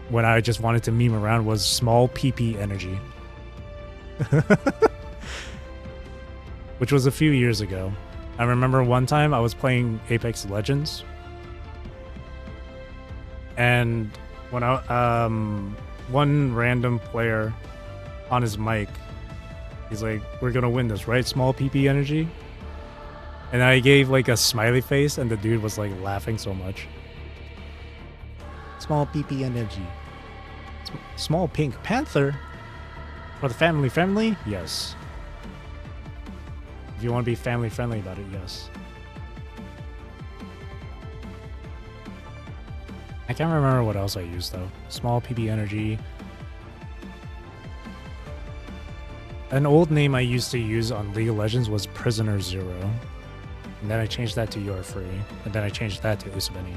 when I just wanted to meme around, was Small PP Energy. Which was a few years ago. I remember one time I was playing Apex Legends, and when one random player on his mic, he's like, "We're gonna win this, right? Small PP Energy." And I gave like a smiley face, and the dude was like laughing so much. Small PP Energy. Small Pink Panther? For the family friendly? Yes. If you want to be family friendly about it, yes. I can't remember what else I used though. Small PP Energy. An old name I used to use on League of Legends was Prisoner Zero. And then I changed that to You're Free. And then I changed that to Usabeni.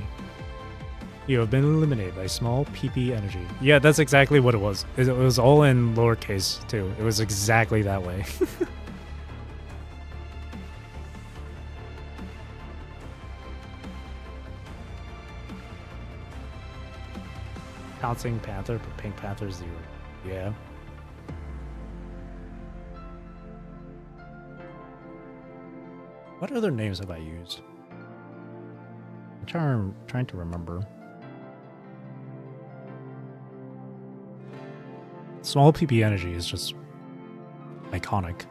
You have been eliminated by Small PP Energy. Yeah, that's exactly what it was. It was all in lowercase too. It was exactly that way. Pouncing Panther, but Pink Panther Zero. Yeah. What other names have I used? I'm trying to remember. Small PP Energy is just iconic.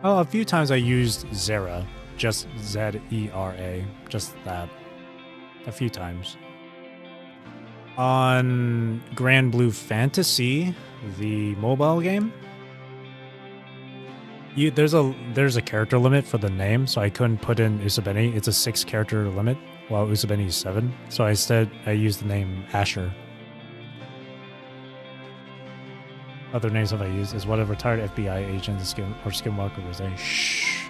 Oh, a few times I used Zera, just Z-E-R-A, just that. A few times. On Grand Blue Fantasy, the mobile game, there's a character limit for the name, so I couldn't put in Usabeni. It's a 6-character limit, while Usabeni is 7. So instead, I used the name Asher. other names have I used? Is what a retired FBI agent or skinwalker would say. Shh.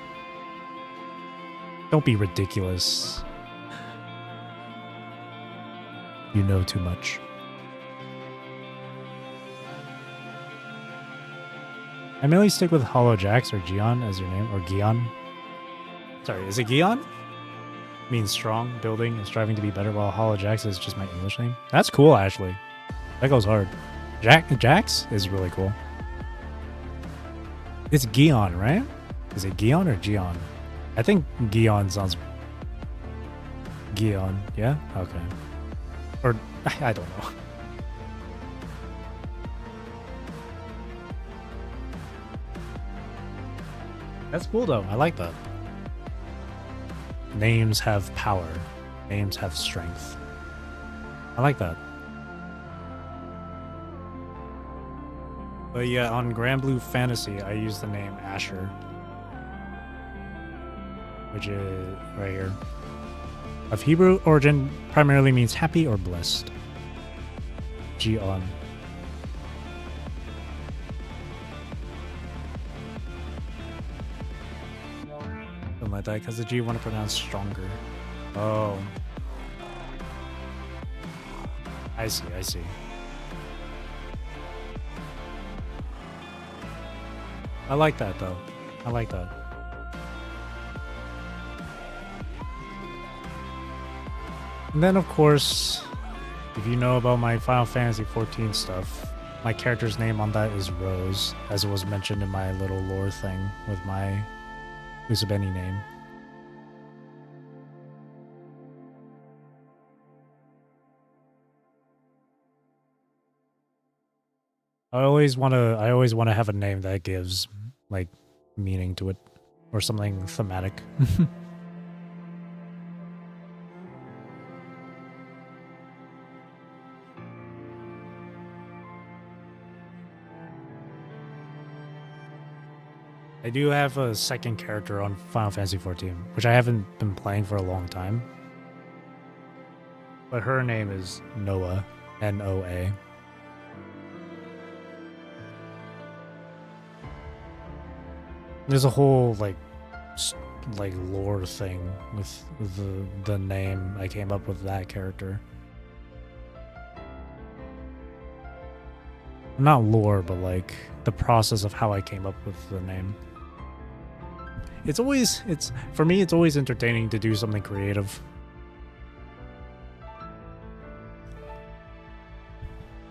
Don't be ridiculous. You know too much. I mainly stick with Hollow Jax or Gion as your name, or Gion. Sorry, is it Gion? Means strong, building, and striving to be better, while Hollow Jax is just my English name. That's cool, actually. That goes hard. Jax is really cool. It's Gion, right? Is it Gion or Gion? I think Gion sounds... Gion, yeah? Okay. Or, I don't know. That's cool though, I like that. Names have power. Names have strength. I like that. But yeah, on Grand Blue Fantasy, I use the name Asher. Which is right here. Of Hebrew origin, primarily means happy or blessed. Gion. Something like that, because the G want to pronounce stronger. Oh. I see, I see. I like that though. I like that. And then of course, if you know about my Final Fantasy XIV stuff, my character's name on that is Rose, as it was mentioned in my little lore thing with my Usabeni name. I always want to have a name that gives like meaning to it or something thematic. I do have a second character on Final Fantasy XIV, which I haven't been playing for a long time. But her name is Noah, N-O-A. There's a whole like lore thing with the name I came up with that character. Not lore, but like the process of how I came up with the name. For me, it's always entertaining to do something creative.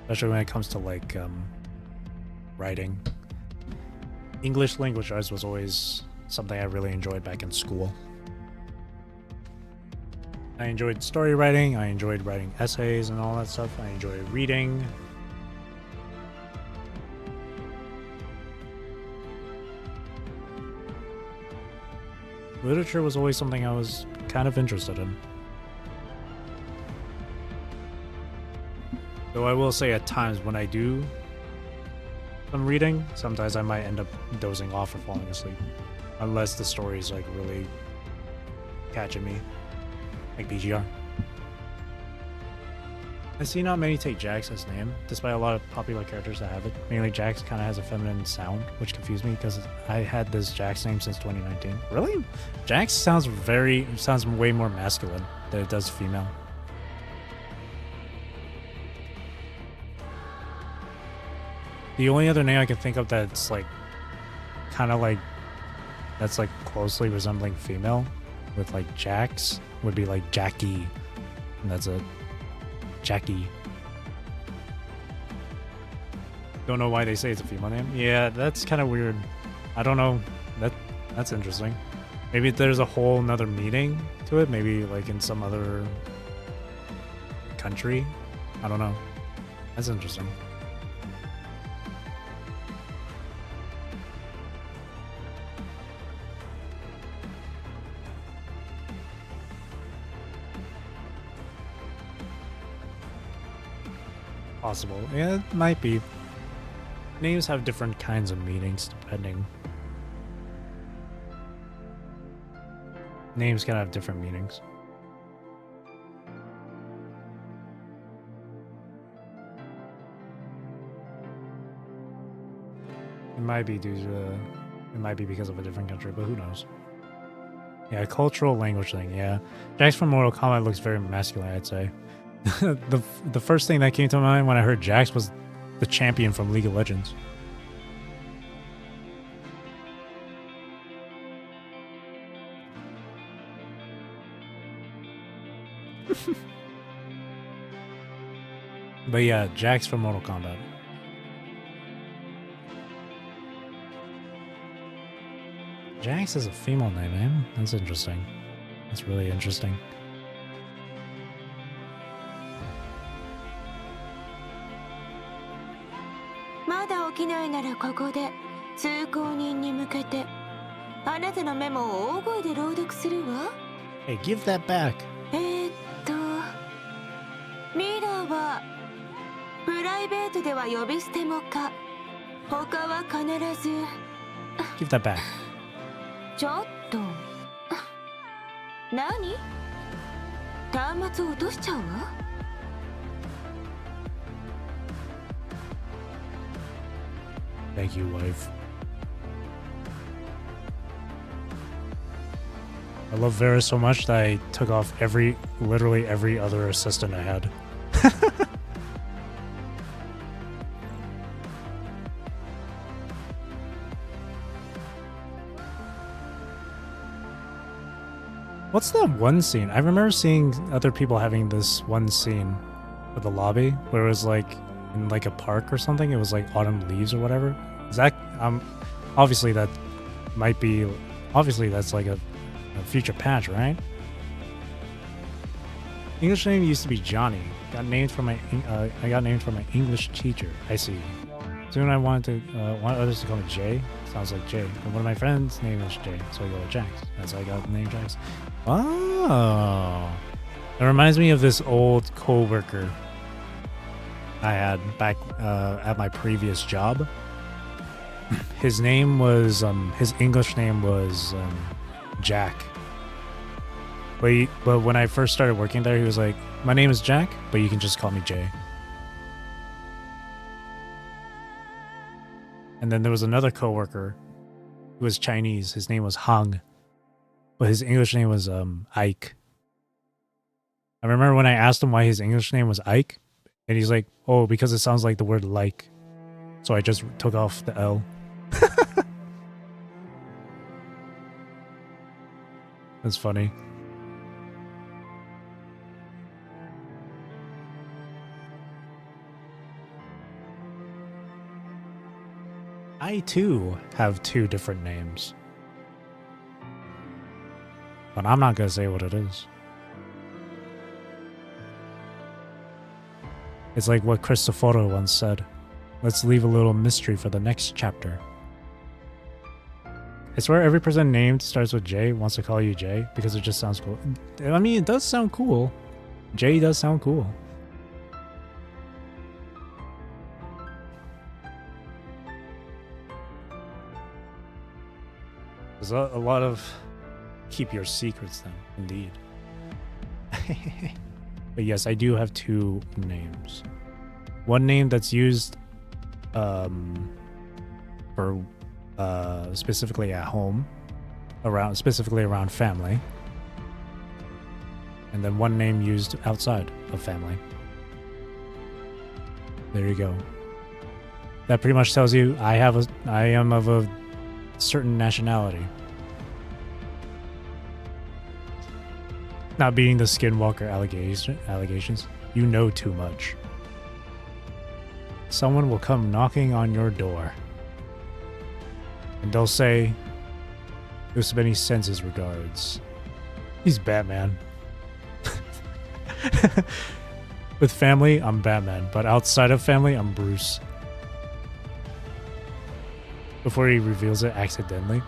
Especially when it comes to like writing. English language arts was always something I really enjoyed back in school. I enjoyed story writing, I enjoyed writing essays and all that stuff, I enjoyed reading. Literature was always something I was kind of interested in. Though I will say at times when I do some reading, sometimes I might end up dozing off or falling asleep. Unless the story is like really catching me. Like PGR. I see not many take Jax as name, despite a lot of popular characters that have it. Mainly Jax kind of has a feminine sound, which confused me because I had this Jax name since 2019. Really? Jax sounds way more masculine than it does female. The only other name I can think of that's like kind of like that's like closely resembling female with like Jax would be like Jackie, and that's it. Jackie. Don't know why they say it's a female name. Yeah, that's kind of weird. I don't know. That's interesting. Maybe there's a whole nother meaning to it. Maybe like in some other country. I don't know. That's interesting. Possible. Yeah, it might be. Names have different kinds of meanings depending. Names can have different meanings. It might be due to it might be because of a different country, but who knows? Yeah, cultural language thing. Yeah, Jax from Mortal Kombat looks very masculine. I'd say. the first thing that came to mind when I heard Jax was the champion from League of Legends. But yeah, Jax from Mortal Kombat. Jax is a female name, man. That's interesting. That's really interesting.まだ起きないならここで通行人に向けてあなたのメモを大声で朗読するわ。 Hey, give that back. ミラーはプライベートでは呼び捨てもか。他は必ず。 Give that back. ちょっと。何？端末を落としちゃうわ。 Thank you, wife. I love Vera so much that I took off literally every other assistant I had. What's that one scene? I remember seeing other people having this one scene with the lobby where it was like in like a park or something. It was like autumn leaves or whatever. Is that obviously that might be that's like a future patch, right? English name used to be Johnny. Got named from I got named from my English teacher. I see. Soon I want others to call me Jay. Sounds like Jay. And one of my friends' name is Jay, so I go with Jax. That's how I got the name Jax. Oh, it reminds me of this old co-worker I had back at my previous job. His name was his English name was Jack. But when I first started working there, he was like, "My name is Jack, but you can just call me Jay." And then there was another coworker who was Chinese. His name was Hang, but his English name was Ike. I remember when I asked him why his English name was Ike, and he's like, "Oh, because it sounds like the word like." So I just took off the L. That's funny. I too have two different names. But I'm not gonna say what it is. It's like what Cristoforo once said. Let's leave a little mystery for the next chapter. I swear every person named starts with J wants to call you Jay because it just sounds cool. I mean, it does sound cool. Jay does sound cool. There's a lot of keep your secrets then, indeed. But yes, I do have two names. One name that's used for specifically at home, specifically around family. And then one name used outside of family. There you go. That pretty much tells you I am of a certain nationality. Not beating the Skinwalker allegations. You know too much. Someone will come knocking on your door. And they'll say, Usabeni sends his regards. He's Batman. With family, I'm Batman. But outside of family, I'm Bruce. Before he reveals it accidentally.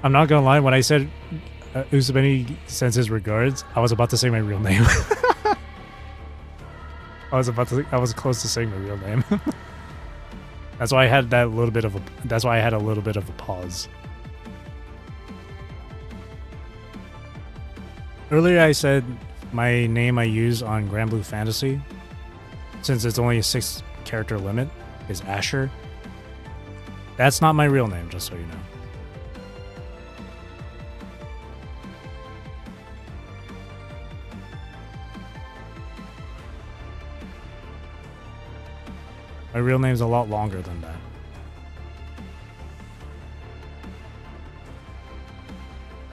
I'm not gonna lie, when I said Usabeni sends his regards, I was about to say my real name. I was close to saying my real name. That's why I had a little bit of a pause. Earlier I said my name I use on Grand Blue Fantasy, since it's only a 6-character limit, is Asher. That's not my real name, just so you know. My real name's a lot longer than that.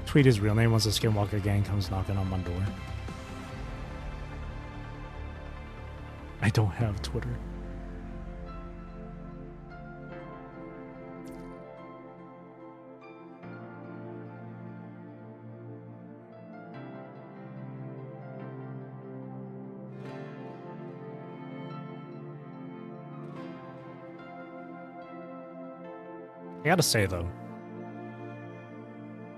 Tweet his real name once the Skinwalker gang comes knocking on my door. I don't have Twitter. I gotta say though,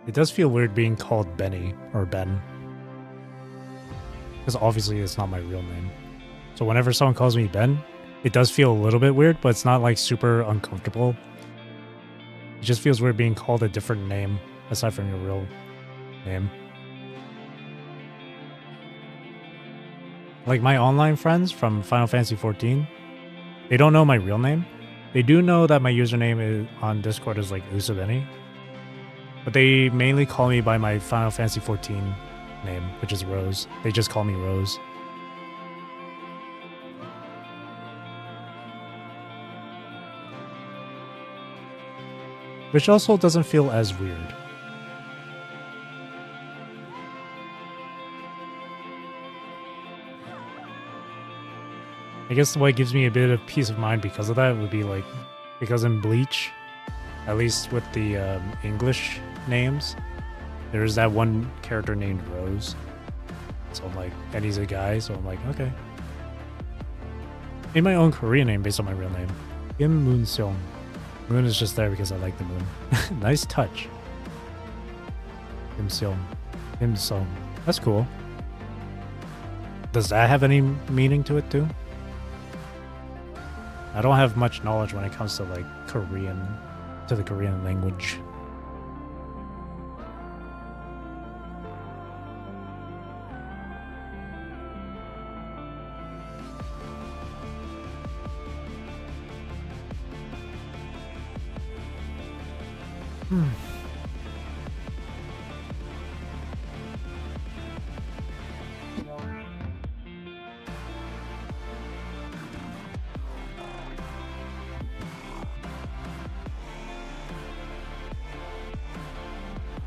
it does feel weird being called Benny or Ben. Because obviously it's not my real name. So whenever someone calls me Ben, it does feel a little bit weird, but it's not like super uncomfortable. It just feels weird being called a different name aside from your real name. Like my online friends from Final Fantasy XIV, they don't know my real name. They do know that my username on Discord is like Usabeni, but they mainly call me by my Final Fantasy XIV name, which is Rose. They just call me Rose. Which also doesn't feel as weird. I guess what gives me a bit of peace of mind because of that would be like, because in Bleach, at least with the English names, there's that one character named Rose. So I'm like, and he's a guy, so I'm like, okay. In my own Korean name based on my real name, Kim Moon Seong. Moon is just there because I like the moon. Nice touch. Kim Seong. Kim Seong. That's cool. Does that have any meaning to it too? I don't have much knowledge when it comes to like Korean, to the Korean language.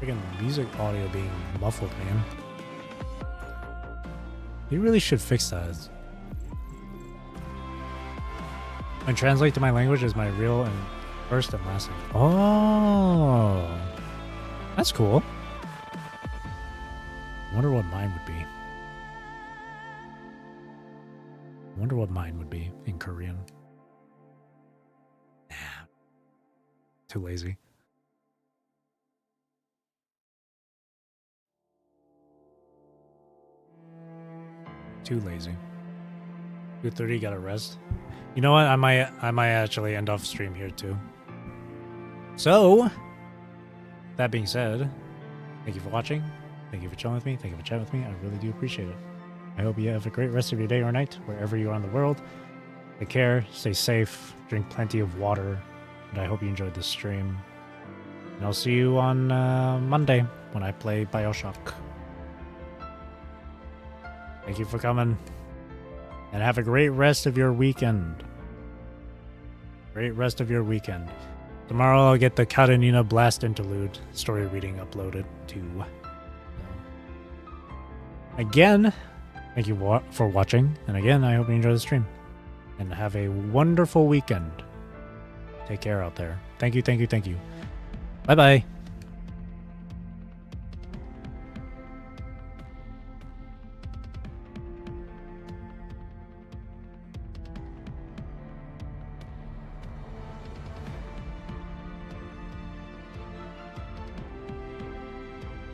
Freaking music audio being muffled, man. You really should fix that. And translate to my language is my real and first and last name. Oh, that's cool. I wonder what mine would be. I wonder what mine would be in Korean. Nah. Too lazy. Too lazy. 2:30, gotta rest. You know what? I might actually end off stream here too. So, that being said, thank you for watching. Thank you for chilling with me. Thank you for chatting with me. I really do appreciate it. I hope you have a great rest of your day or night, wherever you are in the world. Take care, stay safe, drink plenty of water, and I hope you enjoyed this stream. And I'll see you on Monday when I play BioShock. Thank you for coming. And have a great rest of your weekend. Great rest of your weekend. Tomorrow I'll get the Karenina Blast Interlude story reading uploaded too. Again, thank you for watching. And again, I hope you enjoy the stream. And have a wonderful weekend. Take care out there. Thank you, thank you, thank you. Bye-bye.